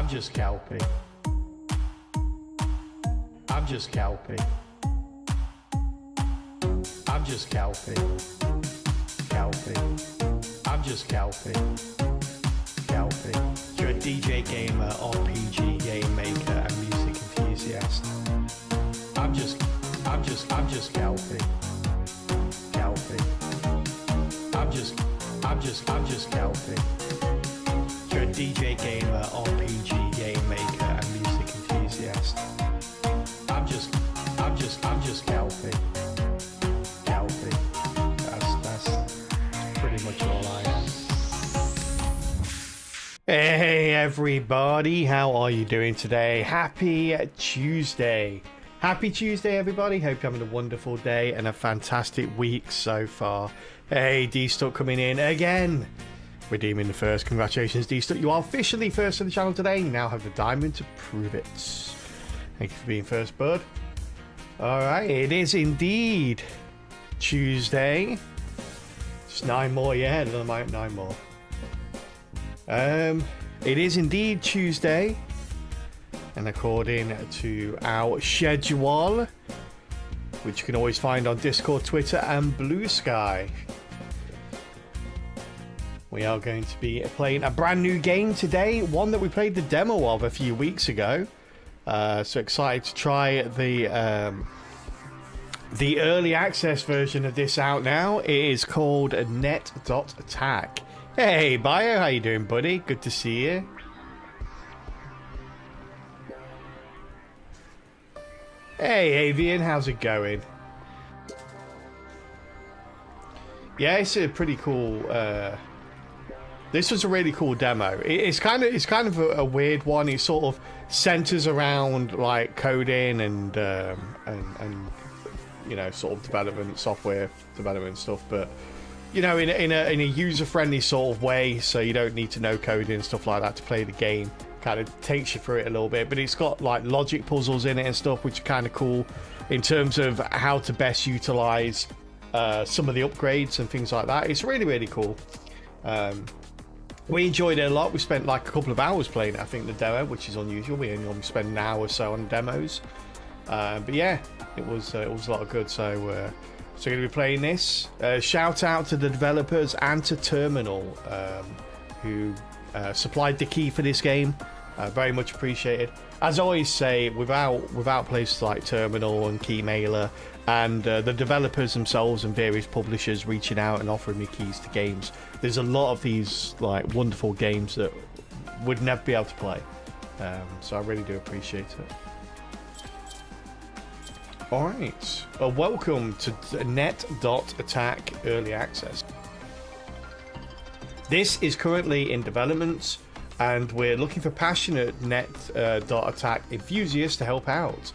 I'm just Kelpie. I'm just Kelpie. I'm just Kelpie. Kelpie. I'm just Kelpie. Kelpie. You're a DJ gamer, RPG game maker, and music enthusiast. I'm just Kelpie. Kelpie. I'm just Kelpie. You're a DJ gamer, RPG game maker, and music enthusiast. I'm just Kelpie. Kelpie. That's pretty much all I am. Hey everybody, how are you doing today? Happy Tuesday. Happy Tuesday everybody. Hope you're having a wonderful day and a fantastic week so far. Hey, D-Stuck coming in again. Redeeming the first. Congratulations, D-Stuck. You are officially first on the channel today. You now have the diamond to prove it. Thank you for being first, bud. Alright, it is indeed Tuesday. Just 9 more, yeah, another 9 more. It is indeed Tuesday. And according to our schedule, which you can always find on Discord, Twitter, and Blue Sky, we are going to be playing a brand new game today, one that we played the demo of a few weeks ago. So excited to try the early access version of this out now. It is called Net.Attack. Hey, Bio, how you doing, buddy? Good to see you. Hey, Avian, how's it going? Yeah, it's a pretty cool. This was a really cool demo. It's kind of a weird one. It sort of centers around like coding and you know, sort of development, software development stuff, but you know, in a user-friendly sort of way. So you don't need to know coding and stuff like that to play the game. Kind of takes you through it a little bit, but it's got like logic puzzles in it and stuff, which are kind of cool in terms of how to best utilize some of the upgrades and things like that. It's really cool. We enjoyed it a lot. We spent like a couple of hours playing it, I think, the demo, which is unusual. We only normally spend an hour or so on demos, but yeah, it was a lot of good. So we're going to be playing this. Shout out to the developers and to Terminal, who supplied the key for this game. Very much appreciated. As I always say, without places like Terminal and Keymailer and the developers themselves and various publishers reaching out and offering me keys to games, there's a lot of these like wonderful games that would never be able to play. So I really do appreciate it. All right, well, welcome to Net.Attack Early Access. This is currently in development, and we're looking for passionate Net.Attack enthusiasts to help out.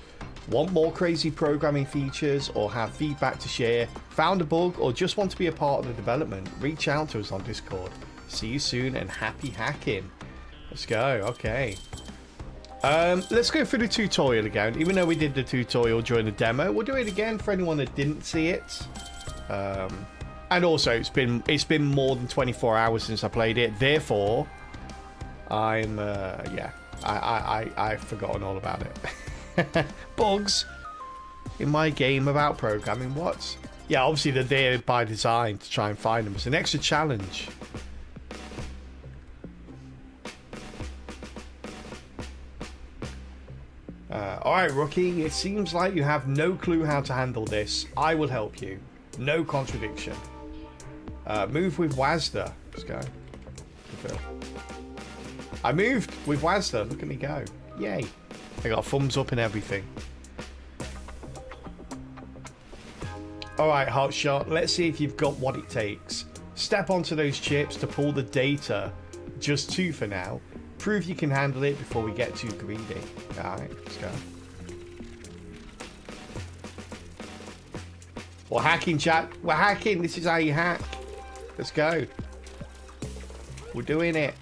Want more crazy programming features or have feedback to share, found a bug, or just want to be a part of the development? Reach out to us on Discord. See you soon and happy hacking. Let's go. Okay. Let's go through the tutorial again. Even though we did the tutorial during the demo, we'll do it again for anyone that didn't see it. And also, it's been more than 24 hours since I played it. Therefore, I've forgotten all about it. Bugs in my game about programming. What? Yeah, obviously they're there by design to try and find them. It's an extra challenge. Alright, Rookie, it seems like you have no clue how to handle this. I will help you. No contradiction. Move with WASD. Let's go. I moved with WASD. Look at me go. Yay. I got a thumbs up and everything. Alright, Hotshot. Let's see if you've got what it takes. Step onto those chips to pull the data. Just 2 for now. Prove you can handle it before we get too greedy. Alright, let's go. We're hacking, chat. We're hacking. This is how you hack. Let's go. We're doing it.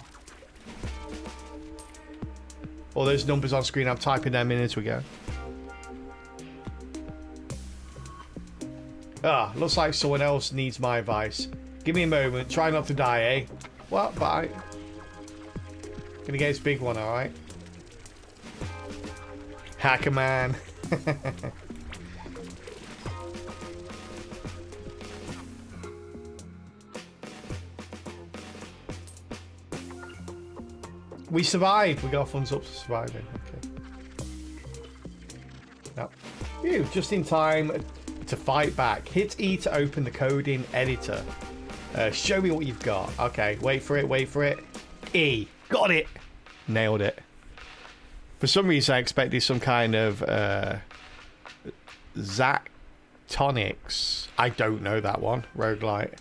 All those numbers on screen, I'm typing them in as we go. Ah, looks like someone else needs my advice. Give me a moment. Try not to die, eh? What? Bye. Gonna get this big one, alright? Hacker man. We survived. We got thumbs up for surviving. Okay. Now, phew, just in time to fight back. Hit E to open the coding editor. Show me what you've got. Okay, wait for it, wait for it. E. Got it. Nailed it. For some reason, I expected some kind of Zactonics. I don't know that one. Roguelite.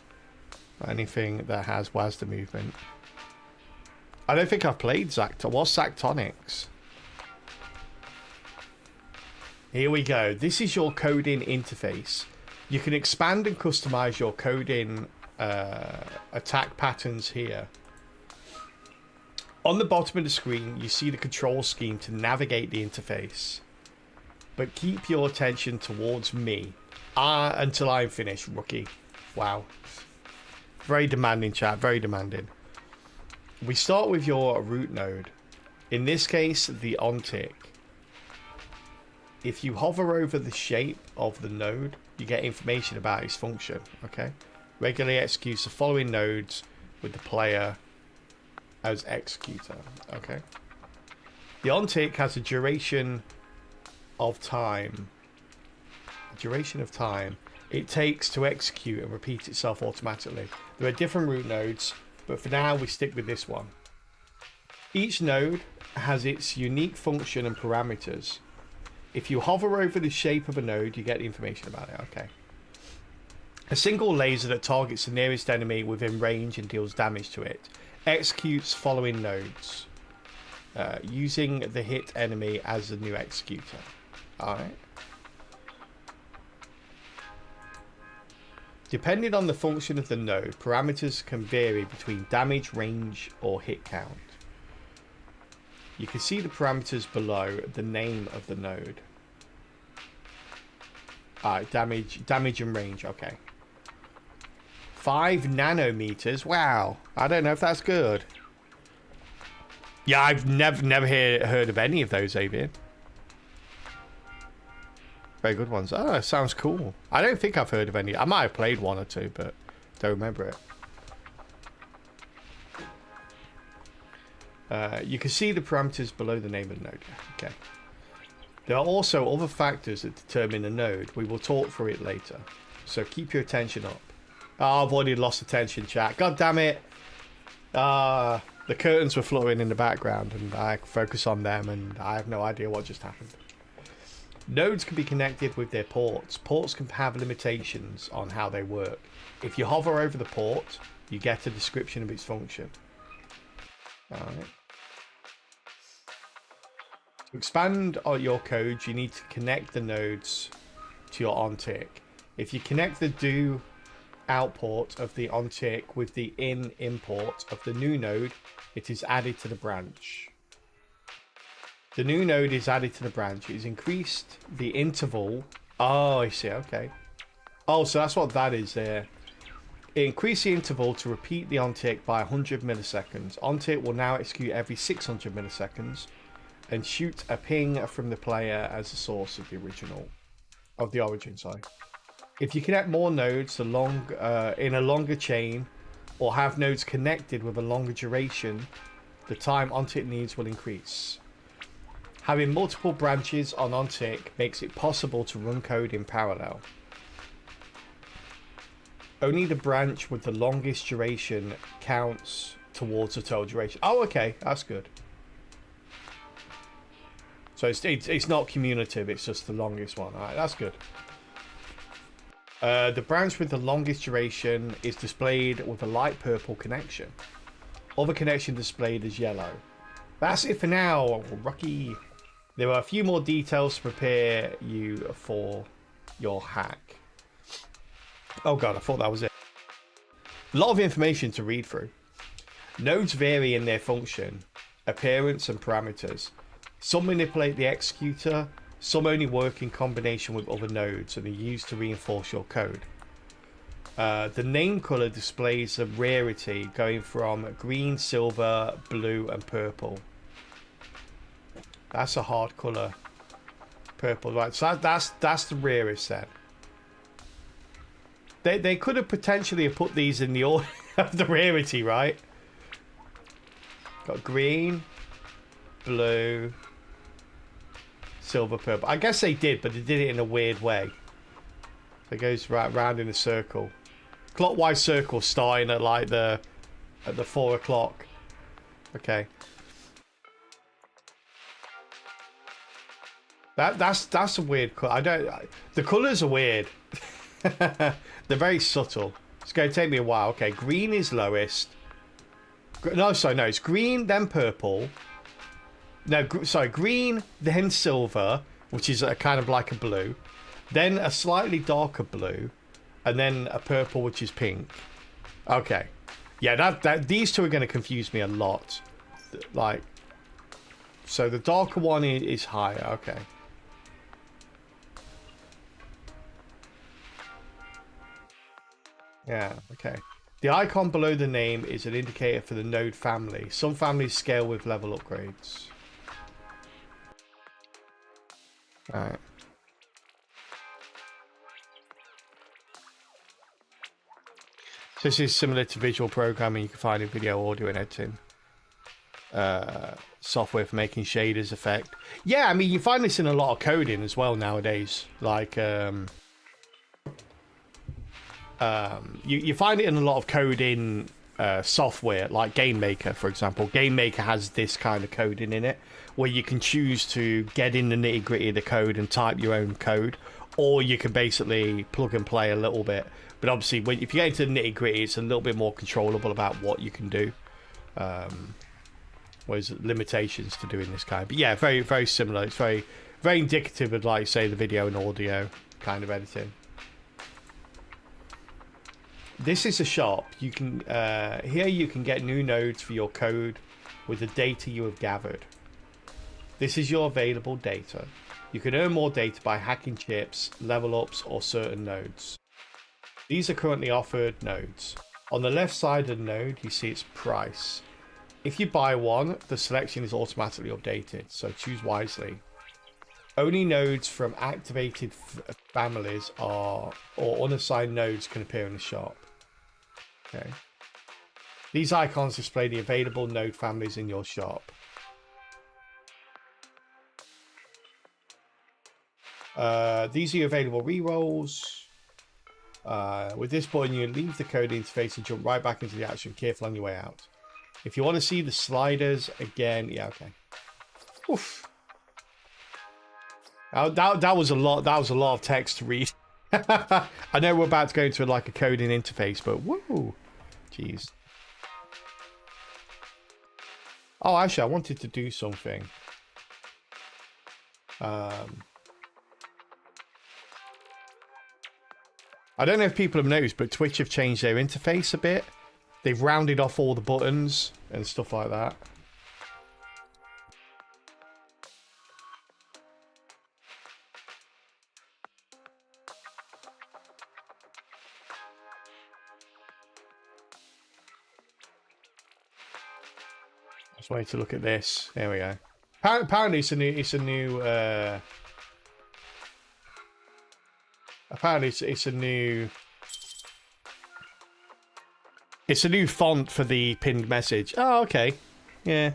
Anything that has WASD movement. I don't think I've played What's Zactonics? Here we go. This is your coding interface. You can expand and customize your coding attack patterns here. On the bottom of the screen, you see the control scheme to navigate the interface. But keep your attention towards me until I'm finished, rookie. Wow. Very demanding, chat. Very demanding. We start with your root node. In this case, the onTick. If you hover over the shape of the node, you get information about its function. Okay. Regularly executes the following nodes with the player as executor. Okay. The onTick has a duration of time. It takes to execute and repeat itself automatically. There are different root nodes, but for now we stick with this one. Each node has its unique function and parameters. If you hover over the shape of a node, you get the information about it. Okay. A single laser that targets the nearest enemy within range and deals damage to it executes following nodes, using the hit enemy as the new executor. Alright. Depending on the function of the node, parameters can vary between damage, range, or hit count. You can see the parameters below the name of the node. Alright, damage and range, okay. 5 nanometers, wow. I don't know if that's good. Yeah, I've never heard of any of those, Avian. Very good ones. Oh, sounds cool. I don't think I've heard of any. I might have played one or two, but don't remember it. You can see the parameters below the name of the node. Okay. There are also other factors that determine a node. We will talk through it later. So keep your attention up. Oh, I've already lost attention, chat. God damn it. The curtains were fluttering in the background and I focus on them and I have no idea what just happened. Nodes can be connected with their ports. Ports can have limitations on how they work. If you hover over the port, you get a description of its function. Alright. To expand your code, you need to connect the nodes to your onTick. If you connect the do output of the onTick with the in import of the new node, it is added to the branch. The new node is added to the branch. It has increased the interval. Oh, I see. Okay. Oh, so that's what that is there. It increased the interval to repeat the onTick by 100 milliseconds. onTick will now execute every 600 milliseconds and shoot a ping from the player as the source of the origin. Sorry. If you connect more nodes in a longer chain or have nodes connected with a longer duration, the time onTick needs will increase. Having multiple branches on onTick makes it possible to run code in parallel. Only the branch with the longest duration counts towards the total duration. Oh, okay, that's good. So it's not cumulative, it's just the longest one. All right, that's good. The branch with the longest duration is displayed with a light purple connection. Other connection displayed as yellow. That's it for now, rookie. There are a few more details to prepare you for your hack. Oh god, I thought that was it. A lot of information to read through. Nodes vary in their function, appearance and parameters. Some manipulate the executor, some only work in combination with other nodes and are used to reinforce your code. The name color displays the rarity going from green, silver, blue and purple. That's a hard color purple. Right, so that's the rarest then. They could have potentially have put these in the order of the rarity, right? Got green, blue, silver, purple. I guess they did, but they did it in a weird way. It goes right round in a circle, clockwise circle, starting at like the 4 o'clock. Okay. That's a weird color. The colors are weird. They're very subtle. It's going to take me a while. Okay, green is lowest. No, sorry, no, it's green, then purple. No, sorry, green, then silver, which is a kind of like a blue. Then a slightly darker blue, and then a purple, which is pink. Okay, yeah, these two are going to confuse me a lot. Like, so the darker one is higher. Okay. Yeah, okay. The icon below the name is an indicator for the node family. Some families scale with level upgrades. Alright. So this is similar to visual programming you can find in video, audio, and editing. Software for making shaders effect. Yeah, I mean, you find this in a lot of coding as well nowadays. Like, you find it in a lot of coding software, like GameMaker, for example. GameMaker has this kind of coding in it, where you can choose to get in the nitty-gritty of the code and type your own code, or you can basically plug and play a little bit. But obviously, if you get into the nitty-gritty, it's a little bit more controllable about what you can do. Whereas limitations to doing this kind. But yeah, very, very similar. It's very, very indicative of, like, say, the video and audio kind of editing. This is a shop. You can here you can get new nodes for your code with the data you have gathered. This is your available data. You can earn more data by hacking chips, level ups, or certain nodes. These are currently offered nodes. On the left side of the node, you see its price. If you buy one, the selection is automatically updated, so choose wisely. Only nodes from activated families or unassigned nodes can appear in the shop. Okay. These icons display the available node families in your shop. These are your available rerolls. With this button, you leave the code interface and jump right back into the action. Careful on your way out. If you want to see the sliders again, yeah, okay. Oof. That was a lot. That was a lot of text to read. I know we're about to go into like a coding interface, but whoa, jeez. Oh, actually, I wanted to do something. I don't know if people have noticed, but Twitch have changed their interface a bit. They've rounded off all the buttons and stuff like that. Just wait to look at this. There we go. Apparently, it's a new. Apparently, it's a new. It's a new font for the pinned message. Oh, okay. Yeah.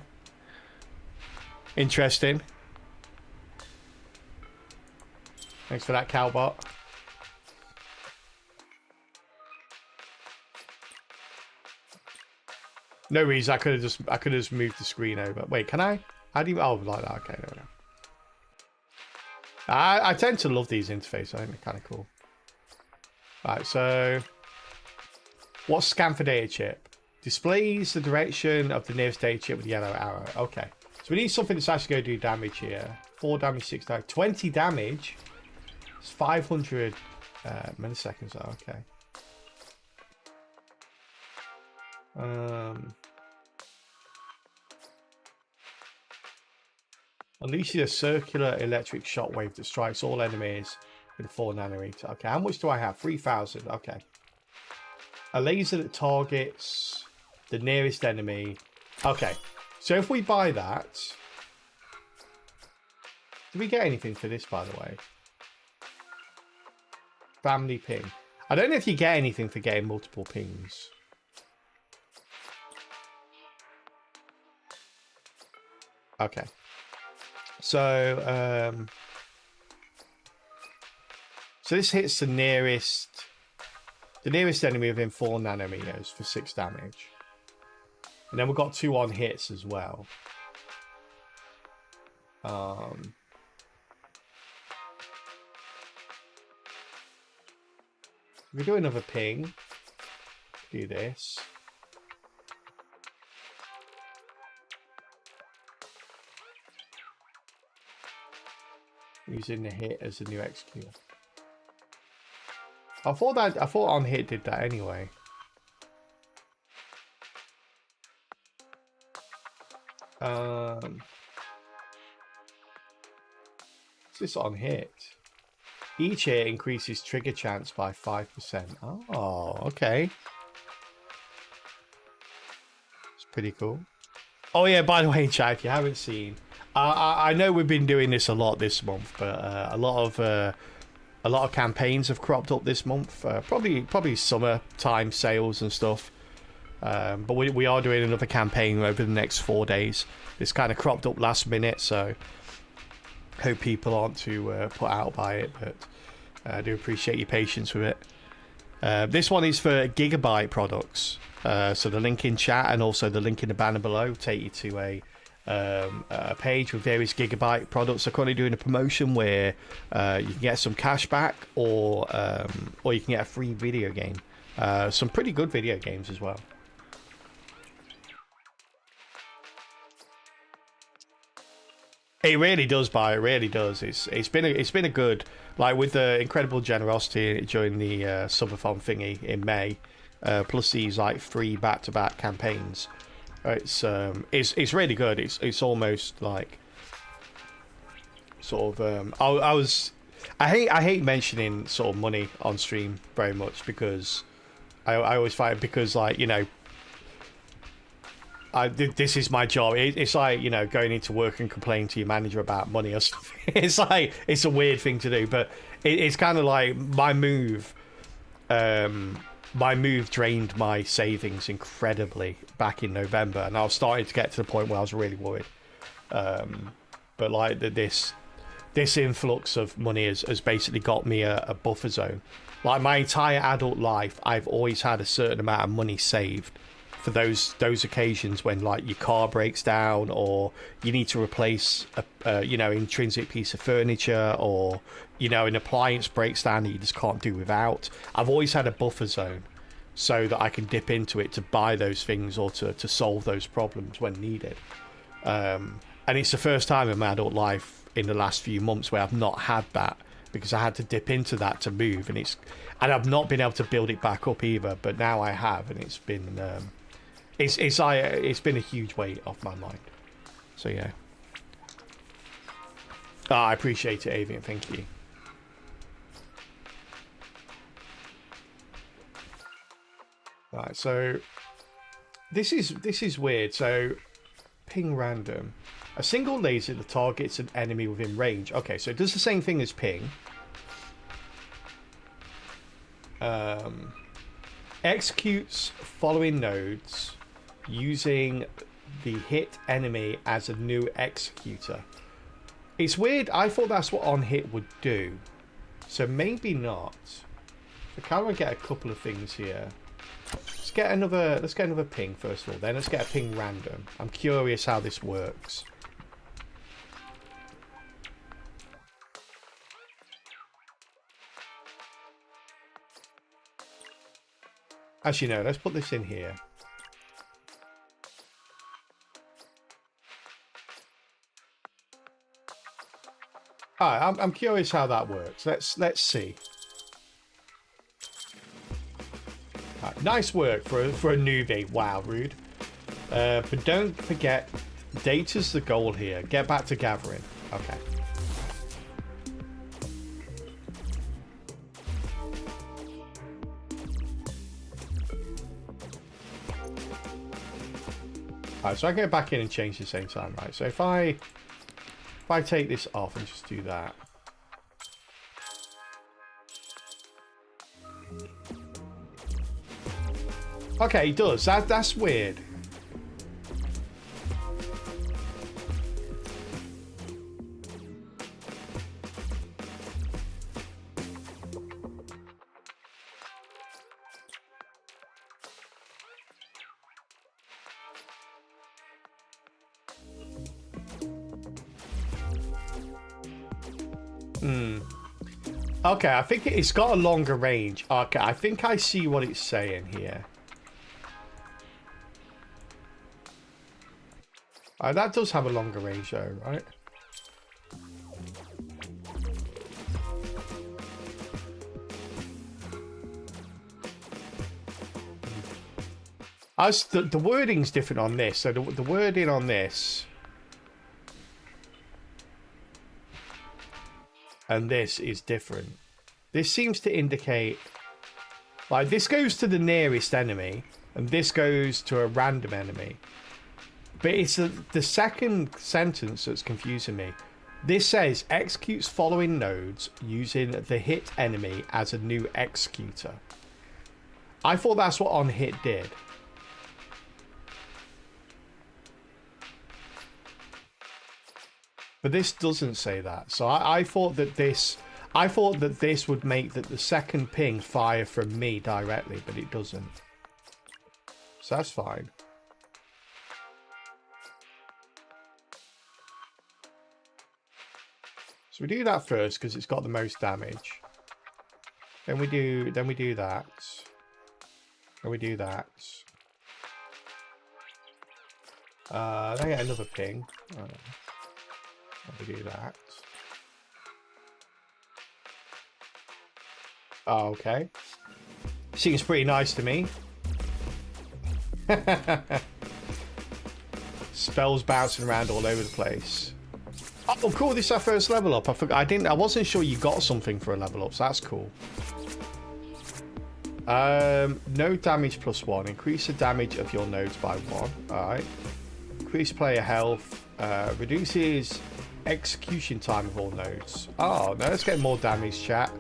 Interesting. Thanks for that, Cowbot. No reason. I could have just moved the screen over. Wait, can I? How do you? Oh, like that. Okay, there we go. I tend to love these interfaces. I think they're kind of cool. Right, so what's scan for data chip? Displays the direction of the nearest data chip with the yellow arrow. Okay, so we need something that's actually going to do damage here. 4 damage, 6 damage, 20 damage. It's 500 milliseconds. Oh, okay. Unleashes a circular electric shockwave that strikes all enemies with 4 nanometer. Okay, how much do I have? 3,000. Okay. A laser that targets the nearest enemy. Okay, so if we buy that, Did we get anything for this, by the way? Family ping. I don't know if you get anything for getting multiple pings. Okay. So, so this hits the nearest enemy within 4 nanometers for 6 damage. And then we've got 2 on hits as well. We do another ping. Do this. Using the hit as a new executor. I thought on hit did that anyway. What's this on hit? Each hit increases trigger chance by 5%. Oh, okay. It's pretty cool. Oh yeah, by the way, chat, if you haven't seen, I know we've been doing this a lot this month, but a lot of campaigns have cropped up this month. Probably summertime sales and stuff. But we are doing another campaign over the next 4 days. This kind of cropped up last minute, so hope people aren't too put out by it, but I do appreciate your patience with it. This one is for Gigabyte products. So the link in chat and also the link in the banner below take you to a page with various Gigabyte products. They're currently doing a promotion where you can get some cash back, or you can get a free video game. Some pretty good video games as well. It really does, it really does. It's been a good, like, with the incredible generosity during the subathon thingy in May, plus these like 3 back-to-back campaigns. It's really good. It's almost like sort of I hate mentioning sort of money on stream very much, because I always find, because, like, you know, this is my job. It's like, you know, going into work and complaining to your manager about money or something. It's like, it's a weird thing to do, but it's kind of like my move. My move drained my savings incredibly back in November, and I was starting to get to the point where I was really worried. But like this influx of money has basically got me a buffer zone. Like, my entire adult life, I've always had a certain amount of money saved for those occasions when, like, your car breaks down, or you need to replace a you know, intrinsic piece of furniture, or, you know, an appliance breaks down that you just can't do without. I've always had a buffer zone so that I can dip into it to buy those things, or to solve those problems when needed. And it's the first time in my adult life in the last few months where I've not had that, because I had to dip into that to move, and I've not been able to build it back up either. But now I have, and it's been it's been a huge weight off my mind. So yeah. I appreciate it, Avian. Thank you. Right, so this is weird. So ping random. A single laser that targets an enemy within range. Okay, so it does the same thing as ping. Executes following nodes using the hit enemy as a new executor. It's weird. I thought that's what on hit would do, so maybe not. So can we get a couple of things here? Let's get another ping first of all. Then let's get a ping random. I'm curious how this works. As you know, let's put this in here. Alright, I'm curious how that works. Let's see. Right, nice work for a newbie. Wow, rude. But don't forget, data's the goal here. Get back to gathering. Okay. Alright, so I go back in and change the same time, right? So if I if I take this off and just do that. Okay, it does. That's weird. Okay, I think it's got a longer range. Okay, I think I see what it's saying here. That does have a longer range though, right? As the wording's different on this. So the wording on this and this is different. This seems to indicate, like, this goes to the nearest enemy and this goes to a random enemy. But it's the second sentence that's confusing me. This says executes following nodes using the hit enemy as a new executor. I thought that's what on hit did. But this doesn't say that. So I thought that this would make the second ping fire from me directly, but it doesn't. So that's fine. So we do that first because it's got the most damage. Then we do that. Then we do that. Then I get another ping. We do that. Oh, okay. Seems pretty nice to me. Spells bouncing around all over the place. Oh, cool! This is our first level up. I forgot. I wasn't sure you got something for a level up, so that's cool. No damage +1. Increase the damage of your nodes by 1. All right. Increase player health. Reduces execution time of all nodes. Oh, no, let's get more damage, chat.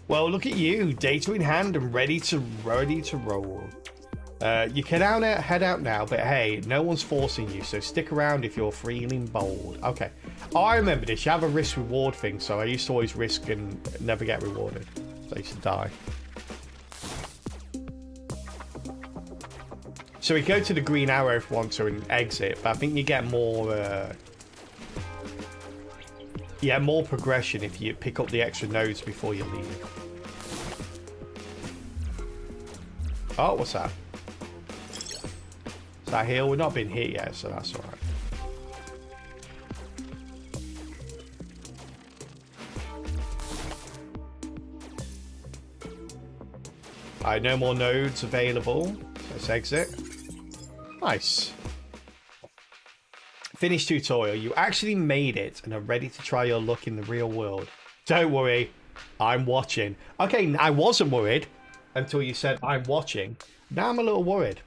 Well, look at you, data in hand and ready to roll. You can head out now, but hey, no one's forcing you, so stick around if you're feeling bold. Okay. Oh, I remember this. You have a risk-reward thing, so I used to always risk and never get rewarded. So I used to die. So we go to the green arrow if you want to and exit, but I think you get more... more progression if you pick up the extra nodes before you leave. Oh, what's that? Is that heal? We've not been hit yet, so that's alright. Alright, no more nodes available. Let's exit. Nice. Finish tutorial. You actually made it and are ready to try your luck in the real world. Don't worry, I'm watching. Okay, I wasn't worried until you said I'm watching. Now I'm a little worried.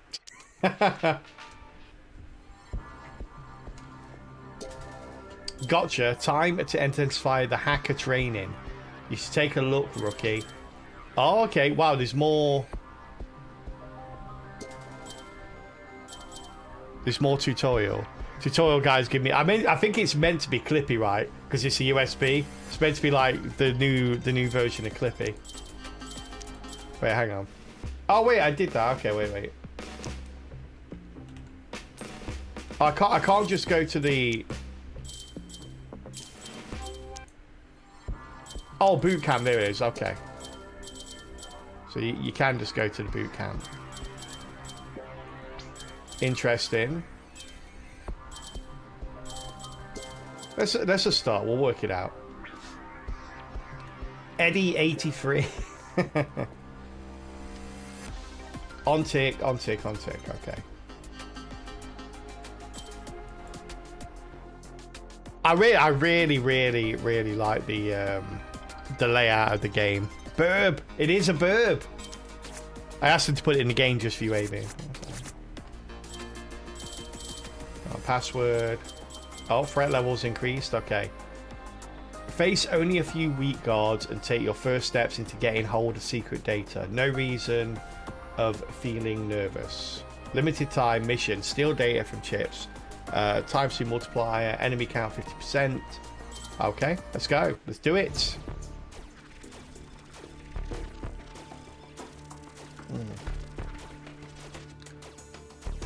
Gotcha. Time to intensify the hacker training. You should take a look, rookie. Oh, okay. Wow, there's more. There's more tutorial. Tutorial guys give me. I think it's meant to be Clippy, right? Because it's a USB. It's meant to be like the new version of Clippy. Wait, hang on. Oh wait, I did that. Okay, wait. I can't just go to the. Oh, boot camp. There it is. Okay. So you can just go to the boot camp. Interesting. Let's just start. We'll work it out. Eddie 83. on tick. Okay. I really like the layout of the game. Burb. It is a burb. I asked them to put it in the game just for you, AB. Password. Oh, threat levels increased. Okay. Face only a few weak guards and take your first steps into getting hold of secret data. No reason of feeling nervous. Limited time mission. Steal data from chips. Time to multiplier. Enemy count 50%. Okay, let's go. Let's do it.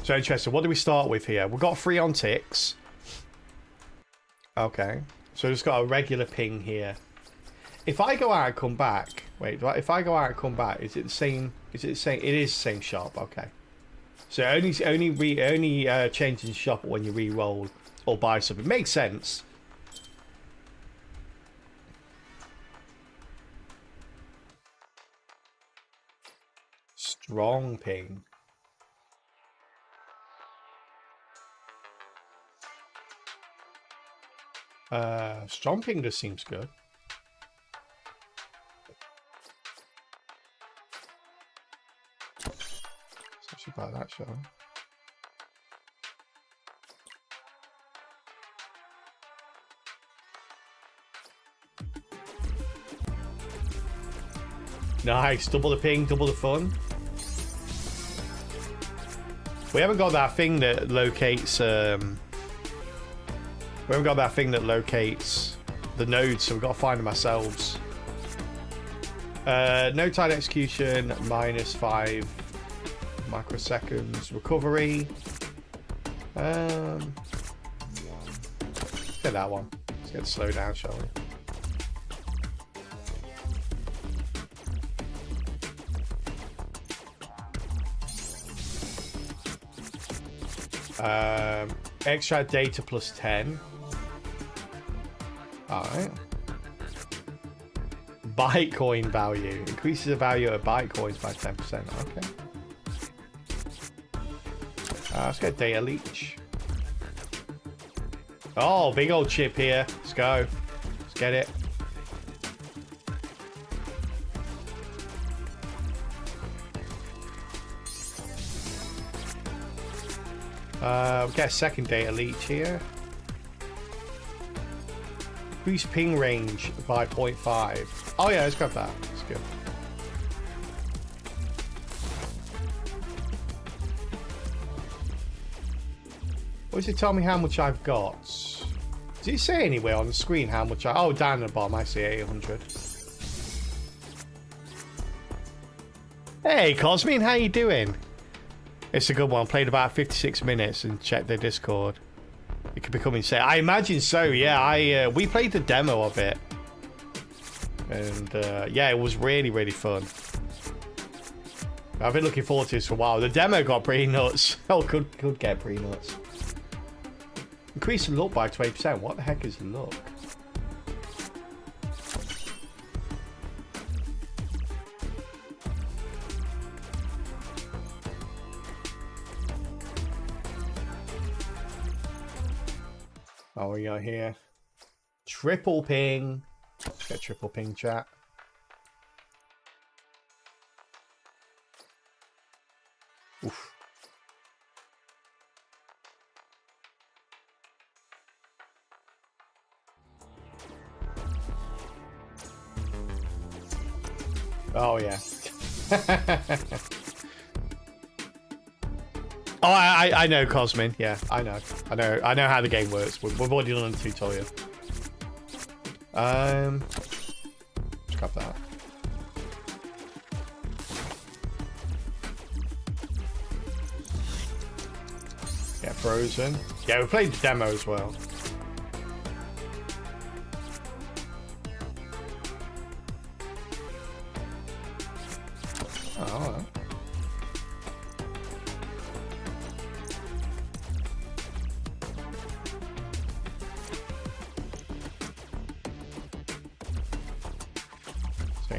So interesting. What do we start with here? We've got 3 on ticks. Okay. So just got a regular ping here. If I go out and come back, wait. If I go out and come back, is it the same? Is it the same? It is the same shop. Okay. So only changes the shop when you re-roll or buy something. Makes sense. Strong ping. Strong ping just seems good. Especially by that show. Nice, double the ping, double the fun. We haven't got that thing that locates we haven't got that thing that locates the nodes, so we've got to find them ourselves. Node time execution, -5 microseconds. Recovery. Get that one. Let's get slow down, shall we? Extract data +10. Alright. Bytecoin value. Increases the value of Bytecoins by 10%. Okay. Let's get data leech. Oh, big old chip here. Let's go. Let's get it. We'll get a second data leech here. Boost ping range by 0.5. Oh yeah, let's grab that. That's good. What does it tell me how much I've got? Does it say anywhere on the screen how much oh, down at the bottom I see 800. Hey Cosmin, how you doing? It's a good one. Played about 56 minutes and checked their Discord. It could become insane. I imagine so, yeah. We played the demo of it. And yeah, it was really fun. I've been looking forward to this for a while. The demo got pretty nuts. Oh, could get pretty nuts. Increase the luck by 20%. What the heck is luck? Oh, we got here. Triple ping. Let's get triple ping chat. Oof. Oh yeah. Oh, I know, Cosmin. Yeah, I know how the game works. We've already done a tutorial. Let's grab that. Yeah, Frozen. Yeah, we played the demo as well. Oh.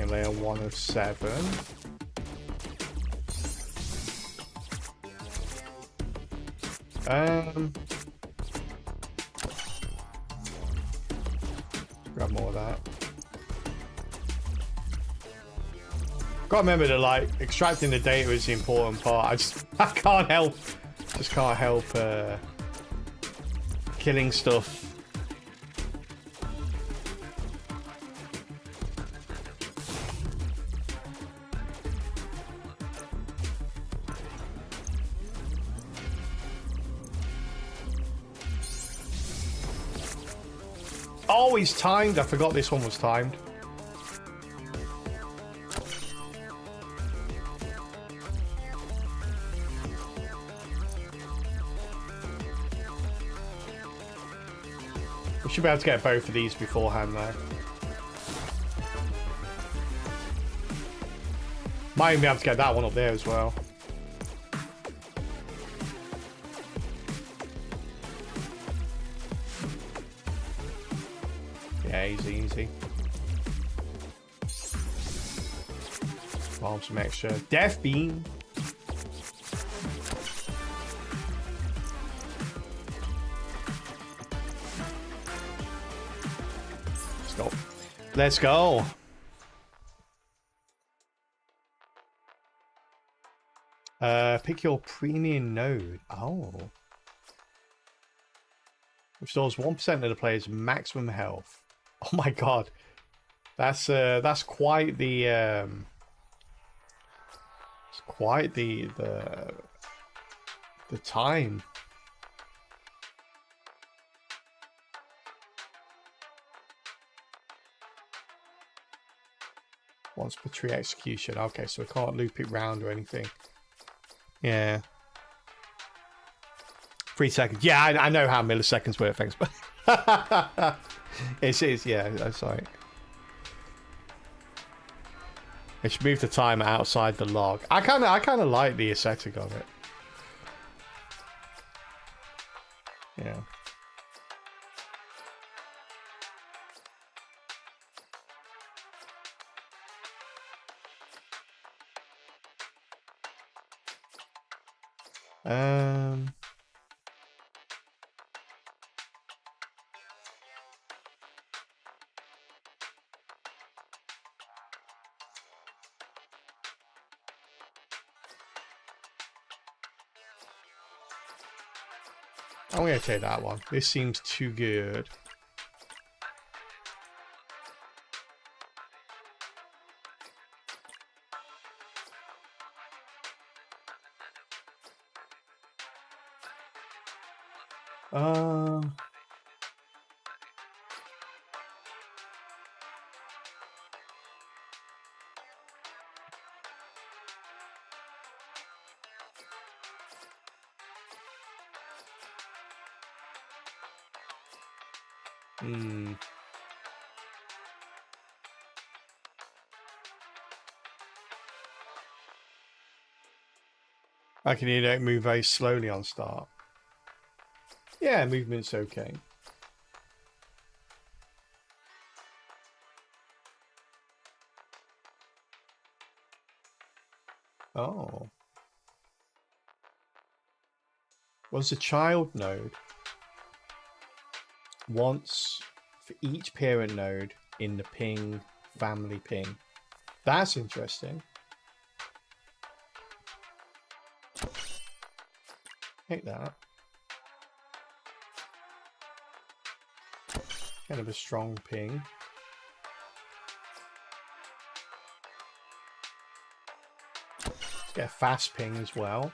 Layer 1 of 7. Grab more of that. Gotta remember that, like, extracting the data is the important part. I can't help, just can't help killing stuff. Oh, he's timed. I forgot this one was timed. We should be able to get both of these beforehand though. Might even be able to get that one up there as well. Yeah, easy, easy. Farm some extra death beam. Let's go. Let's go. Pick your premium node. Oh. Restores 1% of the player's maximum health. Oh my god. That's quite the it's quite the time. Once per tree execution. Okay, so we can't loop it round or anything. Yeah. 3 seconds. Yeah, I know how milliseconds work, thanks. But it is, yeah, that's right. It should move the timer outside the log. I kind of like the aesthetic of it. Yeah. I'm going to take that one. This seems too good. I can hear it move very slowly on start. Yeah, movement's okay. Oh. Was a child node once for each parent node in the ping family ping. That's interesting. Take that. Kind of a strong ping. Let's get a fast ping as well.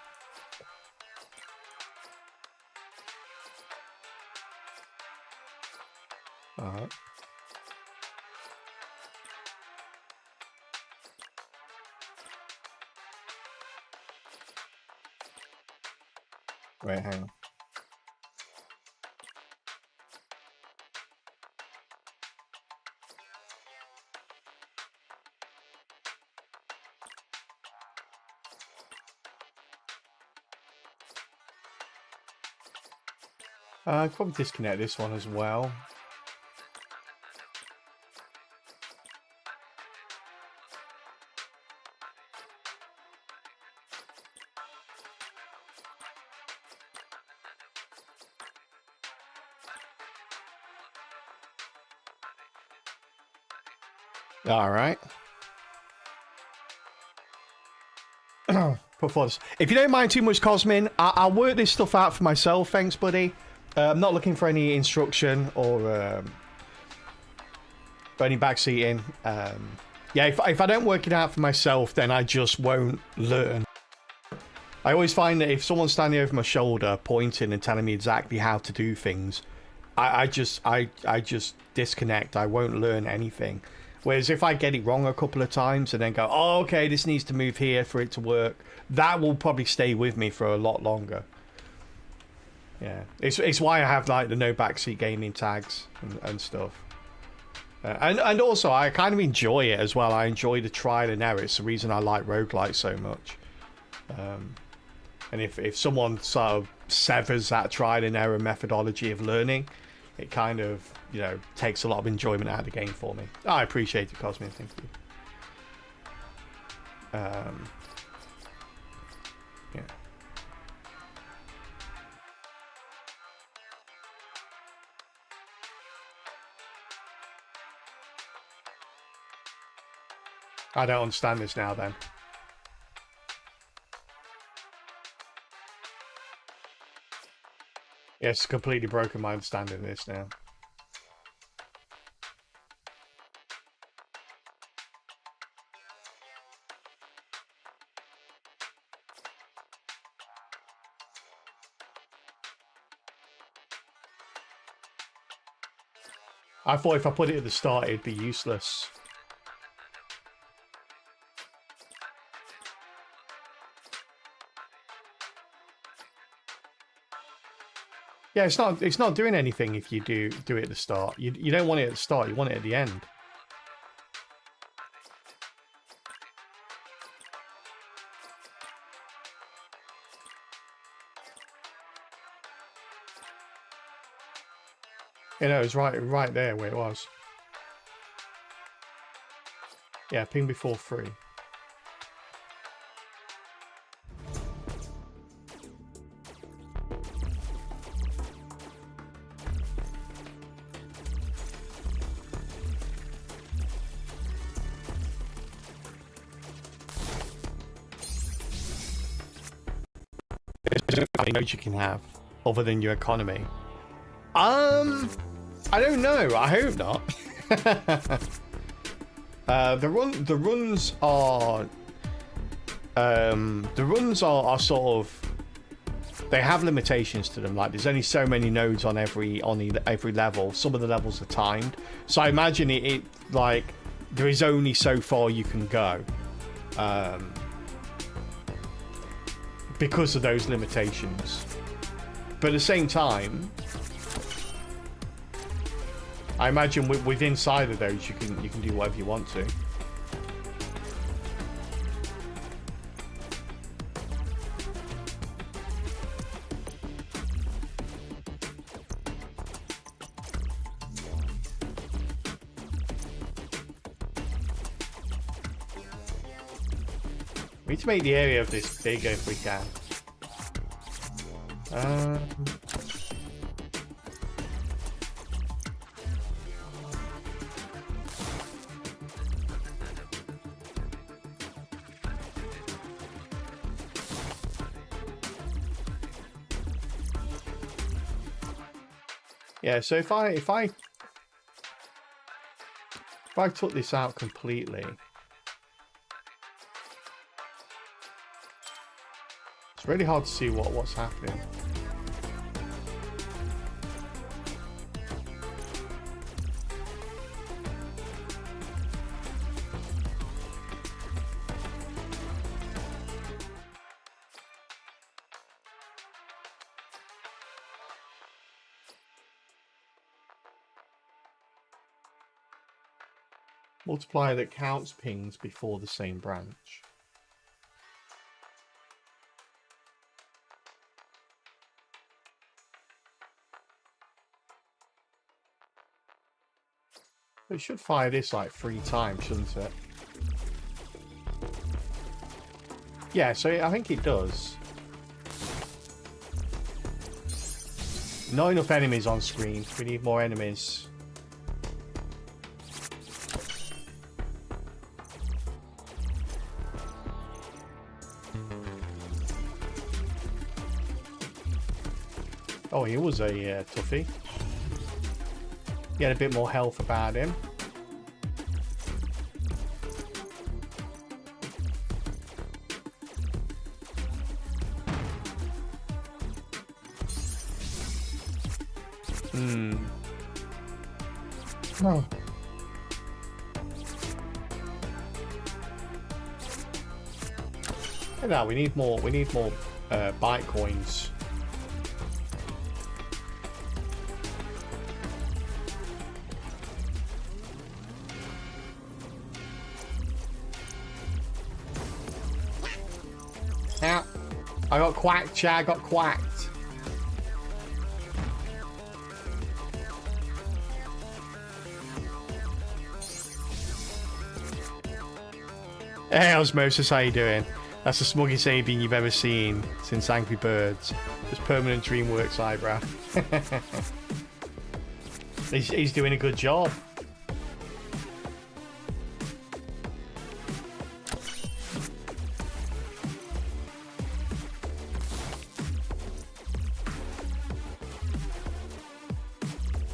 Alright. Wait, hang on. I'd probably disconnect this one as well. All right. If you don't mind too much, Cosmin, I'll work this stuff out for myself. Thanks, buddy. I'm not looking for any instruction or any backseating. Yeah, if I don't work it out for myself, then I just won't learn. I always find that if someone's standing over my shoulder, pointing and telling me exactly how to do things, I just disconnect. I won't learn anything. Whereas if I get it wrong a couple of times and then go, oh, okay, this needs to move here for it to work, that will probably stay with me for a lot longer. Yeah, it's why I have like the no backseat gaming tags and stuff. And also, I kind of enjoy it as well. I enjoy the trial and error. It's the reason I like roguelite so much. And if someone sort of severs that trial and error methodology of learning, it kind of, you know, takes a lot of enjoyment out of the game for me. Oh, I appreciate it, Cosmin. Thank you. Yeah. I don't understand this now, then. Yeah, it's completely broken my understanding of this now. I thought if I put it at the start, it'd be useless. Yeah, it's not doing anything if you do it at the start. You don't want it at the start, you want it at the end. You know, it's right there where it was. Yeah, ping before 3. Any nodes you can have other than your economy. I don't know. I hope not. The runs are sort of, they have limitations to them. Like there's only so many nodes on every level. Some of the levels are timed, so I imagine it like there is only so far you can go. Because of those limitations. But at the same time, I imagine with inside of those you can do whatever you want to. We need to make the area of this bigger if we can. Yeah, so if I took this out completely, it's really hard to see what's happening. Multiplier that counts pings before the same branch. It should fire this like 3 times, shouldn't it? Yeah, so I think it does. Not enough enemies on screen. We need more enemies. Oh, he was a toughie. He had a bit more health about him. No. No, we need more. We need more bite coins. Now, I got quacked, Chad. I got quacked. Hey, Osmosis, how you doing? That's the smuggest avian you've ever seen since Angry Birds. It's permanent DreamWorks eyebrow. he's doing a good job.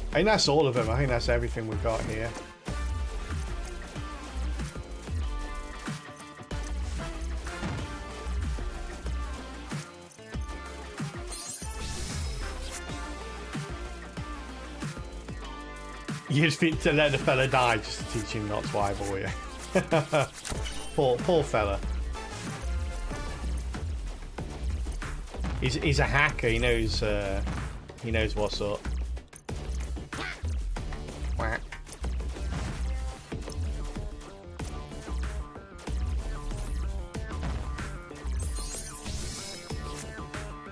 I think that's all of them. I think that's everything we've got here. You just need to let the fella die just to teach him not to eyeball you. poor fella. He's a hacker. He knows what's up. Whack.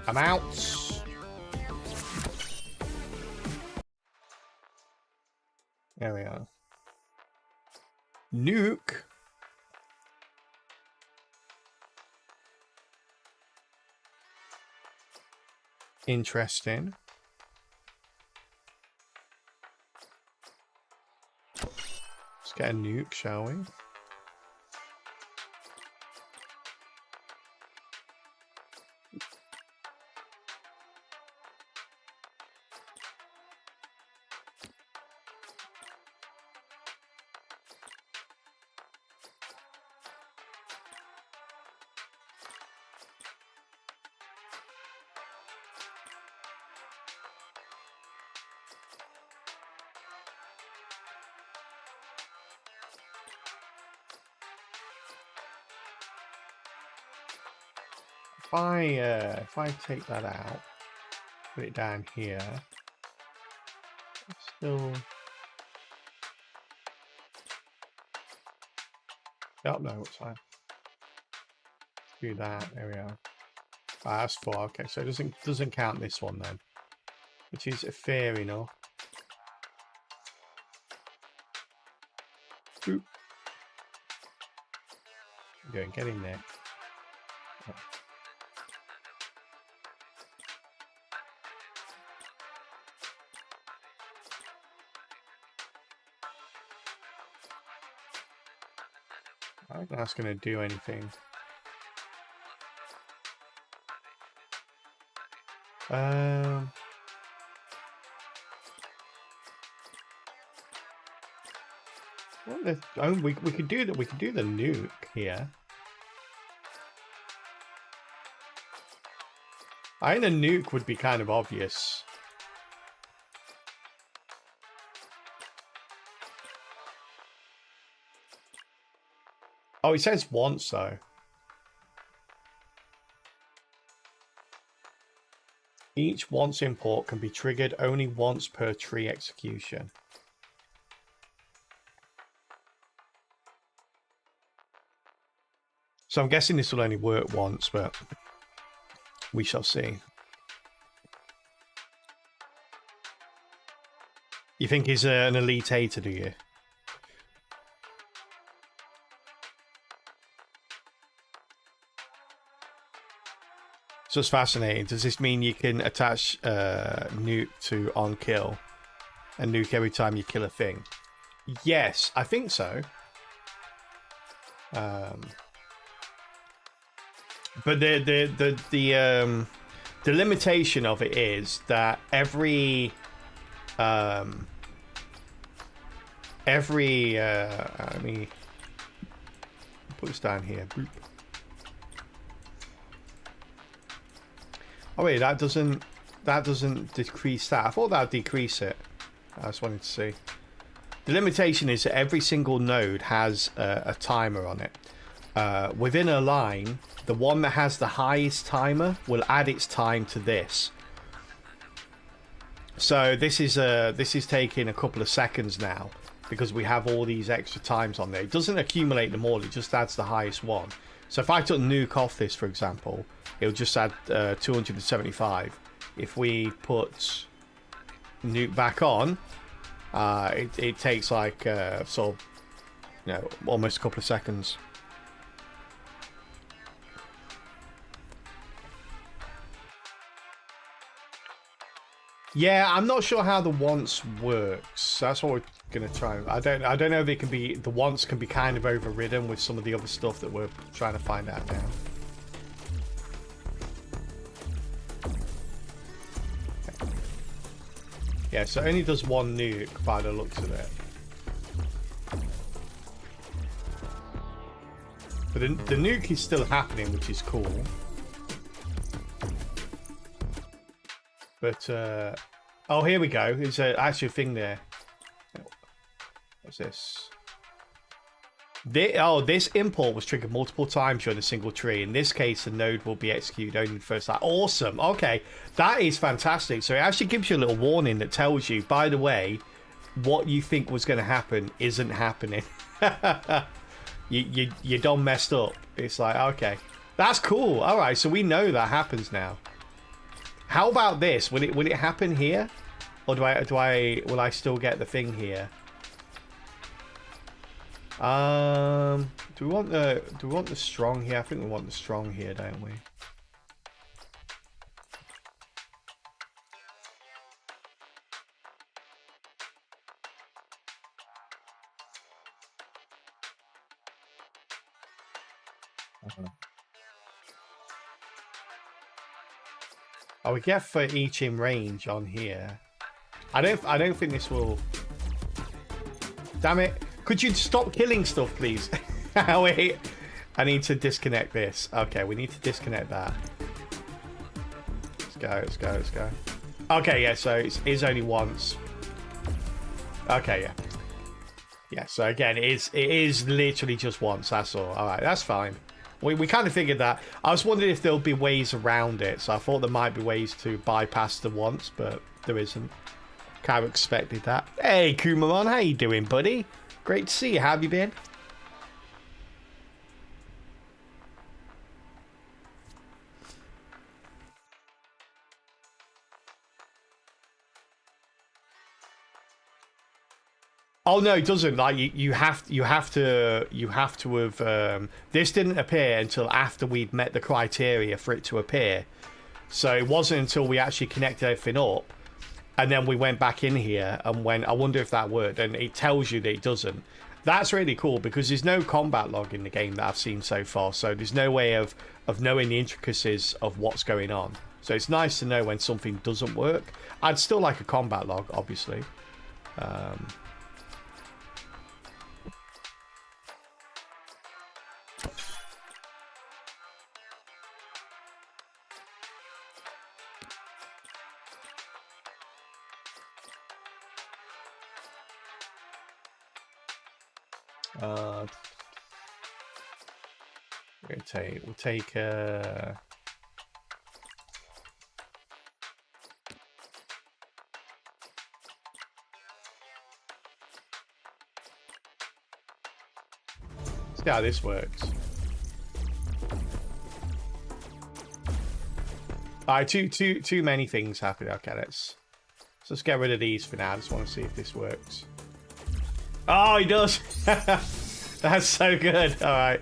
I'm out. There we are. Nuke. Interesting. Let's get a nuke, shall we? If I take that out, put it down here, still. Oh no, it's fine. Do that. There we are. Ah, that's 4. Okay, so it doesn't count this one then, which is fair enough. Boop. Get in there. Oh. I don't think that's going to do anything. Well, we could do that. We could do the nuke here. I think the nuke would be kind of obvious. Oh, it says once though. Each once import can be triggered only once per tree execution. So I'm guessing this will only work once, but we shall see. You think he's an elite hater, do you? So it's fascinating. Does this mean you can attach nuke to on kill and nuke every time you kill a thing? Yes, I think so. But the limitation of it is that every let me put this down here. Boop. Oh wait, that doesn't decrease that. I thought that would decrease it. I just wanted to see. The limitation is that every single node has a timer on it. Within a line, the one that has the highest timer will add its time to this. So this is taking a couple of seconds now because we have all these extra times on there. It doesn't accumulate them all, it just adds the highest one. So if I took nuke off this, for example, it'll just add 275. If we put nuke back on, it takes like sort of, you know, almost a couple of seconds. Yeah, I'm not sure how the once works. That's what we're gonna try. I don't know if it can be, the once can be kind of overridden with some of the other stuff that we're trying to find out now. Yeah, so it only does one nuke by the looks of it. But the nuke is still happening, which is cool. But, oh, here we go. There's actually a thing there. What's this? This import was triggered multiple times during a single tree. In this case, the node will be executed only the first time. Awesome. Okay, that is fantastic. So it actually gives you a little warning that tells you, by the way, what you think was going to happen isn't happening. you done messed up. It's like, okay, that's cool. All right, so we know that happens now. How about this? Will it happen here, or will I still get the thing here? Do we want the strong here? I think we want the strong here, don't we? Oh, we get for each in range on here. I don't think this will. Damn it! Could you stop killing stuff, please? Wait, I need to disconnect this. Okay, we need to disconnect that. Let's go. Okay, yeah. So it is only once. Okay, yeah. Yeah. So again, it is literally just once. That's all. All right, that's fine. We kind of figured that. I was wondering if there'll be ways around it, so I thought there might be ways to bypass the once, but there isn't. Kind of expected that. Hey, Kumaron, how you doing, buddy? Great to see you. How have you been? Oh no, it doesn't. Like you have to have. This didn't appear until after we'd met the criteria for it to appear. So it wasn't until we actually connected everything up, and then we went back in here and went, I wonder if that worked, and it tells you that it doesn't. That's really cool because there's no combat log in the game that I've seen so far. So there's no way of knowing the intricacies of what's going on. So it's nice to know when something doesn't work. I'd still like a combat log, obviously. We'll take see how this works. Alright, too many things happen. Okay, let's get rid of these for now. I just want to see if this works. Oh, he does. That's so good. All right.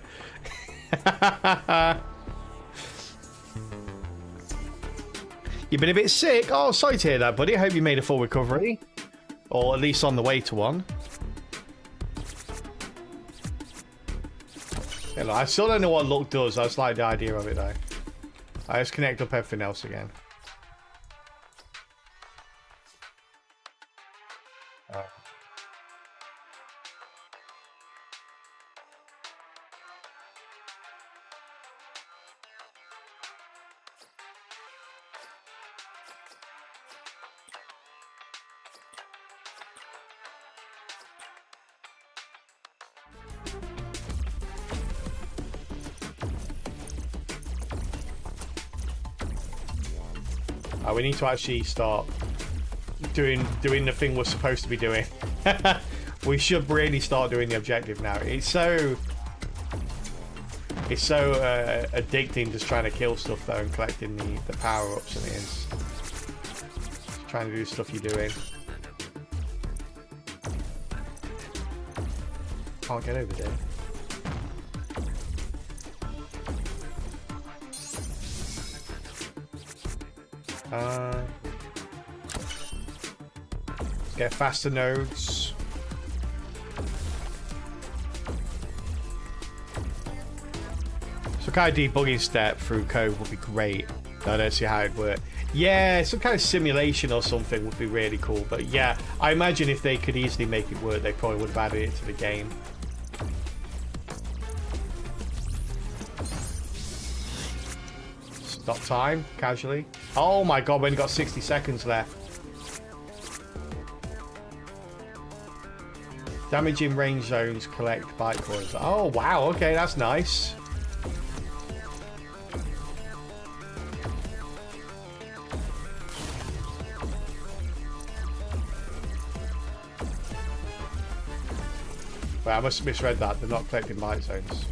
You've been a bit sick. Oh, sorry to hear that, buddy. I hope you made a full recovery, or at least on the way to one. Yeah, look, I still don't know what luck does. I just like the idea of it, though. I just connect up everything else again. We need to actually start doing the thing we're supposed to be doing. We should really start doing the objective now. It's so addicting just trying to kill stuff though and collecting the power-ups, and it is just trying to do stuff you're doing. Can't get over there. Get faster nodes. Some kind of debugging step through code would be great. I don't see how it'd work. Yeah, some kind of simulation or something would be really cool. But yeah, I imagine if they could easily make it work, they probably would have added it to the game. Stop time, casually. Oh my god, we only got 60 seconds left. Damage in range zones, collect bite coins. Oh wow, okay, that's nice. Well, I must have misread that. They're not collecting bite zones.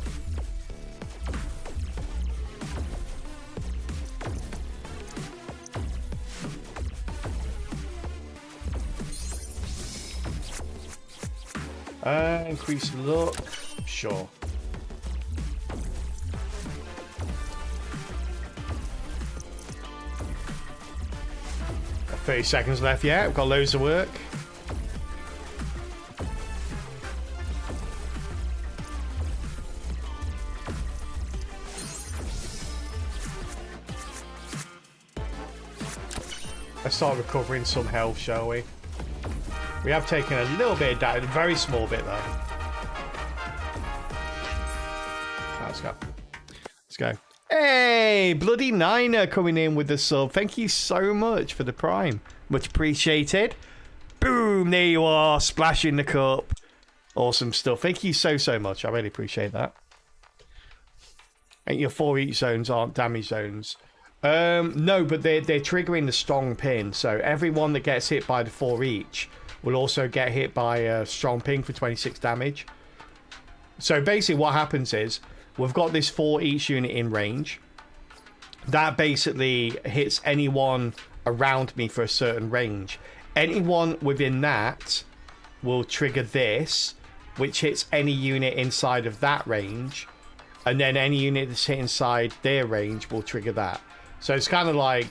Increase luck. Sure. Got 30 seconds left. Yeah, we've got loads of work. Let's start recovering some health, shall we? We have taken a little bit of damage, a very small bit though. Right, let's go. Let's go. Hey, Bloody Niner coming in with the sub. Thank you so much for the prime. Much appreciated. Boom, there you are, splashing the cup. Awesome stuff. Thank you so much. I really appreciate that. And your 4 each zones aren't damage zones. No, but they're triggering the strong pin. So everyone that gets hit by the 4 each will also get hit by a strong ping for 26 damage. So basically what happens is we've got this 4 each unit in range. That basically hits anyone around me for a certain range. Anyone within that will trigger this, which hits any unit inside of that range. And then any unit that's hit inside their range will trigger that. So it's kind of like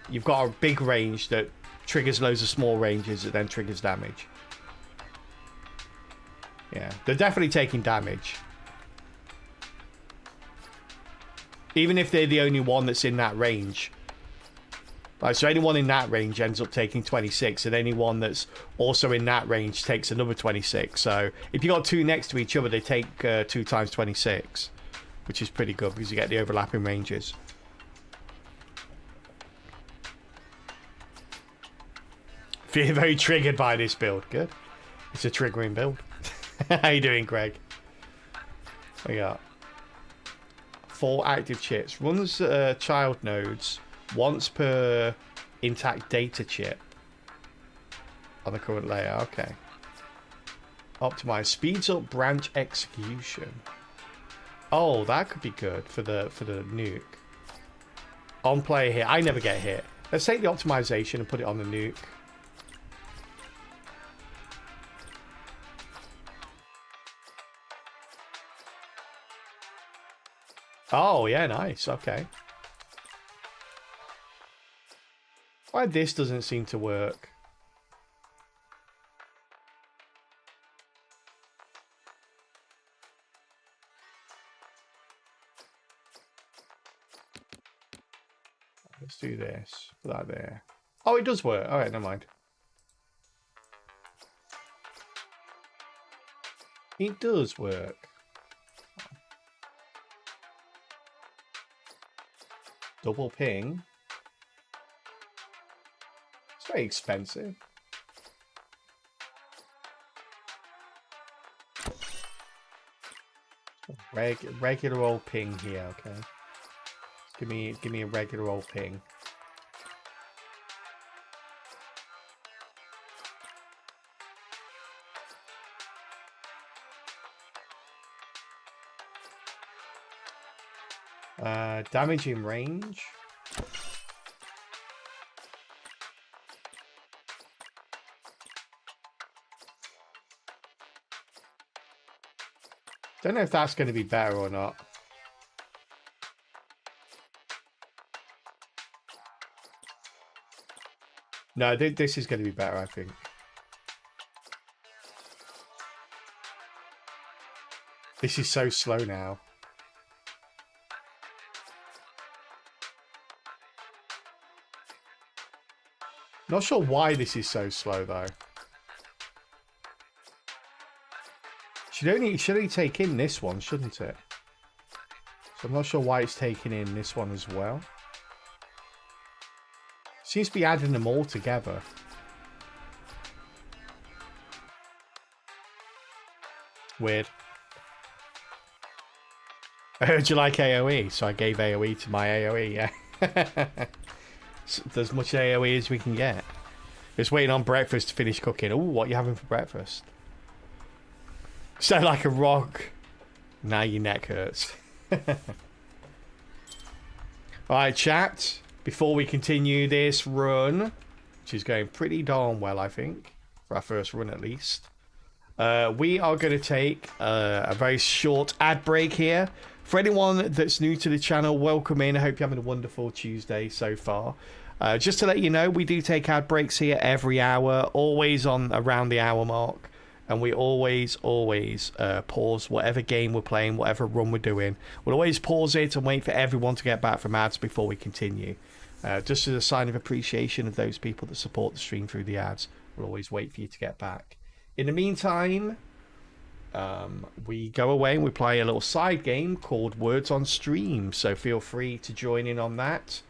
you've got a big range that triggers loads of small ranges that then triggers damage. Yeah, they're definitely taking damage. Even if they're the only one that's in that range. Like, so anyone in that range ends up taking 26, and anyone that's also in that range takes another 26. So if you got 2 next to each other, they take 2 times 26, which is pretty good because you get the overlapping ranges. Feel very triggered by this build. Good. It's a triggering build. How you doing, Greg? We got 4 active chips. Runs child nodes once per intact data chip on the current layer. Okay. Optimize. Speeds up branch execution. Oh, that could be good for the nuke. On player hit. I never get hit. Let's take the optimization and put it on the nuke. Oh, yeah, nice. Okay. Why this doesn't seem to work? Let's do this. Put that there. Oh, it does work. All right, never mind. It does work. Double ping. It's very expensive. Regular old ping here, okay. Give me a regular old ping. Damage in range. Don't know if that's going to be better or not. No, this is going to be better, I think. This is so slow now. Not sure why this is so slow though. Should only take in this one, shouldn't it? So I'm not sure why it's taking in this one as well. Seems to be adding them all together. Weird. I heard you like AoE, so I gave AoE to my AoE, yeah. As much AoE as we can get. Just waiting on breakfast to finish cooking. Oh, what are you having for breakfast? Sound like a rock. Now your neck hurts. Alright, chat. Before we continue this run, which is going pretty darn well, I think, for our first run at least, we are going to take a very short ad break here. For anyone that's new to the channel, welcome in. I hope you're having a wonderful Tuesday so far. Just to let you know, we do take ad breaks here every hour, always on around the hour mark. And we always pause whatever game we're playing, whatever run we're doing. We'll always pause it and wait for everyone to get back from ads before we continue. Just as a sign of appreciation of those people that support the stream through the ads. We'll always wait for you to get back. In the meantime, we go away and we play a little side game called Words on Stream. So feel free to join in on that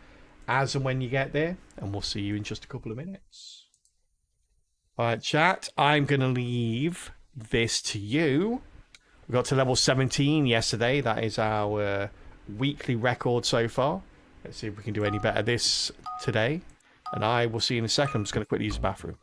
as and when you get there. And we'll see you in just a couple of minutes. Alright, chat, I'm going to leave this to you. We got to level 17 yesterday. That is our weekly record so far. Let's see if we can do any better this today. And I will see you in a second. I'm just going to quickly use the bathroom.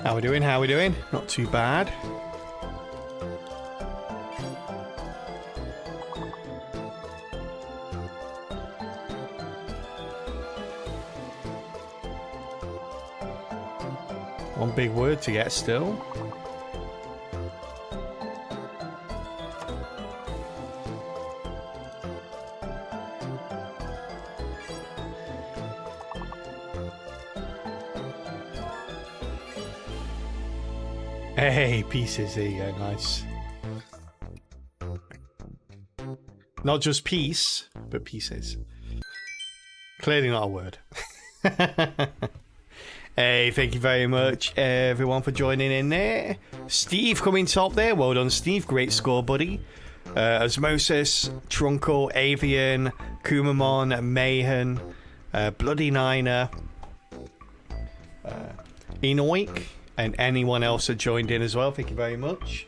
How we doing? How we doing? Not too bad. One big word to get still. Hey, pieces, there you go, nice. Not just peace, but pieces. Clearly not a word. Hey, thank you very much, everyone, for joining in there. Steve coming top there. Well done, Steve. Great score, buddy. Osmosis, Trunkle, Avian, Kumamon, Mayhem, Bloody Niner, Enoik, and anyone else that joined in as well. Thank you very much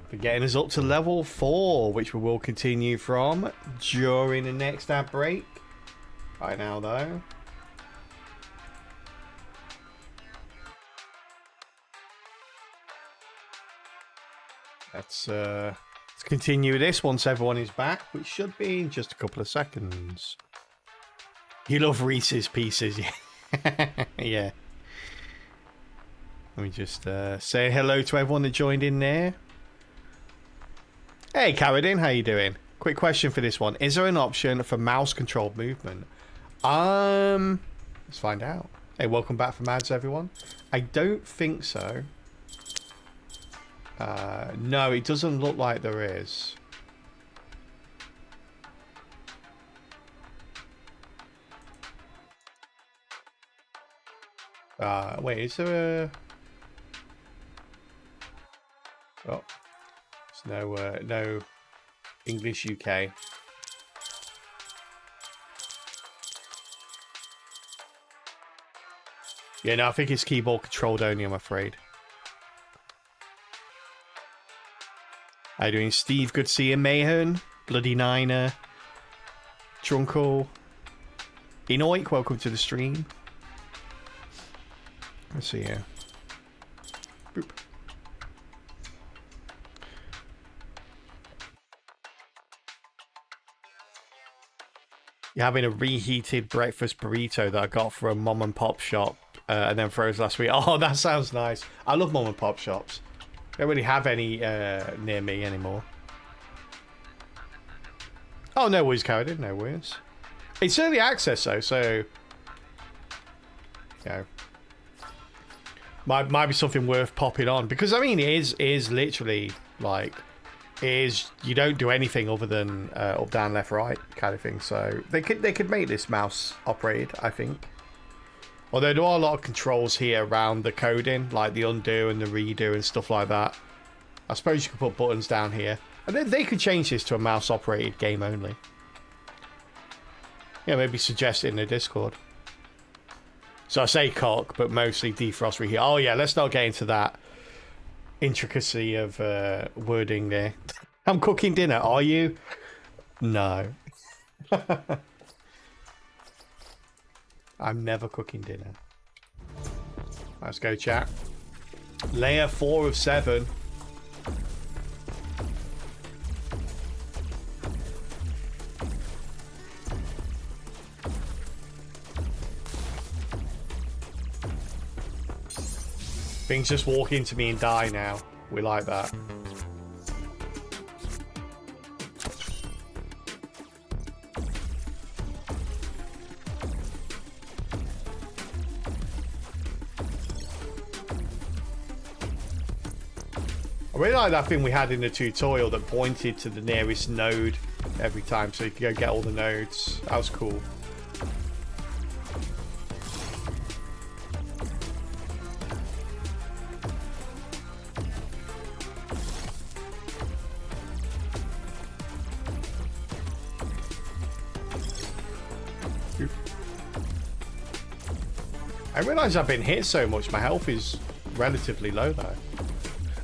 for getting us up to level 4, which we will continue from during the next ad break. Right now, though. Let's continue this once everyone is back, which should be in just a couple of seconds. You love Reese's Pieces, yeah. Yeah. Let me just say hello to everyone that joined in there. Hey, Carradine, how you doing? Quick question for this one. Is there an option for mouse-controlled movement? Let's find out. Hey, welcome back from ads, everyone. I don't think so. No, it doesn't look like there is. Wait, is there a... Oh, there's no English UK. Yeah, no, I think it's keyboard controlled only, I'm afraid. How you doing, Steve? Good to see you. Mayhem, Bloody Niner, Trunkle, Enoik, welcome to the stream. Let's see here. Boop. You're having a reheated breakfast burrito that I got from Mom and Pop shop and then froze last week. Oh, that sounds nice. I love Mom and Pop shops. Don't really have any near me anymore. Oh, no worries, Carradine. No worries. It's early access, though, so... You know... Might be something worth popping on. Because, I mean, it is literally, like... You don't do anything other than up, down, left, right kind of thing. So, they could make this mouse operated, I think. Although there are a lot of controls here around the coding, like the undo and the redo and stuff like that. I suppose you could put buttons down here. And then they could change this to a mouse-operated game only. Yeah, maybe suggest it in the Discord. So I say cock, but mostly defrost reheat. Oh yeah, let's not get into that intricacy of wording there. I'm cooking dinner, are you? No. I'm never cooking dinner. Let's go, chat. Layer 4 of 7. Things just walk into me and die now. We like that. I really like that thing we had in the tutorial that pointed to the nearest node every time, so you could go get all the nodes. That was cool. I realise I've been hit so much, my health is relatively low though.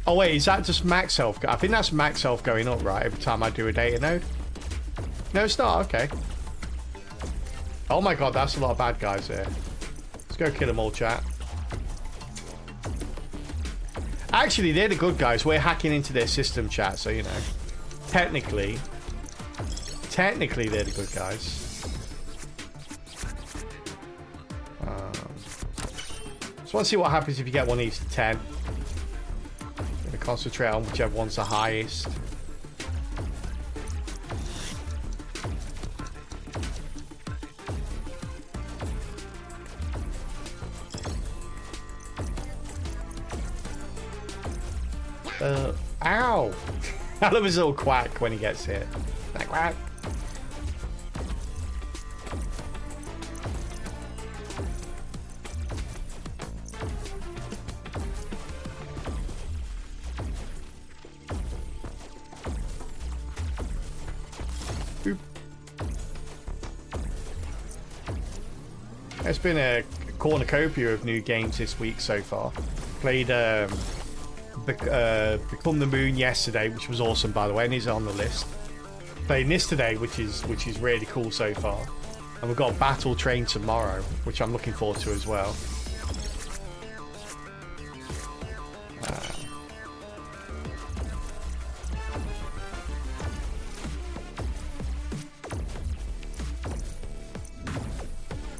Oh wait, is that just max health? I think that's max health going up, right, every time I do a data node? No, it's not, okay. Oh my god, that's a lot of bad guys here. Let's go kill them all, chat. Actually, they're the good guys. We're hacking into their system, chat, so you know. Technically, they're the good guys. Just want to see what happens if you get one of these to 10. Gonna concentrate on whichever one's the highest. Ow! I love his little quack when he gets hit. Quack, quack. It's been a cornucopia of new games this week so far. Played Become the Moon yesterday, which was awesome by the way, and is on the list. Playing this today, which is really cool so far. And we've got Battle Train tomorrow, which I'm looking forward to as well.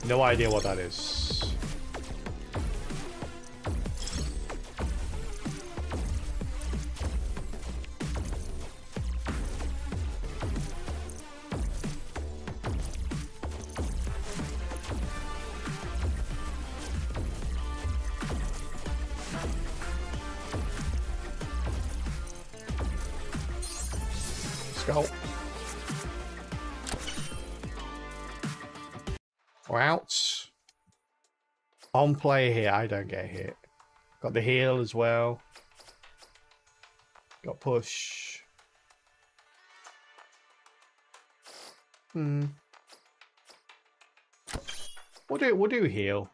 No idea what that is. Let's go. We're out. On player here, I don't get hit. Got the heal as well. Got push. We'll do heal.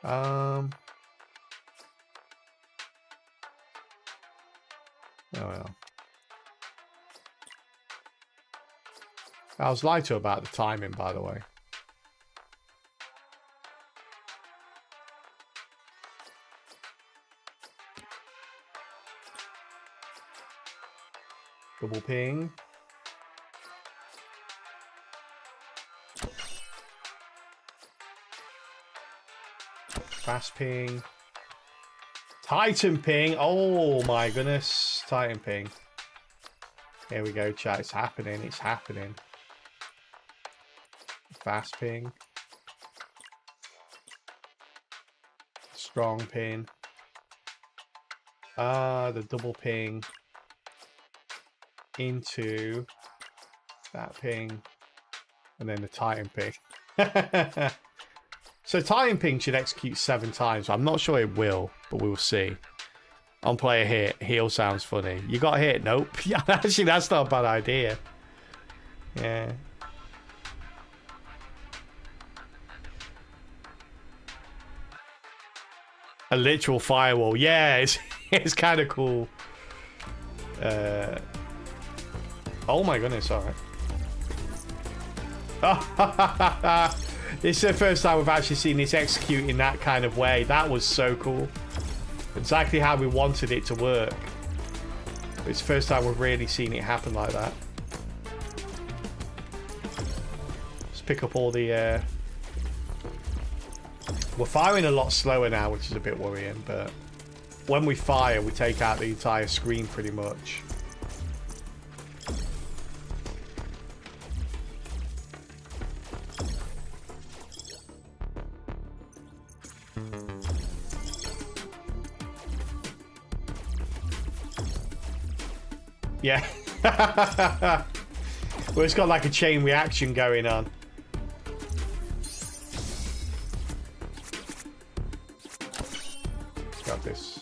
Oh well. I was lied to about the timing, by the way. Double ping. Fast ping. Titan ping. Oh my goodness. Titan ping. Here we go, chat. It's happening. It's happening. Fast ping. Strong ping. The double ping into that ping. And then the Titan ping. So Titan ping should execute 7 times. I'm not sure it will, but we'll see. On player hit. Heal sounds funny. You got hit? Nope. Yeah, actually, that's not a bad idea. Yeah. A literal firewall. Yeah, it's kind of cool. Oh my goodness, alright. This is the first time we've actually seen this execute in that kind of way. That was so cool. Exactly how we wanted it to work. It's the first time we've really seen it happen like that. Let's pick up all the... We're firing a lot slower now, which is a bit worrying, but when we fire, we take out the entire screen pretty much. Yeah. Well, it's got like a chain reaction going on. Got this.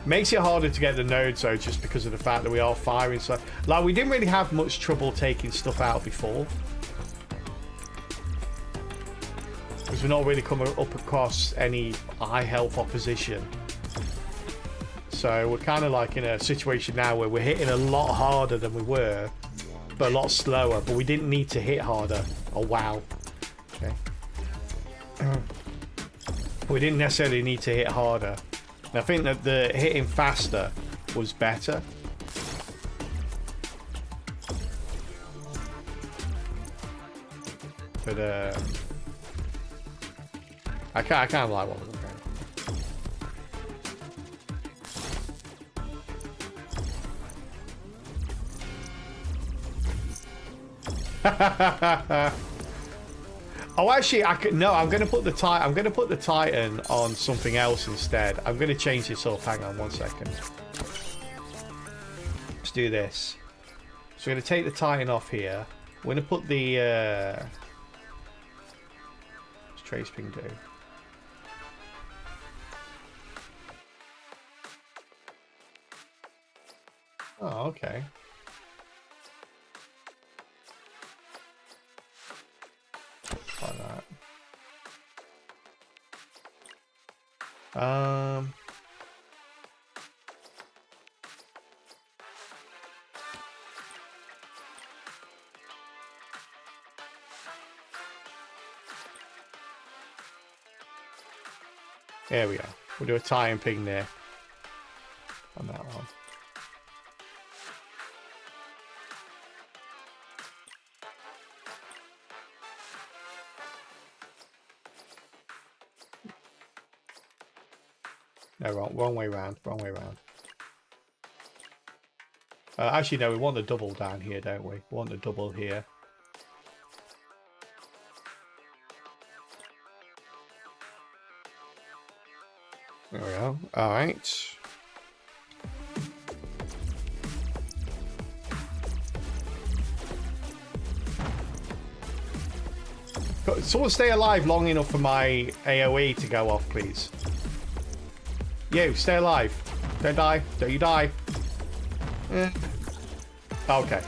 Makes it harder to get the nodes though, just because of the fact that we are firing. So, like, we didn't really have much trouble taking stuff out before. Because we're not really coming up across any high health opposition. So we're kind of like in a situation now where we're hitting a lot harder than we were, but a lot slower. But we didn't need to hit harder. Oh wow. Okay. We didn't necessarily need to hit harder. And I think that the hitting faster was better. But I kind of like what we're doing. Oh, actually, I could. No, I'm going to put the Titan. I'm going to put the Titan on something else instead. I'm going to change this up. Hang on 1 second. Let's do this. So we're going to take the Titan off here. We're going to put the. What's trace ping do? Oh, okay. Like that. There we go. We'll do a tie and ping there on that one. No, wrong way round. Wrong way round. Actually, no, we want the double down here, don't we? We want the double here. There we go. All right. Someone stay alive long enough for my AoE to go off, please. You, stay alive. Don't die. Don't you die. Okay.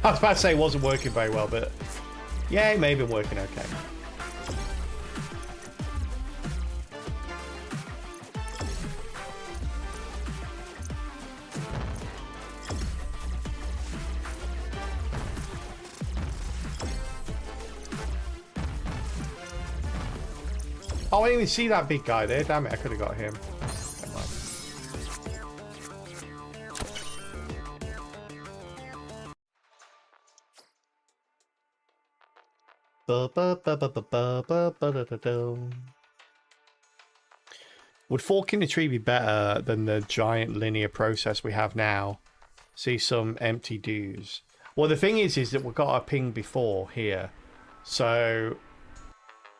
I was about to say it wasn't working very well, but yeah, it may have been working okay. Oh, I didn't even see that big guy there. Damn it, I could have got him. Would forking the tree be better than the giant linear process we have now? See some empty dues. Well, the thing is that we've got a ping before here, so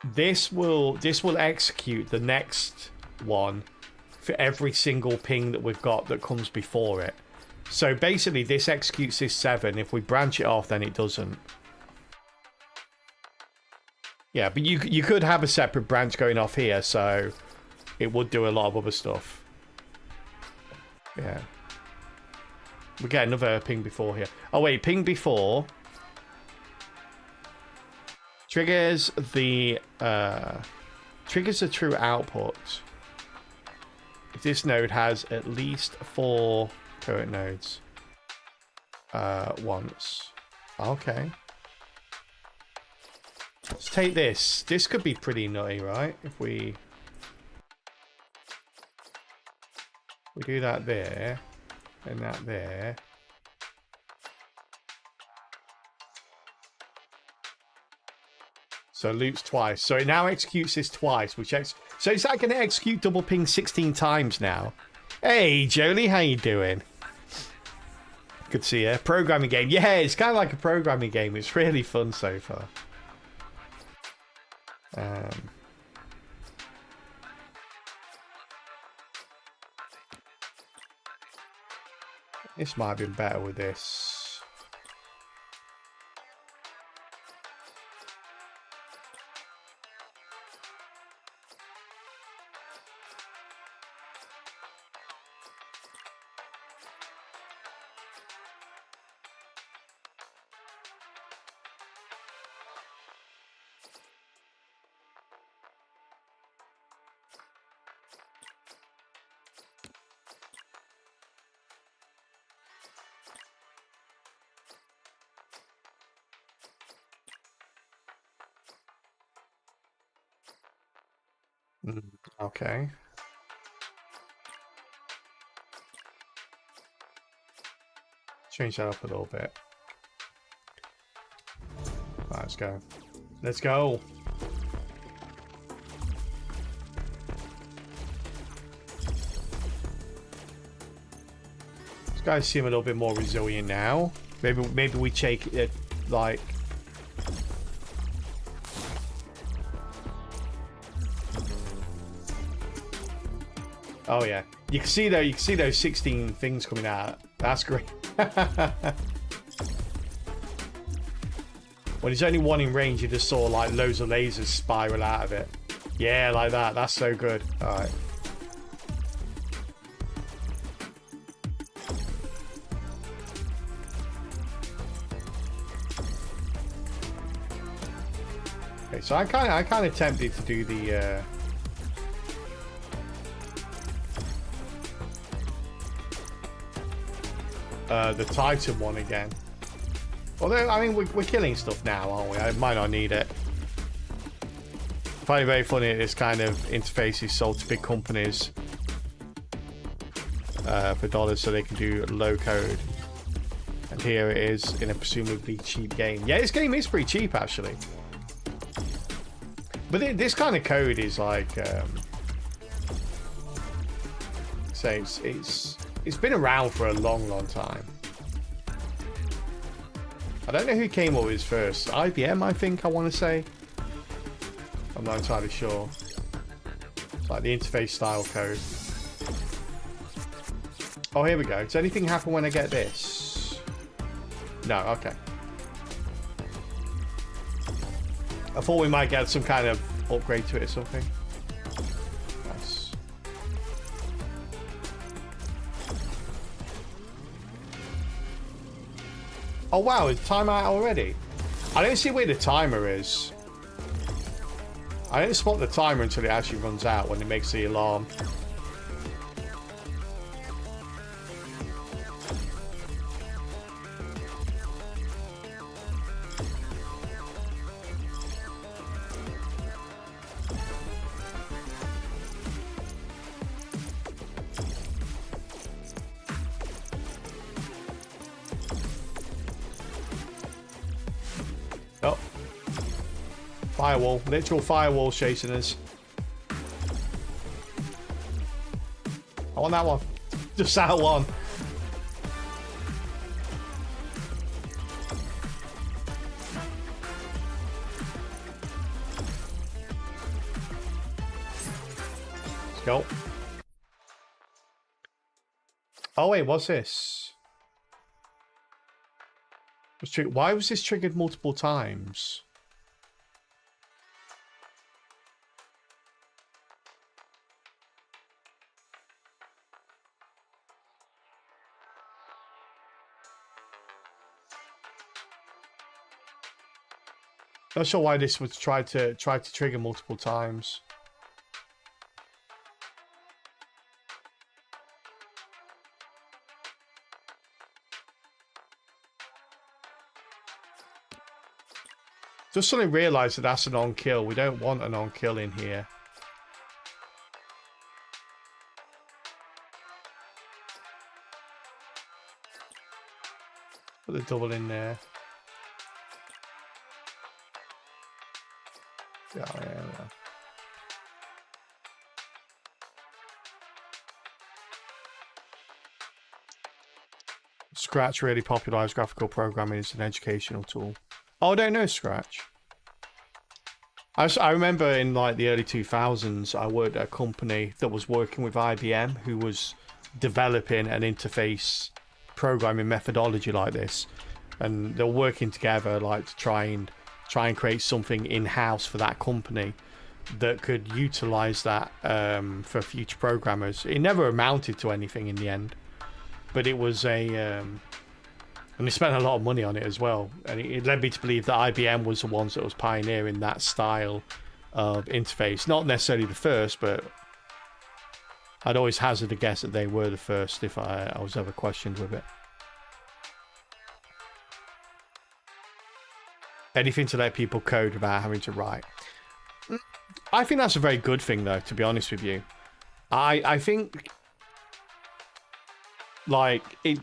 this will execute the next one for every single ping that we've got that comes before it. So basically, this executes this 7. If we branch it off, then it doesn't. Yeah, but you could have a separate branch going off here, so it would do a lot of other stuff. Yeah. We get another ping before here. Oh wait, ping before triggers the true output if this node has at least 4 current nodes once. Okay. Let's take this. This could be pretty nutty, right? If we do that there, and that there. So loops twice. So it now executes this twice, so is that going to execute double ping 16 times now? Hey, Jolie, how you doing? Good to see you. Programming game. Yeah, it's kind of like a programming game. It's really fun so far. This might have been better with this. Okay. Change that up a little bit. Right, let's go. Let's go. These guys seem a little bit more resilient now. Maybe we take it like. Oh yeah, you can see those 16 things coming out. That's great. When there's only one in range, you just saw like loads of lasers spiral out of it. Yeah, like that. That's so good. All right. So I kind of tempted to do the Titan one again. Although, I mean, we're killing stuff now, aren't we? I might not need it. Probably very funny that this kind of interface is sold to big companies for dollars so they can do low code. And here it is in a presumably cheap game. Yeah, this game is pretty cheap, actually. But this kind of code is like... so it's been around for a long, long time. I don't know who came up with this first. IBM, I think, I want to say. I'm not entirely sure. It's like the interface style code. Oh, here we go. Does anything happen when I get this? No, okay. I thought we might get some kind of upgrade to it or something. Nice. Oh wow, it's timeout already? I don't see where the timer is. I don't spot the timer until it actually runs out when it makes the alarm. Oh. Firewall. Literal firewall chasing us. I want that one. Just that one. Let's go. Oh wait, what's this? Why was this triggered multiple times? Not sure why this was tried to trigger multiple times. Just suddenly realised that that's an on-kill. We don't want an on-kill in here. Put the double in there. Yeah. Scratch really popularised graphical programming as an educational tool. Oh, I don't know Scratch. I remember in like the early 2000s, I worked at a company that was working with IBM who was developing an interface programming methodology like this, and they were working together like to try and create something in-house for that company that could utilize that for future programmers. It never amounted to anything in the end, but it was a and they spent a lot of money on it as well, and it led me to believe that IBM was the ones that was pioneering that style of interface. Not necessarily the first, but I'd always hazard a guess that they were the first if I was ever questioned with it. Anything to let people code without having to write. I think that's a very good thing, though, to be honest with you. I think like it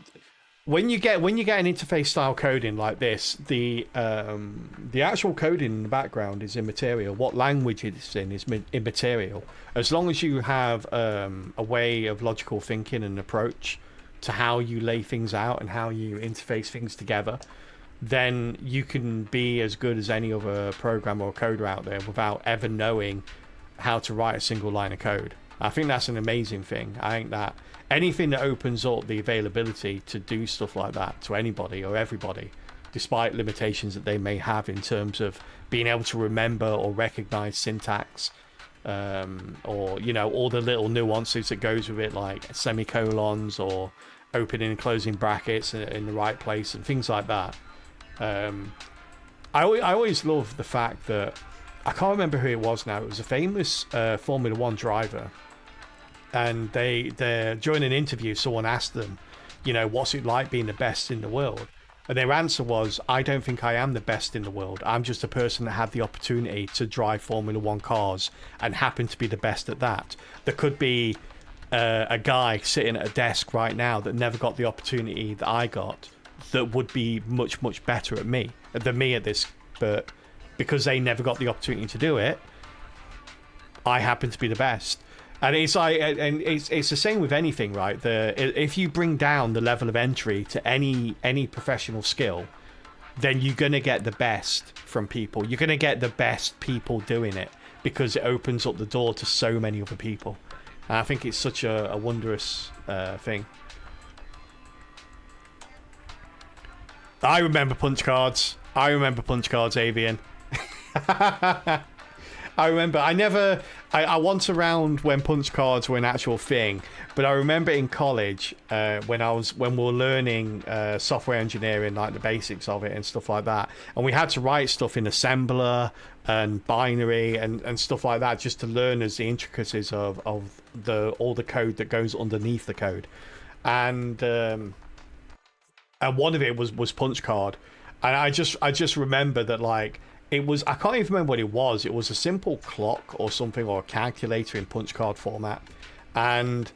when you get an interface style coding like this, the actual coding in the background is immaterial. What language it's in is immaterial. As long as you have a way of logical thinking and approach to how you lay things out and how you interface things together, then you can be as good as any other programmer or coder out there without ever knowing how to write a single line of code. I think that's an amazing thing. I think that anything that opens up the availability to do stuff like that to anybody or everybody, despite limitations that they may have in terms of being able to remember or recognize syntax, or, you know, all the little nuances that goes with it, like semicolons or opening and closing brackets in the right place and things like that. I always love the fact that I can't remember who it was now. It was a famous Formula One driver, and they during an interview, someone asked them, what's it like being the best in the world? And their answer was, I don't think I am the best in the world. I'm just a person that had the opportunity to drive Formula One cars and happen to be the best at that. There could be a guy sitting at a desk right now that never got the opportunity that I got, that would be much, much better than me at this. But because they never got the opportunity to do it, I happen to be the best. And it's like, and it's the same with anything, right? If you bring down the level of entry to any professional skill, then you're gonna get the best from people. You're gonna get the best people doing it because it opens up the door to so many other people. And I think it's such a wondrous thing. I remember punch cards, Avian. I remember, I once around when punch cards were an actual thing, but I remember in college when we were learning software engineering, like the basics of it and stuff like that, and we had to write stuff in assembler and binary and stuff like that just to learn as the intricacies of all the code that goes underneath the code, and one of it was punch card, and I just remember that, like, it was, I can't even remember what it was. It was a simple clock or something, or a calculator in punch card format. And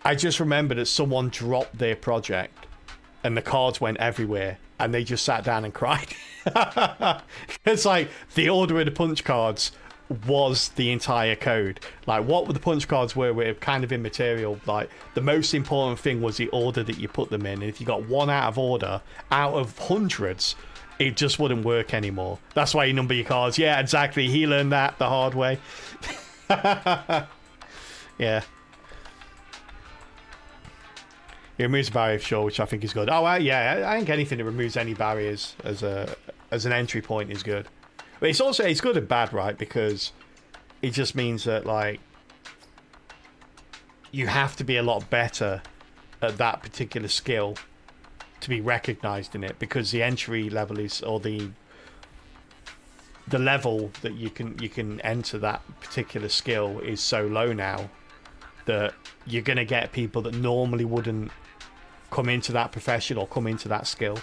I just remember that someone dropped their project and the cards went everywhere and they just sat down and cried. It's like the order of the punch cards was the entire code. Like, what the punch cards were kind of immaterial. Like, the most important thing was the order that you put them in. And if you got one out of order, out of hundreds, it just wouldn't work anymore. That's why you number your cards. Yeah, exactly. He learned that the hard way. Yeah. It removes barriers, sure, which I think is good. Oh, yeah, I think anything that removes any barriers as an entry point is good. But it's good and bad, right? Because it just means that, like, you have to be a lot better at that particular skill to be recognized in it, because the entry level is, or the level that you can enter that particular skill is so low now that you're going to get people that normally wouldn't come into that profession or come into that skill.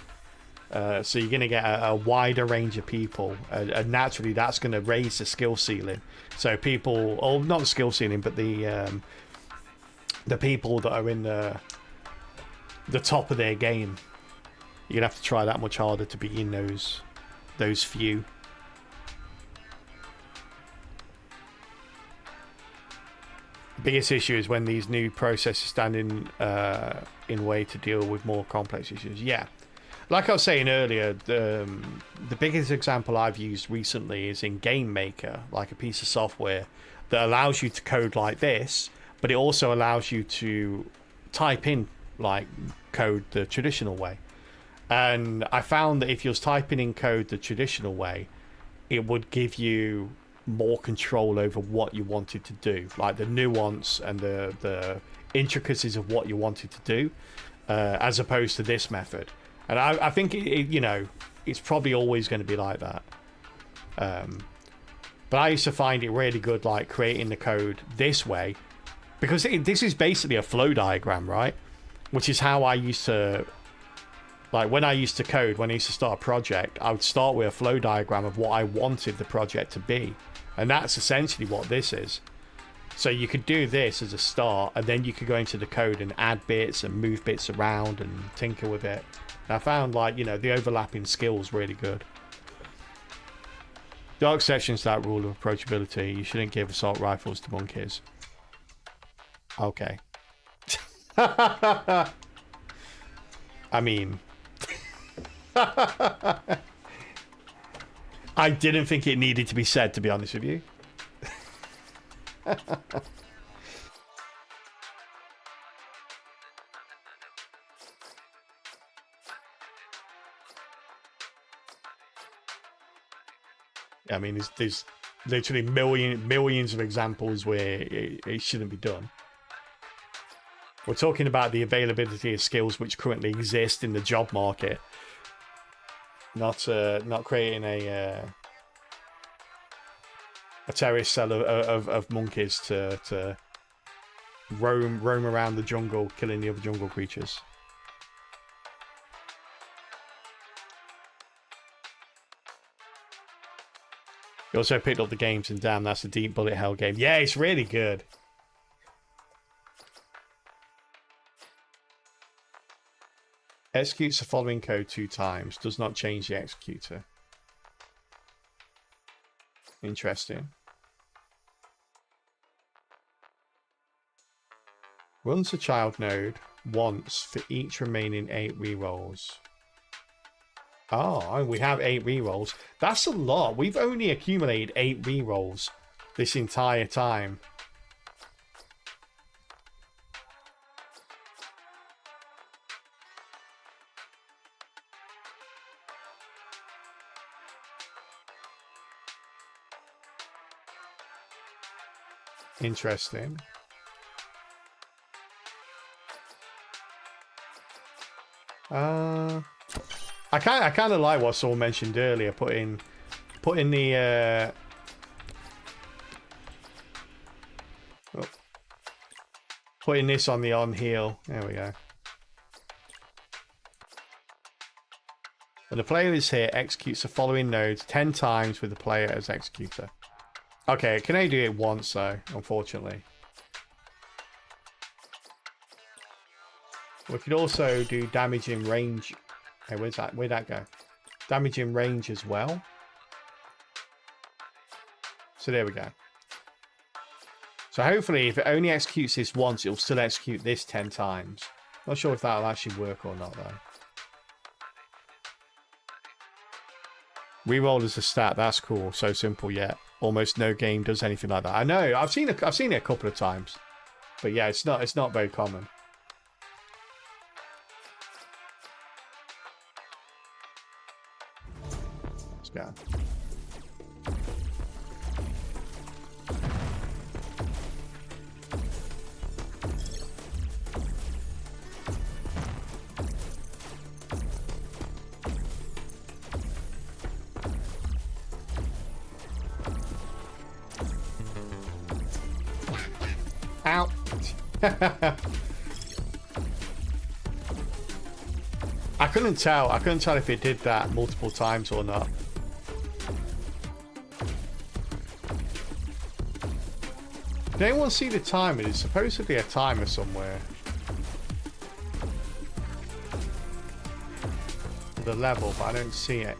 So you're going to get a wider range of people, and naturally that's going to raise the skill ceiling. So people, or not the skill ceiling, but the people that are in the top of their game, you're gonna have to try that much harder to be in those few. The biggest issue is when these new processes stand in way to deal with more complex issues. Yeah, like I was saying earlier, the biggest example I've used recently is in Game Maker, like a piece of software that allows you to code like this, but it also allows you to type in like code the traditional way. And I found that if you was typing in code the traditional way, it would give you more control over what you wanted to do, like the nuance and the intricacies of what you wanted to do, as opposed to this method. And I think it's probably always going to be like that. But I used to find it really good, like creating the code this way, because this is basically a flow diagram, right? Which is how I used to, like, when I used to code, when I used to start a project, I would start with a flow diagram of what I wanted the project to be. And that's essentially what this is. So you could do this as a start, and then you could go into the code and add bits and move bits around and tinker with it. And I found, like, the overlapping skills really good. Dark exceptions to that rule of approachability. You shouldn't give assault rifles to monkeys. Okay. I mean, I didn't think it needed to be said, to be honest with you. I mean, there's literally millions of examples where it shouldn't be done. We're talking about the availability of skills which currently exist in the job market, not creating a terrorist cell of monkeys to roam around the jungle, killing the other jungle creatures. You also picked up the games, and damn, that's a Deep Bullet Hell game. Yeah, it's really good. Executes the following code 2 times. Does not change the executor. Interesting. Runs the child node once for each remaining 8 rerolls. Oh, we have 8 rerolls. That's a lot. We've only accumulated 8 rerolls this entire time. Interesting. I kind of like what Saul mentioned earlier, putting the putting this on the on heal. There we go. When the player is here, executes the following nodes 10 times with the player as executor. Okay, can I do it once though, unfortunately. We could also do damage in range. Hey, where's that? Where'd that go? Damage in range as well. So there we go. So hopefully if it only executes this once, it'll still execute this 10 times. Not sure if that'll actually work or not though. Reroll as a stat, that's cool. So simple yet. Almost no game does anything like that. I know, I've seen it a couple of times. But yeah, it's not very common. Let's go. Ow. I couldn't tell if it did that multiple times or not. Did anyone see the timer? There's supposed to be a timer somewhere. The level, but I don't see it.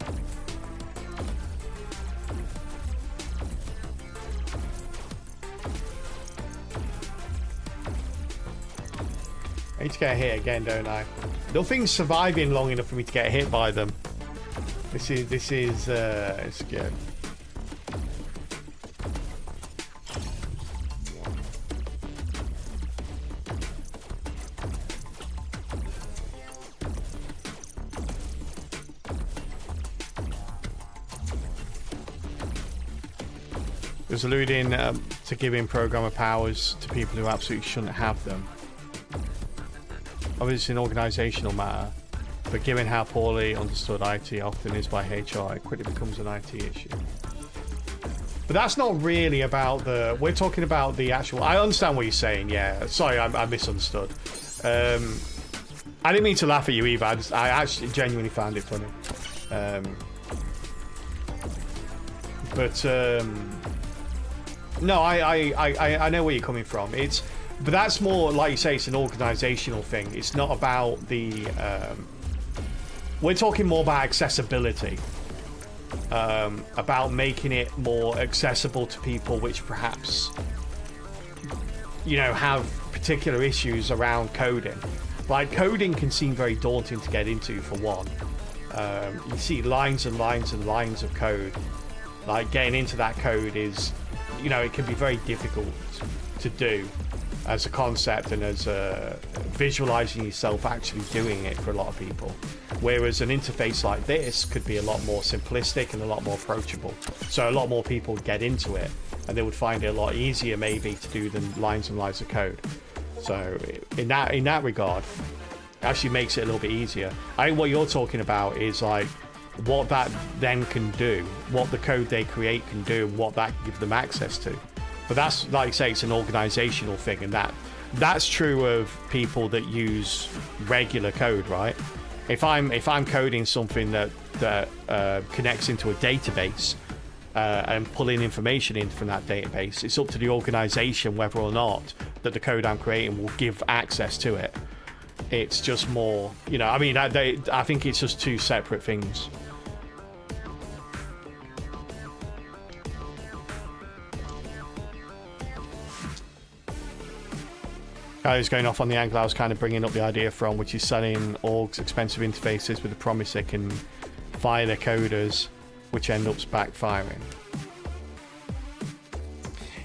I need to get hit again, don't I? Nothing's surviving long enough for me to get hit by them. This is it's good. It was alluding to giving programmer powers to people who absolutely shouldn't have them. Obviously an organisational matter, but given how poorly understood IT often is by HR, it quickly becomes an IT issue. But that's not really about the... We're talking about the actual... I understand what you're saying, yeah. Sorry, I misunderstood. I didn't mean to laugh at you either. I actually genuinely found it funny. No, I know where you're coming from. But that's more, like you say, it's an organizational thing. It's not about the... we're talking more about accessibility. About making it more accessible to people which perhaps, you know, have particular issues around coding. Like, coding can seem very daunting to get into, for one. You see lines and lines and lines of code. Like, getting into that code is, you know, it can be very difficult to do as a concept and as visualizing yourself actually doing it for a lot of people. Whereas an interface like this could be a lot more simplistic and a lot more approachable. So a lot more people would get into it and they would find it a lot easier maybe to do than lines and lines of code. So in that regard, it actually makes it a little bit easier. I think what you're talking about is like what that then can do, what the code they create can do, and what that can give them access to. But that's, like I say, it's an organizational thing, and that's true of people that use regular code, right? If I'm coding something that connects into a database and pulling information in from that database, it's up to the organization whether or not that the code I'm creating will give access to it. It's just more, you know, I mean, I think it's just two separate things. I was going off on the angle I was kind of bringing up the idea from, which is selling orgs expensive interfaces with the promise they can fire their coders, which end up backfiring.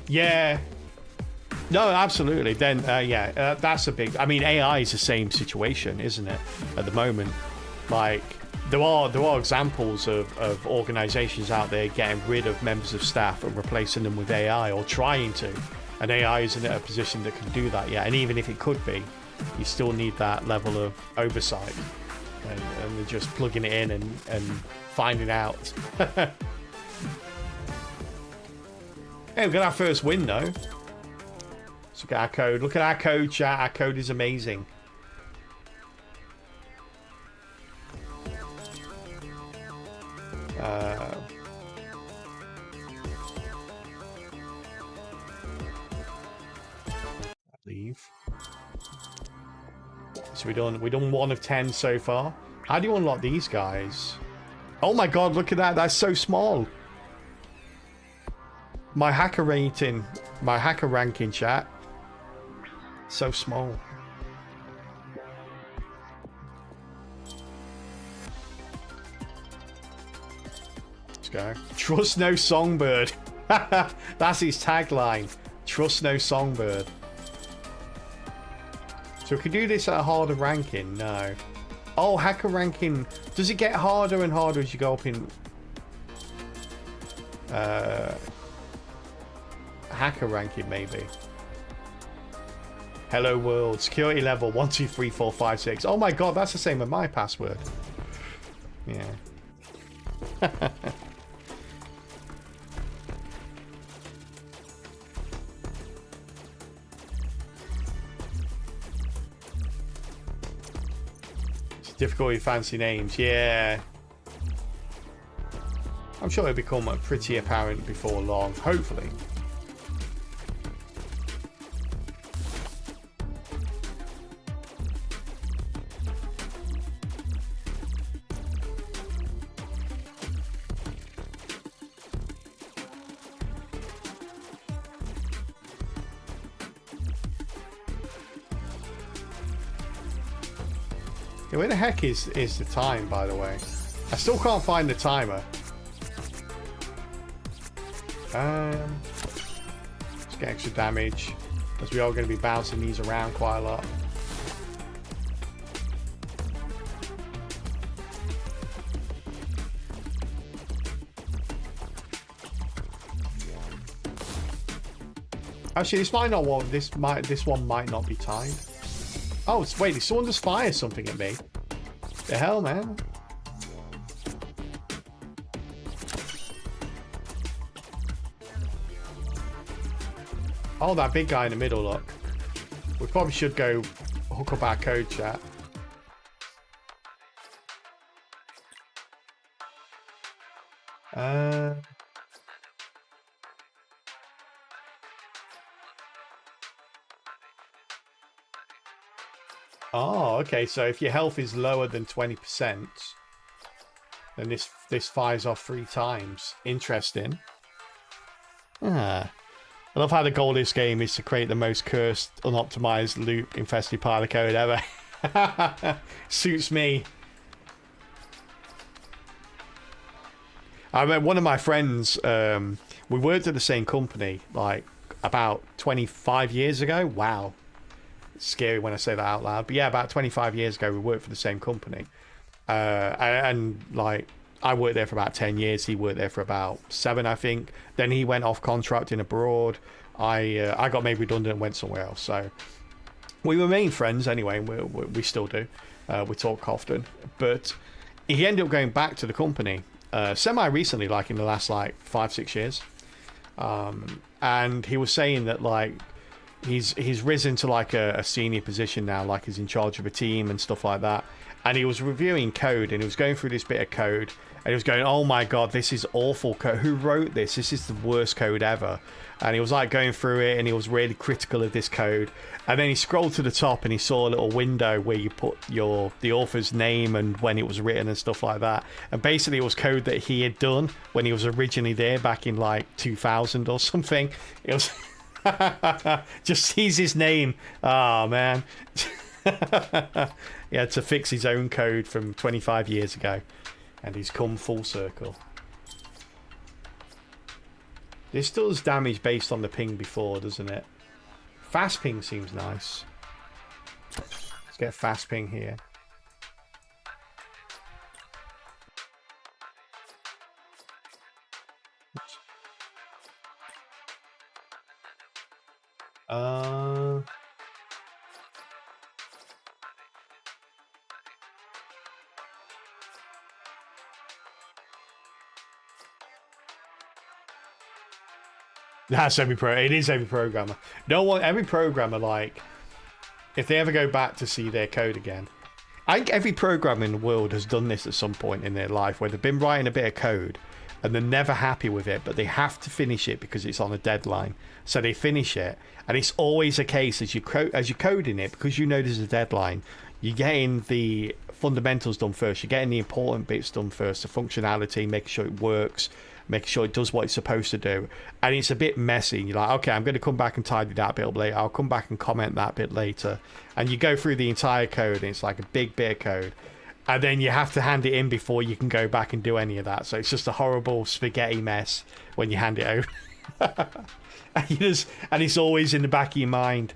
Yeah. No, absolutely. Then, that's a big... I mean, AI is the same situation, isn't it, at the moment? Like, there are examples of organizations out there getting rid of members of staff and replacing them with AI, or trying to. And AI isn't in a position that can do that yet. And even if it could be, you still need that level of oversight. And they're just plugging it in and finding out. Hey, we got our first win, though. Let's look at our code. Look at our code, chat. Our code is amazing. Leave. So we done 1 of 10 so far. How do you unlock these guys? Oh my god, look at that. That's so small. My hacker rating, my hacker ranking, chat. So small. Let's go. Trust no songbird. That's his tagline. Trust no songbird. So we can do this at a harder ranking? No. Oh, hacker ranking. Does it get harder and harder as you go up in... hacker ranking, maybe. Hello world. Security level 1, 2, 3, 4, 5, 6. Oh my god, that's the same as my password. Yeah. Difficulty fancy names, yeah. I'm sure it'll become pretty apparent before long, hopefully. Yeah, where the heck is the time, by the way? I still can't find the timer. Let's get extra damage, as we are going to be bouncing these around quite a lot. Actually, this might not want this one might not be timed. Oh, wait, did someone just fire something at me? The hell, man? Oh, that big guy in the middle, look. We probably should go hook up our code, chat. Oh, okay. So if your health is lower than 20%, then this fires off 3 times. Interesting. I love how the goal of this game is to create the most cursed, unoptimized, loop-infested pile of code ever. Suits me. I remember one of my friends, we worked at the same company, like, about 25 years ago. Wow. It's scary when I say that out loud. But yeah, about 25 years ago, we worked for the same company. And like, I worked there for about 10 years. He worked there for about 7, I think. Then he went off contracting abroad. I got made redundant and went somewhere else. So we remain friends anyway. We still do. We talk often. But he ended up going back to the company semi recently, like in the last like 5-6 years. And he was saying that like he's risen to like a senior position now, like he's in charge of a team and stuff like that. And he was reviewing code, and he was going through this bit of code, and he was going, oh my god, this is awful code. Who wrote this? This is the worst code ever. And he was like going through it, and he was really critical of this code. And then he scrolled to the top, and he saw a little window where you put the author's name and when it was written and stuff like that. And basically it was code that he had done when he was originally there back in like 2000 or something. It was just sees his name. Oh man. He had to fix his own code from 25 years ago, and he's come full circle. This does damage based on the ping before, doesn't it? Fast ping seems nice. Let's get fast ping here. That's it is every programmer. No one, every programmer, like, if they ever go back to see their code again, I think every programmer in the world has done this at some point in their life where they've been writing a bit of code and they're never happy with it, but they have to finish it because it's on a deadline. So they finish it, and it's always a case as you're coding it, because you know there's a deadline, you're getting the fundamentals done first, you're getting the important bits done first, the functionality, making sure it works, making sure it does what it's supposed to do. And it's a bit messy. You're like, okay, I'm going to come back and tidy that bit up later. I'll come back and comment that bit later. And you go through the entire code, and it's like a big bit of code. And then you have to hand it in before you can go back and do any of that. So it's just a horrible spaghetti mess when you hand it over. And it's always in the back of your mind.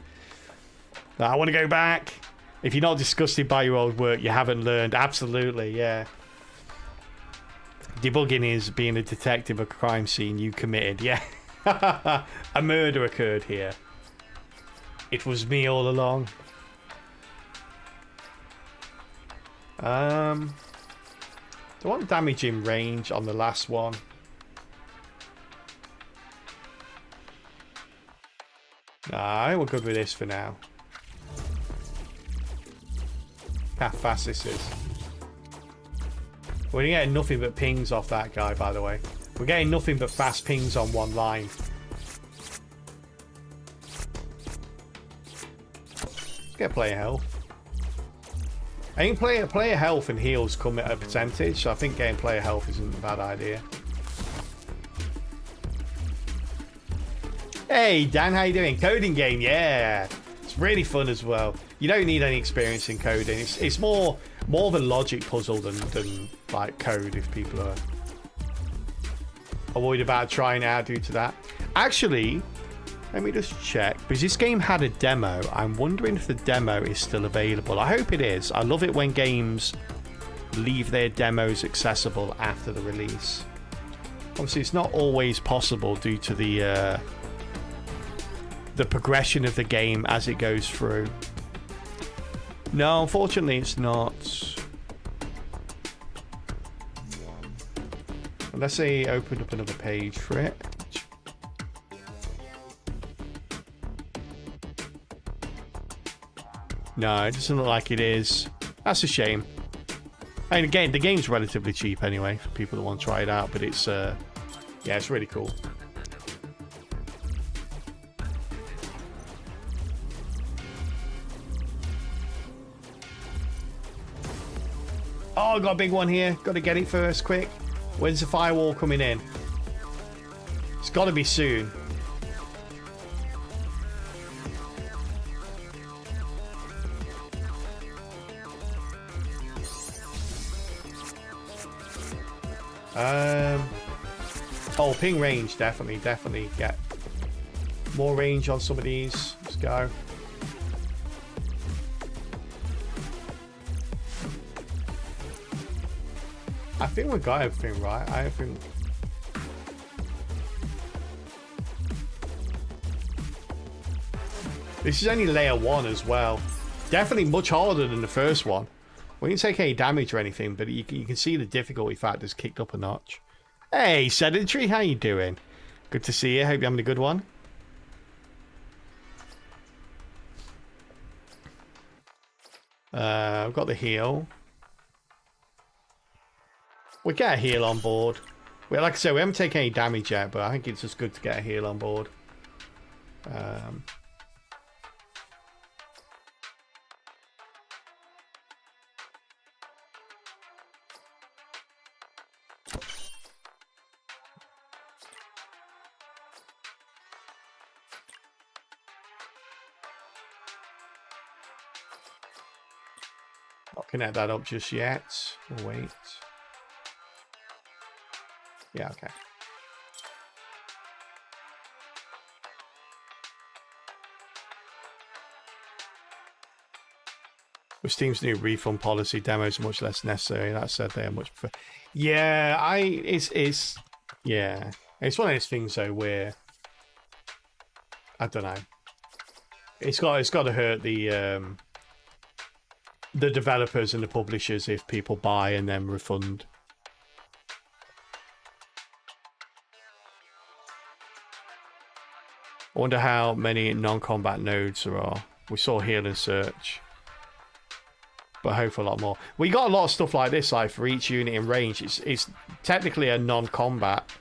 Like, I want to go back. If you're not disgusted by your old work, you haven't learned. Absolutely, yeah. Debugging is being a detective of a crime scene you committed. Yeah. A murder occurred here. It was me all along. Do I want damage in range on the last one? Nah, we're good with this for now. How fast this is. We're getting nothing but pings off that guy, by the way. We're getting nothing but fast pings on one line. Let's get player health. I think player health and heals come at a percentage, so I think getting player health isn't a bad idea. Hey Dan, how you doing? Coding game, yeah. It's really fun as well. You don't need any experience in coding. It's more of a logic puzzle than like code, if people are worried about trying it out due to that. Actually, let me just check, because this game had a demo. I'm wondering if the demo is still available. I hope it is. I love it when games leave their demos accessible after the release. Obviously, it's not always possible due to the progression of the game as it goes through. No, unfortunately, it's not. Unless they opened up another page for it. No, it doesn't look like it is. That's a shame. I mean, again, the game's relatively cheap anyway for people that want to try it out, but it's yeah, it's really cool. Oh, I got a big one here. Got to get it first, quick. When's the firewall coming in? It's got to be soon. Oh, ping range, definitely get more range on some of these. Let's go. I think we got everything right. I think. This is only layer 1 as well. Definitely much harder than the first one. We didn't take any damage or anything, but you can see the difficulty factor's kicked up a notch. Hey, Sedentary, how you doing? Good to see you. Hope you're having a good one. I've got the heal. We get a heal on board. Well, like I said, we haven't taken any damage yet, but I think it's just good to get a heal on board. Not connect that up just yet. We'll wait. Yeah, okay. With Steam's new refund policy, demos are much less necessary. That said, they are much prefer. Yeah, it's yeah. It's one of those things though where I don't know. It's got to hurt the developers and the publishers if people buy and then refund. I wonder how many non-combat nodes there are. We saw heal and search, but I hope for a lot more. We got a lot of stuff like this, like for each unit in range. It's technically a non-combat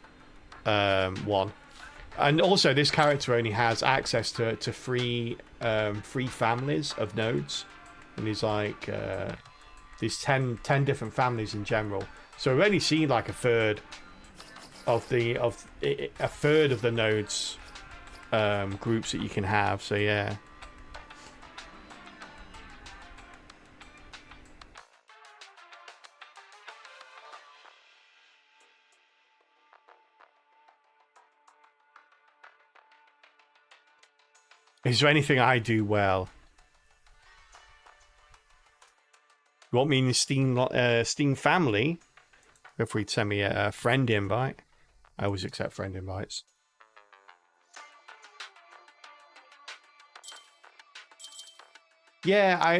one, and also this character only has access to three families of nodes, and there's like there's 10 different families in general. So we've only seen like a third of the nodes. Groups that you can have, so yeah. Is there anything I do well? You want me in the Steam family? Feel free to send me a friend invite. I always accept friend invites. Yeah,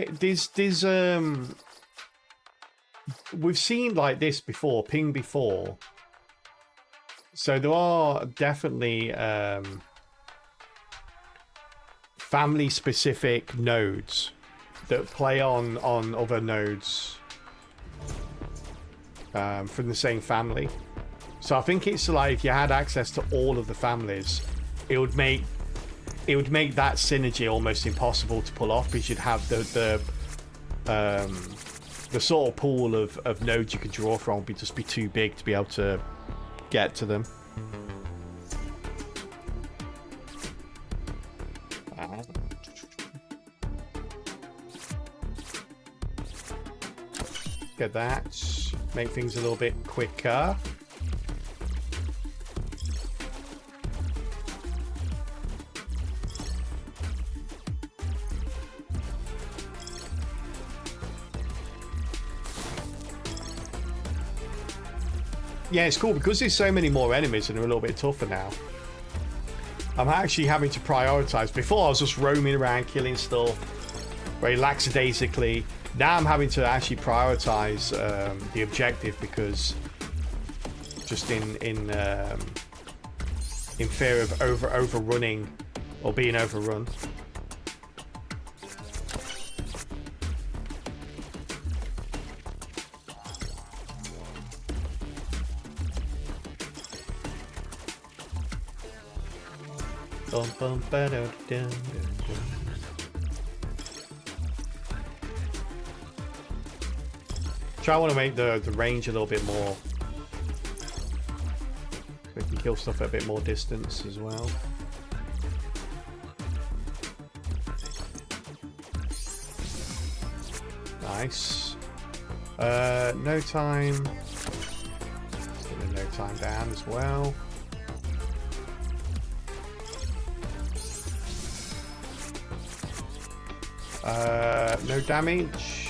we've seen like this before, ping before. So there are definitely family specific nodes that play on other nodes from the same family. So I think it's like if you had access to all of the families, it would make that synergy almost impossible to pull off, because you'd have the sort of pool of nodes you could draw from would just be too big to be able to get to them. Get that. Make things a little bit quicker. Yeah, it's cool because there's so many more enemies and they're a little bit tougher now. I'm actually having to prioritize. Before I was just roaming around killing stuff very lackadaisically. Now I'm having to actually prioritize the objective, because just in fear of overrunning or being overrun. I want to make the range a little bit more. We can kill stuff at a bit more distance as well. Nice. No time. Let's get the no time down as well. No damage.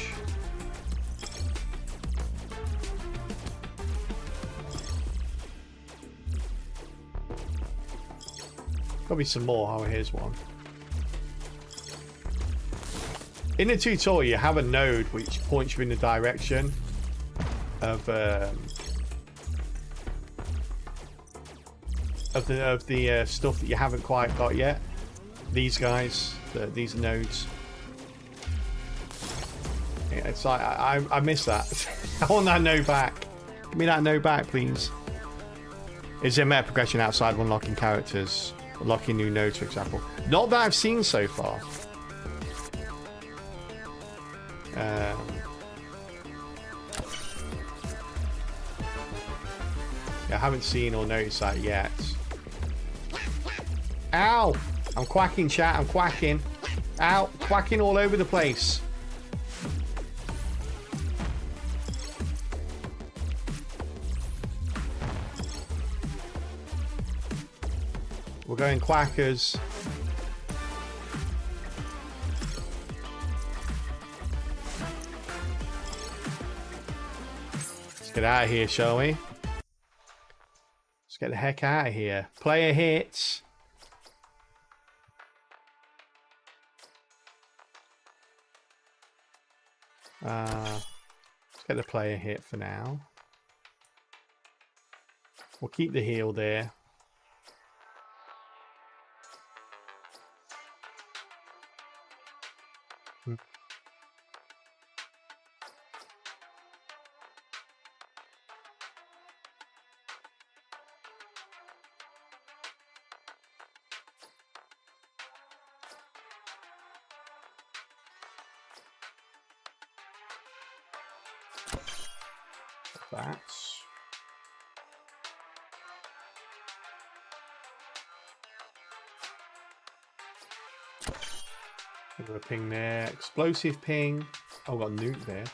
Probably some more. Oh, here's one. In the tutorial, you have a node which points you in the direction of the stuff that you haven't quite got yet. These guys, these are nodes. Yeah, it's like I miss that. I want that node back. Give me that node back, please. Is there meta progression outside of unlocking characters, unlocking new nodes, for example? Not that I've seen so far. I haven't seen or noticed that yet. Ow! I'm quacking, chat. I'm quacking. Ow! Quacking all over the place. We're going quackers. Let's get out of here, shall we? Let's get the heck out of here. Player hits. Let's get the player hit for now. We'll keep the heal there. That's give it a ping there. Explosive ping. Oh, got a nuke there.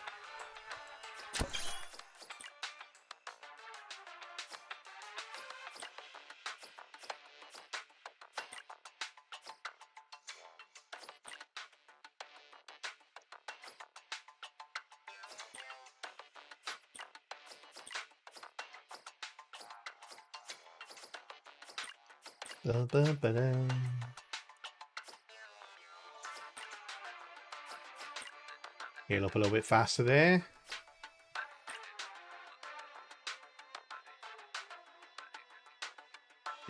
Heal up a little bit faster there.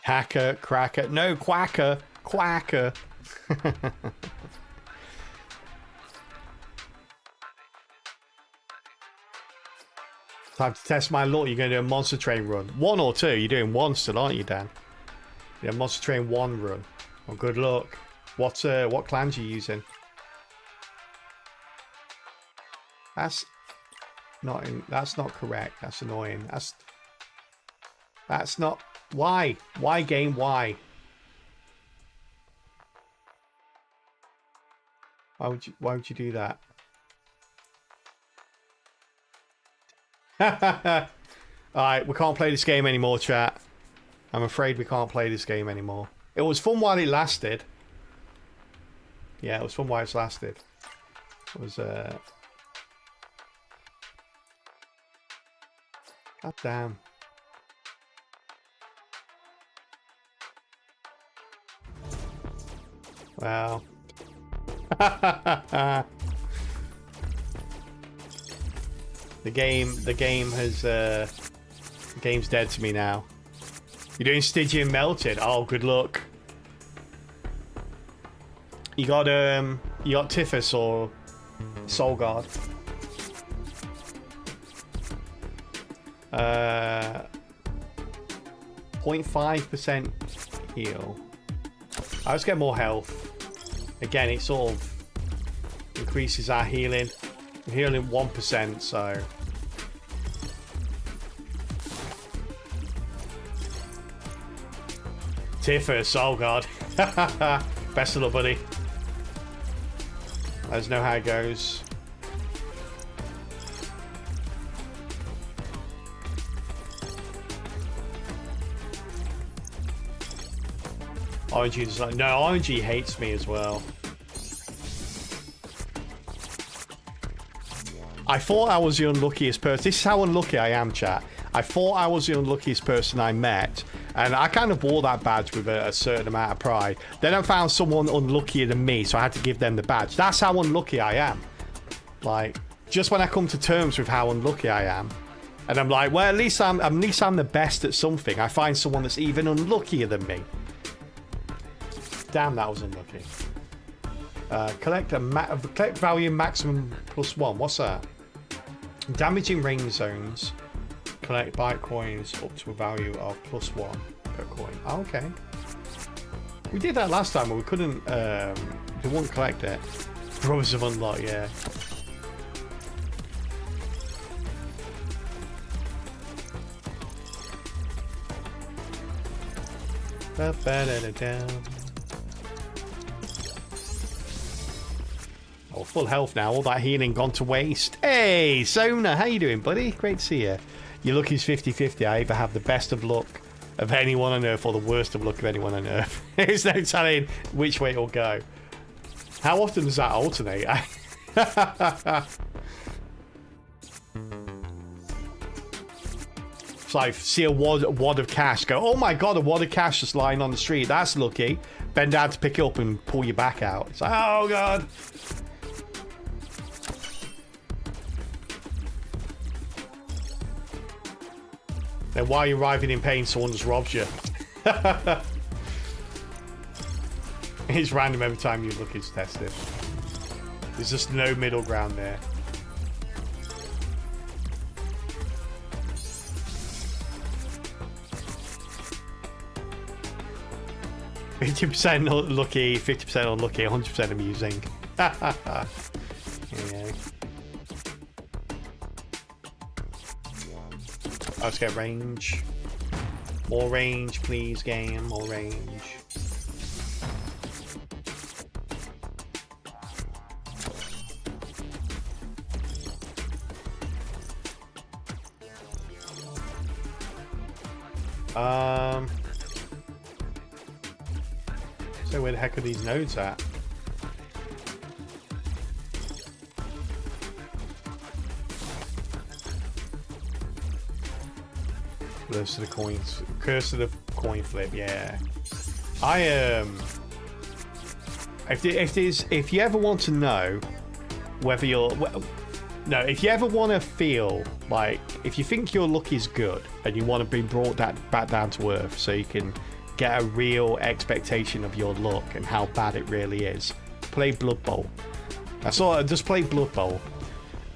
Hacker, cracker. No, quacker. Quacker. Time to test my luck. You're going to do a monster train run. 1 or 2? You're doing 1 still, aren't you, Dan? Yeah, monster train 1 run. Well, good luck. What clans are you using? That's not correct. That's annoying. That's not. Why game? Why would you do that? Alright, we can't play this game anymore, chat. I'm afraid we can't play this game anymore. It was fun while it lasted. Yeah, it was fun while it lasted. It was God damn. Wow. The game has the game's dead to me now. You're doing Stygian Melted. Oh, good luck. You got Typhus or Soul Guard. 0.5% heal. Let's get more health. Again, it sort of increases our healing. We're healing 1%, so. Typhus, oh god. Best of luck, buddy. Let us know how it goes. RNG is like, no, RNG hates me as well. I thought I was the unluckiest person. This is how unlucky I am, chat. I thought I was the unluckiest person I met, And I kind of wore that badge with a certain amount of pride. Then I found someone unluckier than me, so I had to give them the badge. That's how unlucky I am. Like, just when I come to terms with how unlucky I am, and I'm like, well, at least I'm the best at something, I find someone that's even unluckier than me. Damn, that was unlucky. Collect value maximum +1. What's that? Damaging range zones. Collect byte coins up to a value of +1 per coin. Oh, okay. We did that last time, but we couldn't. They wouldn't collect it. Brothers of Unlock, yeah. Oh, full health now. All that healing gone to waste. Hey, Sona, how you doing, buddy? Great to see you. Your luck is 50-50. I either have the best of luck of anyone on Earth or the worst of luck of anyone on Earth. There's no telling which way it'll go. How often does that alternate? It's like, see a wad of cash, go, oh my god, a wad of cash just lying on the street. That's lucky. Bend down to pick it up and pull your back out. It's like, oh god. Then while you're arriving in pain, someone just robs you. It's random every time you look, it's tested. There's just no middle ground there. %50% lucky, 50% unlucky, 100% amusing. Yeah. Let's get range. More range, please, game. More range. So where the heck are these nodes at? Curse of the coins. Curse of the coin flip, yeah. If you ever want to know whether you're... No, if you ever want to feel like... If you think your luck is good and you want to be brought back down to earth so you can get a real expectation of your luck and how bad it really is, play Blood Bowl. Just play Blood Bowl.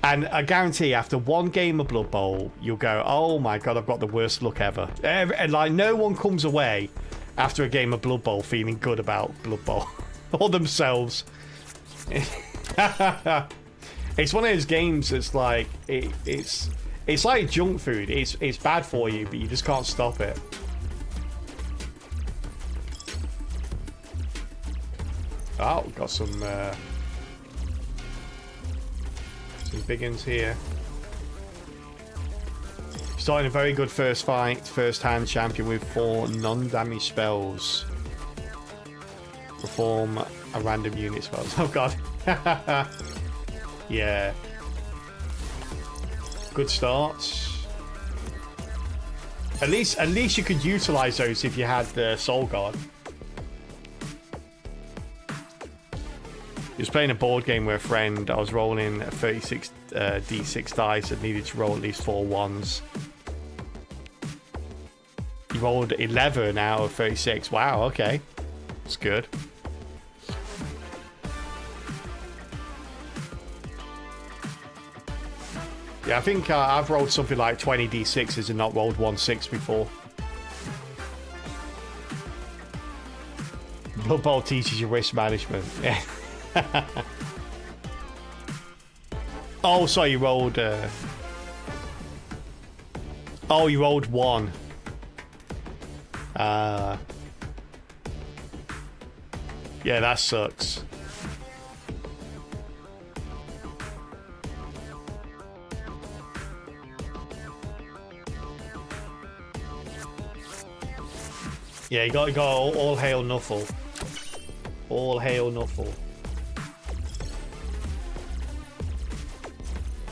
And I guarantee after one game of Blood Bowl, you'll go, oh my god, I've got the worst luck ever. And like, no one comes away after a game of Blood Bowl feeling good about Blood Bowl. Or themselves. It's one of those games that's like, it's like junk food. It's bad for you, but you just can't stop it. Oh, got some big uns here. Starting a very good first fight, first hand champion with 4 non-damage spells. Perform a random unit spells. Oh god. Yeah. Good starts. At least you could utilize those if you had the Soul Guard. He was playing a board game with a friend. I was rolling 36 D6 dice and needed to roll at least 4 ones. He rolled 11 out of 36. Wow, okay. That's good. Yeah, I think I've rolled something like 20 D6s and not rolled 1 6 before. Blood Bowl teaches you risk management. Yeah. Oh, sorry, you rolled... Oh, you rolled 1. Yeah, that sucks. Yeah, you got all hail Nuffle. All hail Nuffle.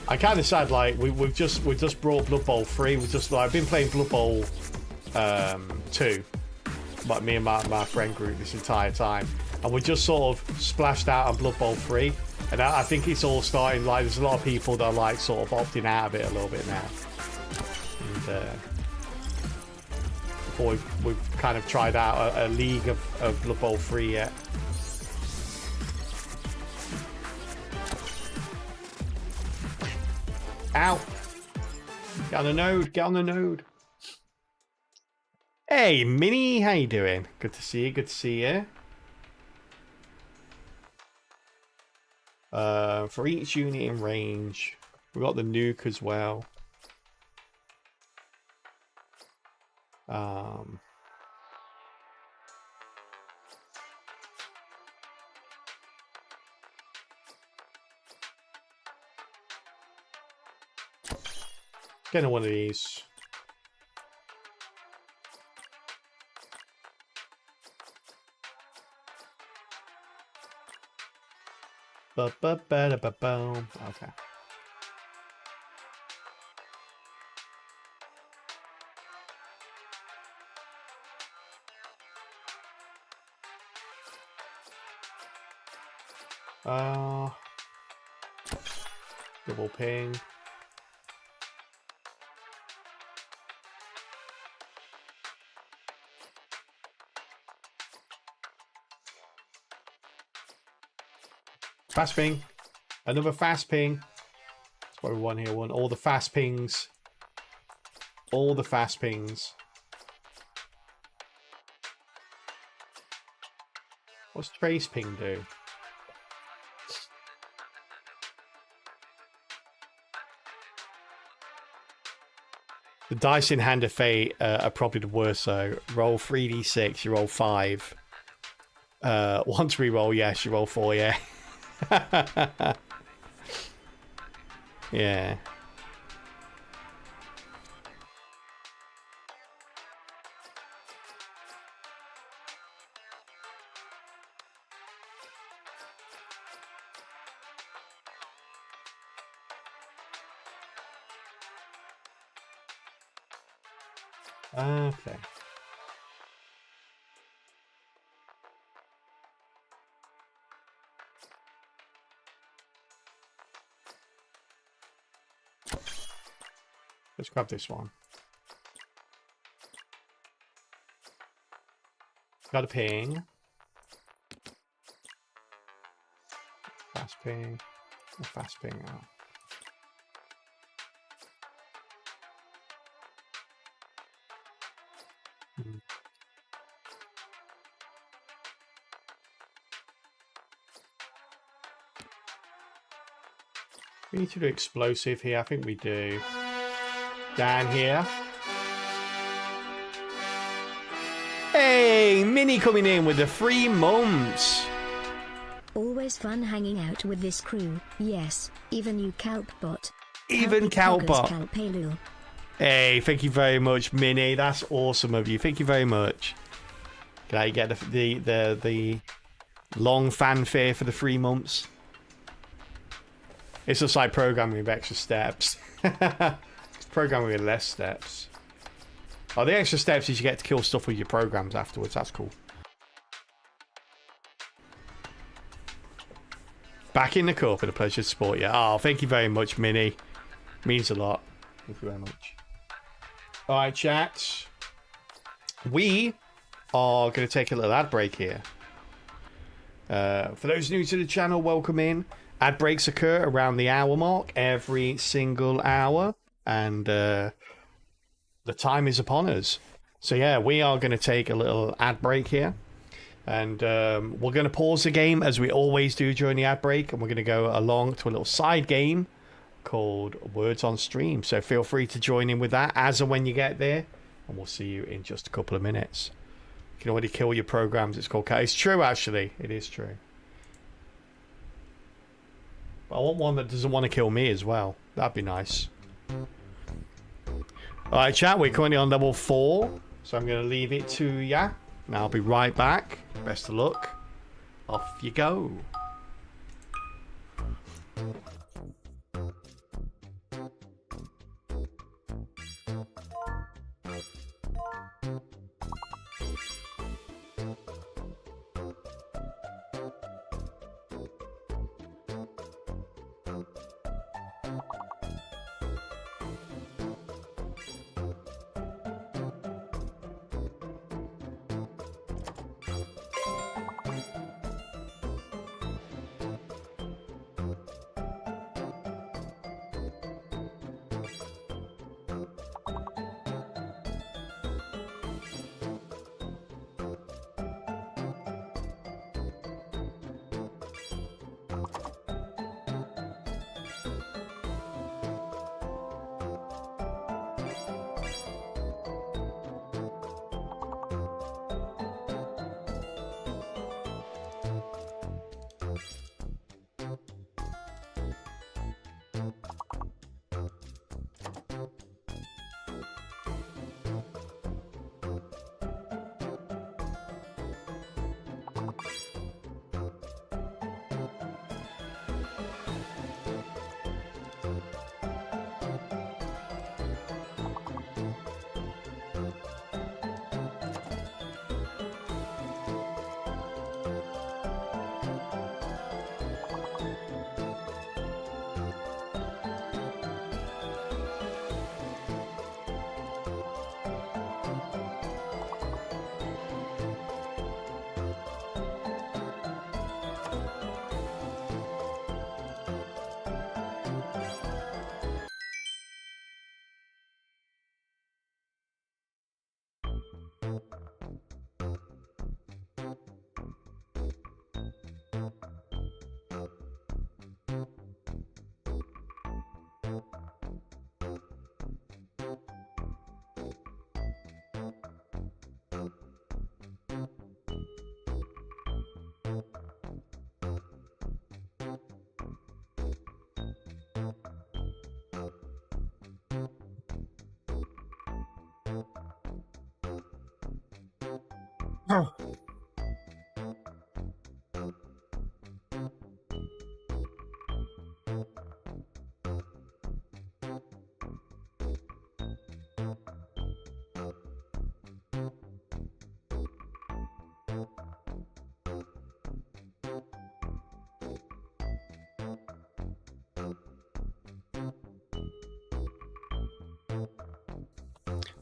I kind of sad, like we've just brought Blood Bowl 3. We've just like I've been playing Blood Bowl 2. Like me and my friend group this entire time. And we just sort of splashed out on Blood Bowl 3. And I think it's all starting, like, there's a lot of people that are, like, sort of opting out of it a little bit now. And, before we've kind of tried out a league of Blood Bowl 3 yet. Ow! Get on the node, get on the node. Hey, Minnie, how you doing? Good to see you, good to see you. For each unit in range, we've got the nuke as well. Getting one of these. Ba-ba-ba-da-ba-boom. Okay. Double ping. Fast ping. Another fast ping. That's what we want here. We want all the fast pings. All the fast pings. What's trace ping do? The dice in Hand of Fate are probably the worst, so roll 3d6, you roll 5. Once re-roll, yes, you roll 4, yeah. Yeah. Okay. Let's grab this one. Got a ping. Fast ping. A fast ping out. We need to do explosive here. I think we do. Down here. Hey, Minnie coming in with the 3 months. Always fun hanging out with this crew. Yes, even you Calpbot. Even Calpbot. Hey, thank you very much, Minnie. That's awesome of you. Thank you very much. Can I get the long fanfare for the 3 months? It's just like programming with extra steps. It's programming with less steps. Oh, the extra steps is you get to kill stuff with your programs afterwards. That's cool. Back in the cup, and a pleasure to support you. Oh, thank you very much, Minnie. Means a lot. Thank you very much. Alright, chat. We are going to take a little ad break here. For those new to the channel, welcome in. Ad breaks occur around the hour mark every single hour, and the time is upon us. So yeah, we are going to take a little ad break here, and we're going to pause the game as we always do during the ad break, and we're going to go along to a little side game called Words on Stream. So feel free to join in with that as and when you get there, and we'll see you in just a couple of minutes. You can already kill your programs. It's called. It's true, actually. It is true. I want one that doesn't want to kill me as well. That'd be nice. Alright, chat, we're currently on level 4. So I'm going to leave it to ya. Now I'll be right back. Best of luck. Off you go.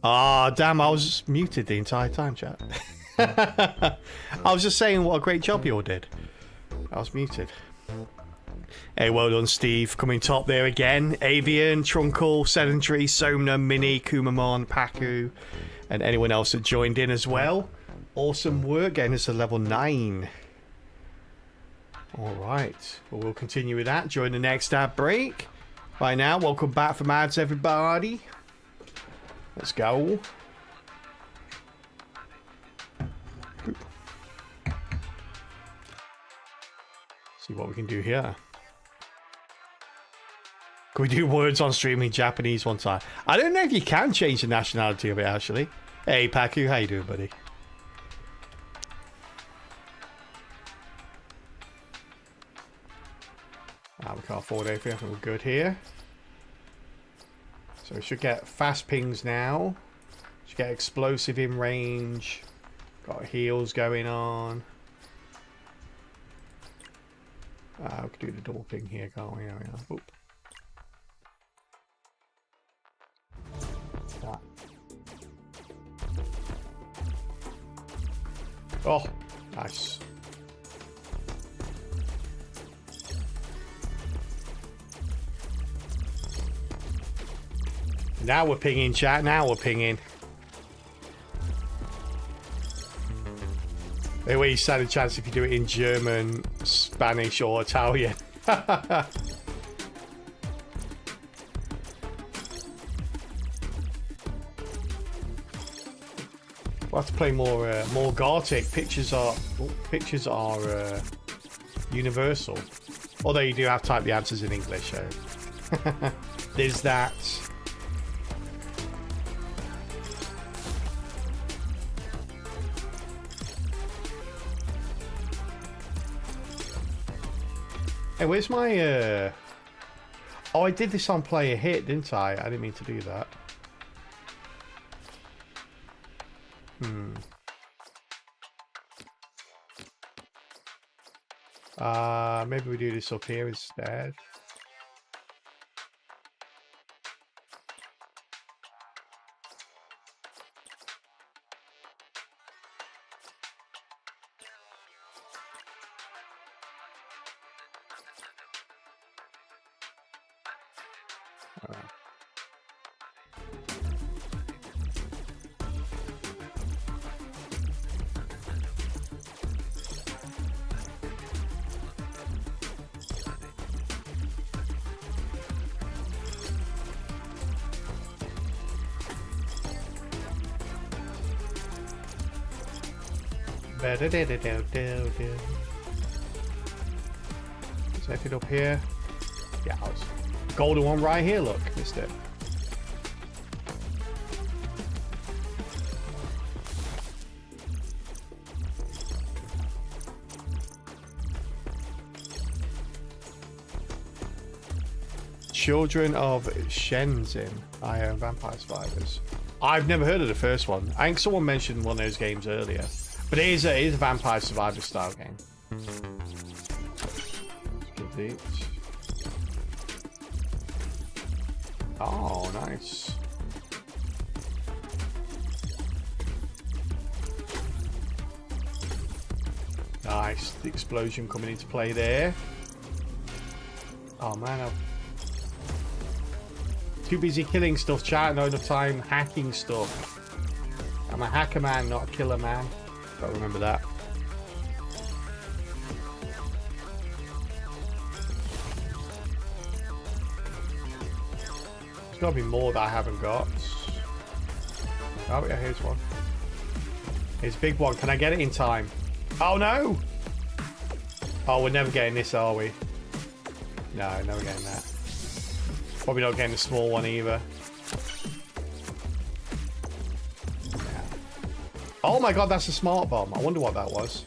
Ah, damn, I was muted the entire time, chat. I was just saying what a great job you all did. I was muted. Hey, well done, Steve. Coming top there again. Avian, Trunkle, Sedentary, Somna, Mini, Kumamon, Paku, and anyone else that joined in as well. Awesome work getting us to level 9. Alright, well, we'll continue with that during the next ad break. Right now, welcome back from ads, everybody. Let's go. See what we can do here. Can we do words on stream in Japanese one time? I don't know if you can change the nationality of it, actually. Hey, Paku, how you doing, buddy? We can't afford anything. I think we're good here. So we should get fast pings now. Should get explosive in range. Got heals going on. We can do the double ping here, can't we? Yeah. Oop. That. Oh, nice. Now we're pinging, chat. Now we're pinging. Anyway, you stand a chance if you do it in German, Spanish, or Italian. We'll have to play more Gartic. Pictures are universal. Although you do have to type the answers in English. So. There's that. Hey, where's my Oh, I did this on Player Hit, didn't I? I didn't mean to do that. Maybe we do this up here instead. Is anything up here? Yeah, golden one right here, look, missed it. Children of Shenzhen. I Am Vampire Survivors. I've never heard of the first one. I think someone mentioned one of those games earlier. But it is a Vampire Survivor style game. Delete. Oh, nice. Nice. The explosion coming into play there. Oh man, I'm too busy killing stuff, chat. Not enough time hacking stuff. I'm a hacker man, not a killer man. Gotta remember that. There's gotta be more that I haven't got. Oh yeah, here's one. Here's a big one. Can I get it in time? Oh no! Oh, we're never getting this, are we? No, never getting that. Probably not getting the small one either. Oh my god, that's a smart bomb. I wonder what that was.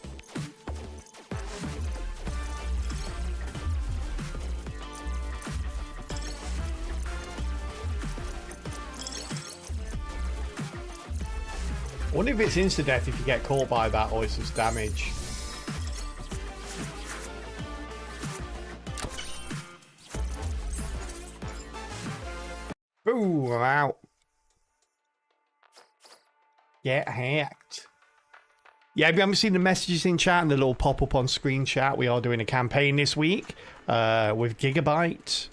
I wonder if it's insta-death if you get caught by that or it's just damage. Ooh, I'm out. Get hacked. Yeah, if you haven't seen the messages in chat and the little pop-up on screen chat, we are doing a campaign this week with Gigabyte.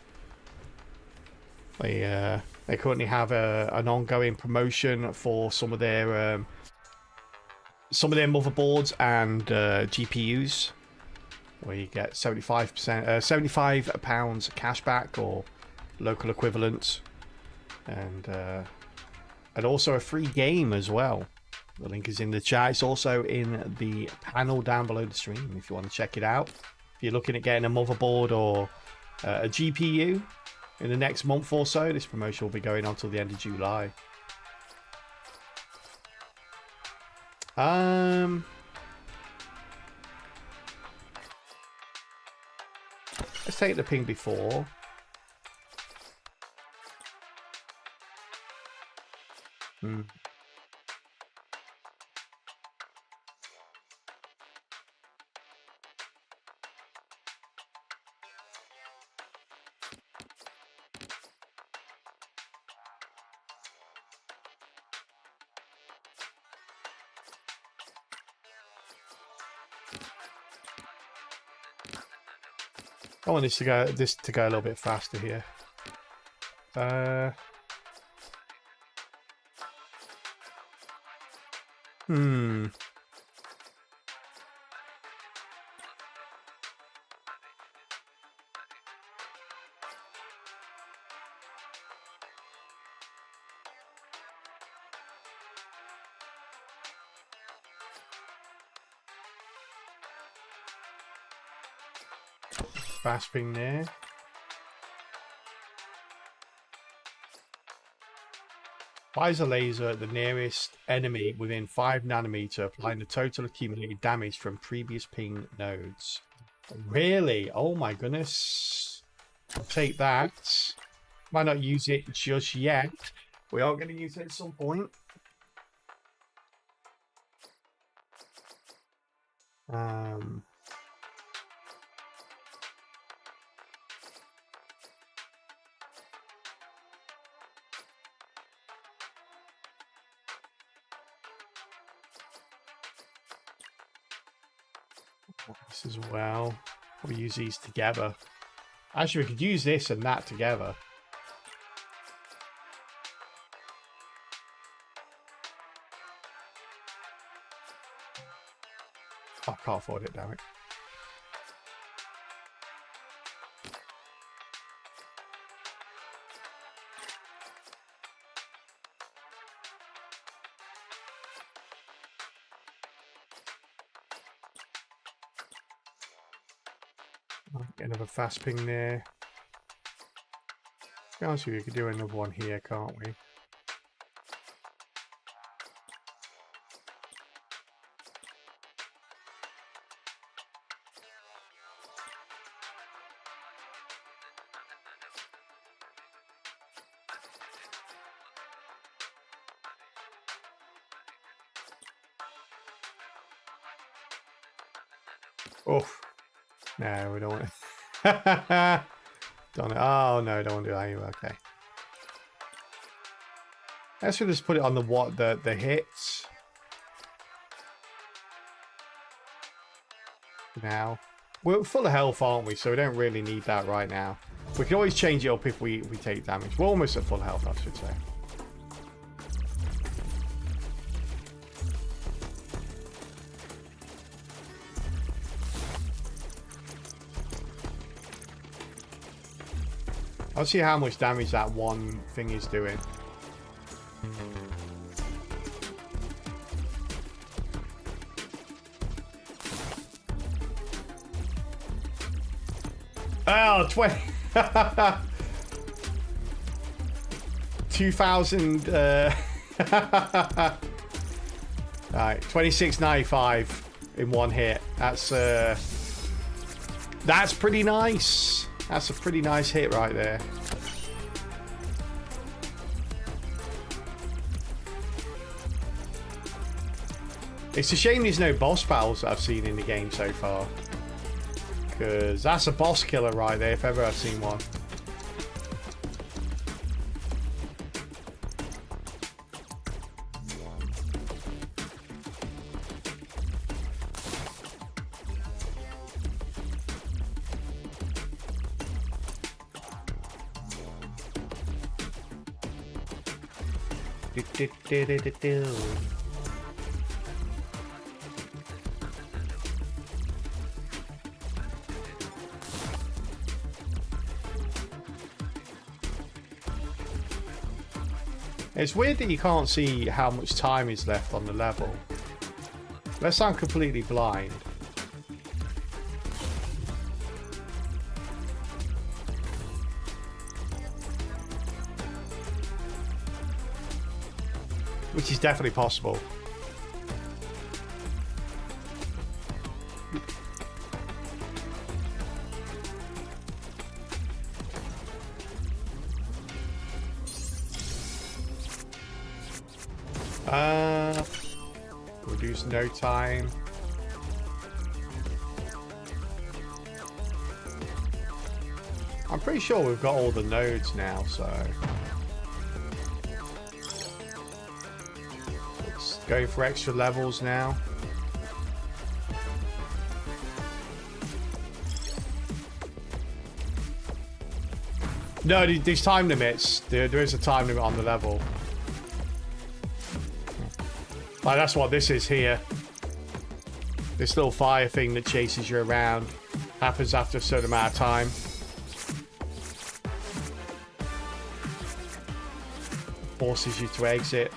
They currently have an ongoing promotion for some of their motherboards and GPUs, where you get 75%, 75 pounds cashback or local equivalent, and also a free game as well. The link is in the chat. It's also in the panel down below the stream if you want to check it out. If you're looking at getting a motherboard or a GPU in the next month or so, this promotion will be going on till the end of July. Let's take the ping before. I want this to go a little bit faster here. Fast ping there. Fires a laser at the nearest enemy within 5 nanometer, applying the total accumulated damage from previous ping nodes. Really? Oh my goodness. I'll take that. Might not use it just yet. We are going to use it at some point. This as well. Probably use these together. Actually, we could use this and that together. Oh, I can't afford it, damn it. Get another fast ping there. To be honest with you, we could do another one here, can't we? Oh, no, we don't want it. Don't. Oh no, don't want to do that anyway. Okay. Let's just put it on the hits. Now we're full of health, aren't we? So we don't really need that right now. We can always change it up if we take damage. We're almost at full health, I should say. I'll see how much damage that one thing is doing. Oh, 20. 2,000. Alright, 26.95 in one hit. That's pretty nice. That's a pretty nice hit right there. It's a shame there's no boss battles that I've seen in the game so far. Because that's a boss killer right there, if ever I've seen one. It's weird that you can't see how much time is left on the level. Unless I'm completely blind. Which is definitely possible. Reduce no time. I'm pretty sure we've got all the nodes now, so let's go for extra levels now. No, these time limits. There is a time limit on the level. Like, that's what this is here. This little fire thing that chases you around happens after a certain amount of time. Forces you to exit.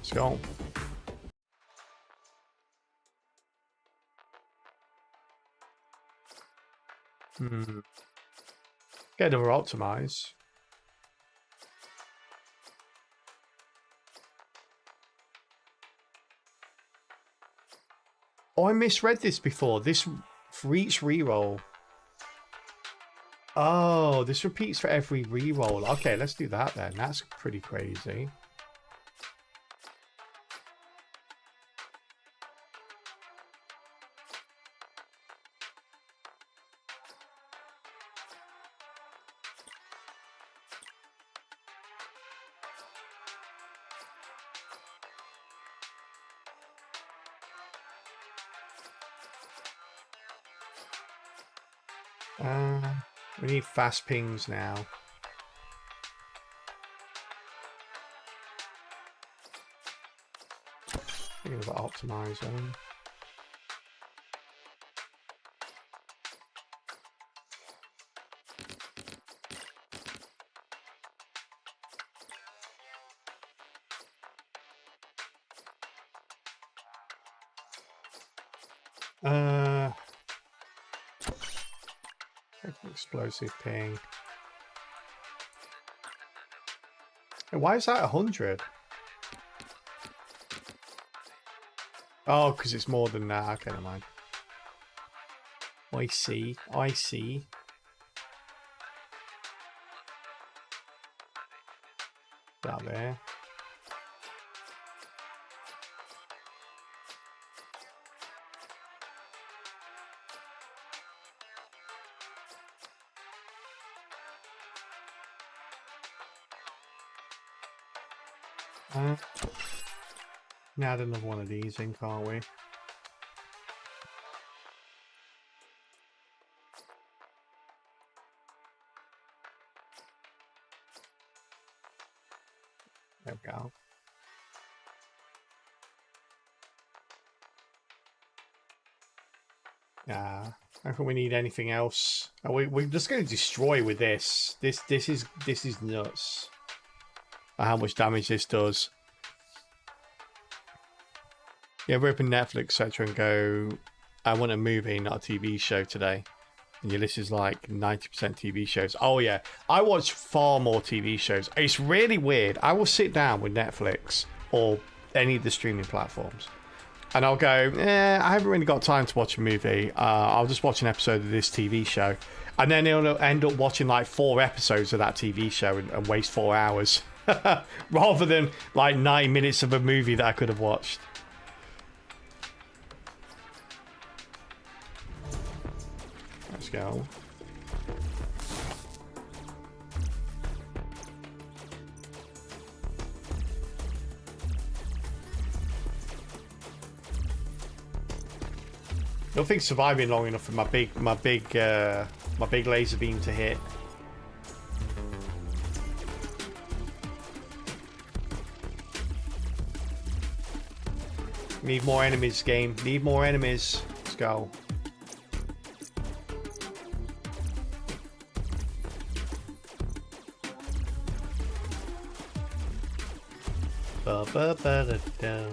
Let's go. Get another optimize. Oh, I misread this before. This for each reroll. Oh, this repeats for every reroll. Okay, let's do that then. That's pretty crazy. We need fast pings now. Thinking about optimizing. Explosive ping. Hey, why is that 100? Oh, because it's more than that. Okay, never mind. I see. I see. That there. Now add another one of these in, can't we? There we go. I don't think we need anything else. We're just going to destroy with this. This is nuts. How much damage this does. Yeah, we open Netflix, etc., and go, I want a movie, not a TV show today. And your list is like 90% TV shows. Oh yeah, I watch far more TV shows. It's really weird. I will sit down with Netflix or any of the streaming platforms, and I'll go, I haven't really got time to watch a movie. I'll just watch an episode of this TV show. And then it'll end up watching like 4 episodes of that TV show and waste 4 hours. Rather than like 9 minutes of a movie that I could have watched. Let's go. Don't think surviving long enough for my big laser beam to hit. Need more enemies, game. Need more enemies. Let's go. Ba ba ba da da.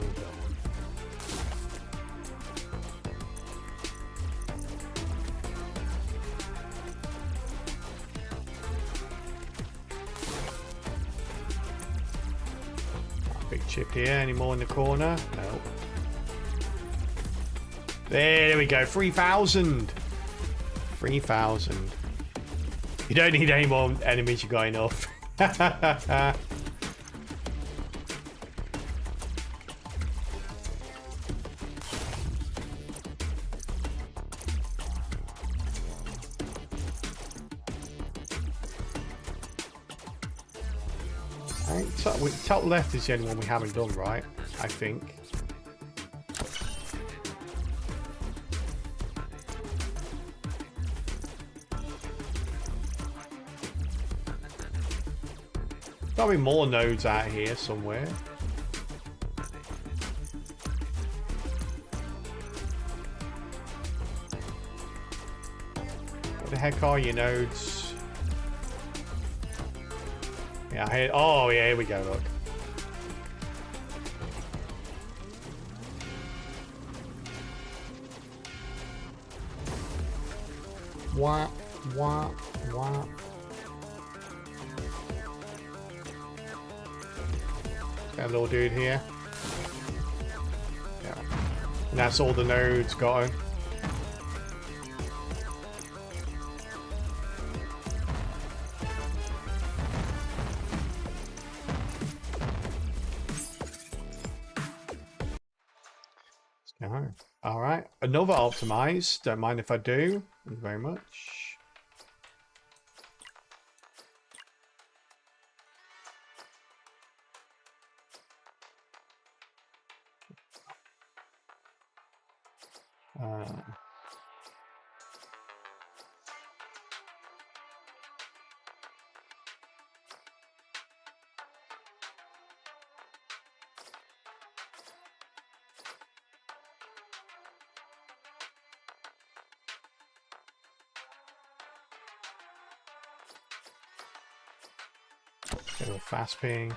Big chip here. Any more in the corner? No. There we go. 3,000. 3,000. You don't need any more enemies. You got enough. Top left is the only one we haven't done, right? I think. There'll be more nodes out here somewhere. What the heck are your nodes? Yeah, oh yeah, here we go, look. Wah, wah, wah. Got a little dude here. Yeah. And that's all the nodes got. Alright, another optimize. Don't mind if I do. Thank you very much. Get a little fast ping.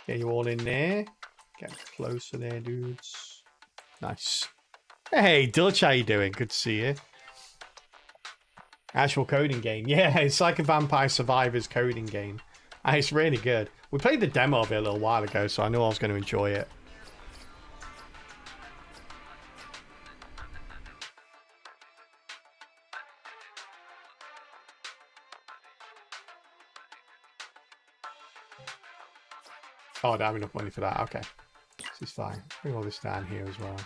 Get you all in there. Get closer there, dudes. Nice. Hey, Dutch, how you doing? Good to see you. Actual coding game. Yeah, it's like a Vampire Survivors coding game. And it's really good. We played the demo of it a little while ago, so I knew I was going to enjoy it. Oh, I don't have enough money for that. Okay. This is fine. Bring all this down here as well.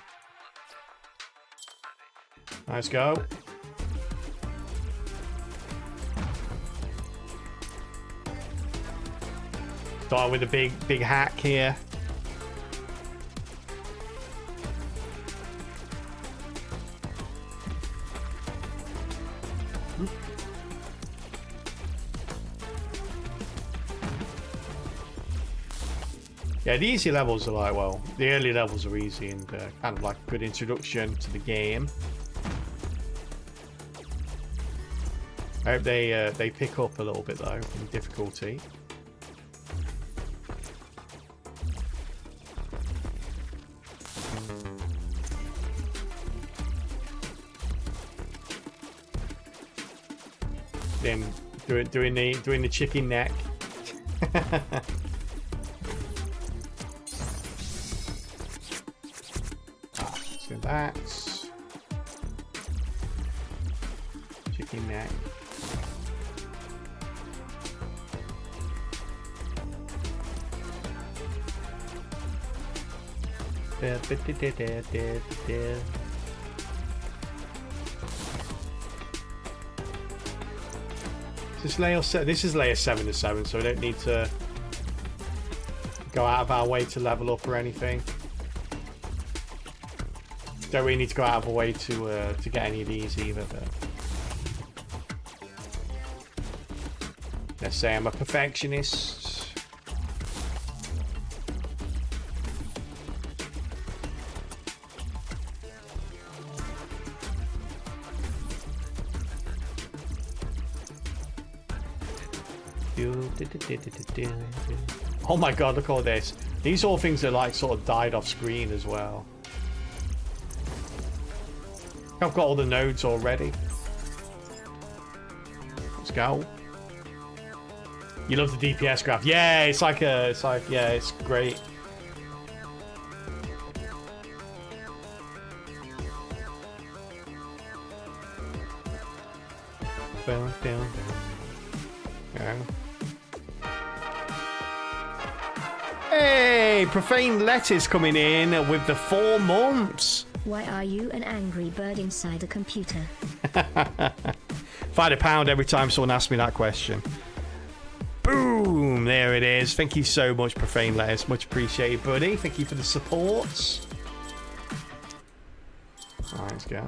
Let's go. Start with a big hack here. Yeah, the easy levels are like, well, the early levels are easy and kind of like a good introduction to the game. I hope they pick up a little bit though in difficulty. Then doing the chicken neck. So that's chicken neck. This is layer 7 to 7, so we don't need to go out of our way to level up or anything. Don't really need to go out of our way to get any of these either. But let's say I'm a perfectionist. Oh my god, look at all this. These are all things that like sort of died off screen as well. I've got all the nodes already. Let's go. You love the DPS graph. Yeah, it's like yeah, it's great. Down, down, down. Yeah. Hey, Profane Letters coming in with the 4 months. Why are you an angry bird inside a computer? If I had £1 every time someone asked me that question. Boom! There it is. Thank you so much, Profane Letters. Much appreciated, buddy. Thank you for the support. Alright, let's go.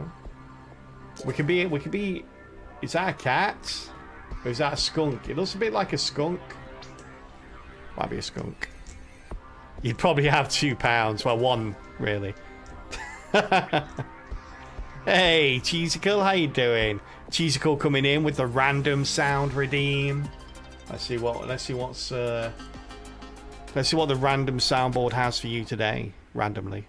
We could be... Is that a cat? Or is that a skunk? It looks a bit like a skunk. Might be a skunk. You'd probably have £2. Well, 1, really. Hey, Cheesicle, how you doing? Cheesicle coming in with the random sound redeem. Let's see what the random soundboard has for you today, randomly.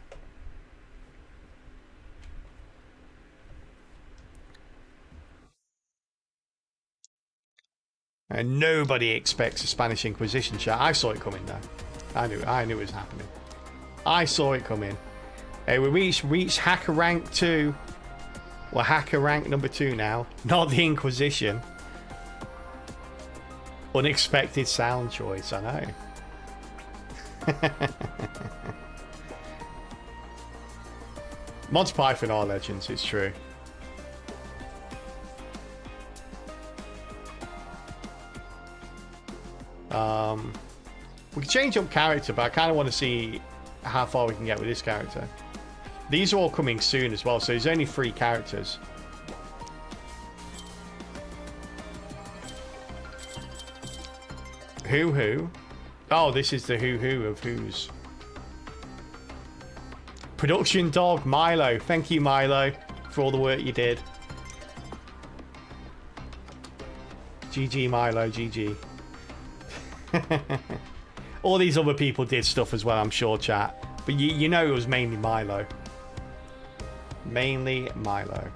And nobody expects a Spanish Inquisition chat. I saw it coming though. I knew it was happening. I saw it coming. Hey, we reached hacker rank 2. We're hacker rank number 2 now. Not the Inquisition. Unexpected sound choice, I know. Monty Python are legends, it's true. We can change up character, but I kind of want to see how far we can get with this character. These are all coming soon as well, so there's only 3 characters. Who? Oh, this is the who of who's. Production dog, Milo. Thank you, Milo, for all the work you did. GG, Milo, GG. All these other people did stuff as well, I'm sure, chat. But you know it was mainly Milo. Mainly Milo.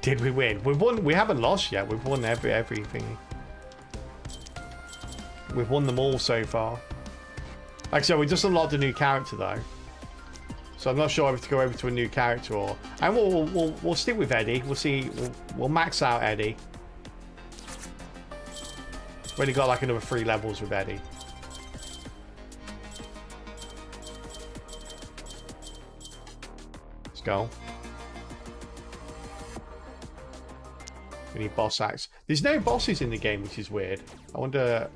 Did we win? We've won. We haven't lost yet. We've won everything. We've won them all so far. Like I said, we just unlocked a new character though, so I'm not sure if to go over to a new character or. And we'll stick with Eddie. We'll see. We'll max out Eddie. We've already got like another 3 levels with Eddie. Let's go. We need boss acts. There's no bosses in the game, which is weird. I wonder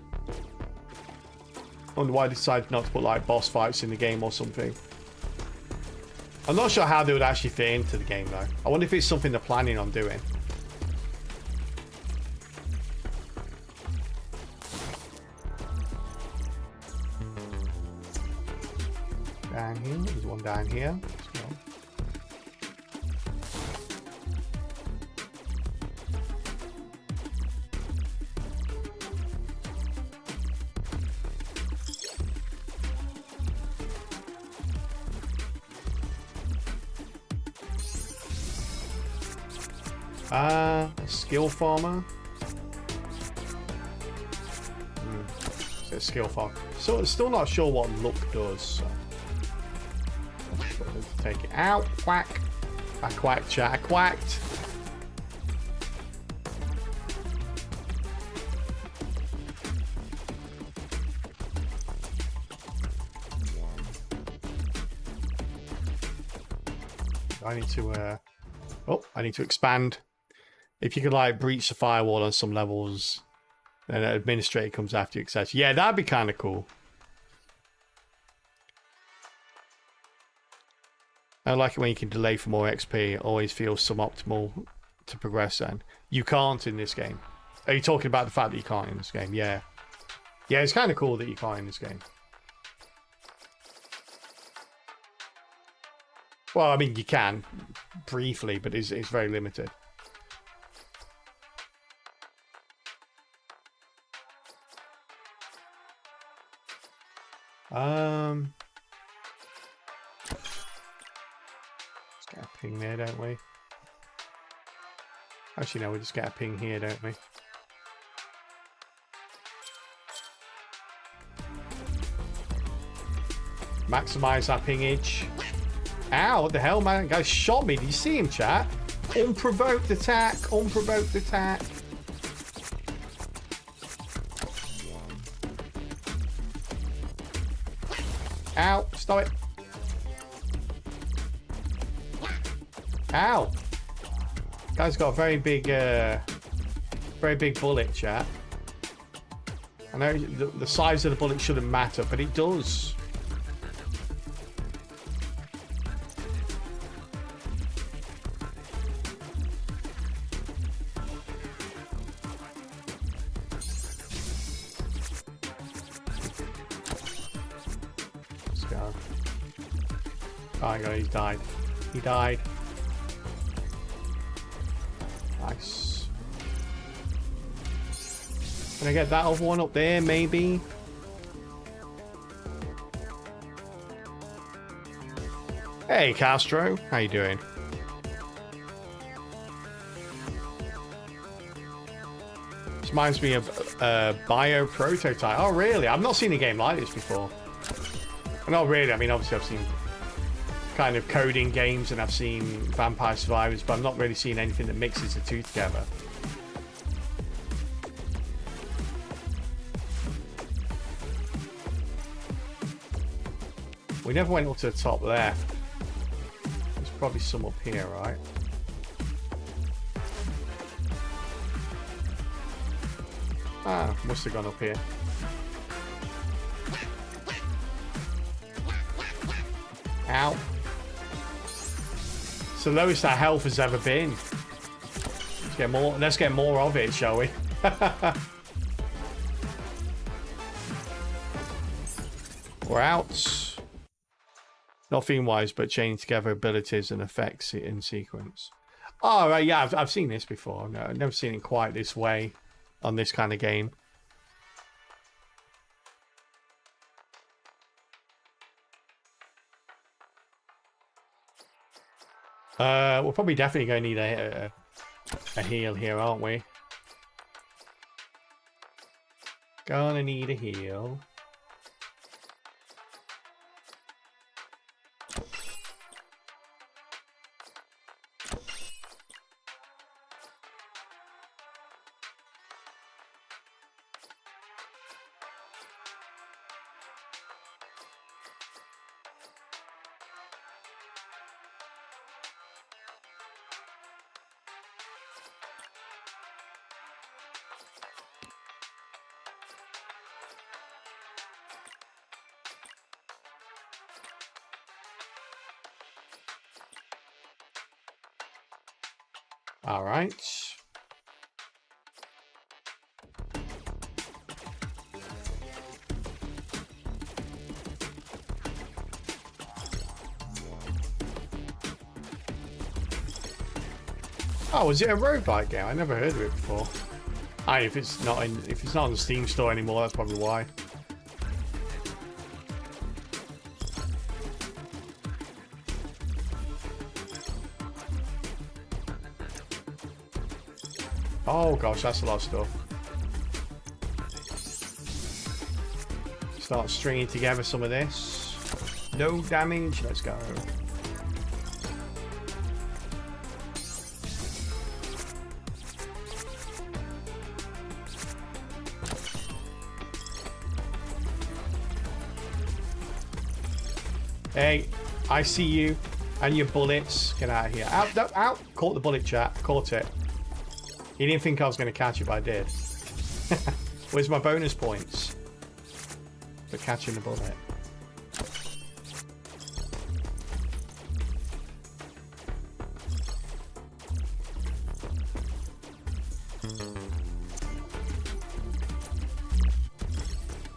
why they decided not to put like boss fights in the game or something. I'm not sure how they would actually fit into the game though. I wonder if it's something they're planning on doing. Down here, there's one down here. Let's go. Skill farmer. It's a skill farm. So still not sure what luck does. So. Take it out. Quack. I quacked, chat. I quacked. I need to I need to expand. If you could like breach the firewall on some levels, then an administrator comes after you, etc. Yeah, that'd be kind of cool. I like it when you can delay for more XP. It always feels suboptimal to progress then. You can't in this game. Are you talking about the fact that you can't in this game? Yeah. Yeah, it's kind of cool that you can't in this game. Well, I mean, you can briefly, but it's very limited. Let's get a ping there, don't we? Actually, no, we just get a ping here, don't we? Maximize that pingage. Ow, what the hell, man? That guy shot me. Did you see him, chat? Unprovoked attack. Unprovoked attack. Ow, stop it. Ow. Guy's got a very big bullet, chat. I know the size of the bullet shouldn't matter, but it does. Let's go. Oh my god, he's died. He died. Nice. Can I get that other one up there, maybe? Hey, Castro. How you doing? This reminds me of Bio Prototype. Oh, really? I've not seen a game like this before. Not really. I mean, obviously, I've seen kind of coding games and I've seen Vampire Survivors, but I've not really seen anything that mixes the two together. We never went up to the top left. There's probably some up here, right? Ah, must have gone up here. Ow. It's the lowest our health has ever been. Let's get more of it, shall we? We're out. Not theme-wise, but chaining together abilities and effects in sequence. Oh, right, yeah, I've seen this before. No, I've never seen it quite this way on this kind of game. We're probably definitely going to need a heal here, aren't we? Gonna need a heal. All right. Oh, is it a road bike game? I never heard of it before. If it's not on the Steam store anymore, that's probably why. Oh gosh, that's a lot of stuff. Start stringing together some of this. No damage, let's go. Hey, I see you. And your bullets. Get out of here. Out, no, out. Caught the bullet, chat. Caught it. You didn't think I was going to catch it, but I did. Where's my bonus points for catching the bullet?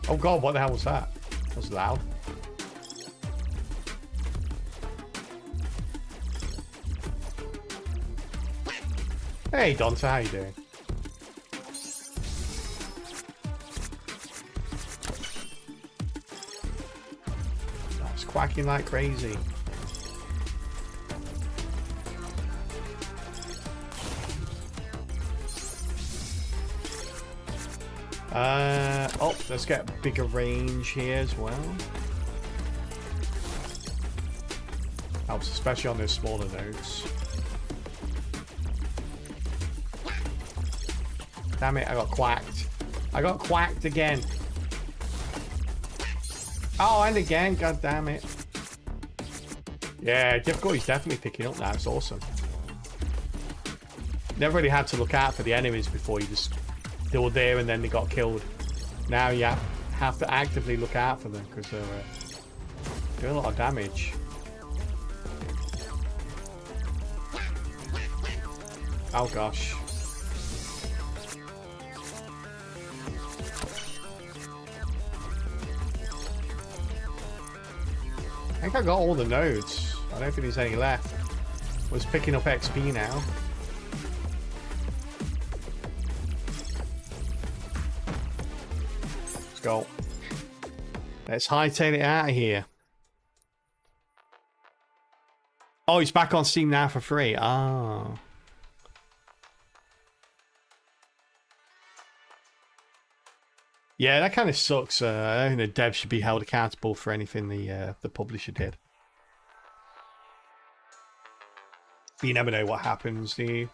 Oh god, what the hell was that? That was loud. Hey Dante, how you doing? That's quacking like crazy. Oh, let's get a bigger range here as well. Helps, especially on those smaller nodes. Damn it, I got quacked. I got quacked again. Oh, and again, god damn it. Yeah, difficulty's definitely picking up now, it's awesome. Never really had to look out for the enemies before, they were there and then they got killed. Now you have to actively look out for them because they're doing a lot of damage. Oh gosh. I think I got all the nodes. I don't think there's any left. Was picking up XP now. Let's go. Let's hightail it out of here. Oh, it's back on Steam now for free. Ah. Yeah, that kind of sucks. I think the dev should be held accountable for anything the publisher did. But you never know what happens, do you?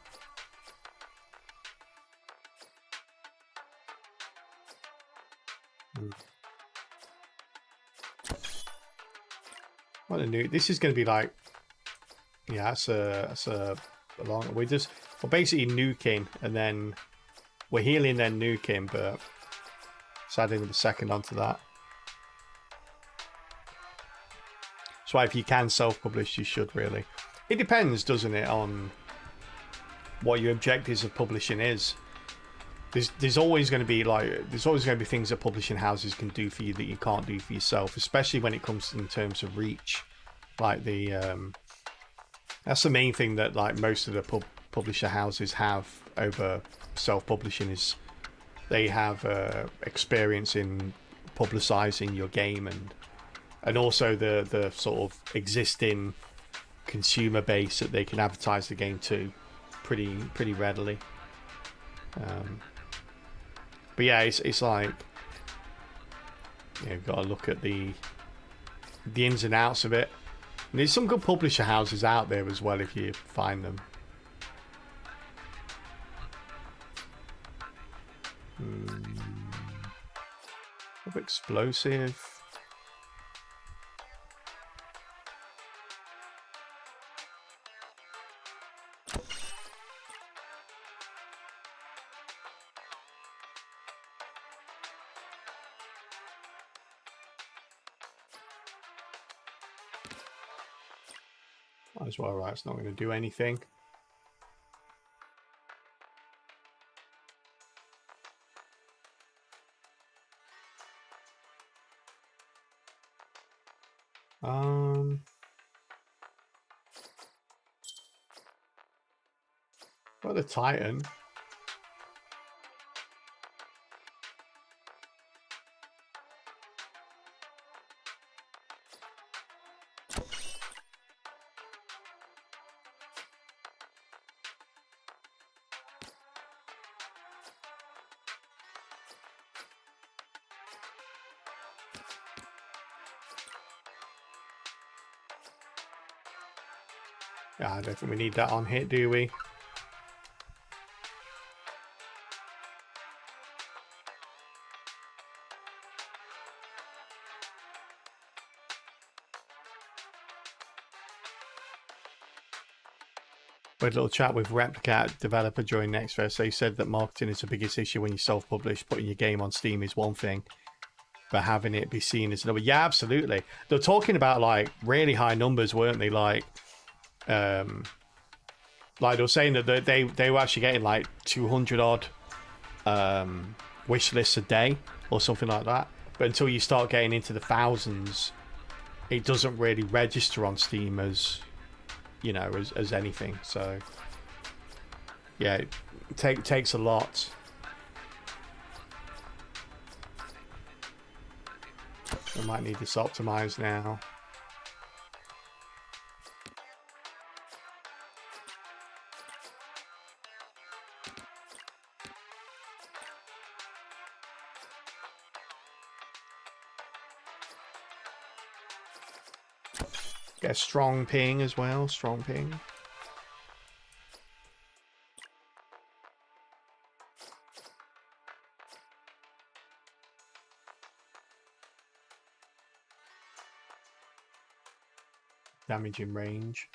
What a new. This is going to be like. Yeah, that's a long. We're basically nuking and then we're healing, then nuking, but. Adding a second onto that. That's why if you can self-publish, you should really. It depends, doesn't it, on what your objectives of publishing is. There's always going to be things that publishing houses can do for you that you can't do for yourself, especially when it comes in terms of reach. Like that's the main thing that like most of the publisher houses have over self-publishing is. They have experience in publicizing your game and also the sort of existing consumer base that they can advertise the game to pretty readily. But yeah, it's like you've got to look at the ins and outs of it. And there's some good publisher houses out there as well if you find them. Explosive. Might as well, right? It's not going to do anything. Got the Titan. Yeah, I don't think we need that on hit, do we? We had a little chat with Replicat developer during Nextfest. They said that marketing is the biggest issue when you self-publish. Putting your game on Steam is one thing, but having it be seen as another. Yeah, absolutely. They're talking about like really high numbers, weren't they? Like they were saying that they were actually getting like 200 odd wish lists a day or something like that. But until you start getting into the thousands, it doesn't really register on Steam as, you know, as anything. So yeah, it takes a lot. I might need this optimized now. Get a strong ping as well, strong ping. Damage in range.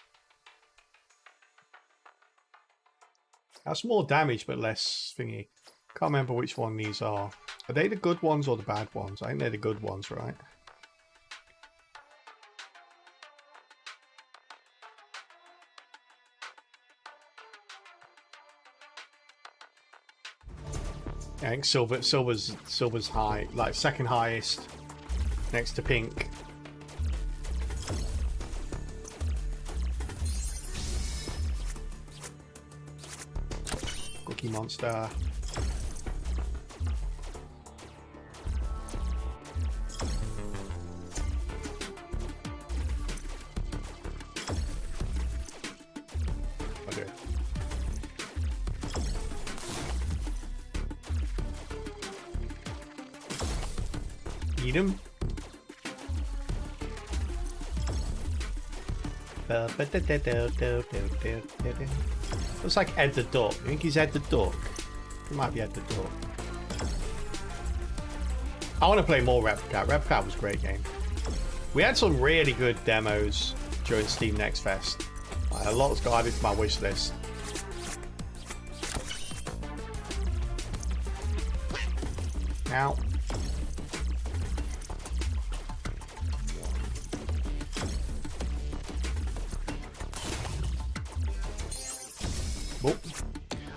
That's more damage but less thingy. Can't remember which one these are. Are they the good ones or the bad ones? I think they're the good ones, right? I think silver's high, like second highest, next to pink. Cookie Monster. Okay. Eat him. Looks like Ed the Duck. You think he's Ed the Duck? He might be Ed the Duck. I want to play more Replicat. Replicat was a great game. We had some really good demos during Steam Next Fest. A lot's got added to my wish list. Now.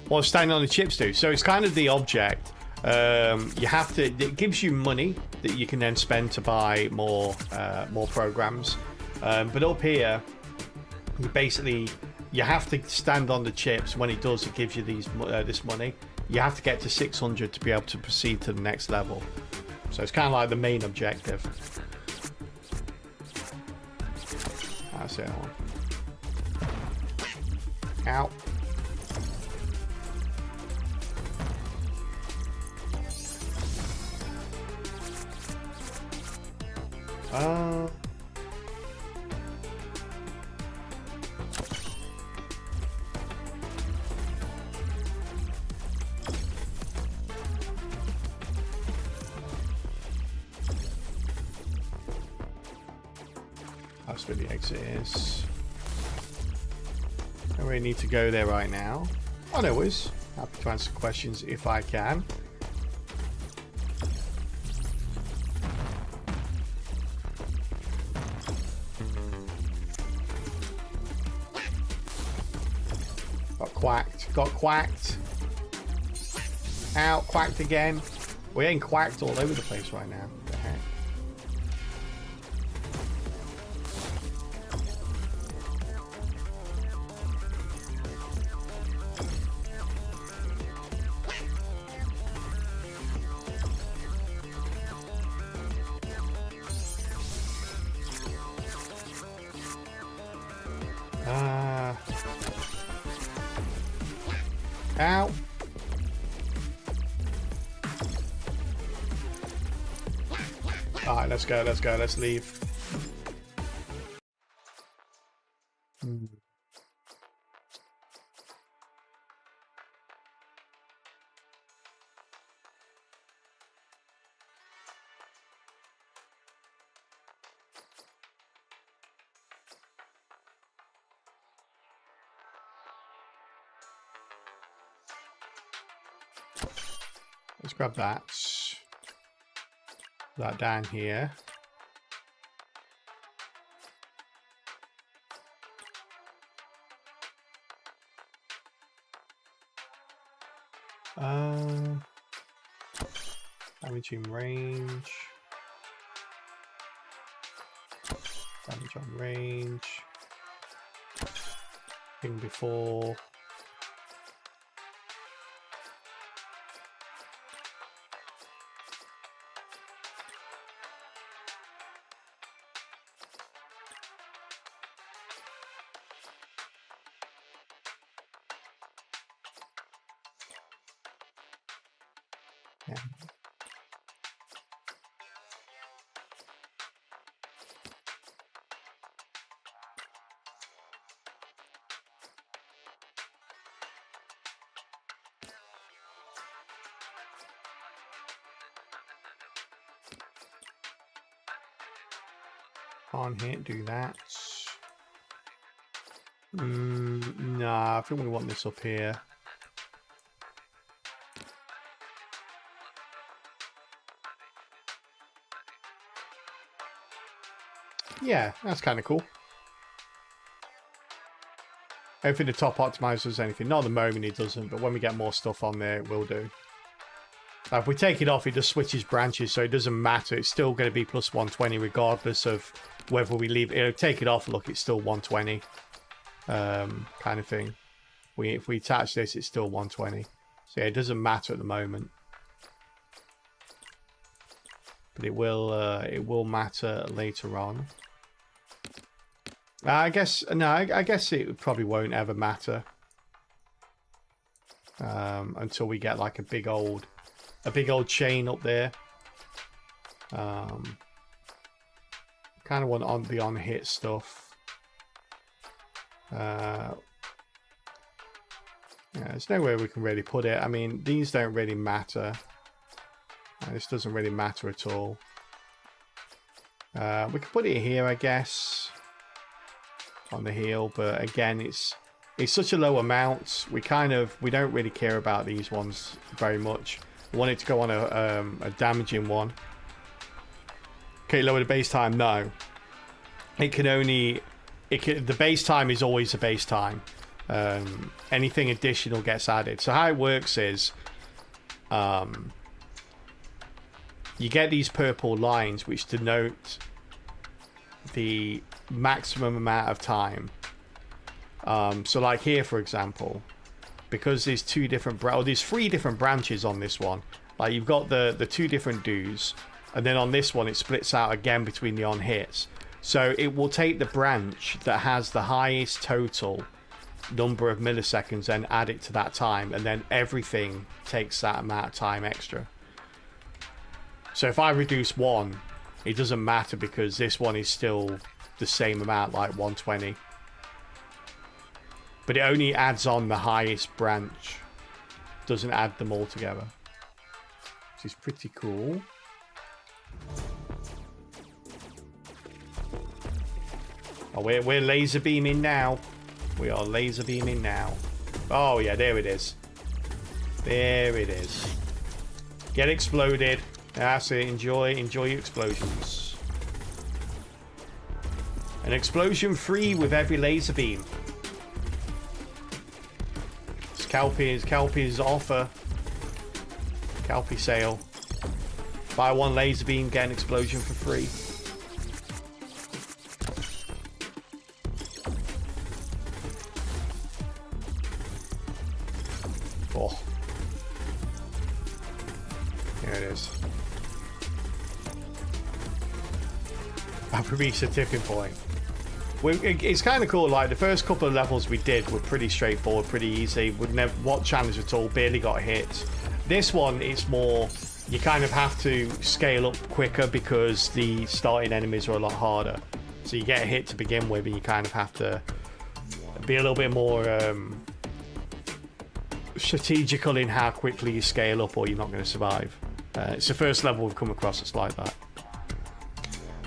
What standing on the chips do? So it's kind of the object. You have to. It gives you money that you can then spend to buy more programs. But up here, you have to stand on the chips. When it does, it gives you this money. You have to get to 600 to be able to proceed to the next level. So it's kind of like the main objective. That's it. Ow. That's where the exit is. I don't really need to go there right now. Oh, no worries. Happy to answer questions if I can. Got quacked. Ow, quacked again. We're getting quacked all over the place right now. What the heck? Ow. Alright, let's go, let's leave. grab that. Put that down here. Damaging range. Damage on range. Ping before. Yeah. On hit, do that. Nah, I think we want this up here. Yeah, that's kind of cool. I don't think the top optimizer does anything. Not at the moment it doesn't, but when we get more stuff on there, it will do. If we take it off, it just switches branches, so it doesn't matter. It's still going to be plus 120 regardless of whether we leave it. Take it off, look, it's still 120 kind of thing. If we attach this, it's still 120. So yeah, it doesn't matter at the moment. But it will matter later on. I guess it probably won't ever matter until we get like a big old chain up there. Kind of want the on hit stuff. Yeah, there's nowhere we can really put it. I mean, these don't really matter. This doesn't really matter at all. We could put it here, I guess, on the heel, but again, it's such a low amount. We don't really care about these ones very much. We want it to go on a damaging one. Okay, lower the base time. No, the base time is always the base time. Anything additional gets added. So how it works is, you get these purple lines which denote the maximum amount of time. So like here, for example, because there's three different branches on this one. Like you've got the two different do's, and then on this one it splits out again between the on hits. So it will take the branch that has the highest total number of milliseconds and add it to that time, and then everything takes that amount of time extra. So if I reduce one, it doesn't matter because this one is still the same amount, like 120. But it only adds on the highest branch. Doesn't add them all together. Which is pretty cool. Oh, we're laser beaming now. We are laser beaming now. Oh yeah, there it is. There it is. Get exploded. That's it. Enjoy your explosions. An explosion free with every laser beam. It's Kelpie's offer. Kelpie sale. Buy one laser beam, get an explosion for free. Oh. Here it is. I've reached a tipping point. It's kind of cool. Like the first couple of levels we did were pretty straightforward, pretty easy. Would never what challenge at all. Barely got hit. This one, it's more. You kind of have to scale up quicker because the starting enemies are a lot harder. So you get hit to begin with, and you kind of have to be a little bit more strategical in how quickly you scale up, or you're not going to survive. It's the first level we've come across that's like that.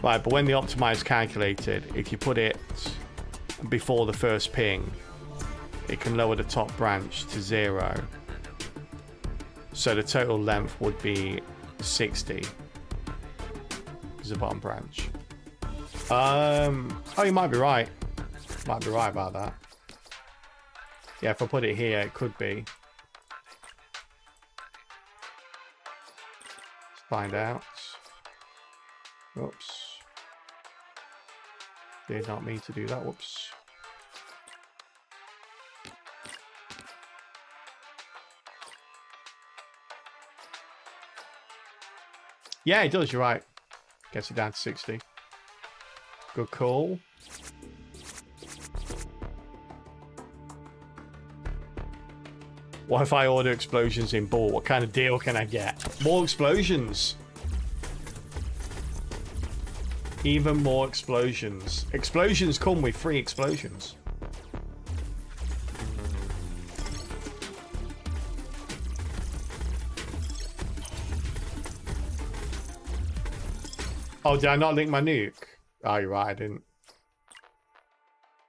Right, but when the optimize is calculated, if you put it before the first ping, it can lower the top branch to 0. So the total length would be 60. Is the bottom branch. Oh, you might be right. Might be right about that. Yeah, if I put it here, it could be. Let's find out. Oops. Did not mean to do that. Whoops. Yeah, it does. You're right. Gets it down to 60. Good call. What if I order explosions in bulk? What kind of deal can I get? More explosions. Even more explosions. Explosions come with free explosions. Oh, did I not link my nuke? Oh, you're right, I didn't.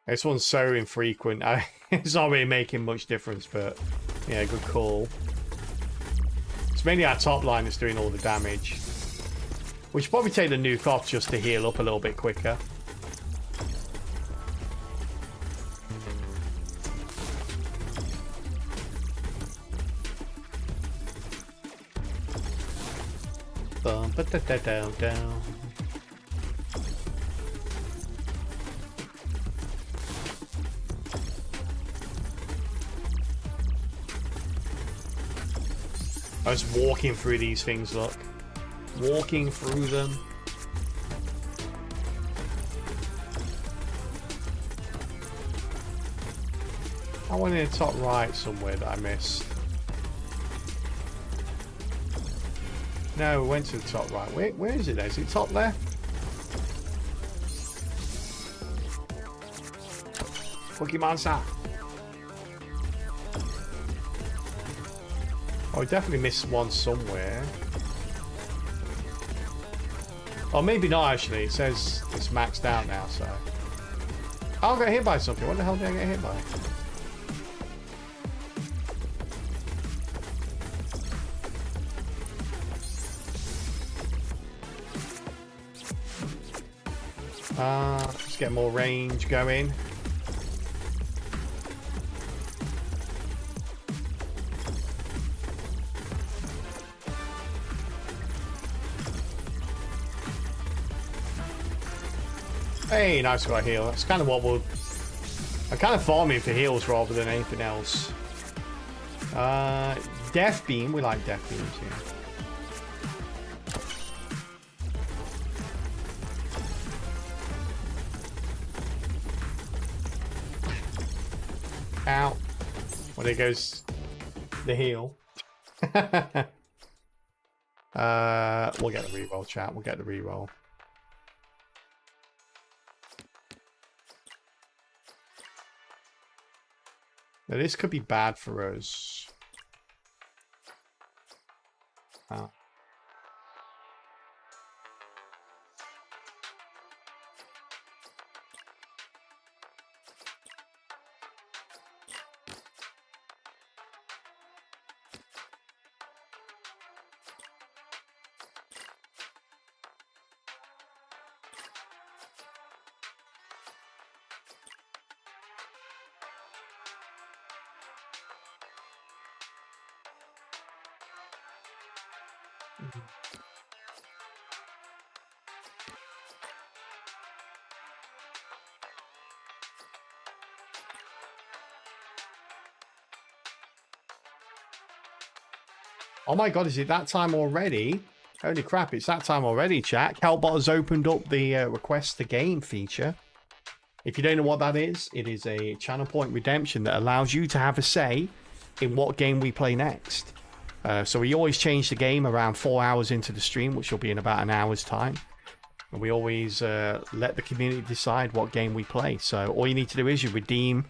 This one's so infrequent. It's not really making much difference, but yeah, good call. It's mainly our top line that's doing all the damage. We should probably take the nuke off just to heal up a little bit quicker. Bum, ba, da, da, down, down. I was walking through these things, look. Walking through them. I went in the top right somewhere that I missed. No, we went to the top right. Where is it then? Is it top left? Pokemon Sap. Oh, I definitely missed one somewhere. Oh, maybe not actually. It says it's maxed out now, so. I'll get hit by something. What the hell did I get hit by? Let's get more range going. Hey, nice got a heal. That's kind of what we'll... I'm kind of farming for heals rather than anything else. Death Beam. We like Death Beams here. Ow. Well, there goes the heal. We'll get the reroll, chat. We'll get the reroll. Now, this could be bad for us. Oh my god, is it that time already? Holy crap, it's that time already, chat. Calbot has opened up the request to game feature. If you don't know what that is, it is a channel point redemption that allows you to have a say in what game we play next. So we always change the game around 4 hours into the stream, which will be in about an hour's time. And we always let the community decide what game we play. So all you need to do is you redeem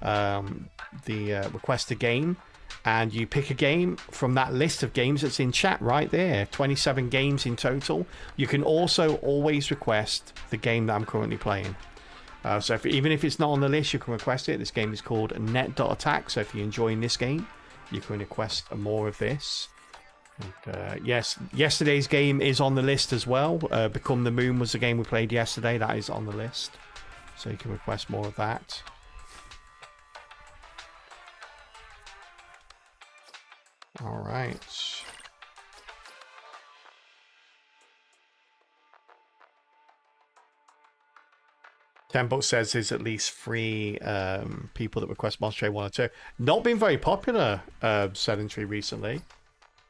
the request to game, and you pick a game from that list of games that's in chat right there. 27 games in total. You can also always request the game that I'm currently playing. So even if it's not on the list, you can request it. This game is called Net.Attack. So if you're enjoying this game, you can request more of this. And, yes, yesterday's game is on the list as well. Become the Moon was the game we played yesterday. That is on the list. So you can request more of that. All right. $10 says there's at least 3 people that request Monster Train 1 or 2. Not been very popular, Sedentary, recently.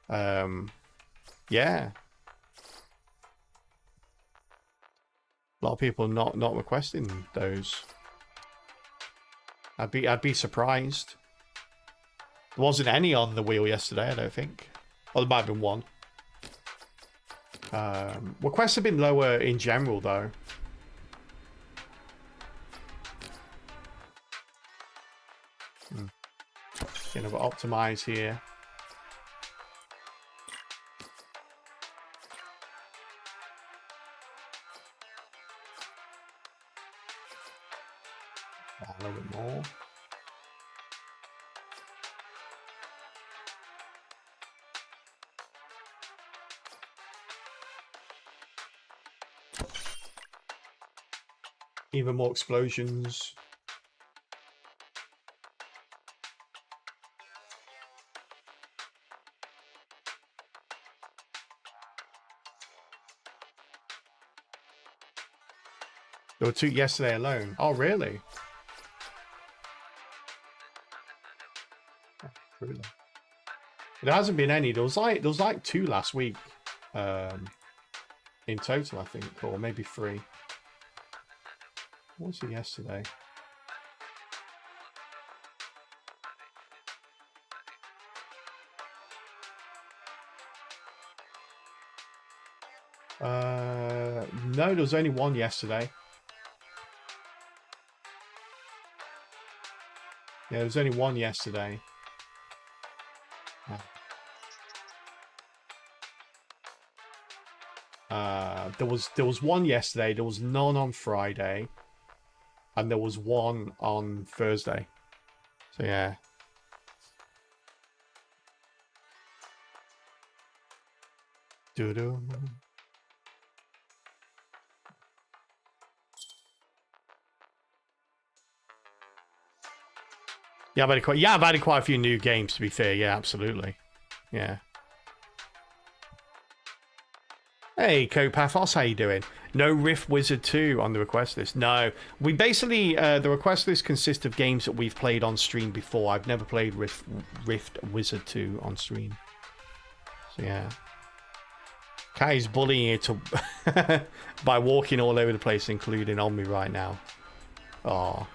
Yeah. A lot of people not requesting those. I'd be surprised. There wasn't any on the wheel yesterday, I don't think. Well, there might have been one. Requests have been lower in general, though. Gonna optimize here. A little bit more. Even more explosions. There were 2 yesterday alone. Oh, really? There hasn't been any. There was like 2 last week, in total, I think, or maybe 3. What was it yesterday? No, there was only 1 yesterday. Yeah, there was only 1 yesterday. There was 1 yesterday. There was none on Friday, and there was 1 on Thursday. So yeah. Doo-doo. Yeah, I've added quite a few new games, to be fair. Yeah, absolutely. Yeah. Hey, Copathos, how you doing? No Rift Wizard 2 on the request list. No. We basically, the request list consists of games that we've played on stream before. I've never played Rift Wizard 2 on stream. So, yeah. Cat is bullying it to by walking all over the place, including on me right now. Oh.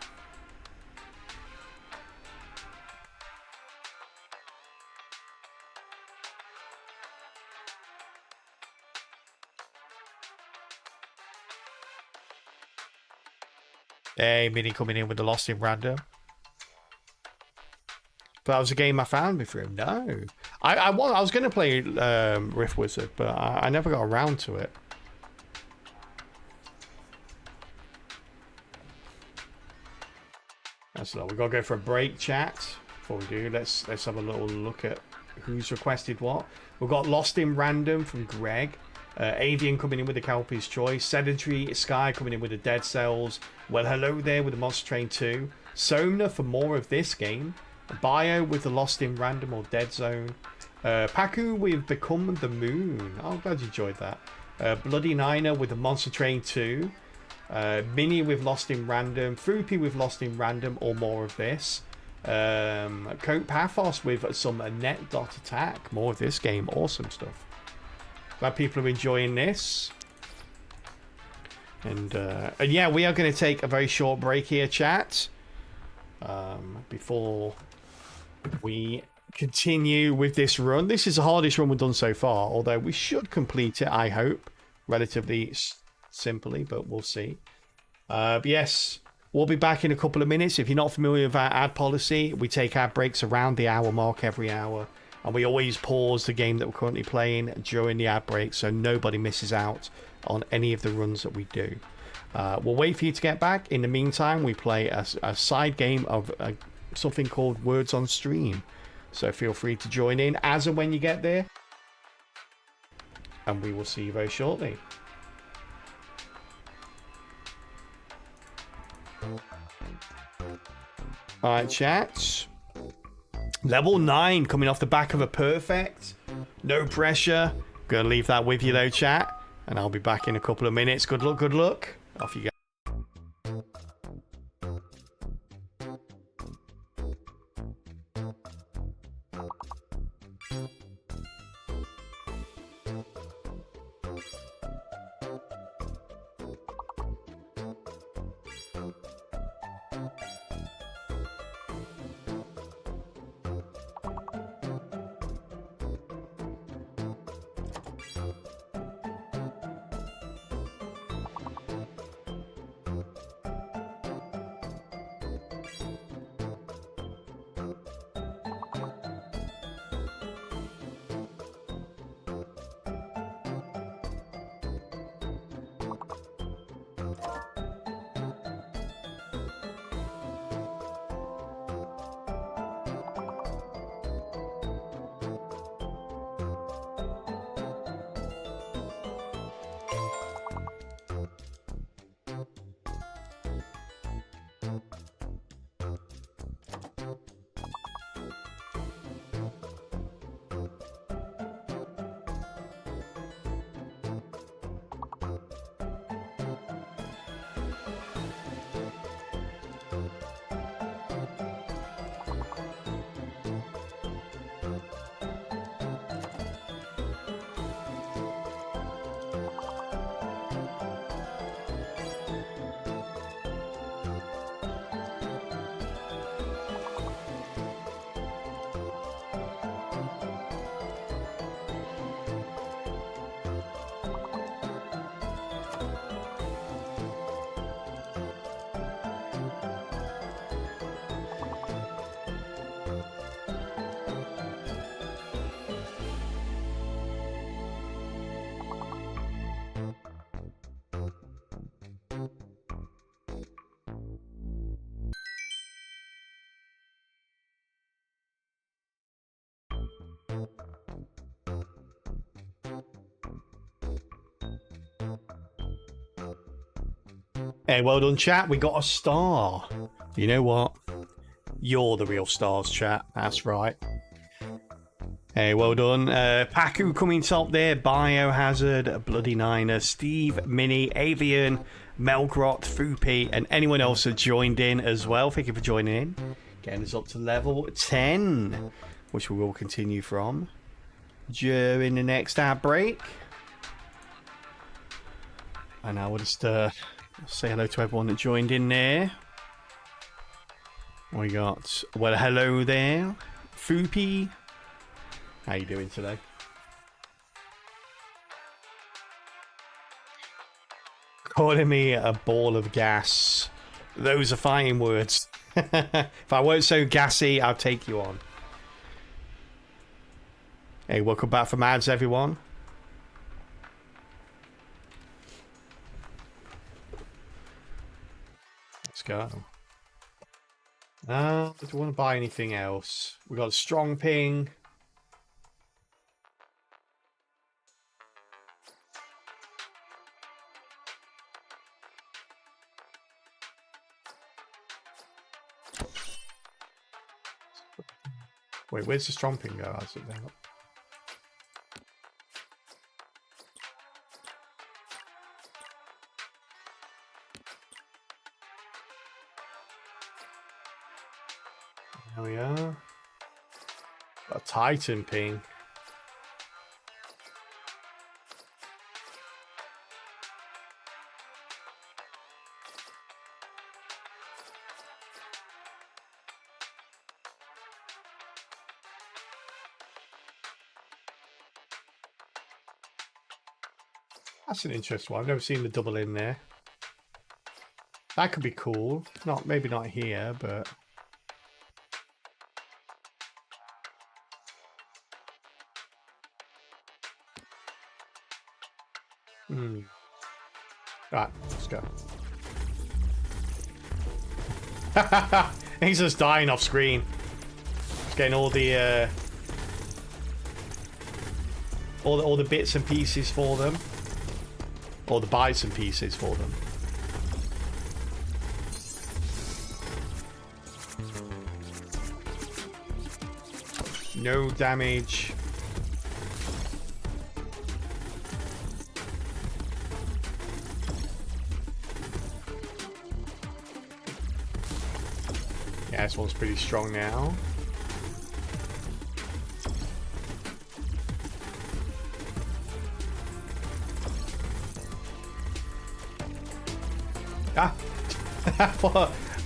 Hey, Mini coming in with the Lost in Random. But that was a game I found before him. No. I was going to play Rift Wizard, but I never got around to it. That's a lot. We've got to go for a break, chat. Before we do, let's have a little look at who's requested what. We've got Lost in Random from Greg. Avian coming in with the Kelpie's Choice. Sedentary Sky coming in with the Dead Cells. Well, hello there with the Monster Train 2. Somna for more of this game. Bio with the Lost in Random or Dead Zone. Paku with Become the Moon. Oh, I'm glad you enjoyed that. Bloody Niner with the Monster Train 2. Mini with Lost in Random. Fruipy with Lost in Random or more of this. Cope Pathos with some Net Dot Attack. More of this game. Awesome stuff. Glad people are enjoying this. And yeah, we are going to take a very short break here, chat. Before we continue with this run. This is the hardest run we've done so far, although we should complete it, I hope, relatively simply, but we'll see. But yes, we'll be back in a couple of minutes. If you're not familiar with our ad policy, we take ad breaks around the hour mark every hour. And we always pause the game that we're currently playing during the ad break so nobody misses out on any of the runs that we do. We'll wait for you to get back. In the meantime, we play a side game of something called Words on Stream. So feel free to join in as and when you get there. and we will see you very shortly. Alright, chat. Level 9 coming off the back of a perfect. No pressure. Gonna leave that with you though, chat. And I'll be back in a couple of minutes. Good luck, good luck. Off you go. Hey, well done, chat. We got a star. You know what? You're the real stars, chat. That's right. Hey, well done. Paku coming top there. Biohazard, Bloody Niner, Steve, Mini, Avian, Melgrot, Foopy, and anyone else that joined in as well. Thank you for joining in. Getting us up to level 10, which we will continue from during the next ad break. And I will just say hello to everyone that joined in there. We got, well, hello there, Foopy. How you doing today? Calling me a ball of gas. Those are fighting words. If I weren't so gassy, I'll take you on. Hey, welcome back from ads, everyone. Let's go. Do you want to buy anything else? We got a strong ping. Wait, where's the strong ping go? How's it there? There we are. Got a Titan ping. That's an interesting one. I've never seen the double in there. That could be cool. Not maybe not here, but right, let's go. He's just dying off screen. He's getting all all the bits and pieces for them. Or the bits and pieces for them. No damage. Yeah, this one's pretty strong now. Ah!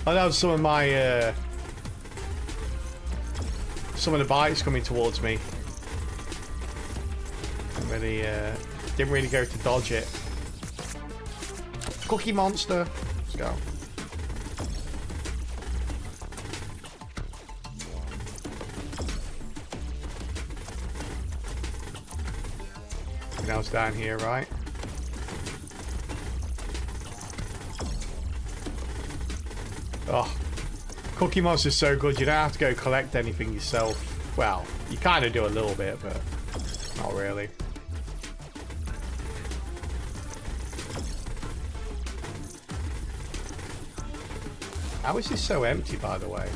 I know some of my some of the bites coming towards me. Didn't really go to dodge it. Cookie monster. Let's go. Now it's down here, right? Oh, Cookie Monster's so good, you don't have to go collect anything yourself. Well, you kind of do a little bit, but not really. How is this so empty, by the way?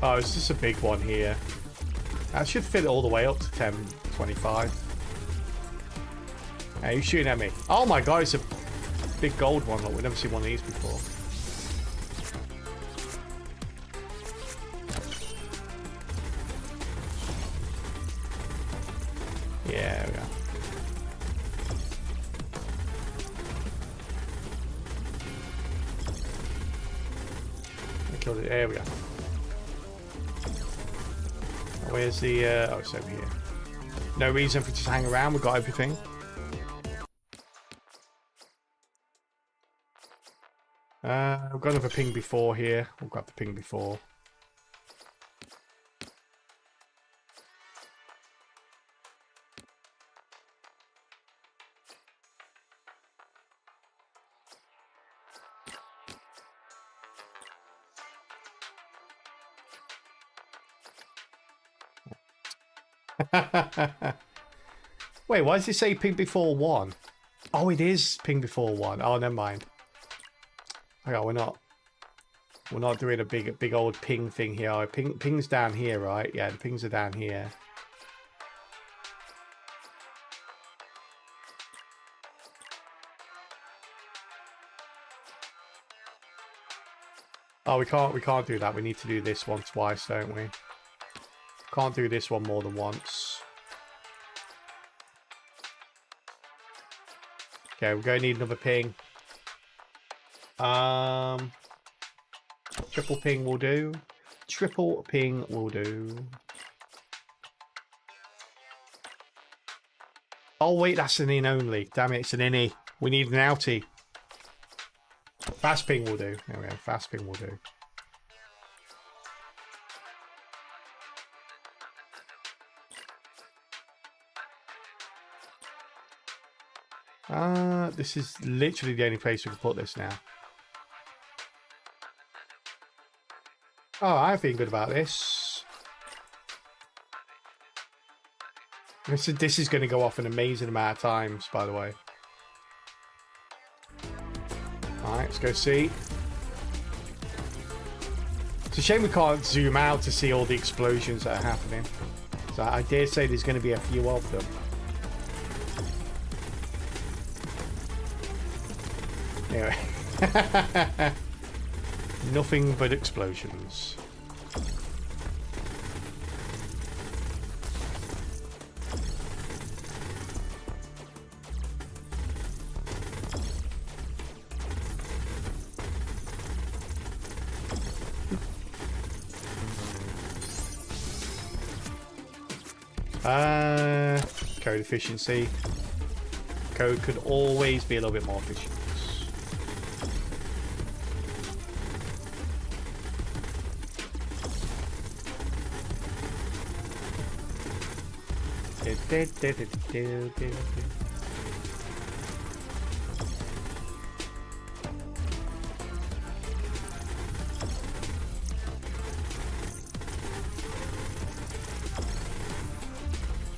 Oh, it's just a big one here. That should fit all the way up to 1025. Hey, who's shooting at me? Oh my god, it's a big gold one. Look, we've never seen one of these before. Yeah, there we go. I killed it. There we go. Where's the... oh, it's over here. No reason for it to hang around. We've got everything. We've got another ping before here. We'll grab the ping before. Wait, why does it say ping before 1? Oh, it is ping before 1. Oh, never mind. Okay, we're not doing a big old ping thing here. Ping's down here, right? Yeah, the pings are down here. Oh, we can't do that. We need to do this one twice, don't we? Can't do this one more than once. Okay, we're going to need another ping. Triple ping will do. Triple ping will do. Oh wait, that's an in only. Damn it, it's an innie. We need an outie. Fast ping will do. There we go. Fast ping will do. This is literally the only place we can put this now. Oh, I feel good about this. This is going to go off an amazing amount of times, by the way. Alright, let's go see. It's a shame we can't zoom out to see all the explosions that are happening. So I dare say there's going to be a few of them. Anyway. Nothing but explosions. Code efficiency. Code could always be a little bit more efficient.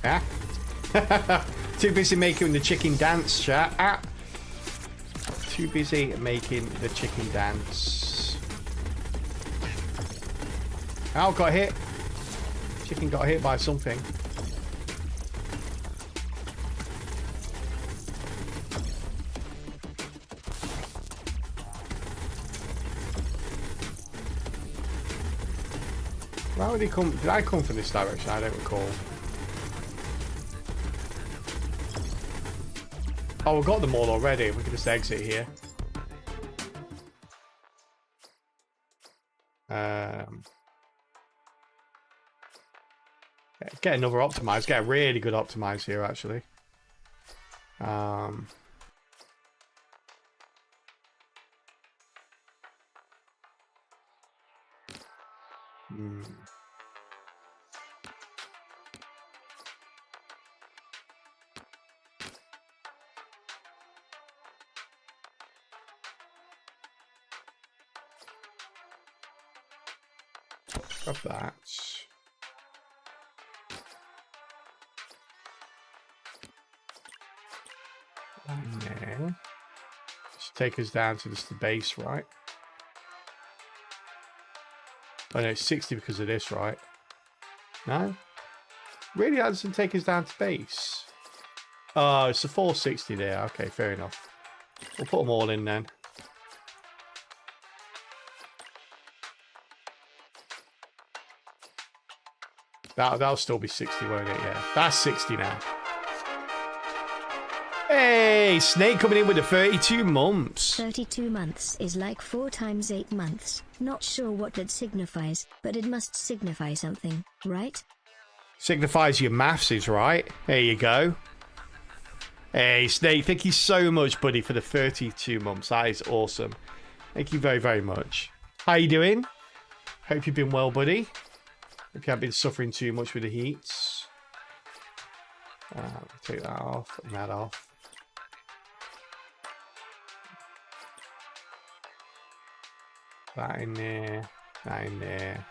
Yeah. Too busy making the chicken dance, chat. Ah. Too busy making the chicken dance. Oh, got hit. Chicken got hit by something. Why would he come? Did I come from this direction? I don't recall. Oh, we've got them all already. We can just exit here. Get another optimize. Get a really good optimize here, actually. Grab that. And then just take us down to just the base, right? Oh no, it's 60 because of this, right? No? Really, that doesn't take us down to base. Oh, it's a 460 there. Okay, fair enough. We'll put them all in then. That'll still be 60, won't it? Yeah. That's 60 now. Hey, Snake coming in with the 32 months. 32 months is like 4 times 8 months. Not sure what that signifies, but it must signify something, right? Signifies your maths is right. There you go. Hey, Snake, thank you so much, buddy, for the 32 months. That is awesome. Thank you very, very much. How you doing? Hope you've been well, buddy. Hope you haven't been suffering too much with the heats. Take that off and that off. That in there. That in there.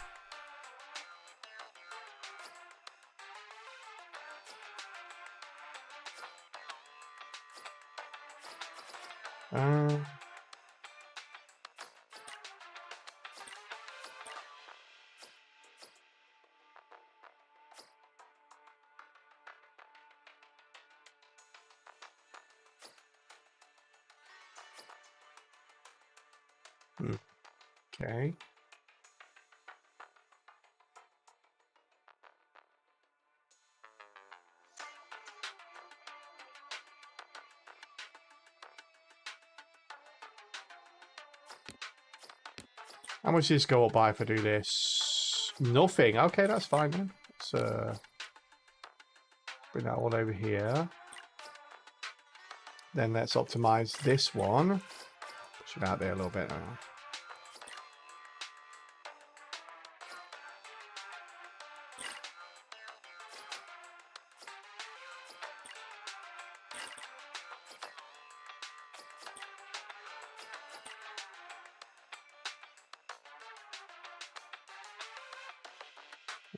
Okay. How much does this go up by if I do this? Nothing. Okay, that's fine then. Let's bring that all over here. Then let's optimize this one. Push it out there a little bit.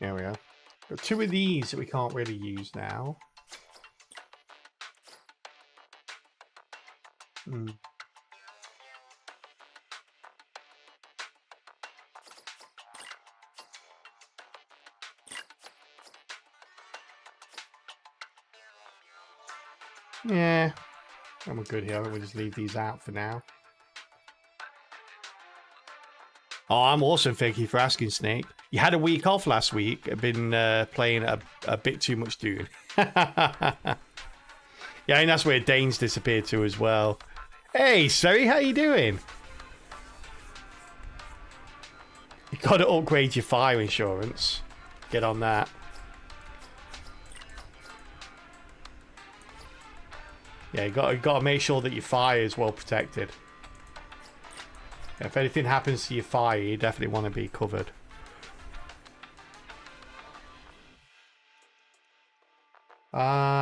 There we are. Got 2 of these that we can't really use now. Yeah. And we're good here. I think we'll just leave these out for now. Oh, I'm awesome. Thank you for asking, Snake. You had a week off last week. I've been playing a bit too much Dune. Yeah, and that's where Dane's disappeared to as well. Hey, Surrey, how you doing? You got to upgrade your fire insurance. Get on that. Yeah, you got to make sure that your fire is well protected. If anything happens to your fire, you definitely want to be covered.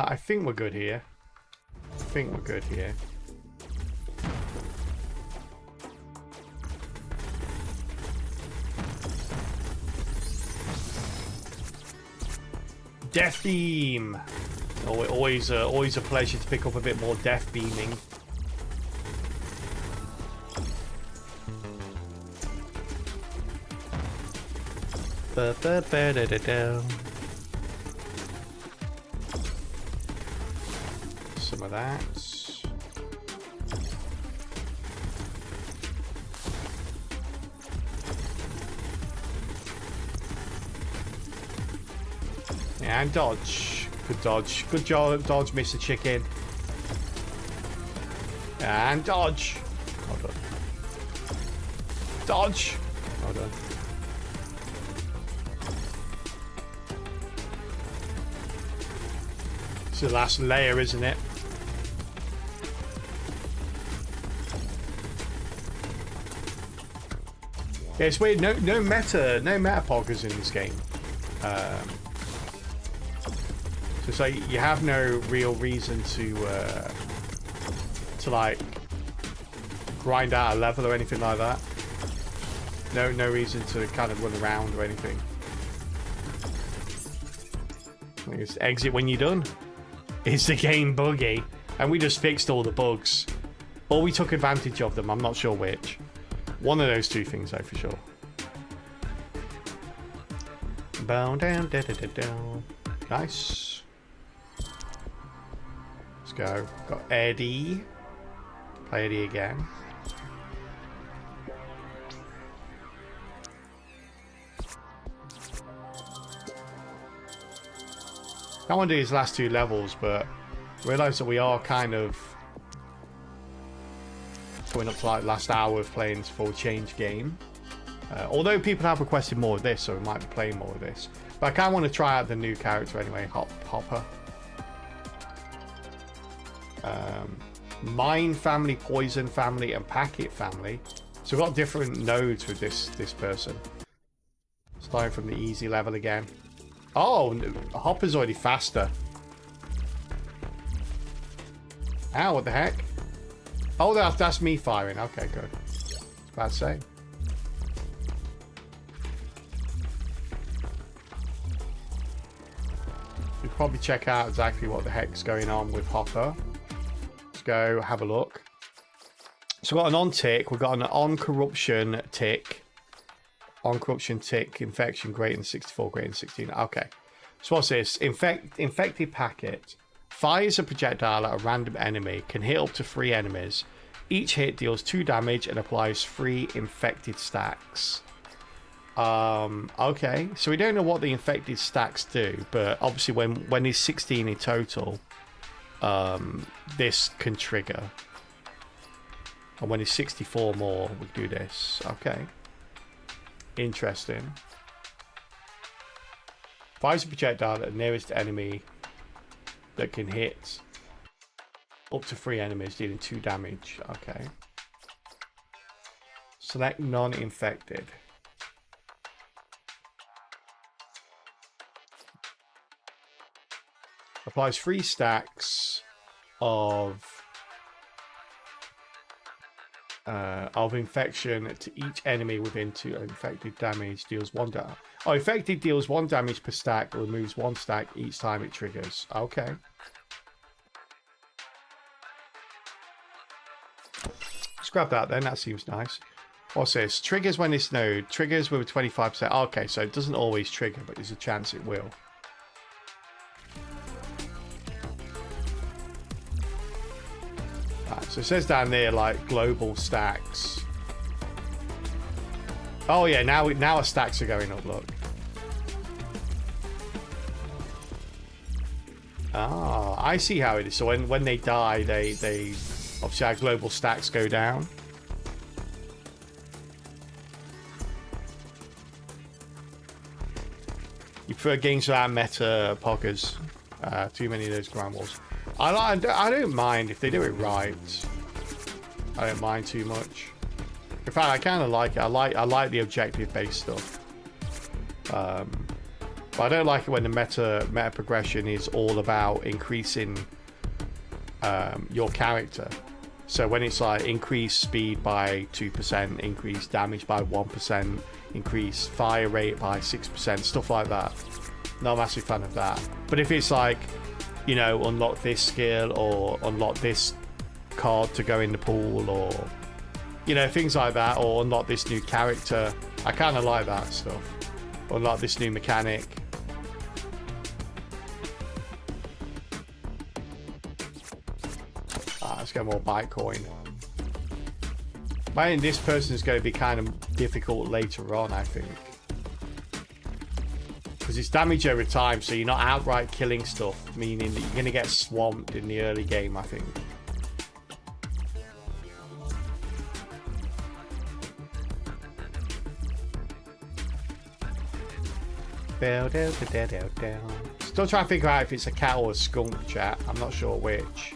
I think we're good here. Death Beam. Always a pleasure to pick up a bit more death beaming. Some of that. And dodge. Good dodge. Good job, dodge, Mr. Chicken. And dodge. Well done. Dodge. Well done. It's the last layer, isn't it? Yeah, it's weird. No meta poggers in this game. So it's like you have no real reason to like grind out a level or anything like that. No reason to kind of run around or anything. Just exit when you're done. Is the game buggy? And we just fixed all the bugs. Or we took advantage of them, I'm not sure which. One of those two things though, for sure. Bow down, da da da down. Nice. Let's go. Got Eddie. Play Eddie again. I want to do his last two levels, but realise that we are kind of coming up to like last hour of playing this full change game. Although people have requested more of this, so we might be playing more of this. But I kind of want to try out the new character anyway, Hopper. Mine family, Poison family, and Packet family. So we've got different nodes with this person. Starting from the easy level again. Oh, Hopper's already faster. Ow, what the heck? Oh, that's me firing. Okay, good. I was about to say. We'll probably check out exactly what the heck's going on with Hopper. Let's go have a look. So we've got an on-tick. We've got an on-corruption tick. On corruption tick, infection greater than 64, greater than 16. Okay. So what's this? Infected Packet. Fires a projectile at a random enemy. Can hit up to 3 enemies. Each hit deals 2 damage and applies 3 infected stacks. Okay. So we don't know what the infected stacks do, but obviously when there's 16 in total, this can trigger. And when it's 64 more, we do this. Okay. Interesting. Fires a projectile at the nearest enemy that can hit up to 3 enemies, dealing 2 damage. Okay. Select non-infected. Applies 3 stacks of infection to each enemy within 2 infected damage. Deals 1 damage. Oh, infected deals 1 damage per stack. Removes 1 stack each time it triggers. Okay. Let's grab that then. That seems nice. What's this? Triggers when this node. Triggers with a 25%. Okay, so it doesn't always trigger, but there's a chance it will. So it says down there like global stacks. Oh yeah, now our stacks are going up. Look. Ah, I see how it is. So when they die, they obviously our global stacks go down. You prefer games without meta poggers? Too many of those ground walls. I don't mind if they do it right. I don't mind too much. In fact, I kind of like it. I like the objective-based stuff. But I don't like it when the meta progression is all about increasing your character. So when it's like increase speed by 2%, increase damage by 1%, increase fire rate by 6%, stuff like that. Not a massive fan of that. But if it's like, you know, unlock this skill or unlock this card to go in the pool, or, you know, things like that, or unlock this new character, I kind of like that stuff. Unlock this new mechanic. Let's get more Bitcoin. I think this person is going to be kind of difficult later on, I think. Because it's damage over time, so you're not outright killing stuff, meaning that you're going to get swamped in the early game, I think. Still trying to figure out if it's a cat or a skunk, chat. I'm not sure which.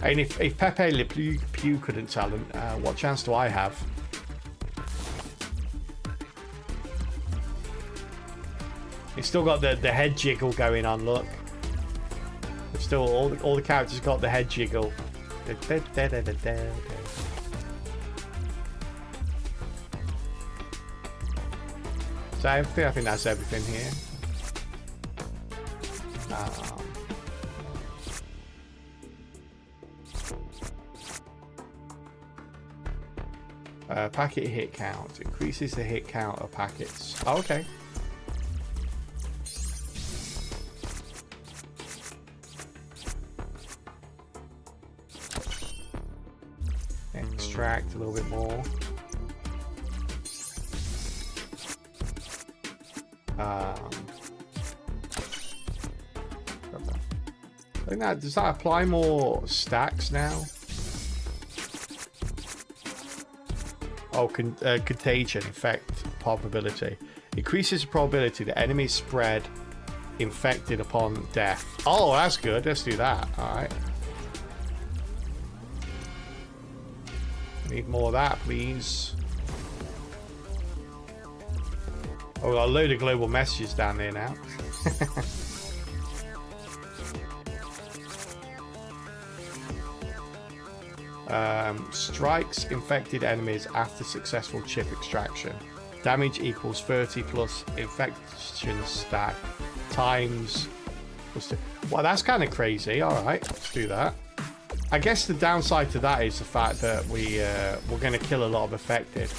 And if Pepe Le Pew couldn't tell them, what chance do I have? It's still got the head jiggle going on, look. It's still all the characters got the head jiggle. So I think that's everything here. Packet hit count increases the hit count of packets. Oh, okay. Extract a little bit more. I think that does that apply more stacks now? Oh, contagion effect probability increases the probability that enemies spread infected upon death. Oh, that's good. Let's do that. All right. Need more of that, please. Oh, we got a load of global messages down there now. Strikes infected enemies after successful chip extraction. Damage equals 30 plus infection stack times. Well, that's kind of crazy. All right, let's do that. I guess the downside to that is the fact that we're going to kill a lot of affected.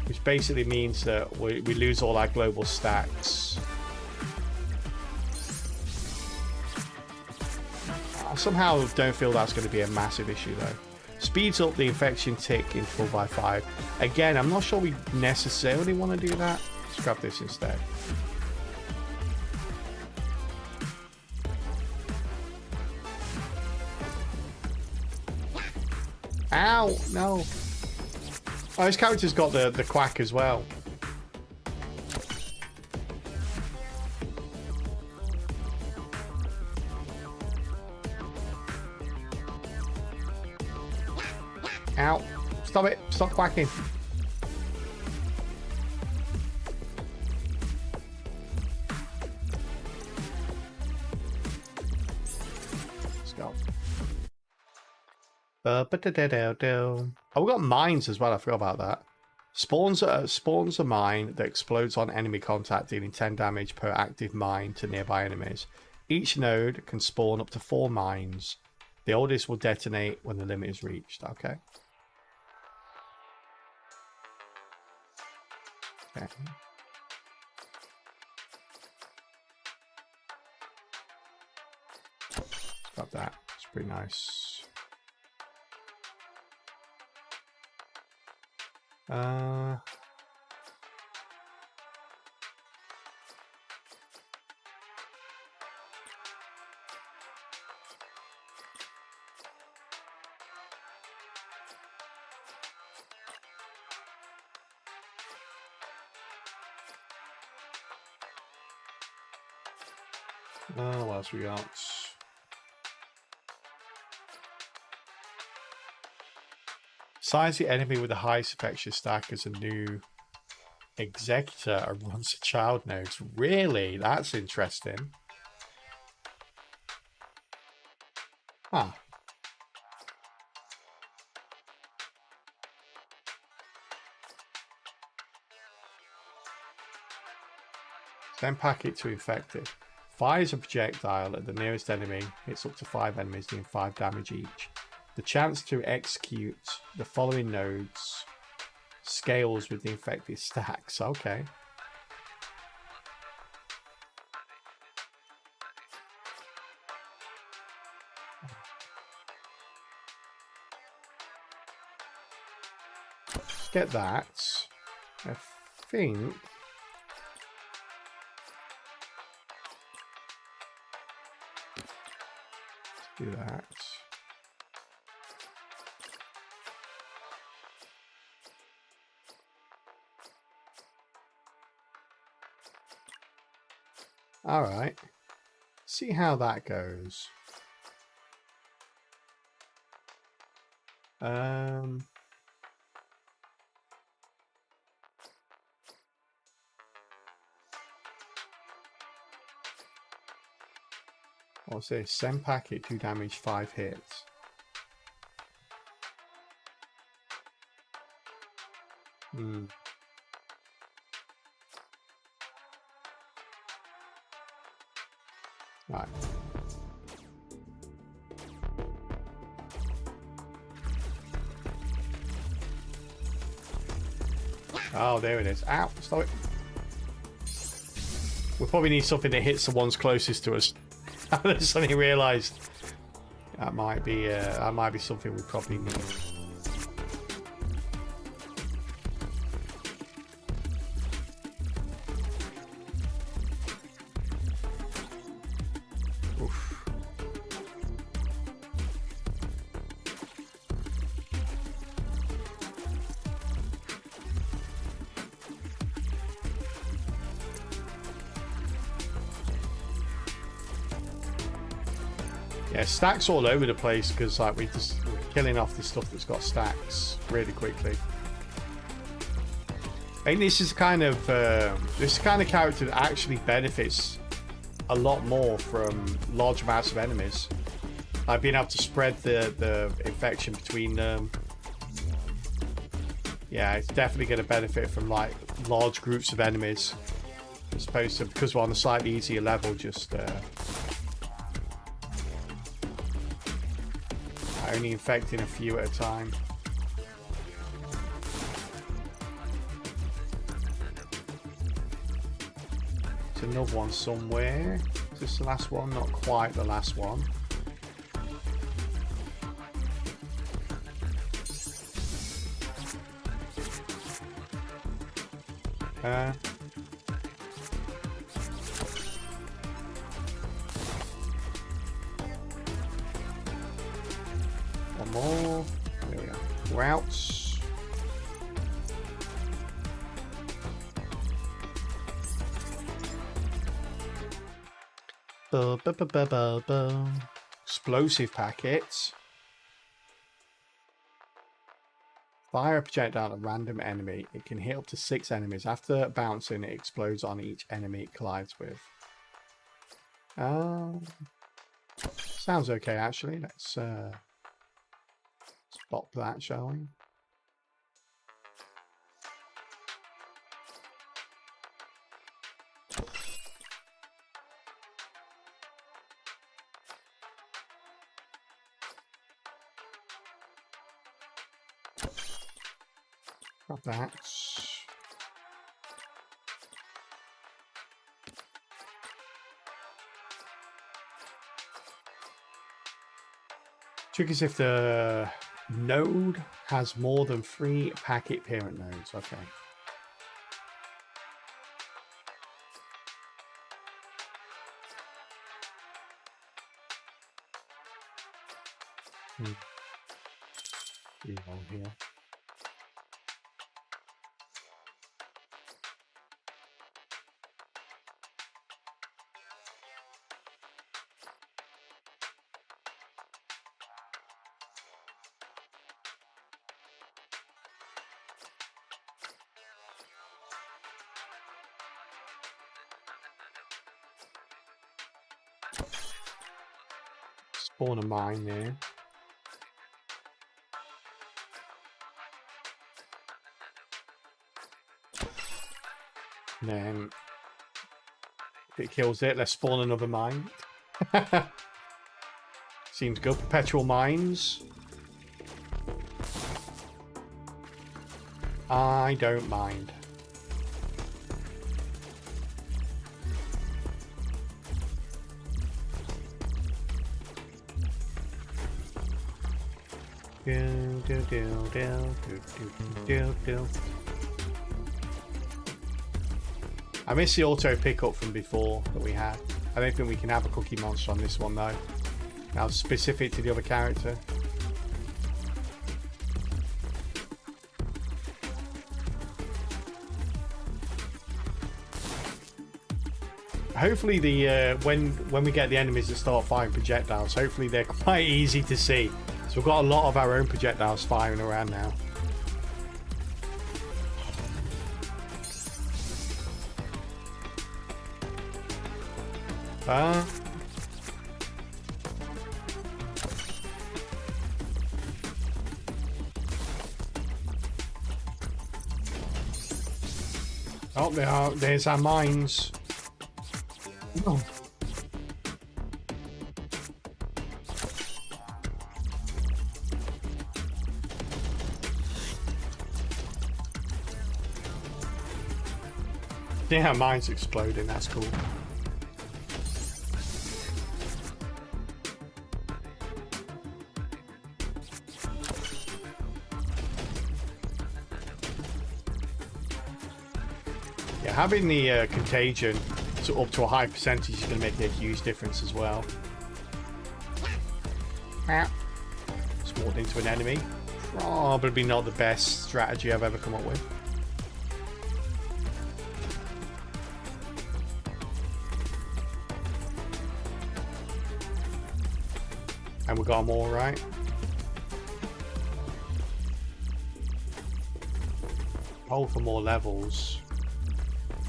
Which basically means that we lose all our global stacks. I somehow don't feel that's going to be a massive issue though. Speeds up the infection tick in 4x5. Again, I'm not sure we necessarily want to do that. Let's grab this instead. Ow! No. Oh, his character's got the quack as well. Ow. Stop it. Stop quacking. Let's go. Oh, we got mines as well. I forgot about that. Spawns a mine that explodes on enemy contact, dealing 10 damage per active mine to nearby enemies. Each node can spawn up to 4 mines. The oldest will detonate when the limit is reached. Okay. Okay. Got that. It's pretty nice. What else we got? Assigns the enemy with the highest infection stack as a new executor and runs the child nodes. Really? That's interesting. Huh. Send packet to infected. Fires a projectile at the nearest enemy. Hits up to 5 enemies, doing 5 damage each. The chance to execute the following nodes scales with the infected stacks. Okay. Get that. I think. Do that. All right. See how that goes. What's this? Send packet, 2 damage, 5 hits. Right. Oh, there it is. Ow, stop it. We probably need something that hits the ones closest to us. I suddenly realised that might be something we probably need. Oof. Yeah, stacks all over the place because like we're killing off the stuff that's got stacks really quickly. I think this is kind of character that actually benefits a lot more from large amounts of enemies. Like being able to spread the infection between them. Yeah, it's definitely going to benefit from like large groups of enemies, as opposed to, because we're on a slightly easier level, just only infecting a few at a time. There's another one somewhere. Is this the last one? Not quite the last one. One more. There we are. We're out. Explosive packets. Fire a projectile at a random enemy. It can hit up to 6 enemies. After bouncing, it explodes on each enemy it collides with. Sounds okay, actually. Let's stop that, shall we? Grab that. Trick is if the node has more than 3 packet parent nodes. Okay. On here. Spawn a mine there. Then It kills it. Let's spawn another mine. Seems good. Perpetual mines. I don't mind. I miss the auto pickup from before that we had. I don't think we can have a cookie monster on this one though. Now specific to the other character. Hopefully the when we get the enemies that start firing projectiles, hopefully they're quite easy to see. So we've got a lot of our own projectiles firing around now. Oh, they are. There's our mines. Oh. Yeah, mine's exploding. That's cool. Yeah, having the contagion up to a high percentage is going to make a huge difference as well. Just walked into an enemy. Probably not the best strategy I've ever come up with. And we got them all right. Hold for more levels.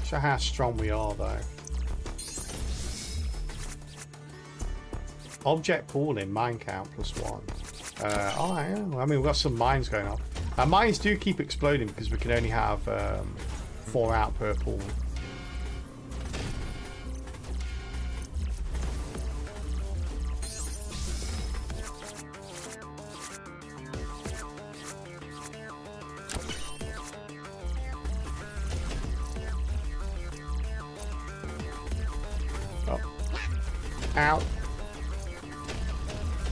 Show how strong we are though. Object pooling, mine count +1. Oh, yeah. I mean, we've got some mines going on. Our mines do keep exploding because we can only have 4 out per pool. Oh. Ow.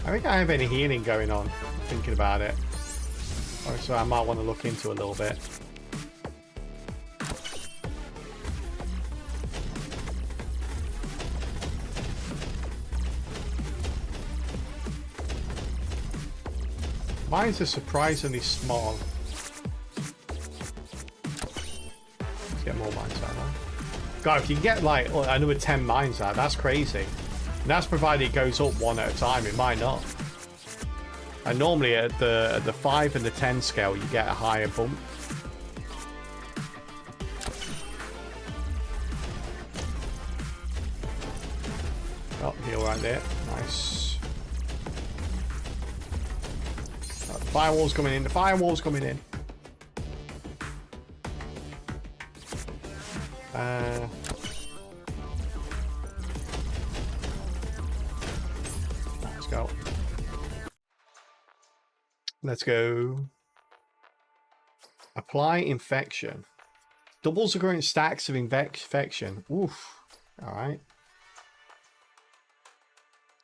I think I have any healing going on, thinking about it. So I might want to look into a little bit. Mines are surprisingly small. Let's get more mines out now. God, if you can get like another 10 mines out, that's crazy. And that's provided it goes up 1 at a time. It might not. And normally at the 5 and the 10 scale, you get a higher bump. Oh, heal right there. Nice. Oh, the firewall's coming in. The firewall's coming in. Let's go. Let's go. Apply infection. Doubles the current stacks of infection. Oof. Alright.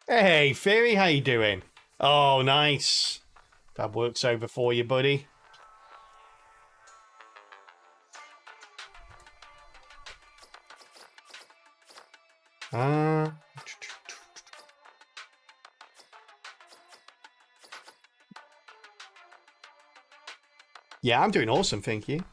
Hey, Fairy, how you doing? Oh, nice. That works over for you, buddy. Yeah, I'm doing awesome, thank you.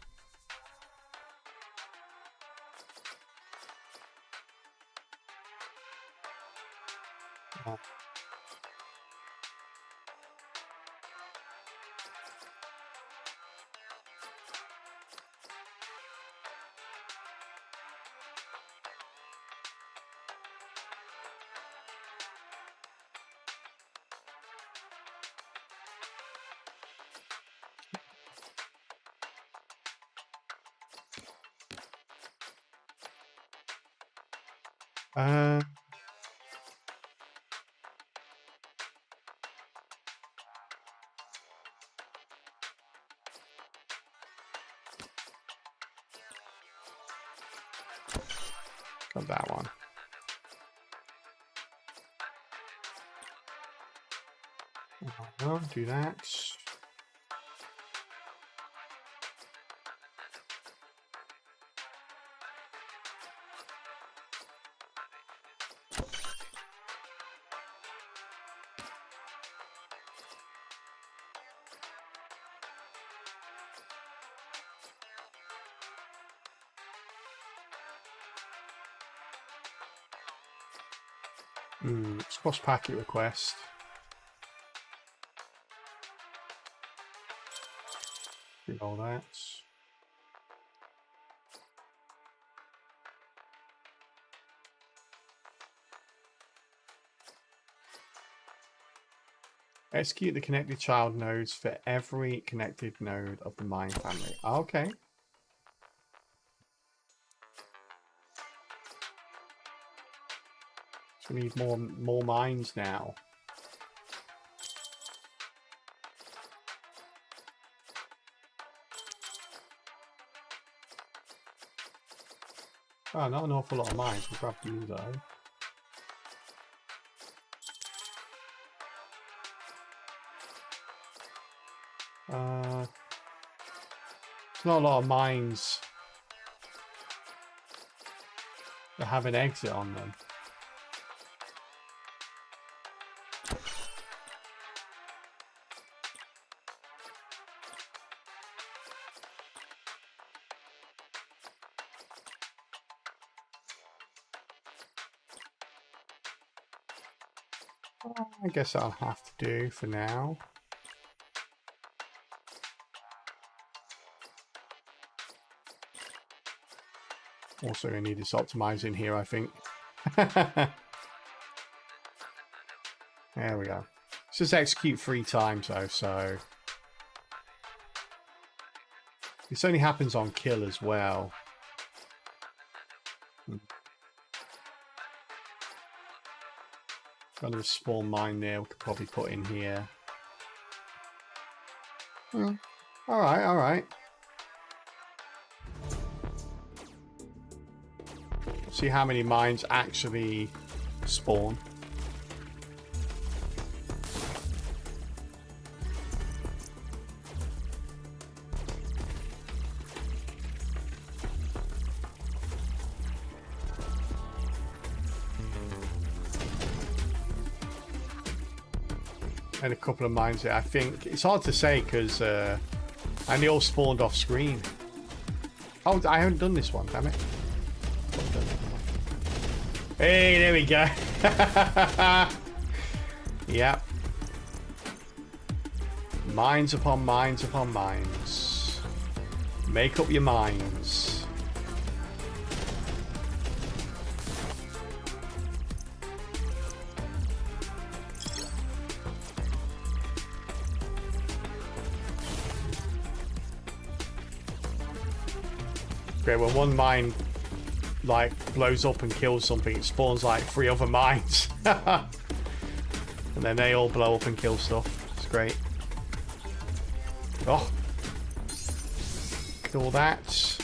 Uh, got that one. I'll do that. Cross packet request. Do all that. Execute the connected child nodes for every connected node of the mine family. Okay. So we need more mines now. Oh, not an awful lot of mines. We'll grab you though. There's not a lot of mines that have an exit on them. I guess I'll have to do for now. Also, I need this optimizing here, I think. There we go. This just execute 3 times though, so this only happens on kill as well. Got a small mine there we could probably put in here. Alright, alright. See how many mines actually spawn. And a couple of mines there. I think it's hard to say because and they all spawned off screen. Oh, I haven't done this one, damn it. Hey, there we go. Yep. Mines upon mines upon mines. Make up your minds. Okay, when one mine like blows up and kills something, it spawns like 3 other mines. And then they all blow up and kill stuff. It's great. Oh. Look at all that.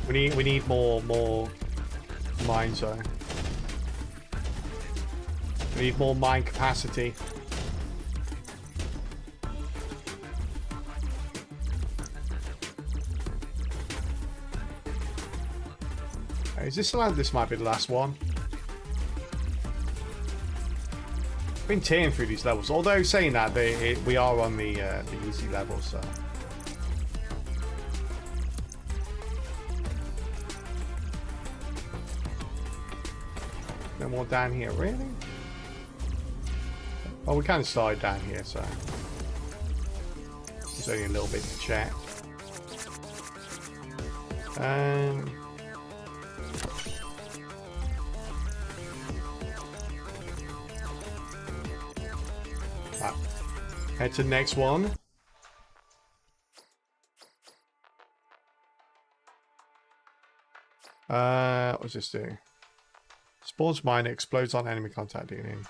We need more mines though. We need more mine capacity. Is this allowed? This might be the last one. I've been tearing through these levels. Although saying that, we are on the easy level, so. No more down here, really? Oh, we kind of started down here, so. There's only a little bit to check. Head to the next one. What does this do? Spawns mine, explodes on enemy contact, dealing.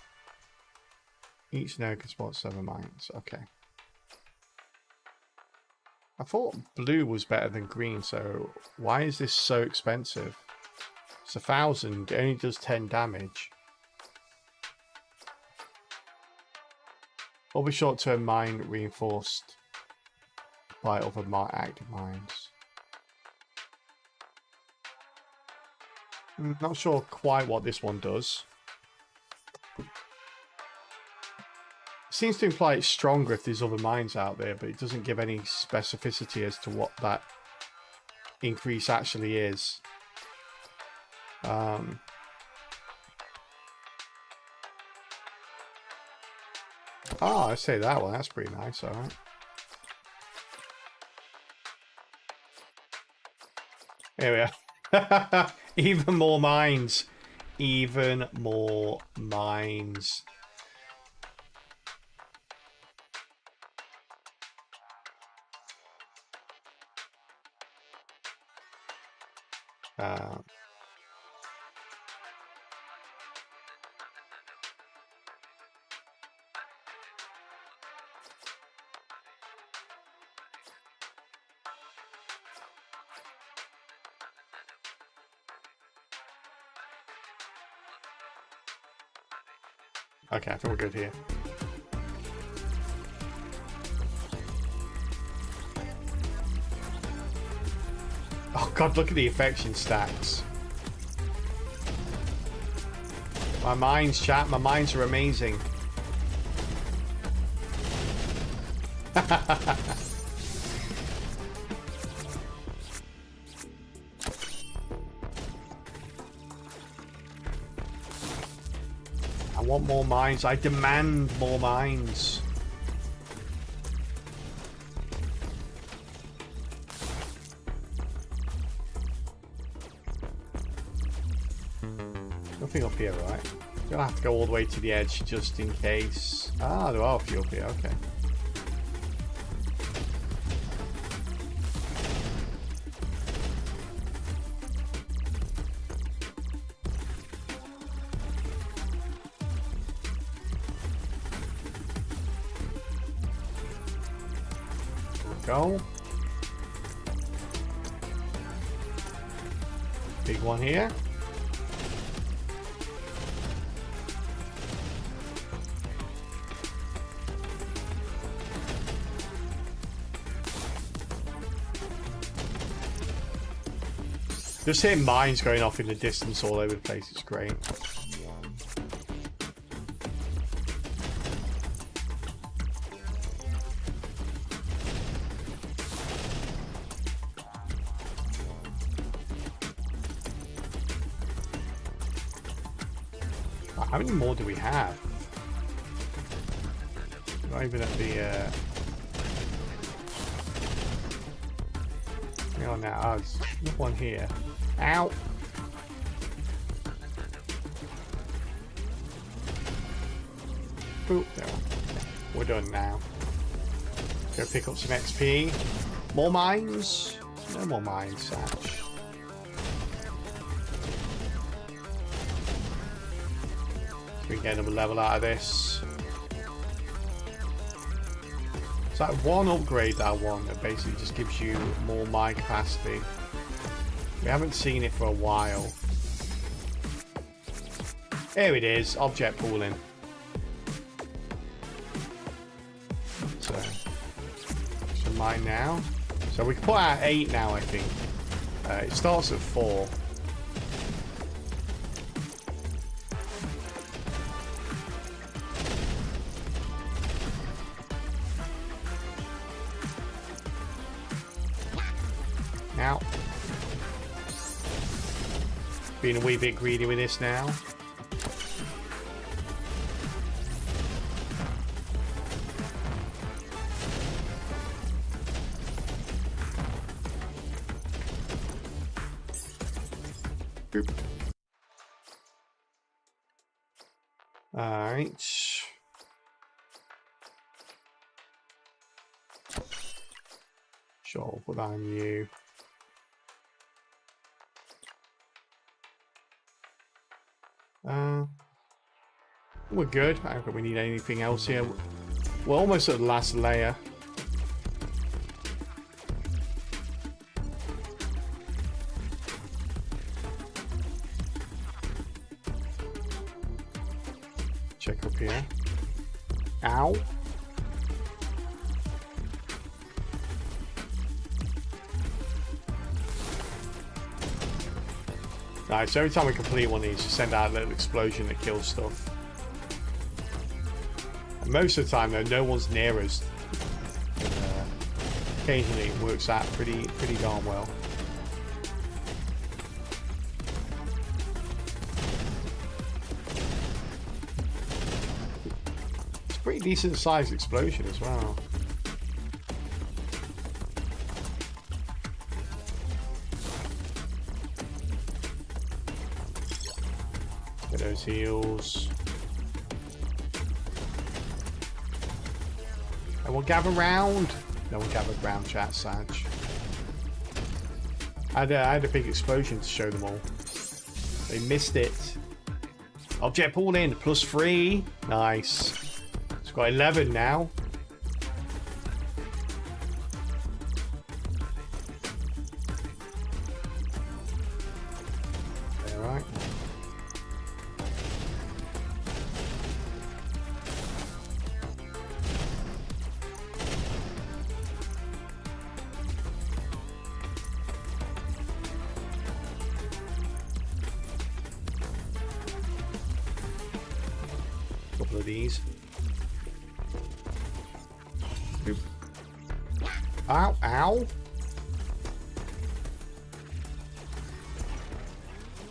Each node can spawn 7 mines. Okay. I thought blue was better than green, so why is this so expensive? It's 1,000, it only does 10 damage. Or be short-term mine reinforced by other active mines. Not sure quite what this one does. Seems to imply it's stronger if there's other mines out there, but it doesn't give any specificity as to what that increase actually is. Oh, I say that one. That's pretty nice, alright. Here we are. Even more mines. Even more mines. Okay, I think we're good here. Oh god, look at the affection stacks. My mines, chat, my mines are amazing. I want more mines. I demand more mines. Nothing up here, right? Gonna have to go all the way to the edge just in case. Ah, there are a few up here. Okay. Go. Big one here. Just hear mines going off in the distance all over the place. It's great. How many more do we have? Not even at the hang on now. Oh, there's one here. Ow! Boop, there. We're done now. Go pick up some XP. More mines? No more mines, Satch. We can get another level out of this. It's that one upgrade that I want that basically just gives you more mine capacity. We haven't seen it for a while. Here it is, object pooling. So, some mine now. So we can put out 8 now, I think. It starts at 4. Now. Being a wee bit greedy with this now. Boop. Alright. Sure, we'll put that on you. We're good. I don't think we need anything else here. We're almost at the last layer. Check up here. Ow. Right, so every time we complete one of these, you send out a little explosion that kills stuff. And most of the time, though, no one's near us. Occasionally, it works out pretty darn well. It's a pretty decent sized explosion as well. Get those heals. And we'll gather round. No one gathered round, chat, Sag. I had a big explosion to show them all. They missed it. Object pulled in, +3. Nice. It's got 11 now. Alright. Couple of these. Oop. Ow, ow.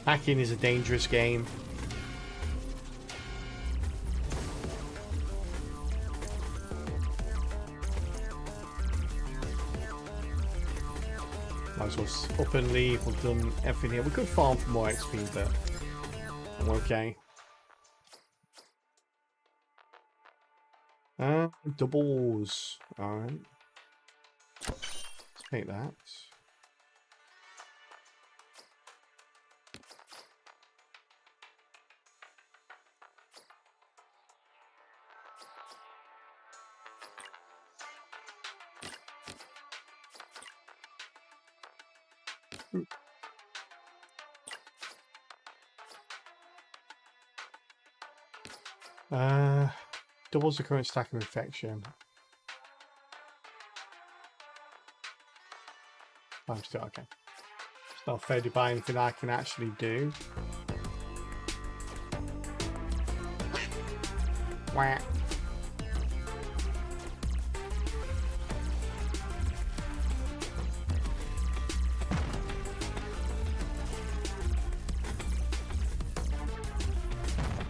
Hacking is a dangerous game. Might as well up and leave. We've done everything here. We could farm for more XP, but I'm okay. Doubles. Alright. Let's take that. Doubles the current stack of infection. I'm still okay. It's not affected by anything I can actually do. Wah.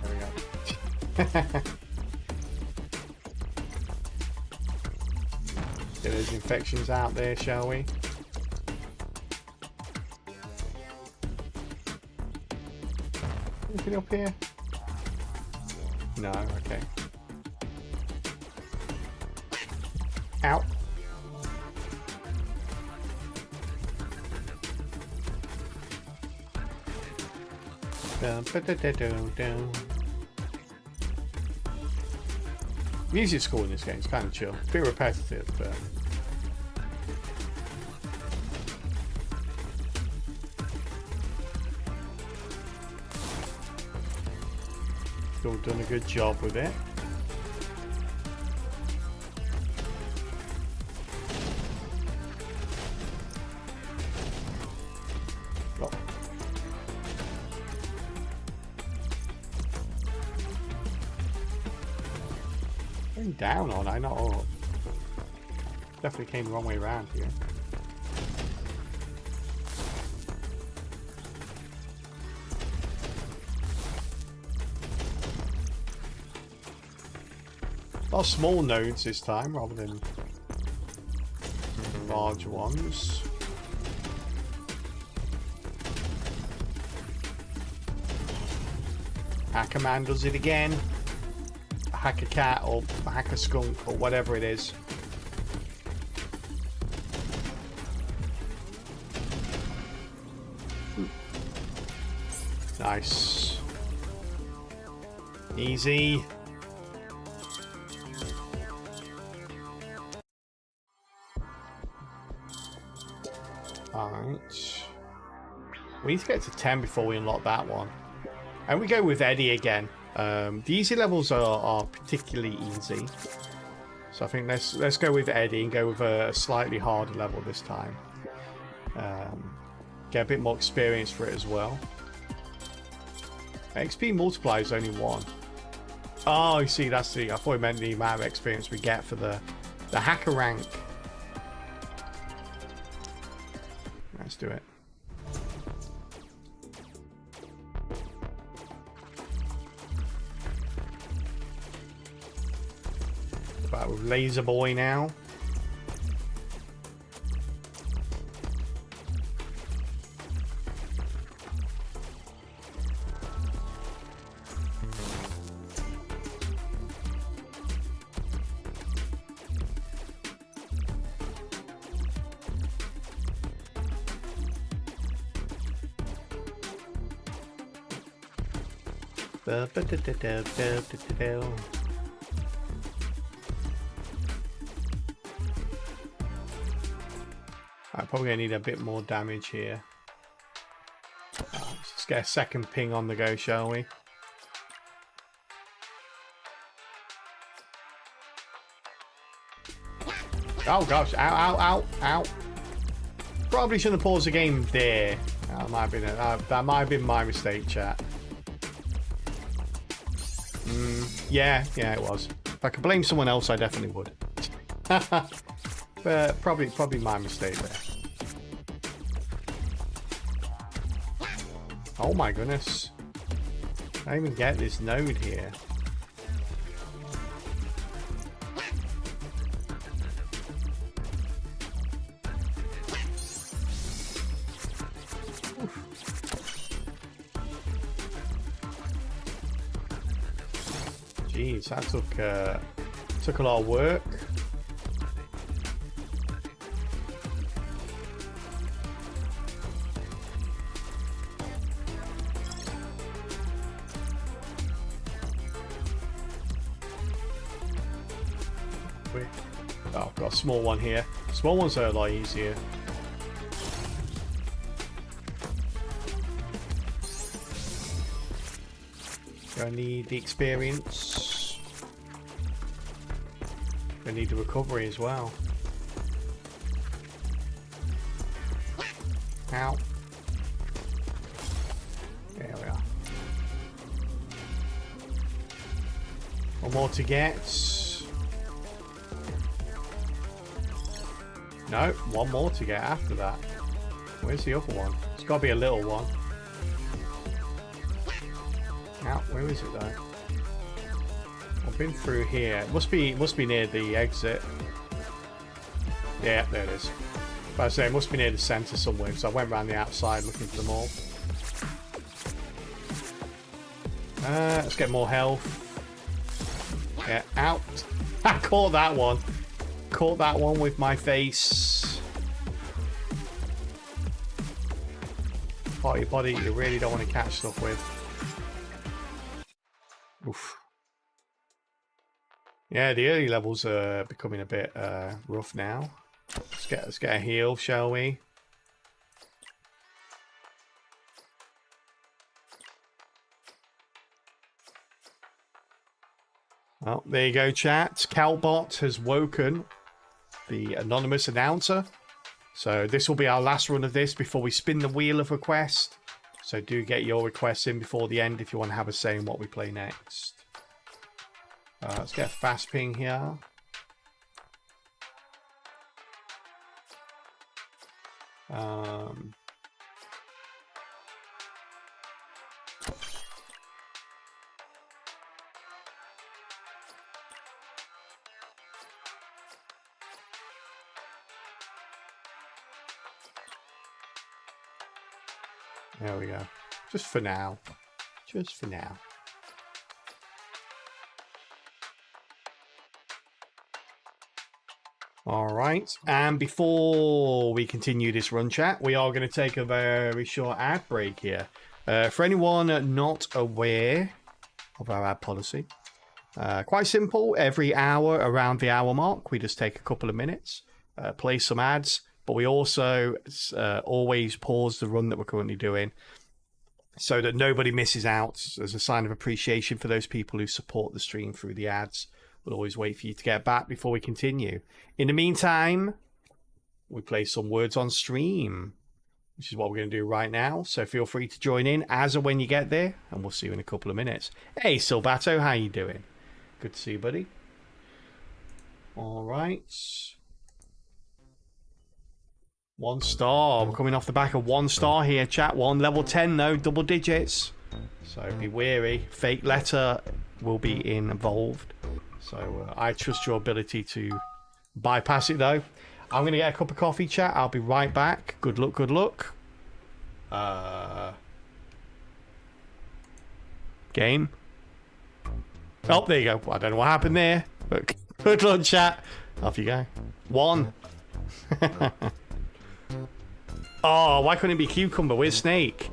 There we go. Get those infections out there, shall we? Anything up here? No, okay. Ow. Dun, ba, da, da, dun, dun. Music score in this game is kind of chill. A bit repetitive, but still done a good job with it. Oh. Going down on, I not up. Definitely came the wrong way around here. A lot of small nodes this time rather than large ones. Hacker man does it again. A hacker cat or a hacker skunk or whatever it is. Nice. Easy. Alright. We need to get to 10 before we unlock that one. And we go with Eddie again. The easy levels are particularly easy. So I think let's go with Eddie and go with a slightly harder level this time. Get a bit more experience for it as well. XP multiplier is only 1. Oh, you see, that's the... I thought it meant the amount of experience we get for the hacker rank. Let's do it. About with Laser Boy now. I'm probably going to need a bit more damage here. Let's get a second ping on the go, shall we? Oh gosh, ow, ow, ow, ow. Probably shouldn't have paused the game there. That might have been my mistake, chat. Yeah, it was. If I could blame someone else, I definitely would. But probably my mistake there. Oh my goodness. I don't even get this node here. Jeez, that took a lot of work. Oh, I've got a small one here. Small ones are a lot easier. I need the experience. I need the recovery as well. Ow. There we are. One more to get. No, one more to get after that. Where's the other one? It's got to be a little one. Ow, where is it though? I've been through here. It must be near the exit. Yeah, there it is. But I say it must be near the center somewhere, so I went around the outside looking for them all. Let's get more health. Yeah, out. I caught that one. Caught that one with my face. Part of your body you really don't want to catch stuff with. Oof. Yeah, the early levels are becoming a bit rough now. Let's get a heal, shall we? Well, there you go, chat. Calbot has woken the anonymous announcer. So this will be our last run of this before we spin the wheel of request. So do get your requests in before the end if you want to have a say in what we play next. Let's get a fast ping here. There we go. Just for now. Just for now. Alright, and before we continue this run chat, we are going to take a very short ad break here. For anyone not aware, of our ad policy. Quite simple. Every hour, around the hour mark, we just take a couple of minutes, play some ads, but we also always pause the run that we're currently doing so that nobody misses out as a sign of appreciation for those people who support the stream through the ads. We'll always wait for you to get back before we continue. In the meantime, we play some words on stream, which is what we're going to do right now. So feel free to join in as and when you get there, and we'll see you in a couple of minutes. Hey, Silvato, how you doing? Good to see you, buddy. All right. 1 star. We're coming off the back of 1 star here, chat. One level 10 though, double digits. So be wary. Fake letter will be involved. So I trust your ability to bypass it though. I'm going to get a cup of coffee, chat. I'll be right back. Good luck, good luck. Game. Oh, there you go. I don't know what happened there, but good luck, chat. Off you go. 1. Oh, why couldn't it be Cucumber? Where's Snake?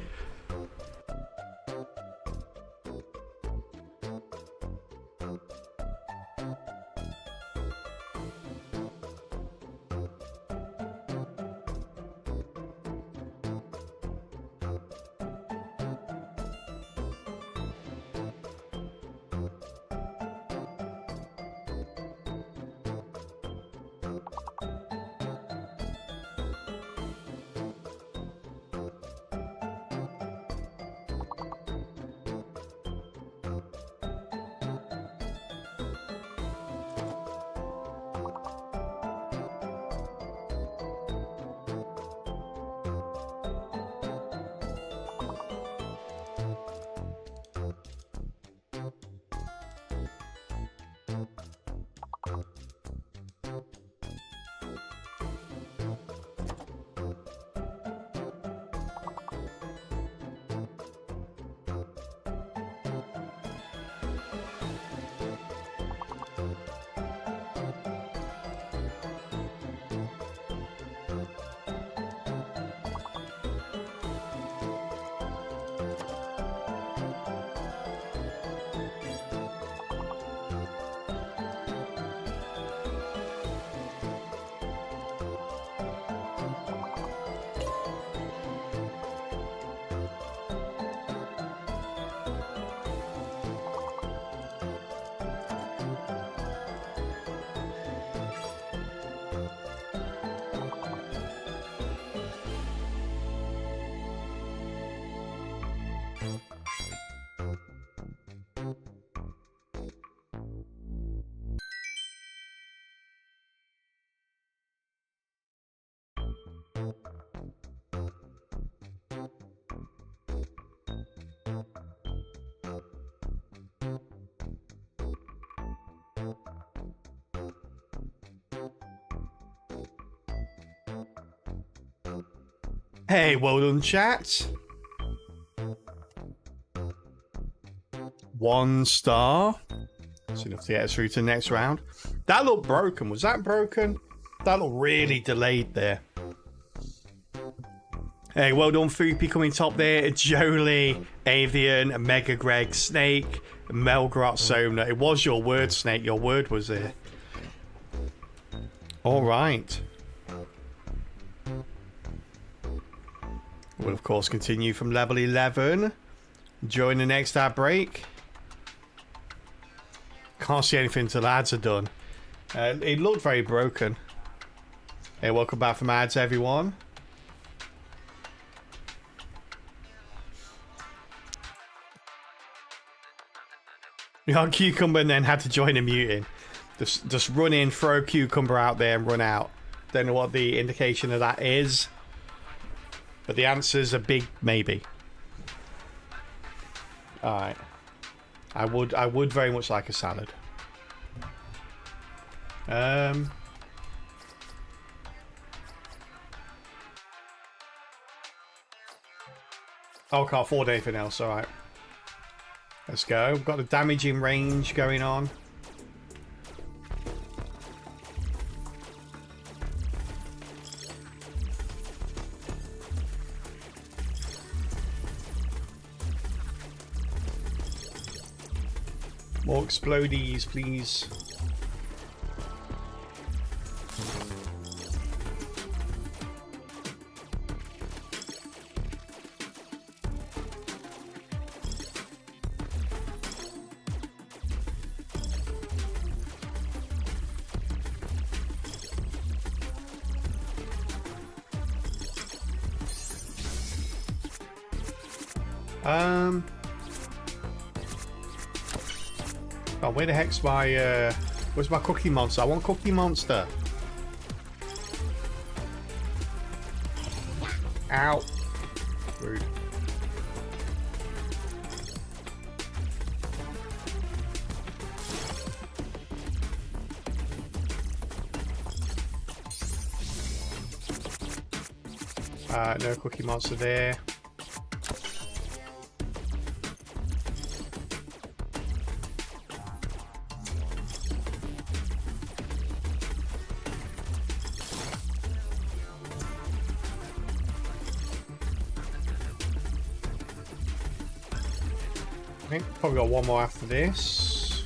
Hey, well done, chat. 1 star. That's enough to get us through to the next round. That looked broken. Was that broken? That looked really delayed there. Hey, well done, Foopy coming top there. Jolie, Avian, Mega Greg, Snake, Melgrot, Somna. It was your word, Snake. Your word was there. All right. We'll, of course, continue from level 11 during the next ad break. Can't see anything until ads are done. It looked very broken. Hey, welcome back from ads, everyone. You got Cucumber and then had to join a muting. Just run in, throw Cucumber out there and run out. Don't know what the indication of that is. But the answer's a big maybe. Alright. I would very much like a salad. Oh, can't afford anything else, alright. Let's go. We've got the damaging range going on. More explodies, please. Oh, where the heck's my, where's my Cookie Monster? I want Cookie Monster. Ow. Rude. No Cookie Monster there. I think probably got one more after this.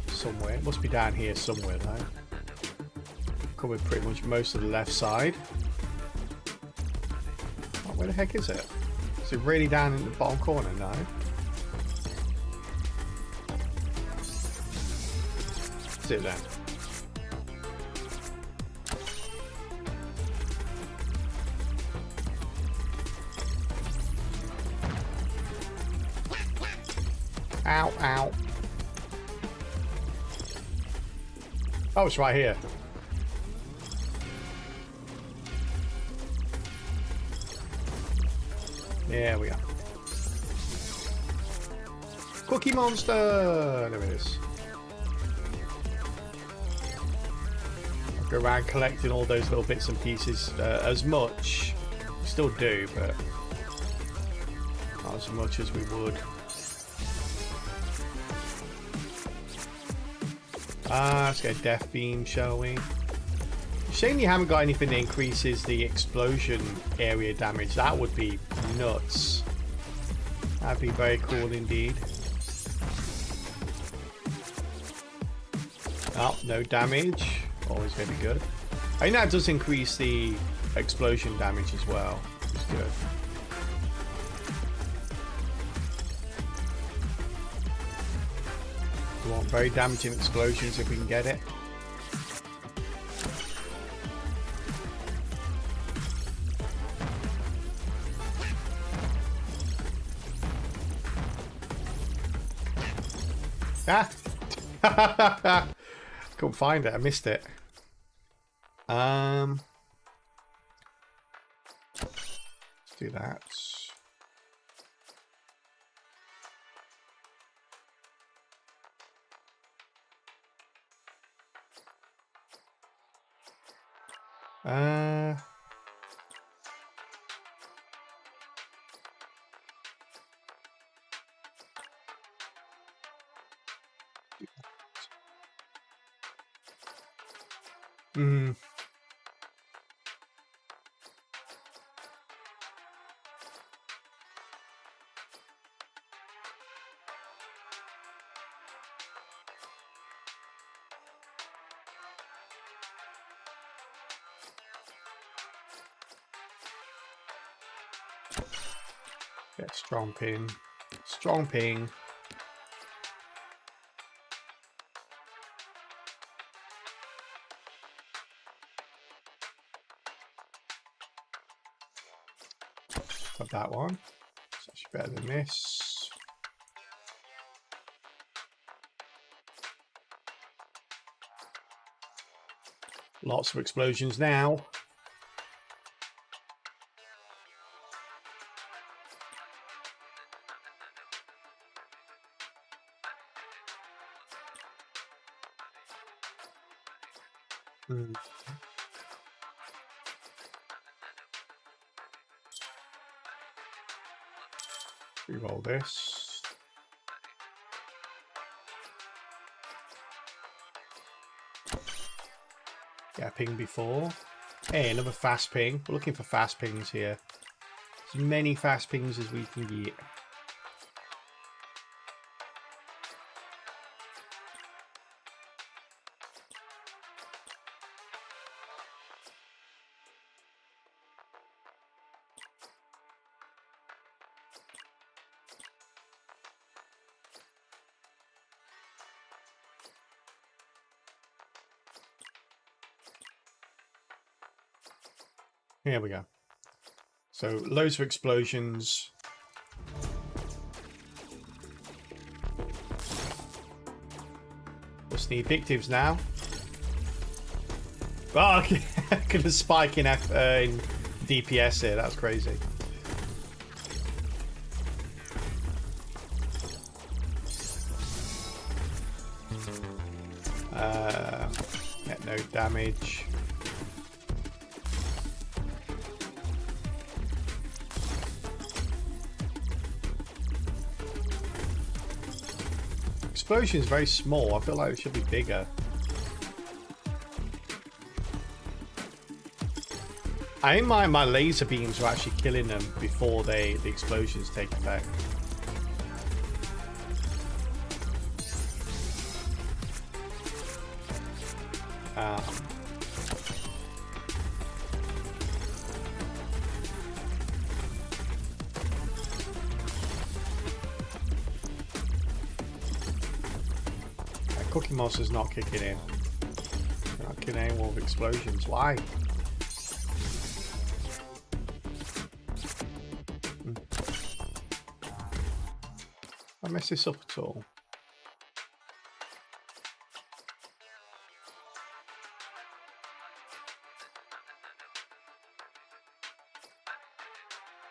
Somewhere. It must be down here somewhere though. Covered pretty much most of the left side. Oh, where the heck is it? Is it really down in the bottom corner? No. Is it then? Ow, ow. Oh, it's right here. There we are. Cookie Monster! There it is. I'll go around collecting all those little bits and pieces as much. We still do, but not as much as we would. Let's get a Death Beam showing. Shame you haven't got anything that increases the explosion area damage. That would be nuts. That'd be very cool indeed. Oh, no damage. Always very good. I think that does increase the explosion damage as well. It's good. We want very damaging explosions if we can get it. Ah! Couldn't find it. I missed it. Let's do that. Get strong ping. Strong ping. Got that one. It's actually better than this. Lots of explosions now. Reroll this. Get a ping before. Hey, another fast ping. We're looking for fast pings here. As many fast pings as we can get. Here we go. So loads of explosions. Just need victims now. Oh, okay. Gonna spike in DPS here. That's crazy. Get no damage. Explosion is very small. I feel like it should be bigger. I think my laser beams are actually killing them before the explosions take effect. Cookie Monster's not kicking in. Not kicking in with explosions. Why? I mess this up at all?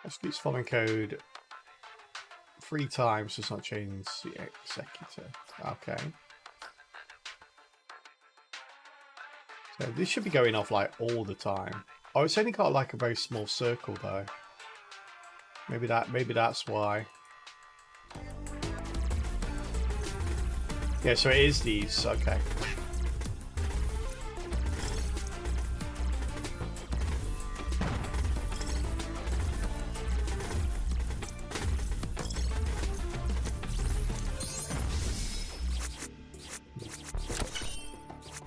Executes following code 3 times does not change the executor. Okay. So this should be going off like all the time. Oh, it's only got like a very small circle though. Maybe that's why. Yeah, so it is these. Okay.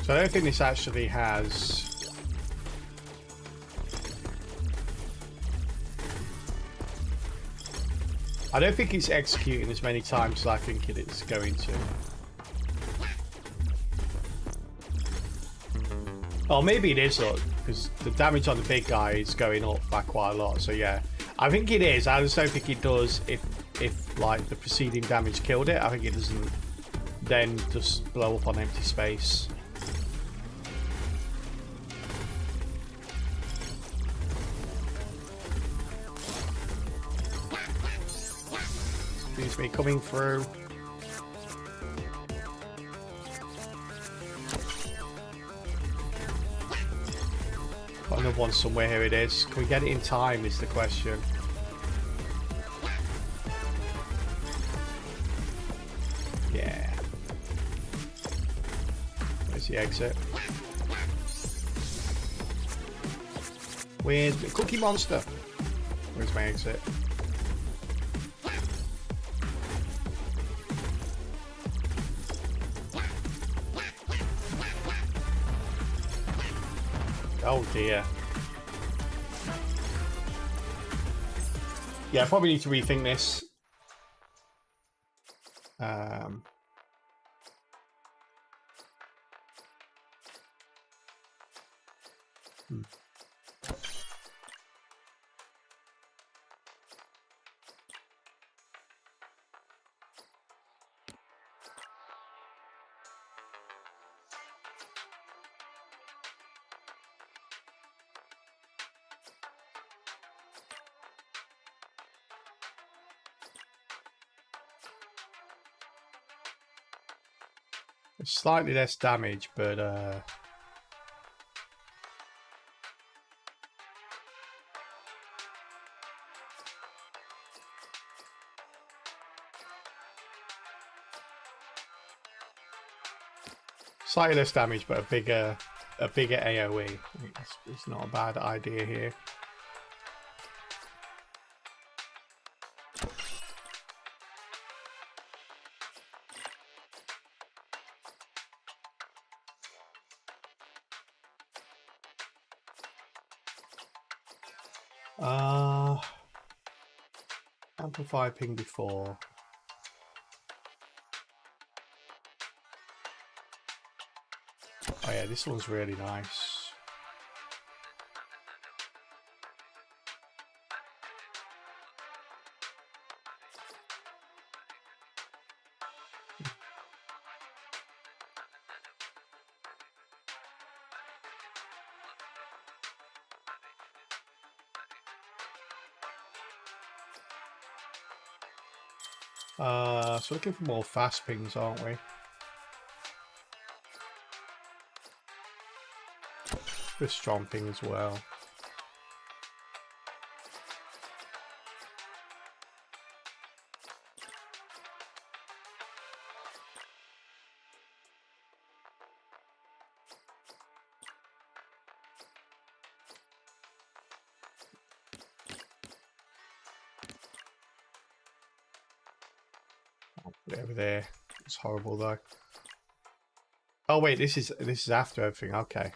So I don't think this actually has... I don't think it's executing as many times as I think it's going to. Oh, maybe it is, though, because the damage on the big guy is going up by quite a lot. So yeah, I think it is. I just don't think it does if like the preceding damage killed it. I think it doesn't then just blow up on empty space. Excuse me, coming through. Got another one somewhere. Here it is. Can we get it in time is the question. Yeah. Where's the exit? Where's the Cookie Monster? Where's my exit? Oh dear. Yeah, I probably need to rethink this. Slightly less damage, but slightly less damage, but a bigger AOE. It's not a bad idea here. Amplify ping before. Oh yeah, this one's really nice. So looking for more fast pings, aren't we? With strong ping as well. Over there. It's horrible though. Oh wait, this is after everything. Okay.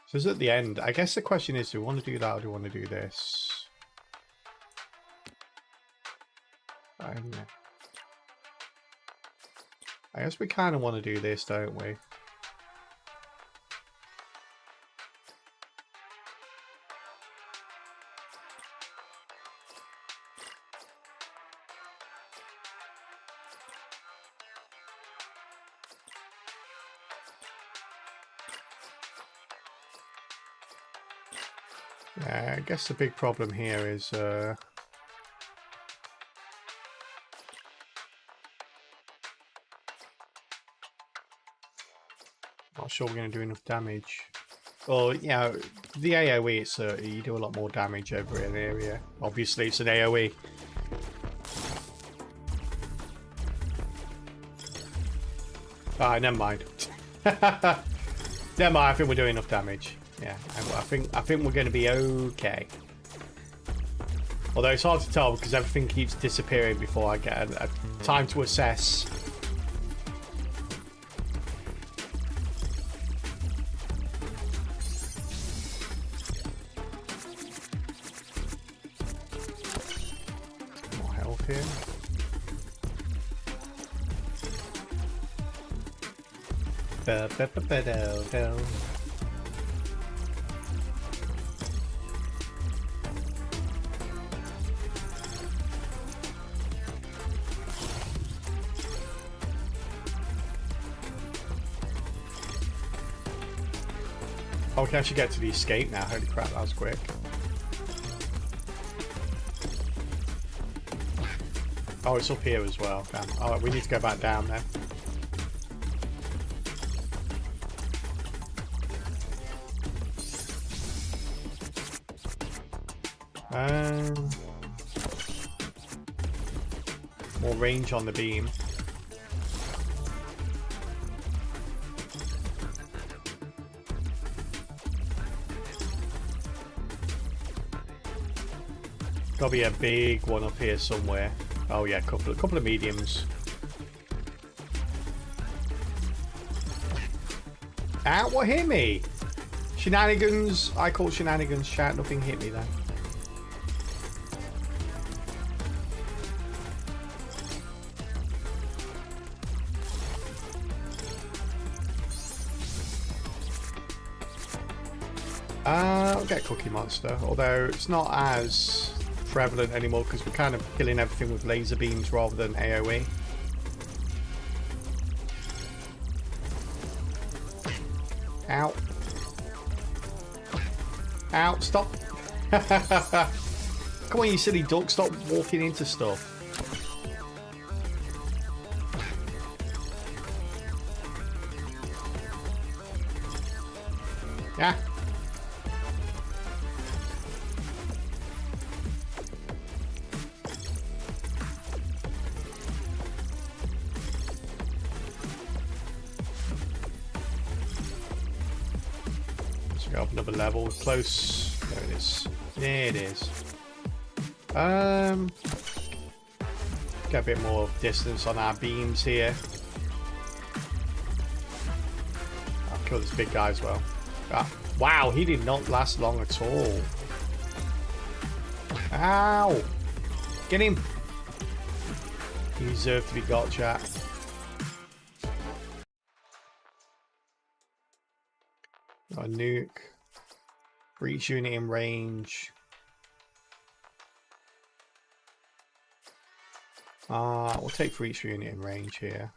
So it's at the end. I guess the question is, do we want to do that or do we want to do this? I guess we kind of want to do this, don't we? Yeah, I guess the big problem here is not sure we're going to do enough damage. Well, you know, the AoE, it's you do a lot more damage over an area. Obviously, it's an AoE. Ah, never mind. Never mind. I think we're doing enough damage. Yeah, I think we're going to be okay. Although it's hard to tell because everything keeps disappearing before I get a time to assess. More health here. Ba-ba-ba-ba-do-do. Oh, we can actually get to the escape now. Holy crap, that was quick. Oh, it's up here as well. Damn. Oh, we need to go back down then. More range on the beam. Gotta be a big one up here somewhere. Oh yeah, couple of mediums. Ow, what hit me? Shenanigans. I call shenanigans. Chat, nothing hit me then. I'll get Cookie Monster, although it's not as prevalent anymore because we're kind of killing everything with laser beams rather than AoE. Ow. Ow, stop. Come on, you silly duck, stop walking into stuff. Yeah. Go up another level. Close. There it is. There it is. Get a bit more distance on our beams here. I'll kill this big guy as well. Ah, wow, he did not last long at all. Ow! Get him! He deserved to be got, chat. Got a nuke. For each unit in range. We'll take for each unit in range here.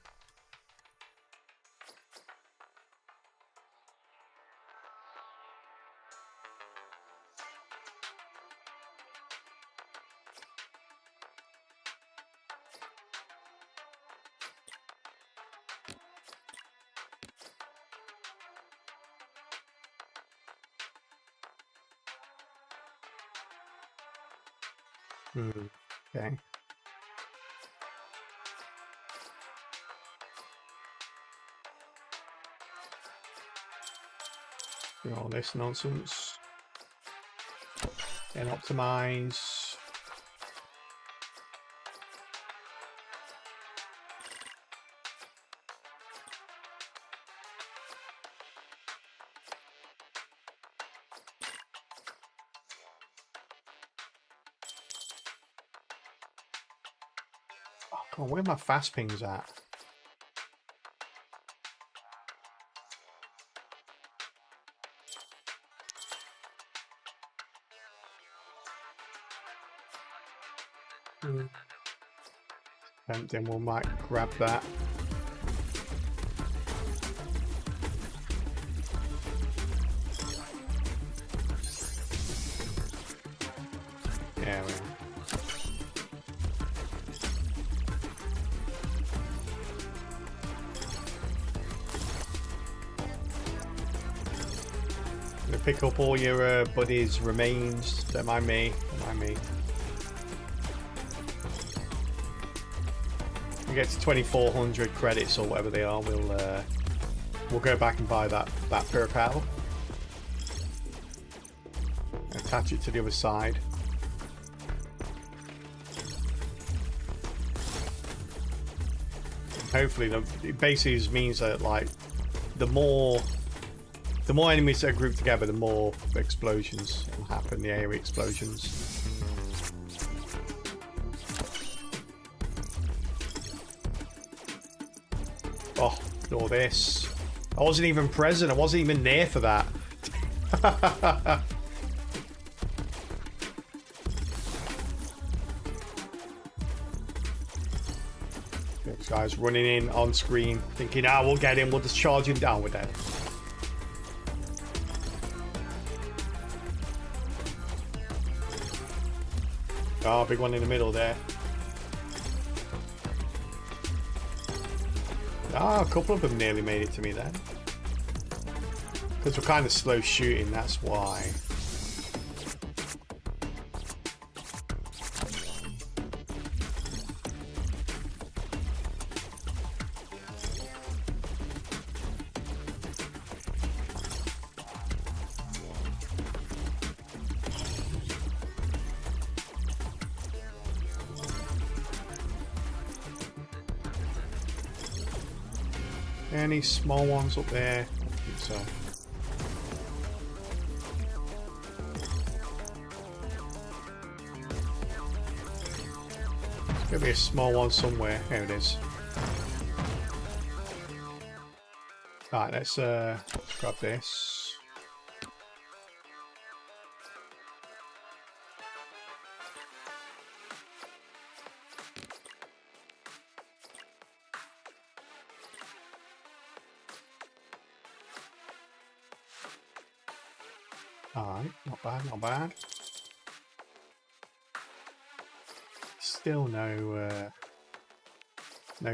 Okay. All this nonsense. And optimize. Oh, come on, where are my fast pings at? And then we might grab that. Yeah, we are. Gonna pick up all your buddies' remains. Don't mind me. Don't mind me. We get to 2,400 credits or whatever they are. We'll go back and buy that Purpel. Attach it to the other side. Hopefully, it basically just means that like the more enemies that are grouped together, the more explosions will happen. The area explosions. Oh, all this. I wasn't even present. I wasn't even there for that. This guy's running in on screen, thinking, "Ah, we'll get him. We'll just charge him down with that." Oh, big one in the middle there. Ah, a couple of them nearly made it to me then. Because we're kind of slow shooting, that's why. Any small ones up there? I think so. There's gonna be a small one somewhere. There it is. Alright, let's grab this. Alright, not bad, not bad. Still no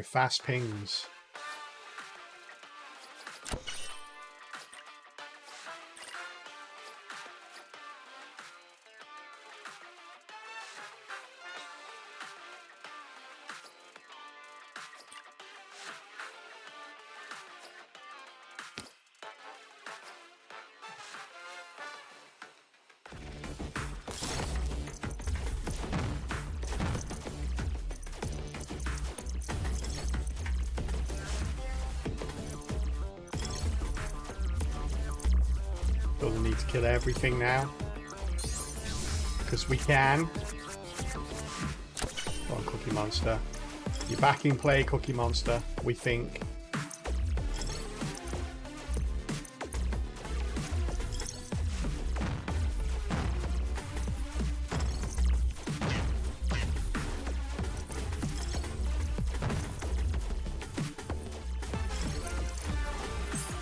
fast pings. Doesn't need to kill everything now. Because we can. Go on, Cookie Monster. You're back in play, Cookie Monster, we think.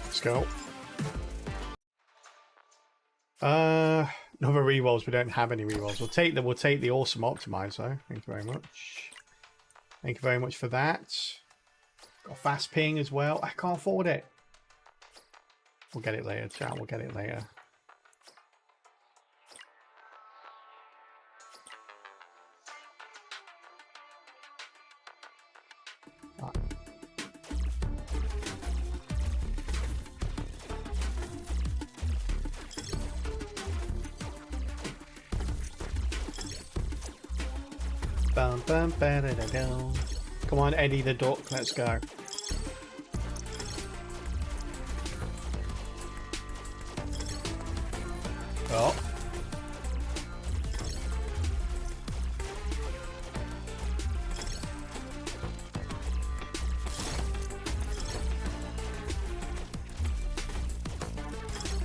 Let's go. Another rerolls. We don't have any rerolls. We'll take the awesome optimizer. Thank you very much. Thank you very much for that. Got a fast ping as well. I can't afford it. We'll get it later, chat. We'll get it later. Bum, bum, ba-da-da-dum. Come on, Eddie the Duck, let's go. Oh.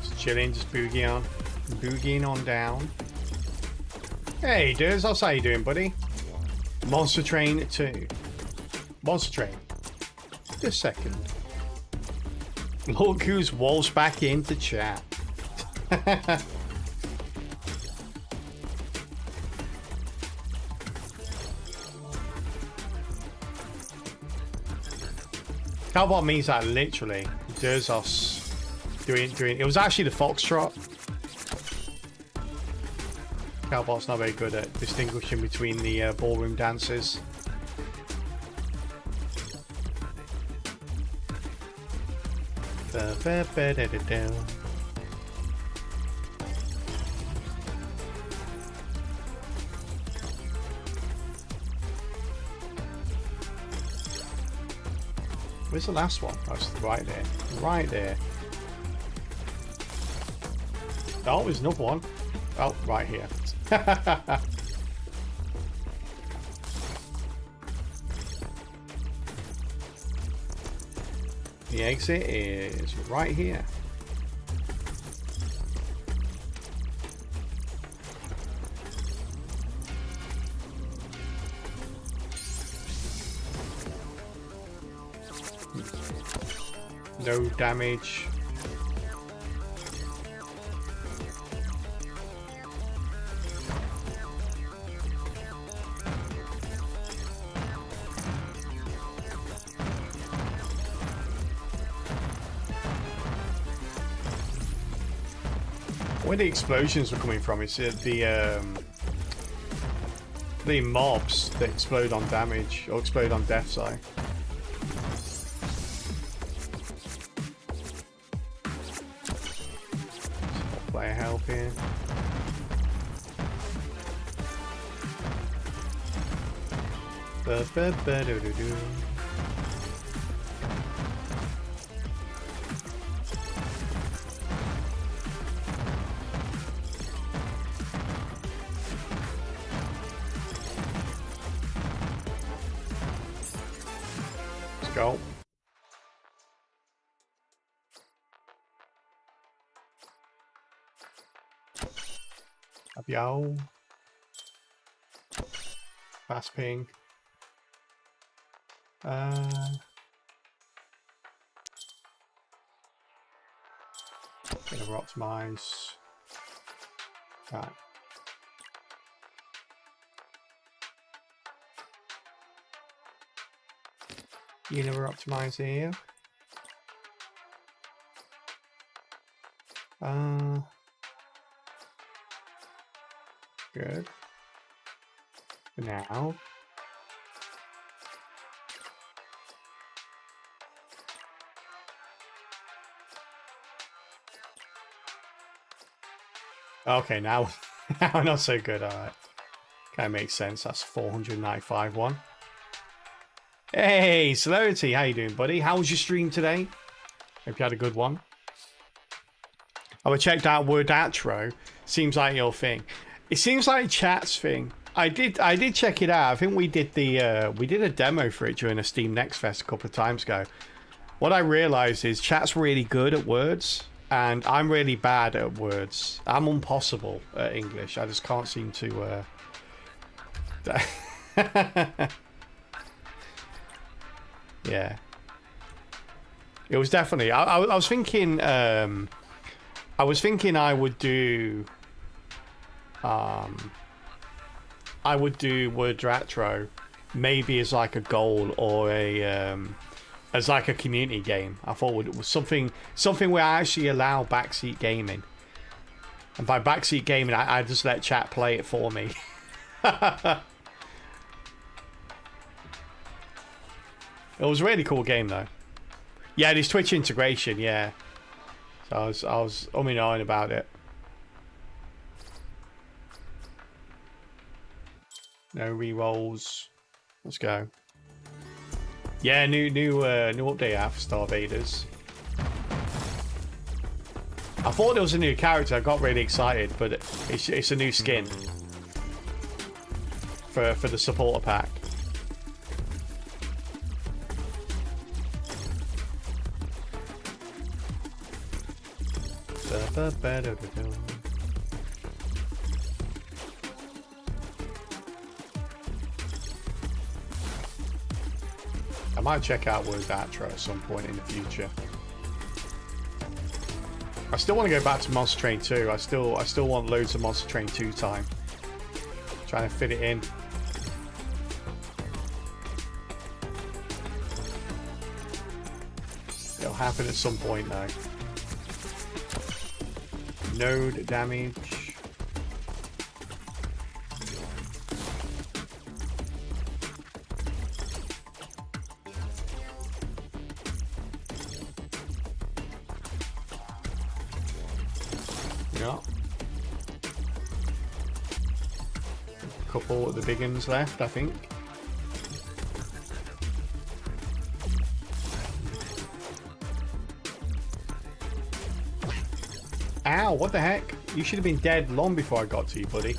Just chilling, just boogieing on down. Hey, dudes, how's how you doing, buddy? Monster Train 2. Monster Train. Just a second. Look who's waltzed back into chat. Cowbot means that literally does us doing. It was actually the foxtrot. Cowbot's not very good at distinguishing between the ballroom dances. Where's the last one? That's right there. Right there. Oh, there's another one. Oh, right here. The exit is right here. No damage. Where the explosions were coming from, it's the mobs that explode on damage or explode on death, sorry. Player help here. Ba-ba-ba-do-do-do. Let's go. Up yo. Fast ping. Gonna optimize. Right. You never optimize here. Good. For now. Okay, now not so good. All right, kind of makes sense. That's 495 one. Hey, Celerity, how you doing, buddy? How was your stream today? Hope you had a good one. I checked out Wordatro. Seems like your thing. It seems like chat's thing. I did check it out. I think we did a demo for it during a Steam Next Fest a couple of times ago. What I realized is chat's really good at words. And I'm really bad at words. I'm impossible at English. I just can't seem to... Yeah. It was definitely... I was thinking... I would do... I would do Wordatro maybe as like a goal or a... as like a community game. I thought it was something where I actually allow backseat gaming. And by backseat gaming, I just let chat play it for me. It was a really cool game though. Yeah, there's Twitch integration, yeah. So I was umming and ahhing about it. No re-rolls. Let's go. Yeah, new update out for Star Vaders. I thought there was a new character. I got really excited, but it's a new skin for the supporter pack. I might check out Word Atra at some point in the future. I still want to go back to Monster Train 2. I still want loads of Monster Train 2 time. Trying to fit it in. It'll happen at some point though. Node damage. Yeah. A couple of the big ones left, I think. Ow, what the heck? You should have been dead long before I got to you, buddy.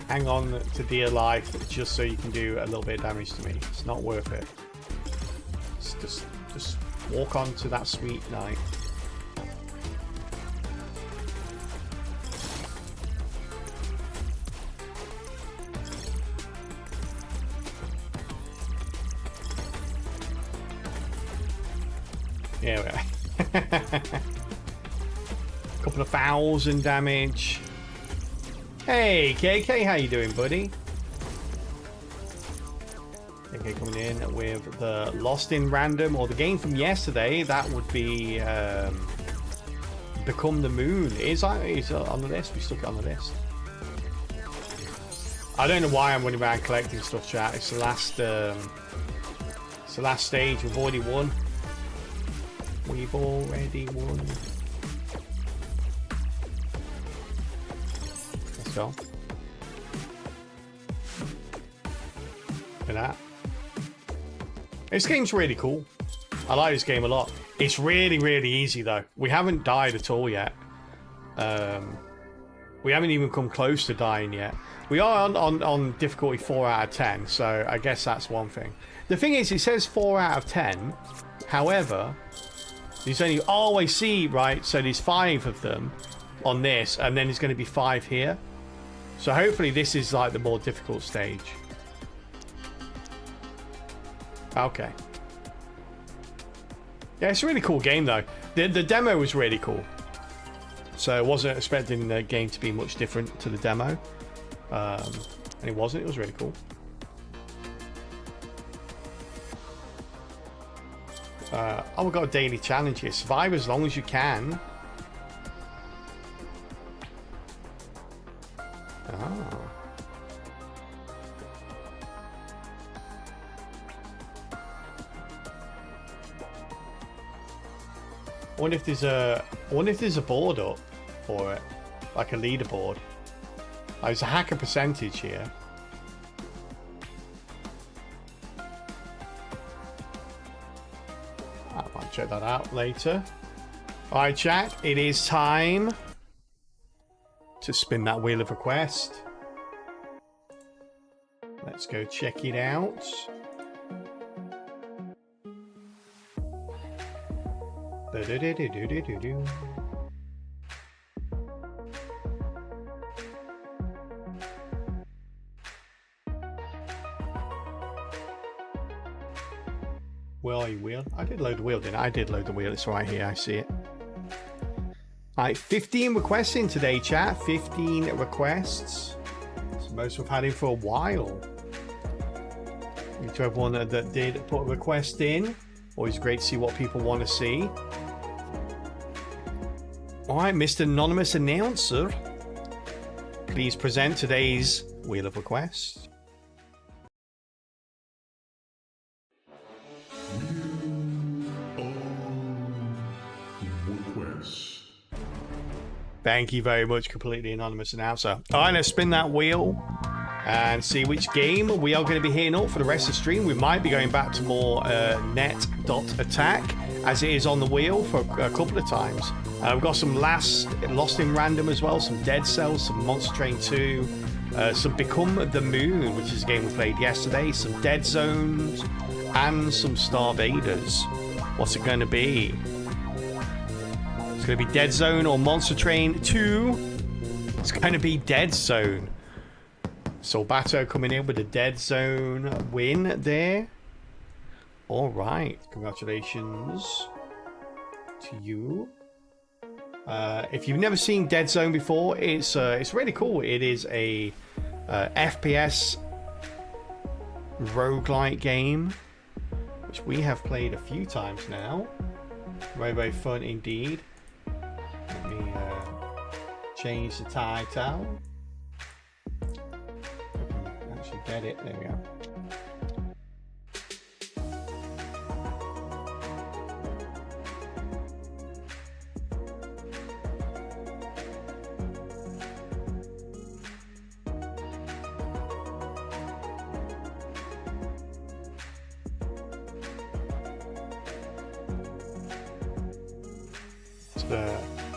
Hang on to dear life just so you can do a little bit of damage to me. It's not worth it. Just walk on to that sweet night. Yeah, we are. Couple of 1,000 damage. Hey, KK, how you doing, buddy? KK coming in with the Lost in Random, or the game from yesterday. That would be Become the Moon. Is on the list? We stuck it on the list. I don't know why I'm running around collecting stuff, chat. It's the last. It's the last stage. We've already won. We've already won. Let's go. Look at that. This game's really cool. I like this game a lot. It's really, really easy though. We haven't died at all yet. We haven't even come close to dying yet. We are on difficulty 4 out of 10, so I guess that's one thing. The thing is, it says 4 out of 10. However, there's only, oh, I see, right? So there's 5 of them on this, and then there's going to be 5 here. So hopefully this is like the more difficult stage. Okay. Yeah, it's a really cool game though. The demo was really cool. So I wasn't expecting the game to be much different to the demo. And it wasn't. It was really cool. Oh, we've got a daily challenge here. Survive as long as you can. Oh. I wonder if there's a board up for it, like a leaderboard. There's a hacker percentage here. I might check that out later. Alright, chat, it is time to spin that wheel of request. Let's go check it out. Well, you will. I did load the wheel, didn't I? I did load the wheel. It's right here. I see it. Alright, 15 requests in today, chat. 15 requests. It's the most we've had in for a while. Thank you to everyone that did put a request in. Always great to see what people want to see. Alright, Mr. Anonymous Announcer. Please present today's Wheel of Requests. Thank you very much, Completely Anonymous Announcer. Alright, let's spin that wheel. and see which game we are going to be hitting up for the rest of the stream. We might be going back to more net.attack as it is on the wheel for a couple of times. We've got some Lost in Random as well, some Dead Cells, some Monster Train 2, some Become the Moon, which is a game we played yesterday, some Dead Zones, and some Star Vaders. What's it going to be? It's going to be Dead Zone or Monster Train 2. It's going to be Dead Zone. Solbato coming in with a Dead Zone win there. All right, congratulations to you. If you've never seen Dead Zone before, it's really cool. It is a FPS roguelike game, which we have played a few times now. Very, very fun indeed. Let me change the title. Actually get it. There we go.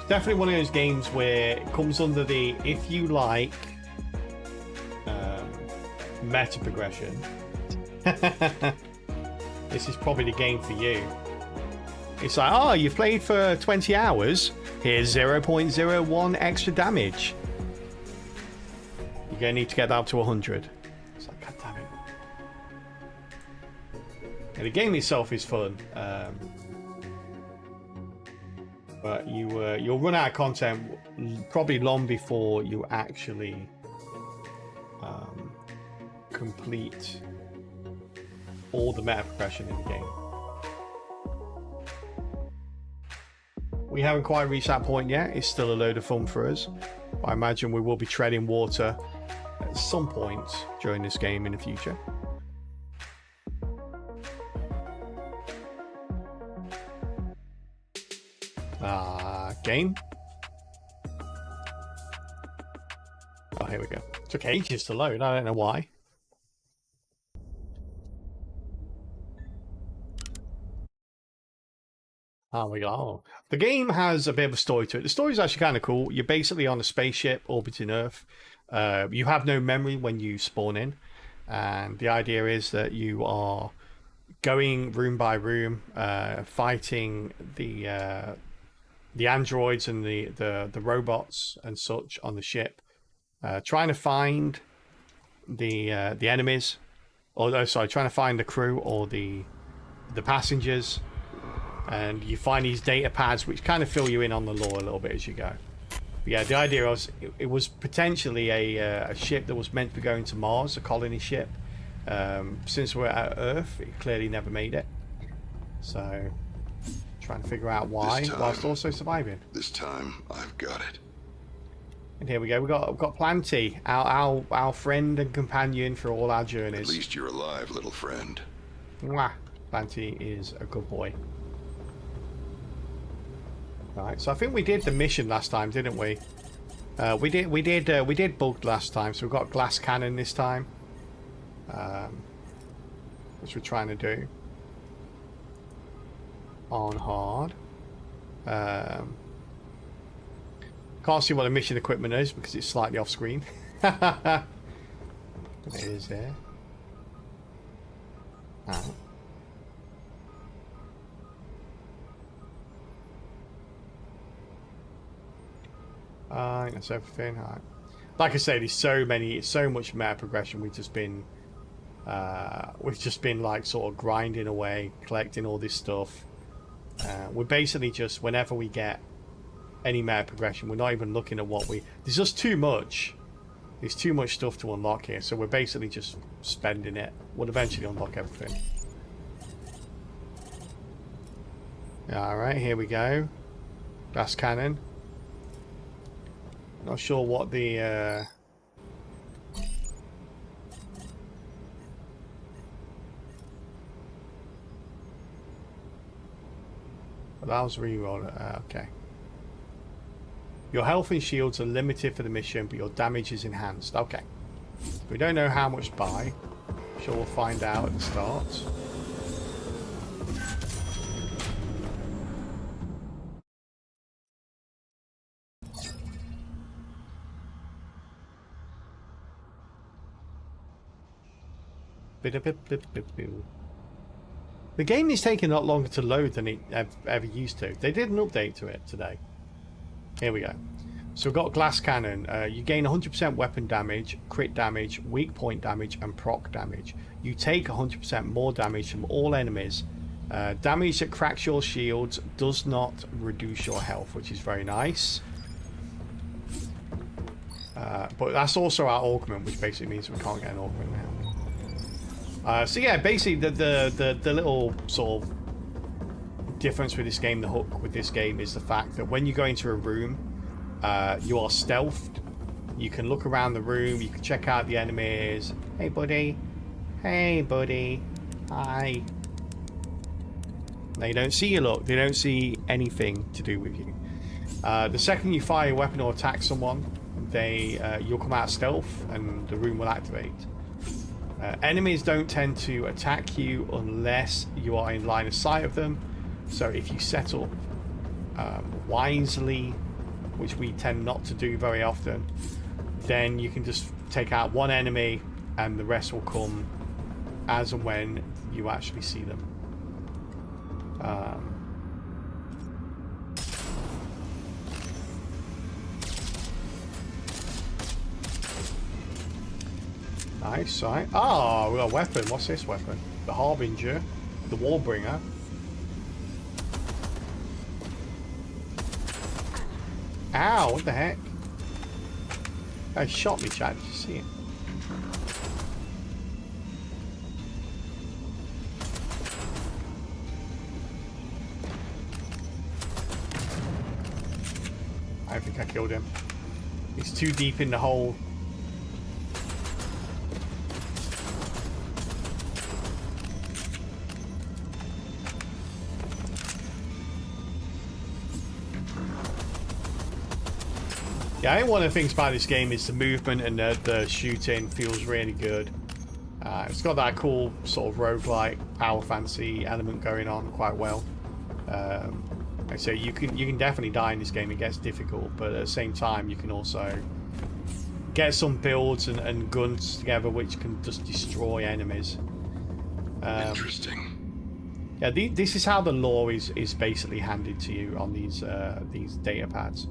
Definitely one of those games where it comes under the if you like meta progression. This is probably the game for you. It's like, oh, you've played for 20 hours. Here's 0.01 extra damage. You're gonna need to get that up to 100. It's like, god damn it. And the game itself is fun. But you'll run out of content probably long before you actually complete all the meta progression in the game. We haven't quite reached that point yet. It's still a load of fun for us. But I imagine we will be treading water at some point during this game in the future. Game. Oh, here we go. It took ages to load. I don't know why. Oh my god. The game has a bit of a story to it. The story is actually kind of cool. You're basically on a spaceship orbiting Earth. You have no memory when you spawn in. And the idea is that you are going room by room, fighting the androids and the robots and such on the ship, trying to find the enemies, or sorry, trying to find the crew or the passengers, and you find these data pads which kind of fill you in on the lore a little bit as you go. But yeah, the idea was it was potentially a ship that was meant to be going to Mars, a colony ship. Since we're at Earth, it clearly never made it. So. Trying to figure out why, whilst also surviving. This time, I've got it. And here we go. We've got Planty, our friend and companion for all our journeys. At least you're alive, little friend. Mwah. Planty is a good boy. Right, so I think we did the mission last time, didn't we? We did bugged last time, so we've got glass cannon this time, which we're trying to do on hard. Can't see what the mission equipment is because it's slightly off screen. It is there. That's everything. All right. Like I say, there's so much meta progression. We've just been like sort of grinding away, collecting all this stuff. We're basically just, whenever we get any meta progression, we're not even looking at what there's just too much. There's too much stuff to unlock here, so we're basically just spending it. We'll eventually unlock everything. Alright, here we go. Glass cannon. Not sure what the allows reroll. Okay. Your health and shields are limited for the mission, but your damage is enhanced. Okay. We don't know how much by. I'm sure we'll find out at the start. The game is taking a lot longer to load than it ever used to. They did an update to it today. Here we go. So we've got Glass Cannon. You gain 100% weapon damage, crit damage, weak point damage, and proc damage. You take 100% more damage from all enemies. Damage that cracks your shields does not reduce your health, which is very nice. But that's also our augment, which basically means we can't get an augment now. So yeah, basically the little sort of difference with this game, the hook with this game, is the fact that when you go into a room, you are stealthed. You can look around the room, you can check out the enemies. Hey buddy. Hey buddy. Hi. They don't see you, look. They don't see anything to do with you. The second you fire a weapon or attack someone, you'll come out stealth and the room will activate. Enemies don't tend to attack you unless you are in line of sight of them. So if you set up wisely, which we tend not to do very often, then you can just take out one enemy and the rest will come as and when you actually see them. Nice, right? Oh, we got a weapon. What's this weapon? The Harbinger, the Warbringer. Ow, what the heck? He shot me, Chad. Did you see him? I think I killed him. He's too deep in the hole. Yeah, I think one of the things about this game is the movement and the shooting feels really good. It's got that cool sort of roguelike power fantasy element going on quite well. Like I say, you can definitely die in this game. It gets difficult, but at the same time, you can also get some builds and guns together which can just destroy enemies. Interesting. Yeah, this is how the lore is basically handed to you on these data pads.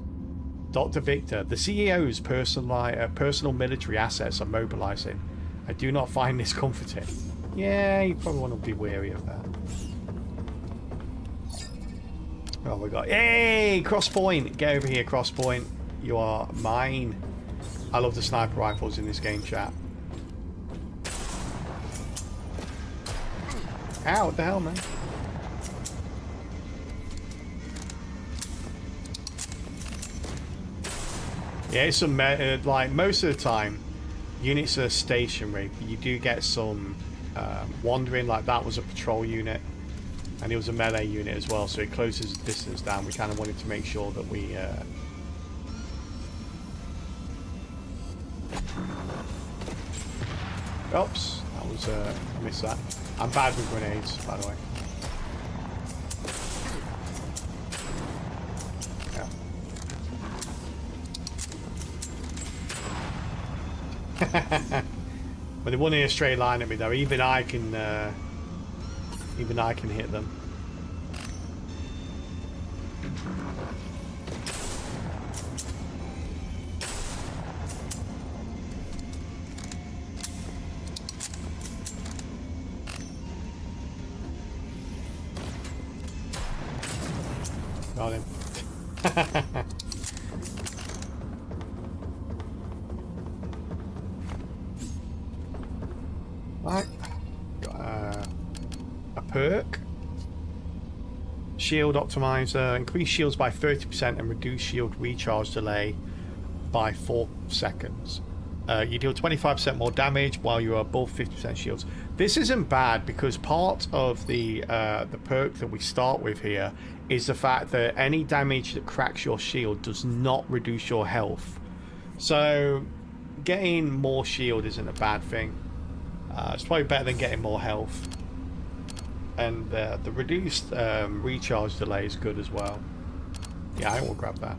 Dr. Victor, the CEO's personal military assets are mobilizing. I do not find this comforting. Yeah, you probably want to be wary of that. Oh my god. Hey, Crosspoint! Get over here, Crosspoint. You are mine. I love the sniper rifles in this game, chat. Ow, what the hell, man? Yeah, it's some like most of the time, units are stationary. But you do get some wandering. Like that was a patrol unit, and it was a melee unit as well. So it closes the distance down. We kind of wanted to make sure that we. Oops, that was missed that. I'm bad with grenades, by the way. When they run in a straight line at me, though, even I can hit them. Got him. Right. Got a perk. Shield optimizer. Increase shields by 30% and reduce shield recharge delay by 4 seconds. You deal 25% more damage while you are above 50% shields. This isn't bad because part of the perk that we start with here is the fact that any damage that cracks your shield does not reduce your health. So getting more shield isn't a bad thing. It's probably better than getting more health. And the reduced recharge delay is good as well. Yeah, I will grab that.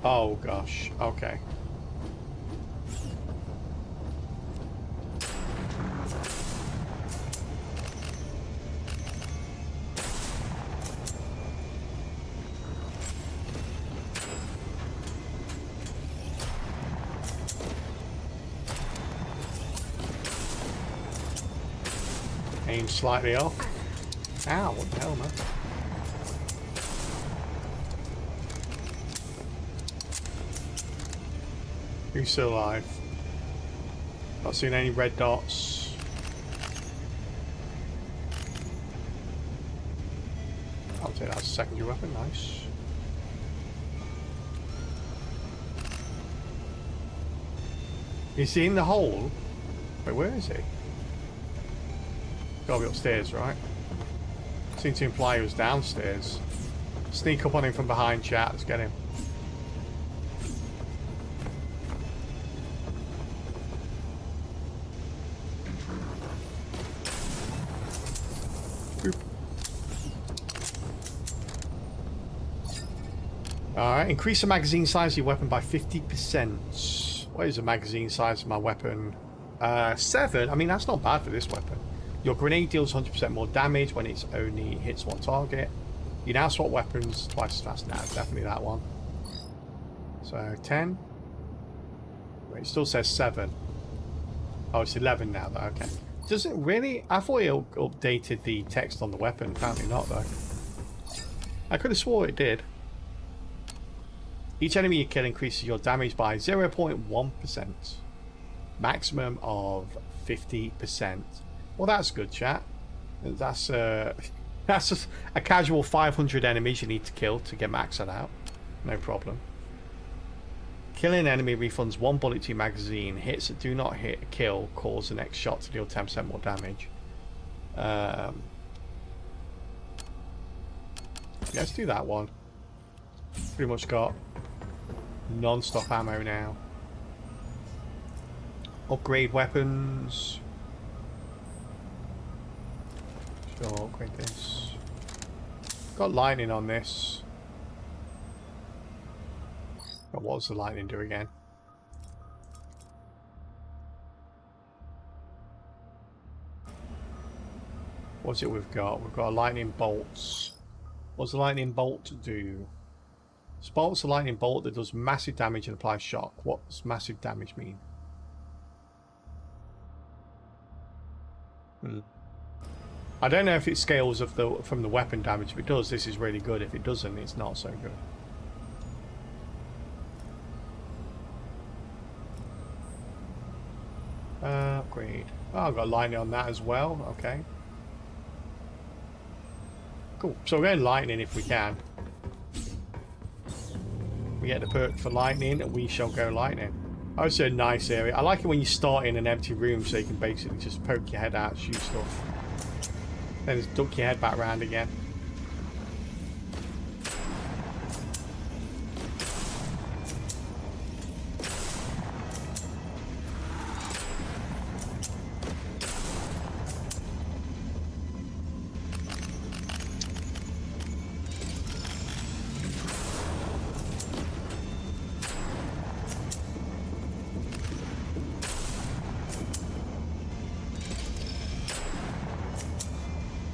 Oh gosh, okay. Aim slightly off. Ow, what the hell, man? Who's still alive? Not seeing any red dots. I'll take that as a secondary weapon, nice. Is he in the hole? Wait, where is he? Gotta be upstairs, right? Seemed to imply he was downstairs. Sneak up on him from behind, chat. Let's get him. Alright, increase the magazine size of your weapon by 50%. What is the magazine size of my weapon? 7? I mean, that's not bad for this weapon. Your grenade deals 100% more damage when it only hits one target. You now swap weapons twice as fast. Now, definitely that one. So, 10. Wait, it still says 7. Oh, it's 11 now, though. Okay. Does it really? I thought it updated the text on the weapon. Apparently not, though. I could have swore it did. Each enemy you kill increases your damage by 0.1%. Maximum of 50%. Well, that's good, chat. That's just a casual 500 enemies you need to kill to get maxed out. No problem. Killing an enemy refunds 1 bullet to your magazine. Hits that do not hit a kill cause the next shot to deal 10% more damage. Let's do that one. Pretty much got non-stop ammo now. Upgrade weapons. Sure, upgrade this. Got lightning on this. But what does the lightning do again? What's it we've got? We've got lightning bolts. What does the lightning bolt do? Bolt's a lightning bolt that does massive damage and applies shock. What does massive damage mean? I don't know if it scales from the weapon damage. If it does, this is really good. If it doesn't, it's not so good. Upgrade. Oh, I've got lightning on that as well. Okay. Cool. So we're going lightning if we can. We get the perk for lightning, we shall go lightning. Oh, it's a nice area. I like it when you start in an empty room so you can basically just poke your head out, shoot stuff. Then just duck your head back round again.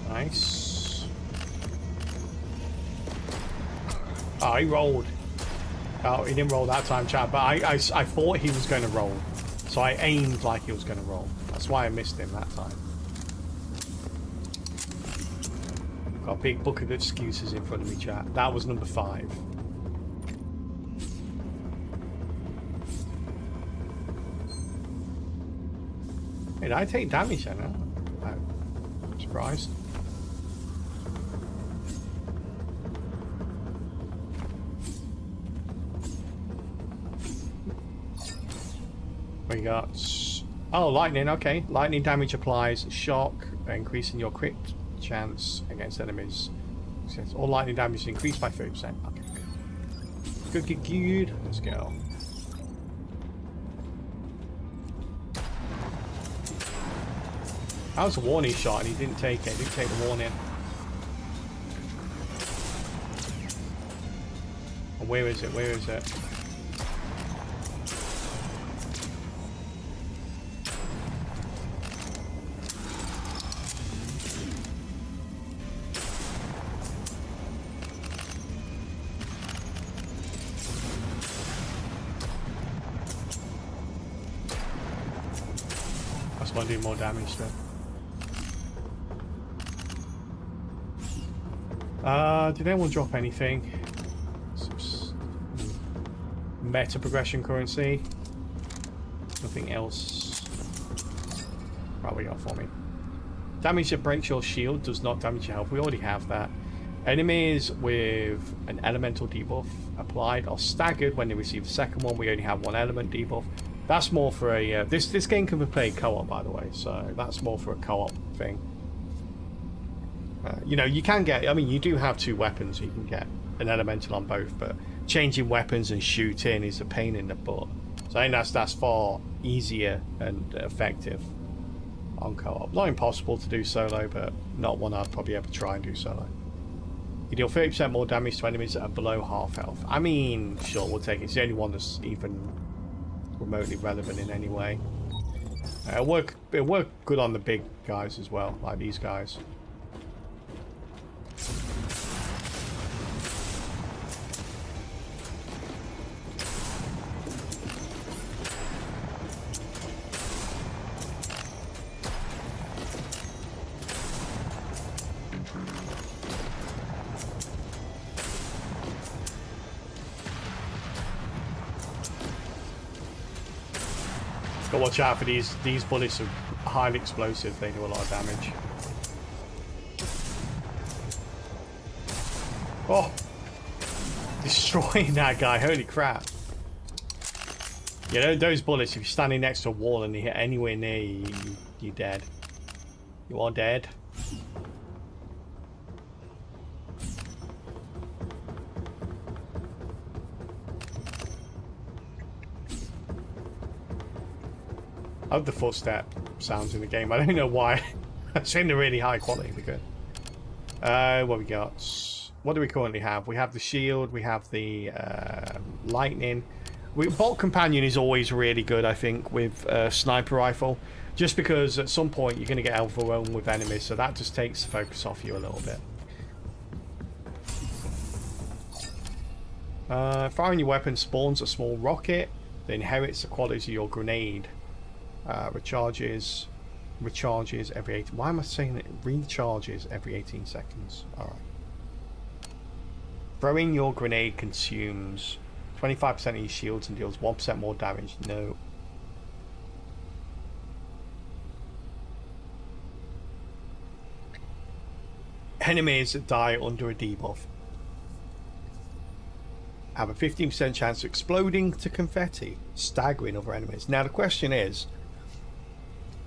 Nice. Oh, he rolled. Oh, he didn't roll that time, chat, but I thought he was going to roll. So I aimed like he was going to roll. That's why I missed him that time. Got a big book of excuses in front of me, chat. That was number 5. Hey, did I take damage then? No. I'm surprised. We got... Oh, lightning, okay. Lightning damage applies shock, increasing your crit chance against enemies. Says all lightning damage is increased by 30%. Okay, good. Good. Let's go. That was a warning shot and he didn't take it. He didn't take the warning. And where is it? Where is it? That's gonna do more damage then. Did anyone drop anything? Meta progression currency. Nothing else. Probably got for me. Damage that breaks your shield does not damage your health. We already have that. Enemies with an elemental debuff applied are staggered when they receive the second one. We only have one element debuff. That's more for a... this game can be played co-op, by the way, so that's more for a co-op thing. You know, you can get... I mean, you do have two weapons, so you can get an elemental on both, but changing weapons and shooting is a pain in the butt. So I think that's far easier and effective on co-op. Not impossible to do solo, but not one I'd probably ever try and do solo. You deal 30% more damage to enemies that are below half health. I mean, sure, we'll take it. It's the only one that's even remotely relevant in any way. It'll work good on the big guys as well, like these guys. Got to watch out for these bullets are highly explosive, they do a lot of damage. Oh! Destroying that guy, holy crap. Yeah, those bullets, if you're standing next to a wall and they hit anywhere near you, you're dead. You are dead. I love the footstep sounds in the game. I don't know why. It's in the really high quality. We're good. What we got? What do we currently have? We have the shield. We have the lightning. Bolt Companion is always really good, I think, with sniper rifle. Just because at some point you're going to get overwhelmed with enemies. So that just takes the focus off you a little bit. Firing your weapon spawns a small rocket that inherits the qualities of your grenade. Recharges every 18. Why am I saying it? Recharges every 18 seconds. Alright. Throwing your grenade consumes 25% of your shields and deals 1% more damage. No. Enemies that die under a debuff have a 15% chance of exploding to confetti, staggering other enemies. Now the question is,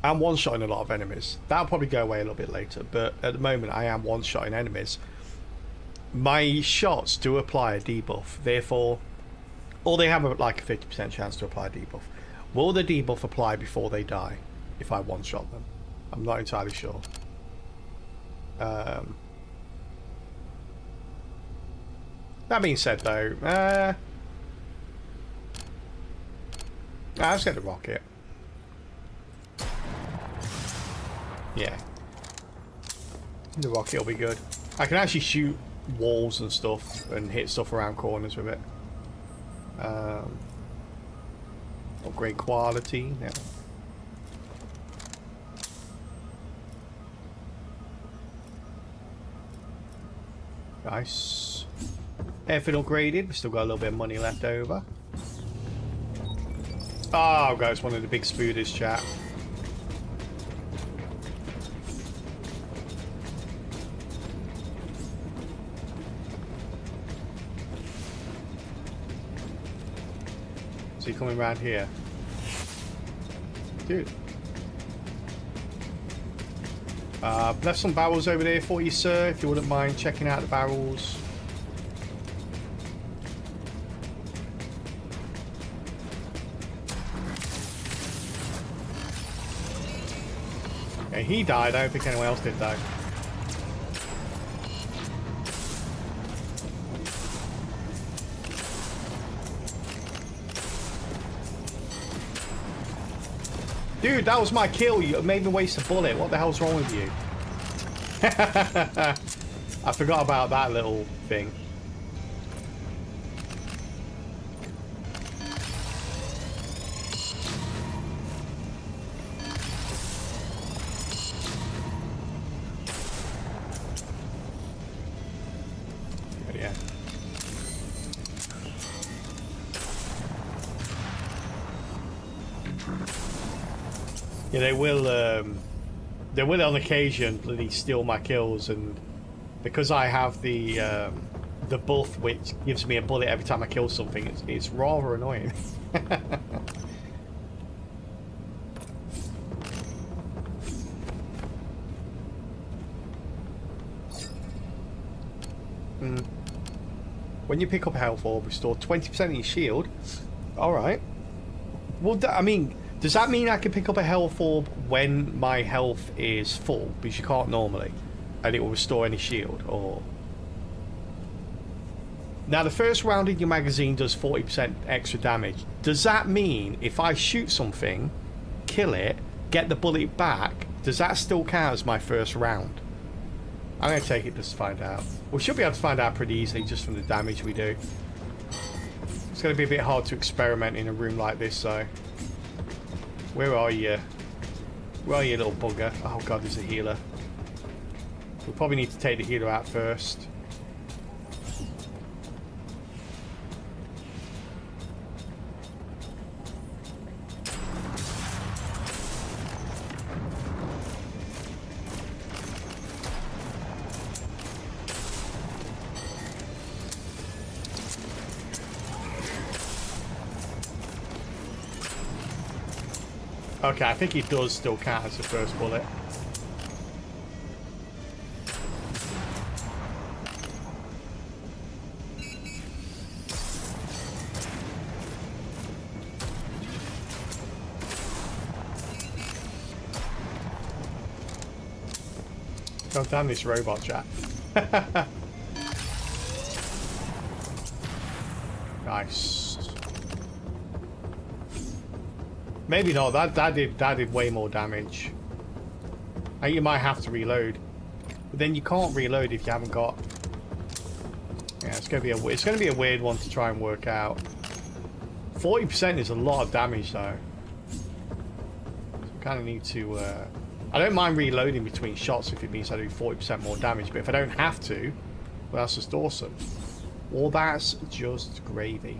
I'm one-shotting a lot of enemies. That'll probably go away a little bit later, but at the moment I am one-shotting enemies. My shots do apply a debuff, therefore, or they have like a 50% chance to apply a debuff. Will the debuff apply before they die if I one-shot them? I'm not entirely sure. That being said though, let's get the rocket. Yeah. The rocket will be good. I can actually shoot walls and stuff and hit stuff around corners with it. Upgrade quality. Yeah. Nice. Everything upgraded. We've still got a little bit of money left over. Oh, guys, one of the big spooders, chat. So you coming around here? Left some barrels over there for you, sir, if you wouldn't mind checking out the barrels. Yeah, he died. I don't think anyone else did, though. Dude, that was my kill. You made me waste a bullet. What the hell's wrong with you? I forgot about that little thing. But yeah. Yeah, they will on occasion bloody steal my kills, and because I have the buff which gives me a bullet every time I kill something, it's rather annoying. When you pick up a health orb, restore 20% of your shield. Alright. Well, I mean, does that mean I can pick up a health orb when my health is full? Because you can't normally. And it will restore any shield, or... Now, the first round in your magazine does 40% extra damage. Does that mean if I shoot something, kill it, get the bullet back, does that still count as my first round? I'm going to take it just to find out. We should be able to find out pretty easily just from the damage we do. It's going to be a bit hard to experiment in a room like this, though. Where are you? Where are you, little bugger? Oh god, there's a healer. We probably need to take the healer out first. Okay, I think he does still count as the first bullet. God damn this robot chat. Nice. Maybe not. That did way more damage. I think you might have to reload, but then you can't reload if you haven't got. Yeah, it's gonna be a weird one to try and work out. 40% is a lot of damage though. Kind of need to. I don't mind reloading between shots if it means I do 40% more damage, but if I don't have to, well, that's just awesome. Well, that's just gravy.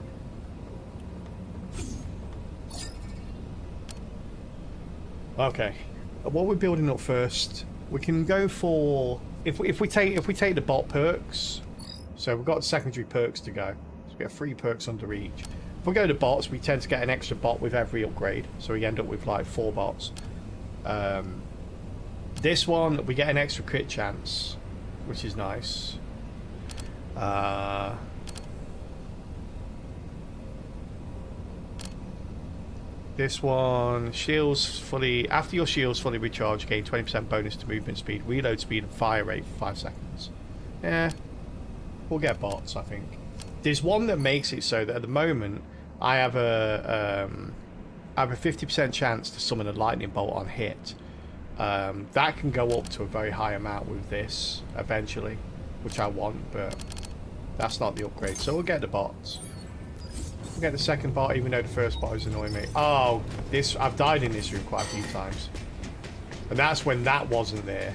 Okay, what we're building up first, we can go for if we take the bot perks. So we've got secondary perks to go. So we have 3 perks under each. If we go to bots, we tend to get an extra bot with every upgrade. So we end up with like 4 bots. This one we get an extra crit chance, which is nice. This one, shields fully... After your shield's fully recharged, gain 20% bonus to movement speed, reload speed, and fire rate for 5 seconds. Yeah, we'll get bots, I think. There's one that makes it so that at the moment, I have a 50% chance to summon a lightning bolt on hit. That can go up to a very high amount with this, eventually, which I want, but that's not the upgrade. So we'll get the bots. We'll get the second bot, even though the first bot is annoying me. Oh, I've died in this room quite a few times. And that's when that wasn't there.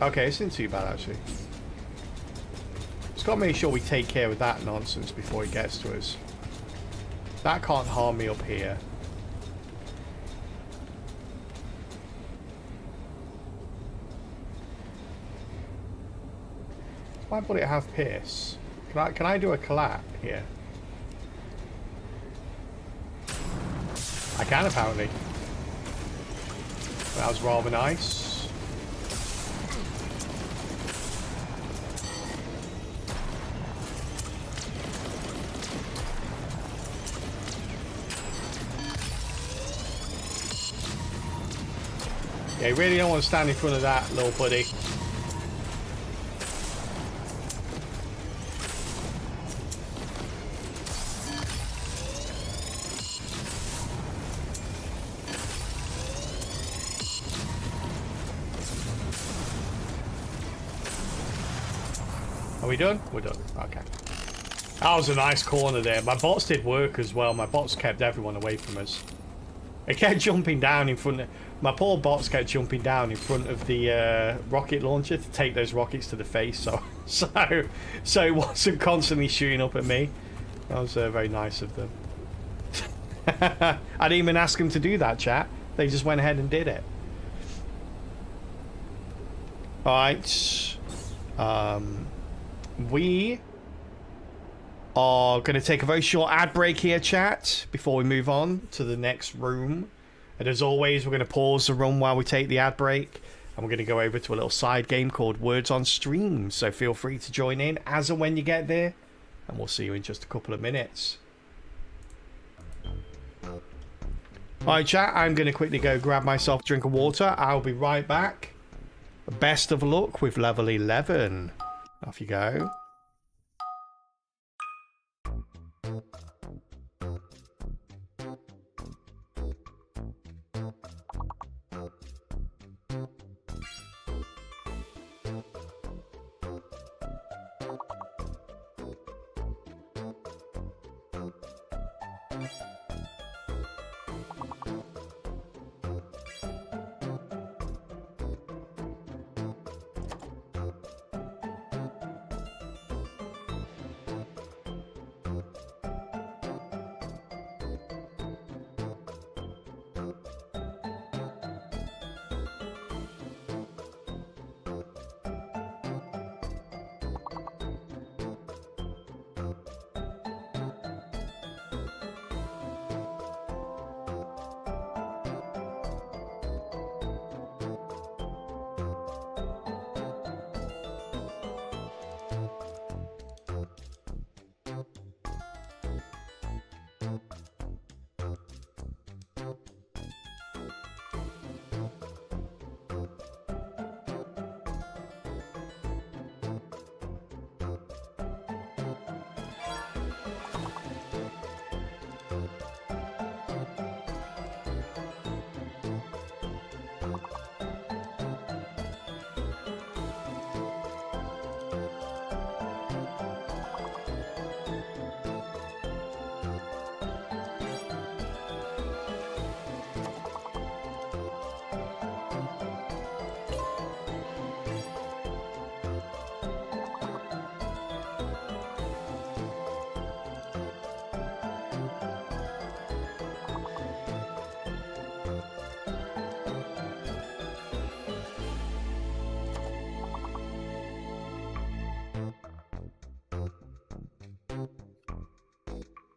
Okay, it's not too bad, actually. Just got to make sure we take care of that nonsense before it gets to us. That can't harm me up here. Does my bullet have pierce? Can I do a collab here? I can, apparently. That was rather nice. Yeah, you really don't want to stand in front of that little buddy. Are we done? We're done. Okay. That was a nice corner there. My bots did work as well. My bots kept everyone away from us. They kept jumping down in front of... My poor bots kept jumping down in front of the rocket launcher to take those rockets to the face. So it wasn't constantly shooting up at me. That was very nice of them. I didn't even ask them to do that, chat. They just went ahead and did it. Alright. We are going to take a very short ad break here, chat, before we move on to the next room. And as always, we're going to pause the run while we take the ad break. And we're going to go over to a little side game called Words on Stream. So feel free to join in as and when you get there. And we'll see you in just a couple of minutes. Alright, chat, I'm going to quickly go grab myself a drink of water. I'll be right back. Best of luck with level 11. Off you go.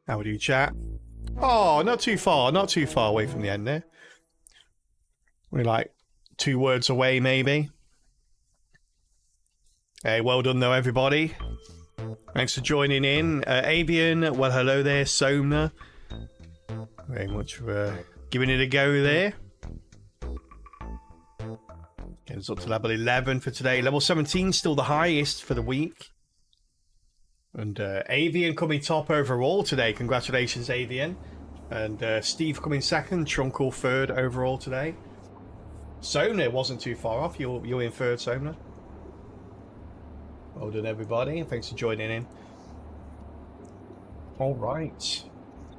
How do you chat? Oh, not too far away from the end there. We're like 2 words away, maybe. Hey, well done though, everybody. Thanks for joining in. Avian, well, hello there. Somna, very much for giving it a go there. Getting us up to level 11 for today. Level 17 still the highest for the week. And Avian coming top overall today. Congratulations, Avian. And Steve coming second. Trunkle third overall today. Somna wasn't too far off. You're in third, Somna. Well done, everybody. And thanks for joining in. All right.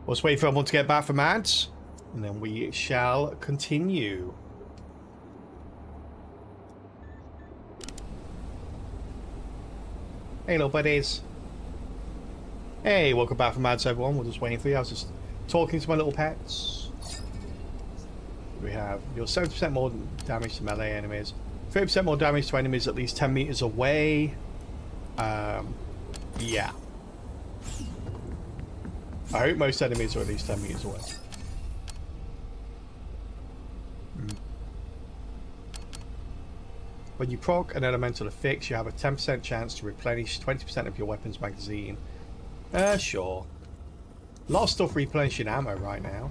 Let's wait for everyone to get back from ads. And then we shall continue. Hey, little buddies. Hey, welcome back from ads, everyone. We're just waiting for you. I was just talking to my little pets. We have your 70% more damage to melee enemies, 30% more damage to enemies at least 10 meters away. Yeah. I hope most enemies are at least 10 meters away. When you proc an elemental affix, you have a 10% chance to replenish 20% of your weapon's magazine. Sure. A lot of stuff replenishing ammo right now.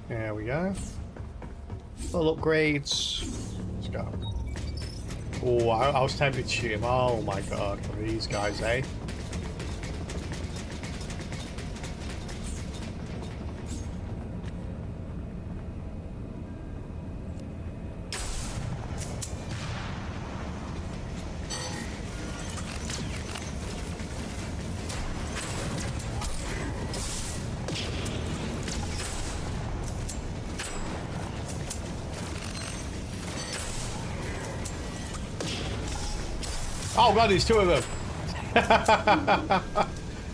There we go. Little upgrades. Let's go. Oh, I was tempted to shoot him. Oh my god, what are these guys, eh? Oh god, there's two of them.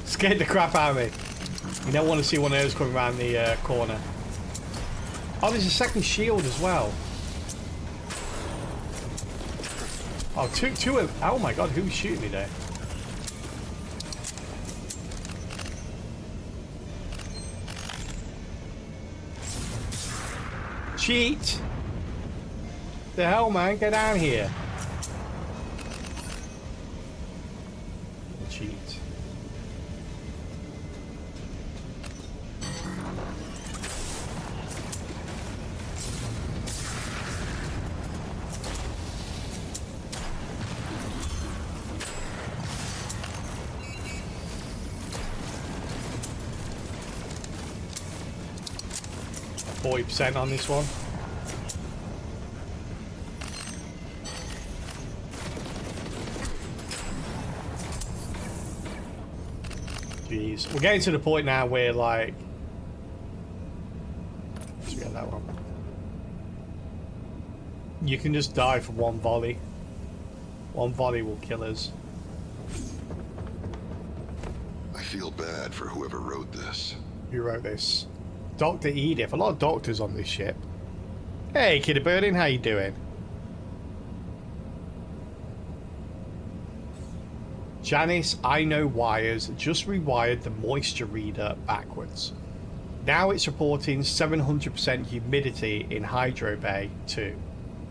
Scared the crap out of me. You don't want to see one of those coming around the corner. Oh, there's a second shield as well. Oh, two of... Oh my god, who's shooting me there? Cheat! The hell, man? Get down here. Cheat. %40 on this one. Jeez. We're getting to the point now where, like... Let's get that one. You can just die from one volley. One volley will kill us. I feel bad for whoever wrote this. Who wrote this? Dr. Edith. A lot of doctors on this ship. Hey, Kidder Birding, how you doing? Janice, I know wires, just rewired the moisture reader backwards. Now it's reporting 700% humidity in Hydro Bay too.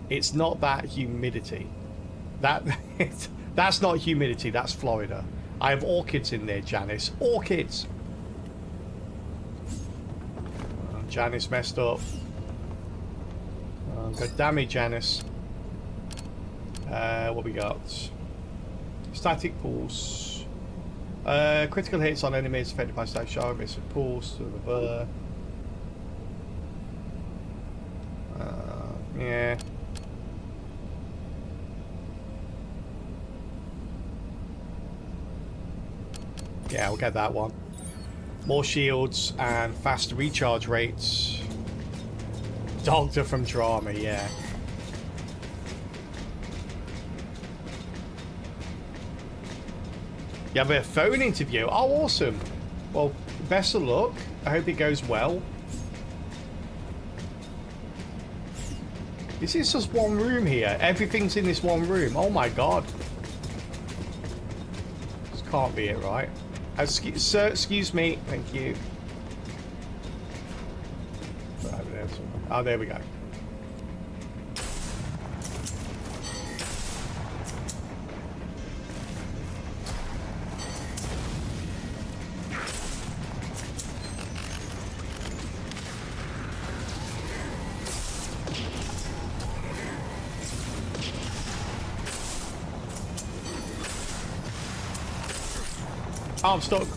It's not that humidity. That's not humidity, that's Florida. I have orchids in there, Janice. Orchids! Janice messed up. God damn it, Janice. What we got? Static pulse. Critical hits on enemies affected by static shock. It's a pulse. Yeah. Yeah, we'll get that one. More shields and faster recharge rates. Doctor from Drama, yeah. You have a phone interview. Oh, awesome. Well, best of luck. I hope it goes well. This is just one room here. Everything's in this one room. Oh my god. This can't be it, right? Sir, excuse me. Thank you. Oh, there we go. Oh, I'm stuck.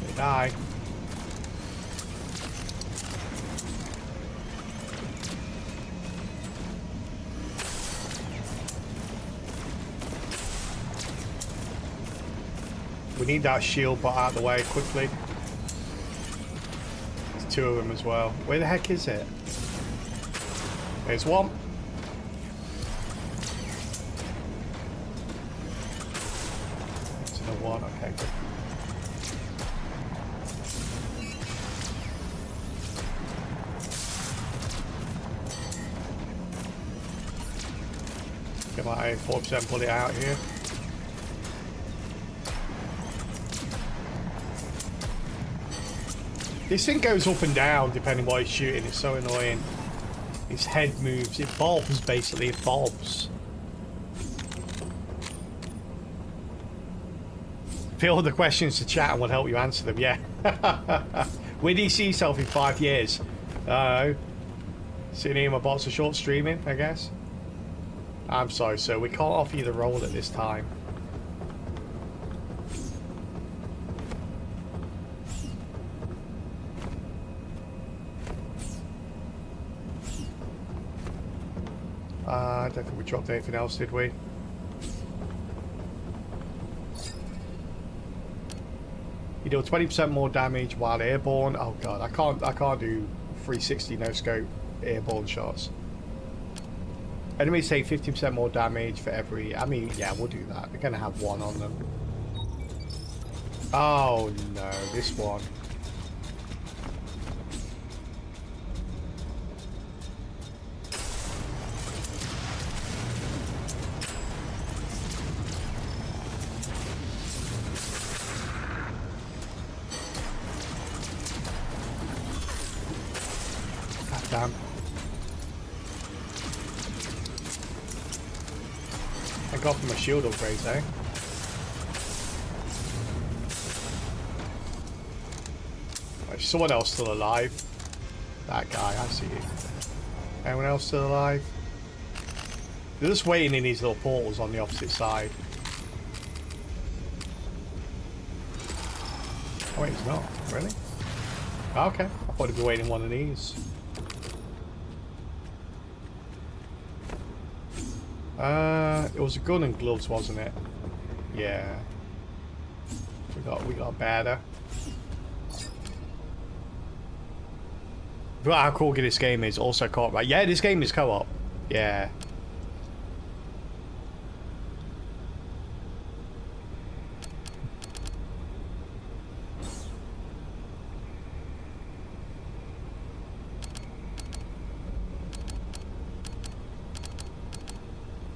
They die. We need that shield bot out of the way quickly. There's two of them as well. Where the heck is it? There's one. There's another one. Okay, good. Get my 4% bullet out here. This thing goes up and down depending what he's shooting. It's so annoying. His head moves. It bobs, basically. It bobs. Feel the questions to chat and we'll help you answer them. Yeah. Where do you see yourself in 5 years? Sitting here in my box of short streaming, I guess. I'm sorry, sir. We can't offer you the role at this time. I don't think we dropped anything else, did we? You deal 20% more damage while airborne. Oh god, I can't do 360 no scope airborne shots. Enemies take 50% more damage for every. I mean, yeah, we'll do that. We're gonna have one on them. Oh no, this one. Damn. I got from my shield upgrades, eh? There's someone else still alive. That guy, I see you. Anyone else still alive? They're just waiting in these little portals on the opposite side. Oh wait, he's not. Really? Okay. I thought he'd be waiting in one of these. It was a gun and gloves, wasn't it? Yeah. We got better. But how cool this game is. Also co-op, right? Yeah, this game is co-op. Yeah.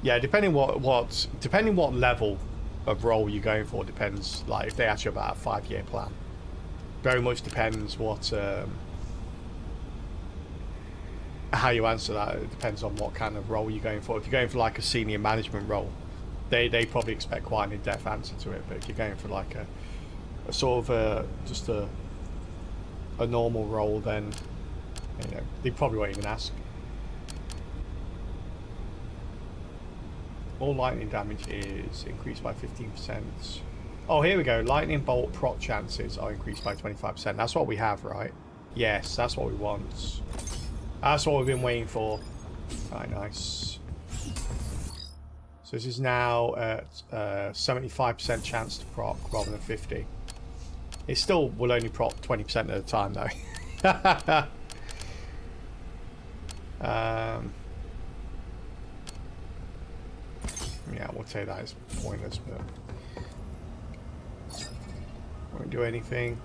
Yeah, depending what level of role you're going for depends. Like if they ask you about a 5-year plan, very much depends what how you answer that. It depends on what kind of role you're going for. If you're going for like a senior management role, they probably expect quite an in-depth answer to it. But if you're going for like a sort of just a normal role, then you know they probably won't even ask. All lightning damage is increased by 15%. Oh, here we go. Lightning bolt proc chances are increased by 25%. That's what we have, right? Yes, that's what we want. That's what we've been waiting for. Alright, nice. So this is now at 75% chance to proc rather than 50. It still will only proc 20% of the time, though. Yeah, we'll say that is pointless, but won't do anything.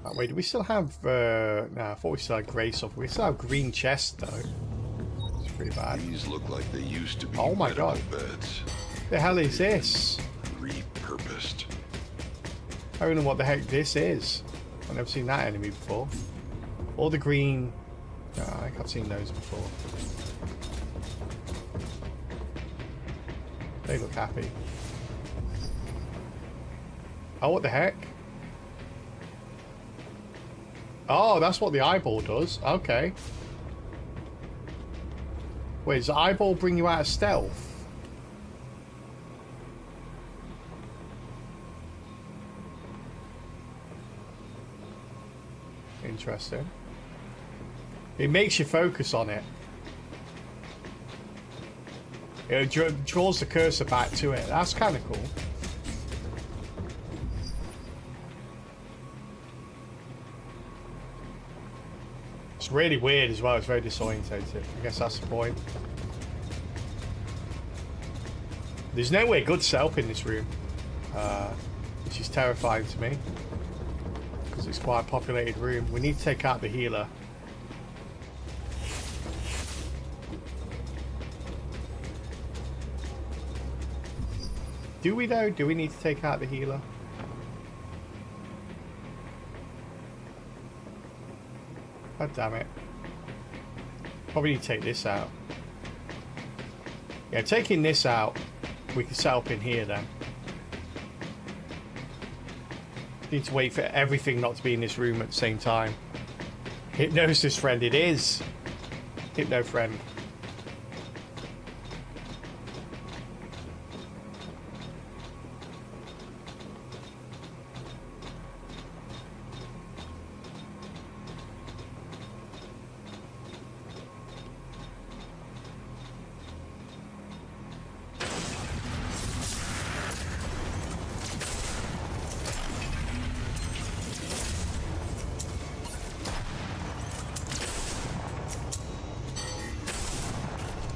Oh, wait, do we still have? No, I thought we still had grey stuff. We still have green chests, though. It's pretty bad. These look like they used to be. Oh my god! Beds. The hell is this? Repurposed. I don't know what the heck this is. I've never seen that enemy before. All the green. No, I think I've seen those before. They look happy. Oh, what the heck? Oh, that's what the eyeball does. Okay. Wait, does the eyeball bring you out of stealth? Interesting. It makes you focus on it. It draws the cursor back to it. That's kind of cool. It's really weird as well. It's very disorientated. I guess that's the point. There's nowhere good self in this room, which is terrifying to me because it's quite a populated room. We need to take out the healer. Do we though? Do we need to take out the healer? God damn it. Probably need to take this out. Yeah, taking this out, we can set up in here then. Need to wait for everything not to be in this room at the same time. Hypnosis friend, it is. Hypno friend.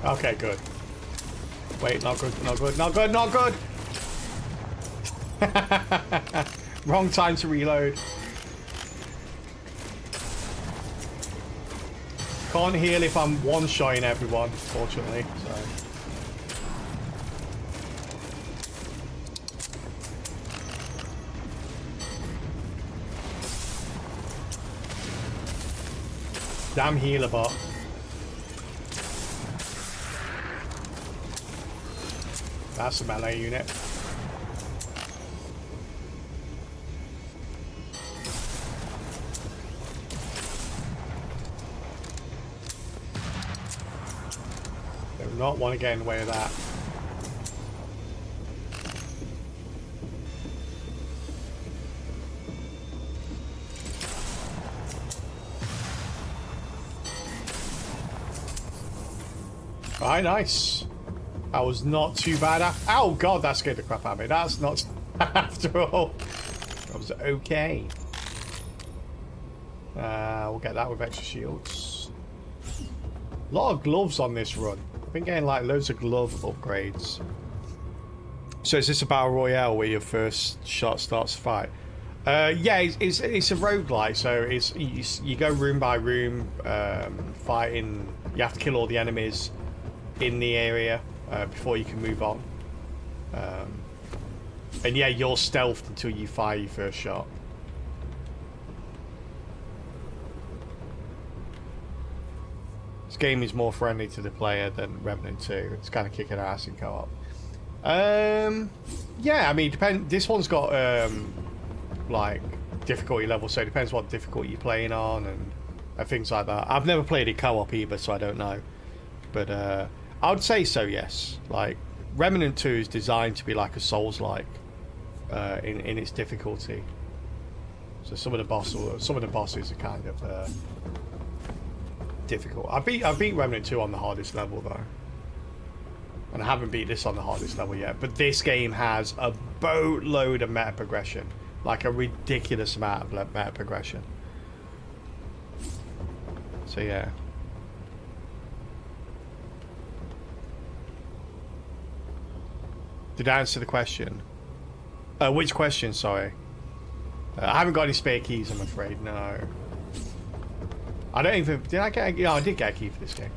Okay, good. Wait, not good, not good, not good, not good! Wrong time to reload. Can't heal if I'm one-shotting everyone, fortunately, so... Damn healer bot. That's a melee unit. Do not want to get in the way of that. Alright, nice. That was not too bad. Oh god, that scared the crap out of me. That's not after all. That was okay. We'll get that with extra shields. A lot of gloves on this run. I've been getting like loads of glove upgrades. So is this a battle royale where your first shot starts the fight? Yeah, it's a roguelike, so it's you go room by room, fighting. You have to kill all the enemies in the area before you can move on. And yeah, you're stealthed until you fire your first shot. This game is more friendly to the player than Remnant 2. It's kind of kicking ass in co-op. Yeah, I mean, this one's got like difficulty level, so it depends what difficulty you're playing on and things like that. I've never played it co-op either, so I don't know. But I would say so, yes. Like Remnant 2 is designed to be like a Souls-like in its difficulty. So some of the bosses are kind of difficult. I beat Remnant 2 on the hardest level though, and I haven't beat this on the hardest level yet. But this game has a boatload of meta progression, like a ridiculous amount of meta progression. So yeah. Did I answer the question? Which question, sorry? I haven't got any spare keys, I'm afraid, no. I don't even... Did I get a... Yeah, I did get a key for this game.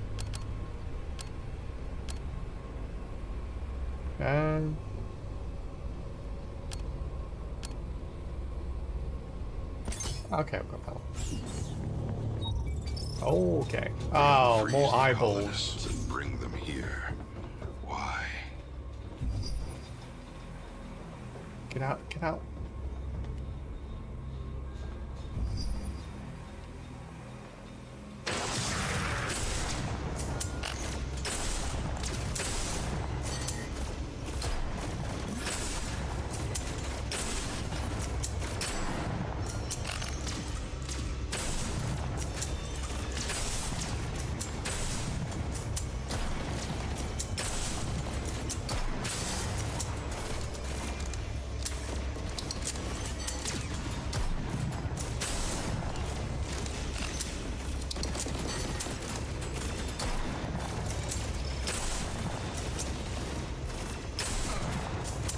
Okay, I've got that one. Okay. Oh, more eyeballs. And bring them here. Why? Get out, get out.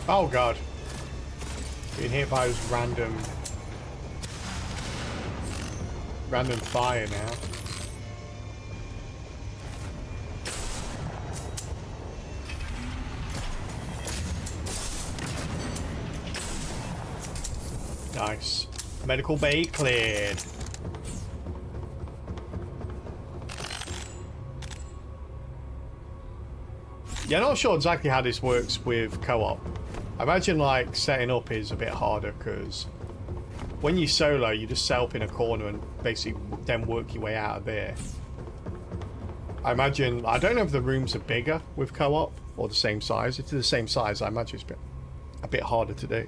Oh god. Being hit by this random fire now. Nice. Medical bay cleared. Yeah, I'm not sure exactly how this works with co-op. I imagine like setting up is a bit harder because when you solo, you just set up in a corner and basically then work your way out of there. I imagine, I don't know if the rooms are bigger with co-op or the same size. If it's the same size, I imagine it's a bit harder to do.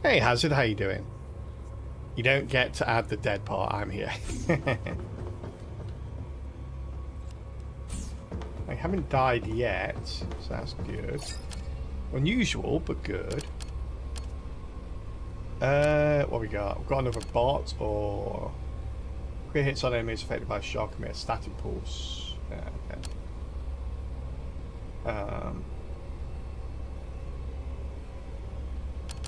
Hey Hazard, how you doing? You don't get to add the dead part, I'm here. I haven't died yet, so that's good. Unusual, but good. What we got? We've got another bot, or... Crit hits on enemies affected by shock, emit a static pulse. Yeah, okay.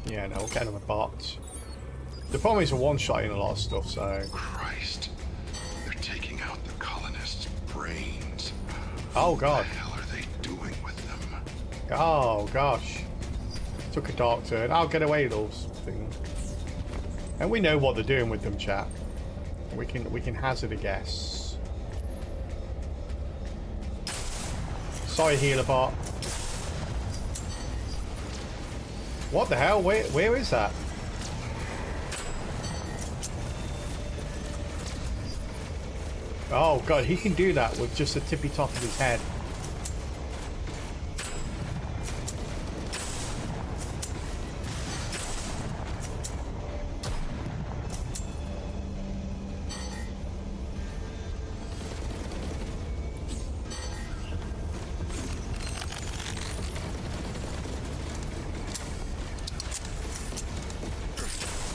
Yeah, no, we'll get another bot. The problem is a one-shot in a lot of stuff, so... Christ. They're taking out the colonists' brains. Oh, What God. the hell are they doing with them? Oh, gosh. Took a dark turn. I'll get away with those things. And we know what they're doing with them, chat. We can hazard a guess. Sorry, healer bot. What the hell? Where is that? Oh god, he can do that with just the tippy top of his head.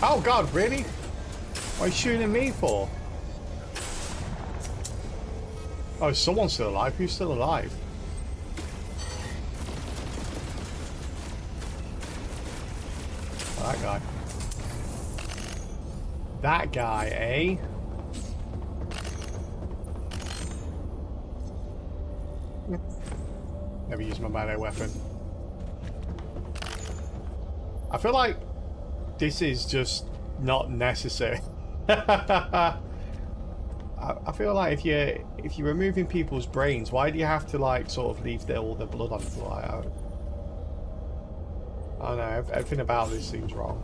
Oh god, really? What are you shooting at me for? Oh, someone's still alive. Who's still alive? Oh, that guy. That guy, eh? Never use my melee weapon. I feel like this is just not necessary. I feel like if you're removing people's brains, why do you have to like sort of leave all the blood on the floor? I don't know. Everything about this seems wrong.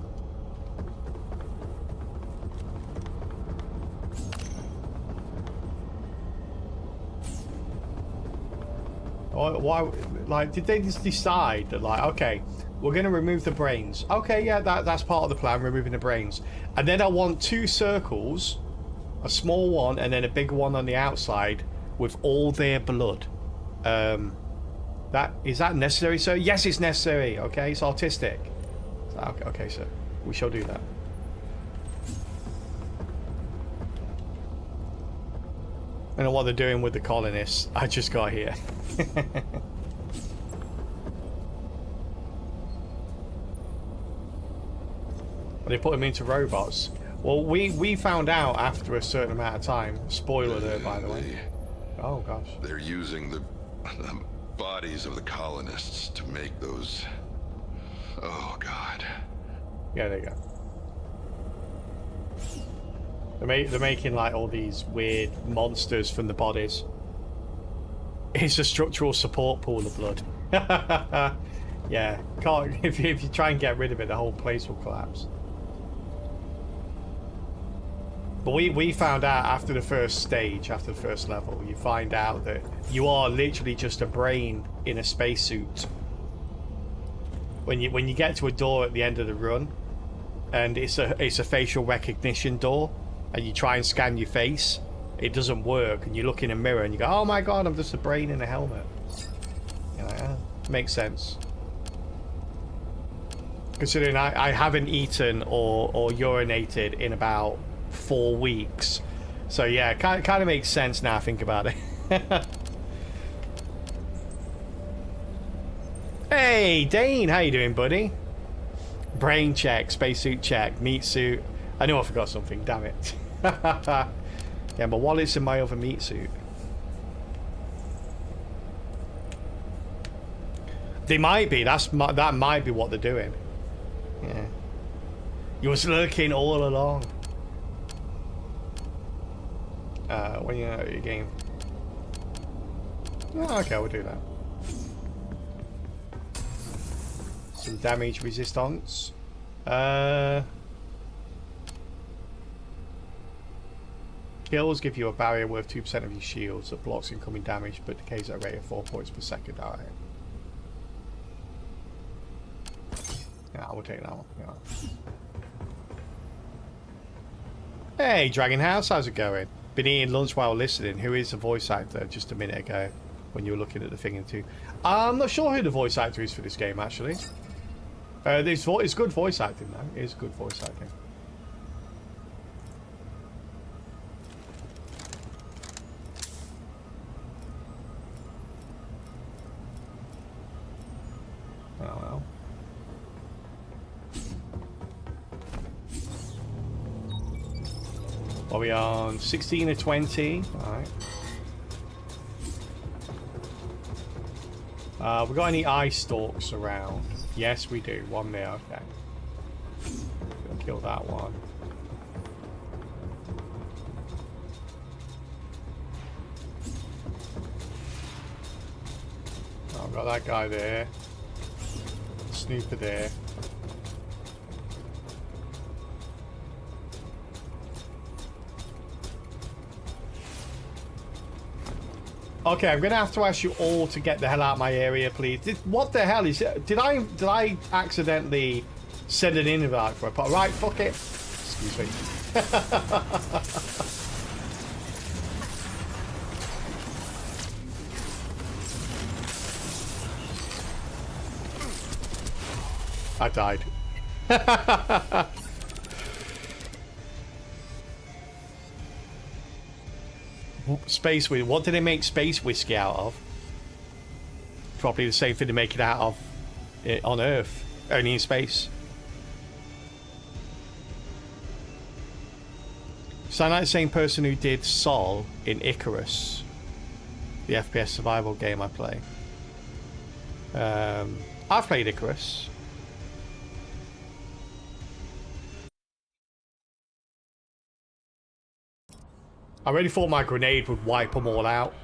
Why? Like, did they just decide that like, okay, we're going to remove the brains? Okay, yeah, that's part of the plan, removing the brains, and then I want two circles. A small one and then a big one on the outside with all their blood. That is that necessary, sir? Yes, it's necessary. Okay, it's artistic. Okay, sir. We shall do that. I don't know what they're doing with the colonists. I just got here. They put them into robots. Well, we found out after a certain amount of time. Spoiler alert, by the way. Oh gosh. They're using the bodies of the colonists to make those... Oh god. Yeah, there you go. They're making like all these weird monsters from the bodies. It's a structural support pool of blood. Yeah, can't if you try and get rid of it, the whole place will collapse. But we found out after the first stage, after the first level, you find out that you are literally just a brain in a spacesuit. When you get to a door at the end of the run, and it's a facial recognition door, and you try and scan your face, it doesn't work, and you look in a mirror and you go, oh my god, I'm just a brain in a helmet. You're like, oh, makes sense. Considering I haven't eaten or urinated in about 4 weeks, so yeah, kind of makes sense now I think about it. Hey Dane, how you doing, buddy? Brain check, spacesuit check, meat suit. I know I forgot something, damn it. Yeah, my wallet's in my other meat suit. They might be. That might be what they're doing. Yeah. You was lurking all along. When you're out of your game. Oh, okay, we'll do that. Some damage resistance. Kills give you a barrier worth 2% of your shields that blocks incoming damage but decays at a rate of 4 points per second. Alright. Yeah, we'll take that one. Yeah. Hey, Dragon House, how's it going? Been eating lunch while listening. Who is the voice actor just a minute ago when you were looking at the thing too? I'm not sure who the voice actor is for this game, actually. It's good voice acting, though. It is good voice acting. Oh, well. Are we on 16 or 20? Alright. We got any eye stalks around? Yes, we do. One there, okay. Gonna kill that one. Oh, I've got that guy there. Snooper there. Okay, I'm gonna have to ask you all to get the hell out of my area, please. What the hell is it? Did I accidentally send an invite for a pot? Right, fuck it. Excuse me. I died. Space whiskey. What did they make space whiskey out of? Probably the same thing they make it out of on Earth, only in space. Sound like the same person who did Sol in Icarus, the FPS survival game I play. I've played Icarus. I really thought my grenade would wipe them all out,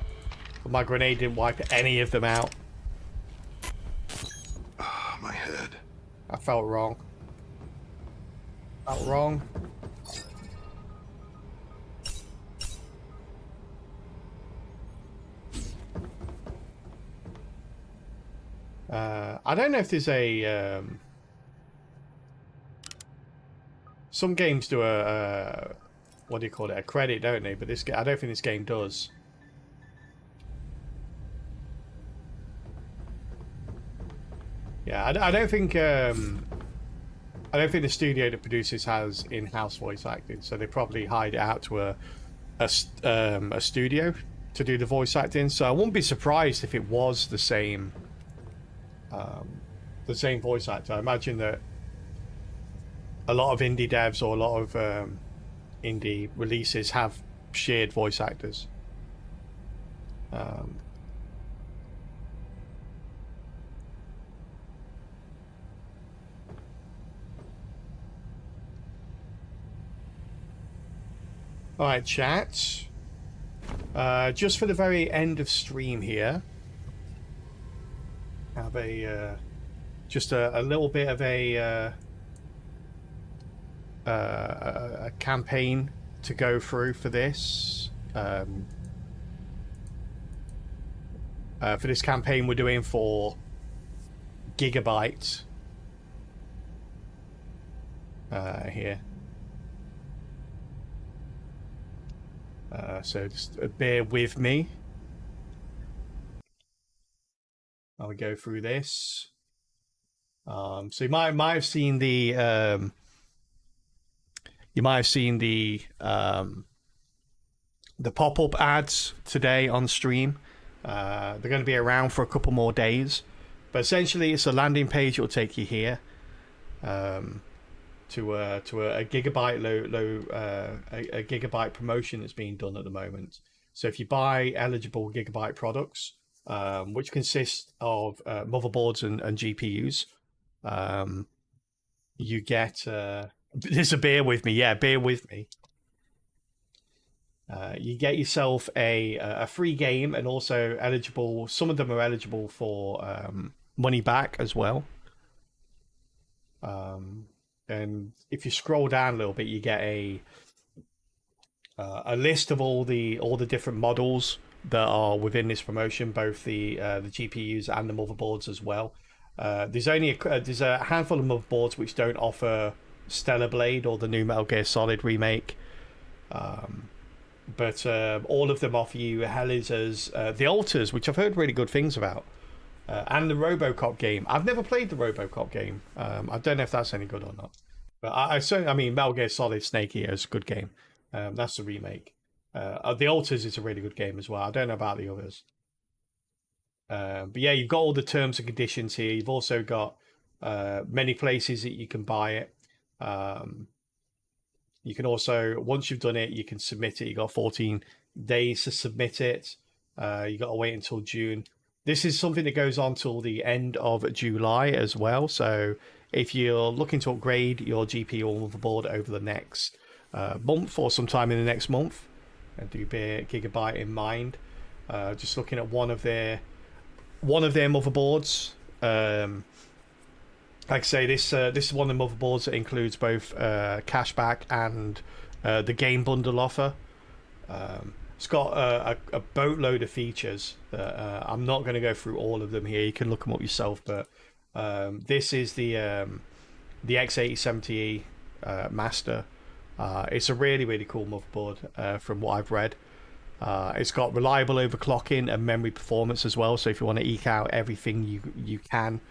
but my grenade didn't wipe any of them out. My head. I felt wrong. Felt wrong. I don't know if there's a some games do a what do you call it? A credit, don't they? But this, I don't think this game does. Yeah, I don't think the studio that produces has in-house voice acting, so they probably hide it out to a studio to do the voice acting. So I wouldn't be surprised if it was the same voice actor. I imagine that a lot of indie devs or a lot of indie releases have shared voice actors. Alright, chat. Just for the very end of stream here, have a just a little bit of a campaign to go through for this. For this campaign we're doing for Gigabyte here. So just bear with me. I'll go through this. So you might have seen the pop-up ads today on stream. They're going to be around for a couple more days, but essentially it's a landing page that will take you here to a Gigabyte a Gigabyte promotion that's being done at the moment. So if you buy eligible Gigabyte products, which consist of motherboards and GPUs, you get This a beer with me, yeah, beer with me. You get yourself a free game, and also eligible. Some of them are eligible for money back as well. And if you scroll down a little bit, you get a list of all the different models that are within this promotion, both the GPUs and the motherboards as well. There's a handful of motherboards which don't offer Stellar Blade or the new Metal Gear Solid remake. But all of them offer you Helizas, the Alters, which I've heard really good things about, and the RoboCop game. I've never played the RoboCop game. I don't know if that's any good or not. But I mean, Metal Gear Solid Snake Eater is a good game. That's the remake. The Alters is a really good game as well. I don't know about the others. But yeah, you've got all the terms and conditions here. You've also got many places that you can buy it. You can also, once you've done it, you can submit it. You got 14 days to submit it. You got to wait until June. This is something that goes on till the end of July as well. So if you're looking to upgrade your GPU or motherboard over the next month or sometime in the next month, and do bear Gigabyte in mind, just looking at one of their motherboards. Like I say, this is one of the motherboards that includes both cashback and the game bundle offer. It's got a boatload of features that I'm not going to go through all of them here. You can look them up yourself. But this is the X8070E Master. It's a really, really cool motherboard from what I've read. It's got reliable overclocking and memory performance as well. So if you want to eke out everything you can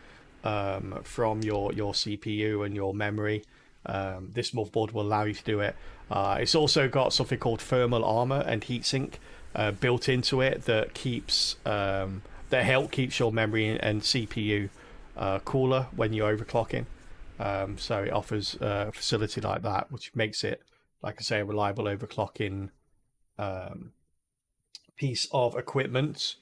from your CPU and your memory, this motherboard will allow you to do it. It's also got something called thermal armor and heatsink built into it that keeps your memory and CPU cooler when you're overclocking. So it offers a facility like that, which makes it, like I say, a reliable overclocking piece of equipment.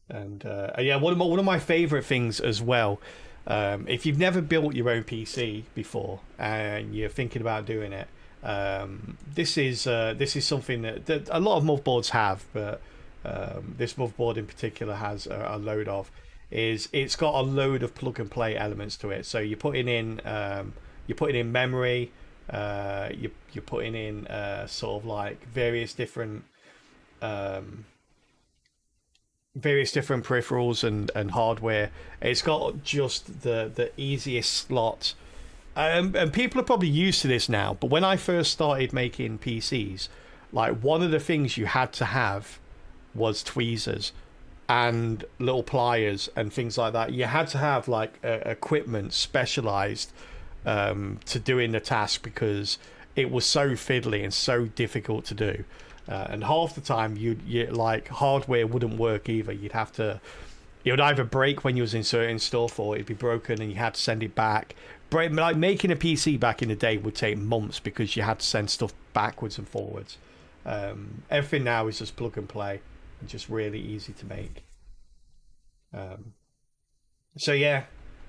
And yeah, one of my favorite things as well, if you've never built your own PC before and you're thinking about doing it, this is something that a lot of motherboards have, but this motherboard in particular has a load of. It's got a load of plug and play elements to it. So you're putting in memory, you're putting in sort of like various different peripherals and hardware. It's got just the easiest slot, and people are probably used to this now, but when I first started making PCs, like, one of the things you had to have was tweezers and little pliers and things like that. You had to have like equipment specialized to doing the task, because it was so fiddly and so difficult to do. And half the time, you like, hardware wouldn't work either. It would either break when you was inserting stuff, or it'd be broken and you had to send it back. Like, making a PC back in the day would take months because you had to send stuff backwards and forwards. Everything now is just plug and play and just really easy to make. So yeah,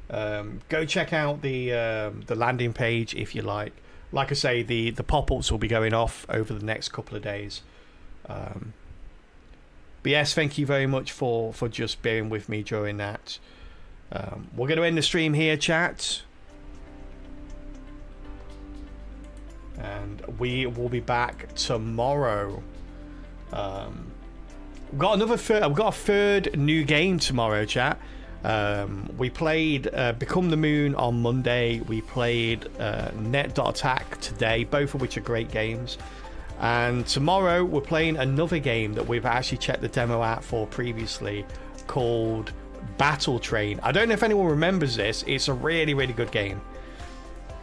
go check out the landing page if you like. Like I say, the pop-ups will be going off over the next couple of days. But yes, thank you very much for just bearing with me during that. We're going to end the stream here, chat. And we will be back tomorrow. We've got a third new game tomorrow, chat. We played Become the Moon on Monday. We played Net.Attack today, both of which are great games. And tomorrow we're playing another game that we've actually checked the demo out for previously, called Battle Train. I don't know if anyone remembers this. It's a really, really good game.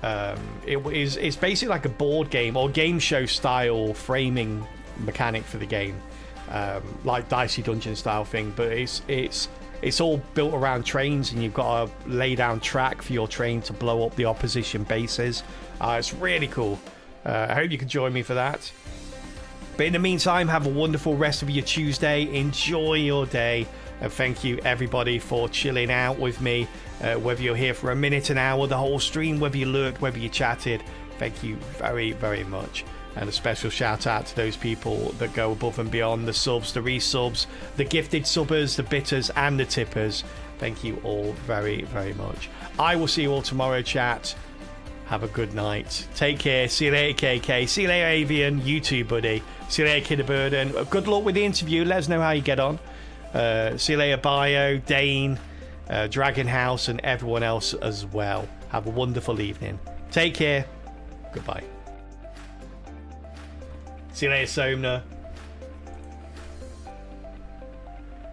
It's basically like a board game or game show style framing mechanic for the game, like Dicey Dungeon style thing, but it's all built around trains, and you've got to lay down track for your train to blow up the opposition bases. It's really cool. I hope you can join me for that. But in the meantime, have a wonderful rest of your Tuesday. Enjoy your day. And thank you, everybody, for chilling out with me. Whether you're here for a minute, an hour, the whole stream, whether you lurked, whether you chatted. Thank you very, very much. And a special shout out to those people that go above and beyond, the subs, the resubs, the gifted subbers, the bitters, and the tippers. Thank you all very, very much. I will see you all tomorrow, chat. Have a good night. Take care. See you later, KK. See you later, Avian. You too, buddy. See you later, Kidderburden. And good luck with the interview. Let us know how you get on. See you later, Bio, Dane, Dragon House, and everyone else as well. Have a wonderful evening. Take care. Goodbye. See you later, Somna.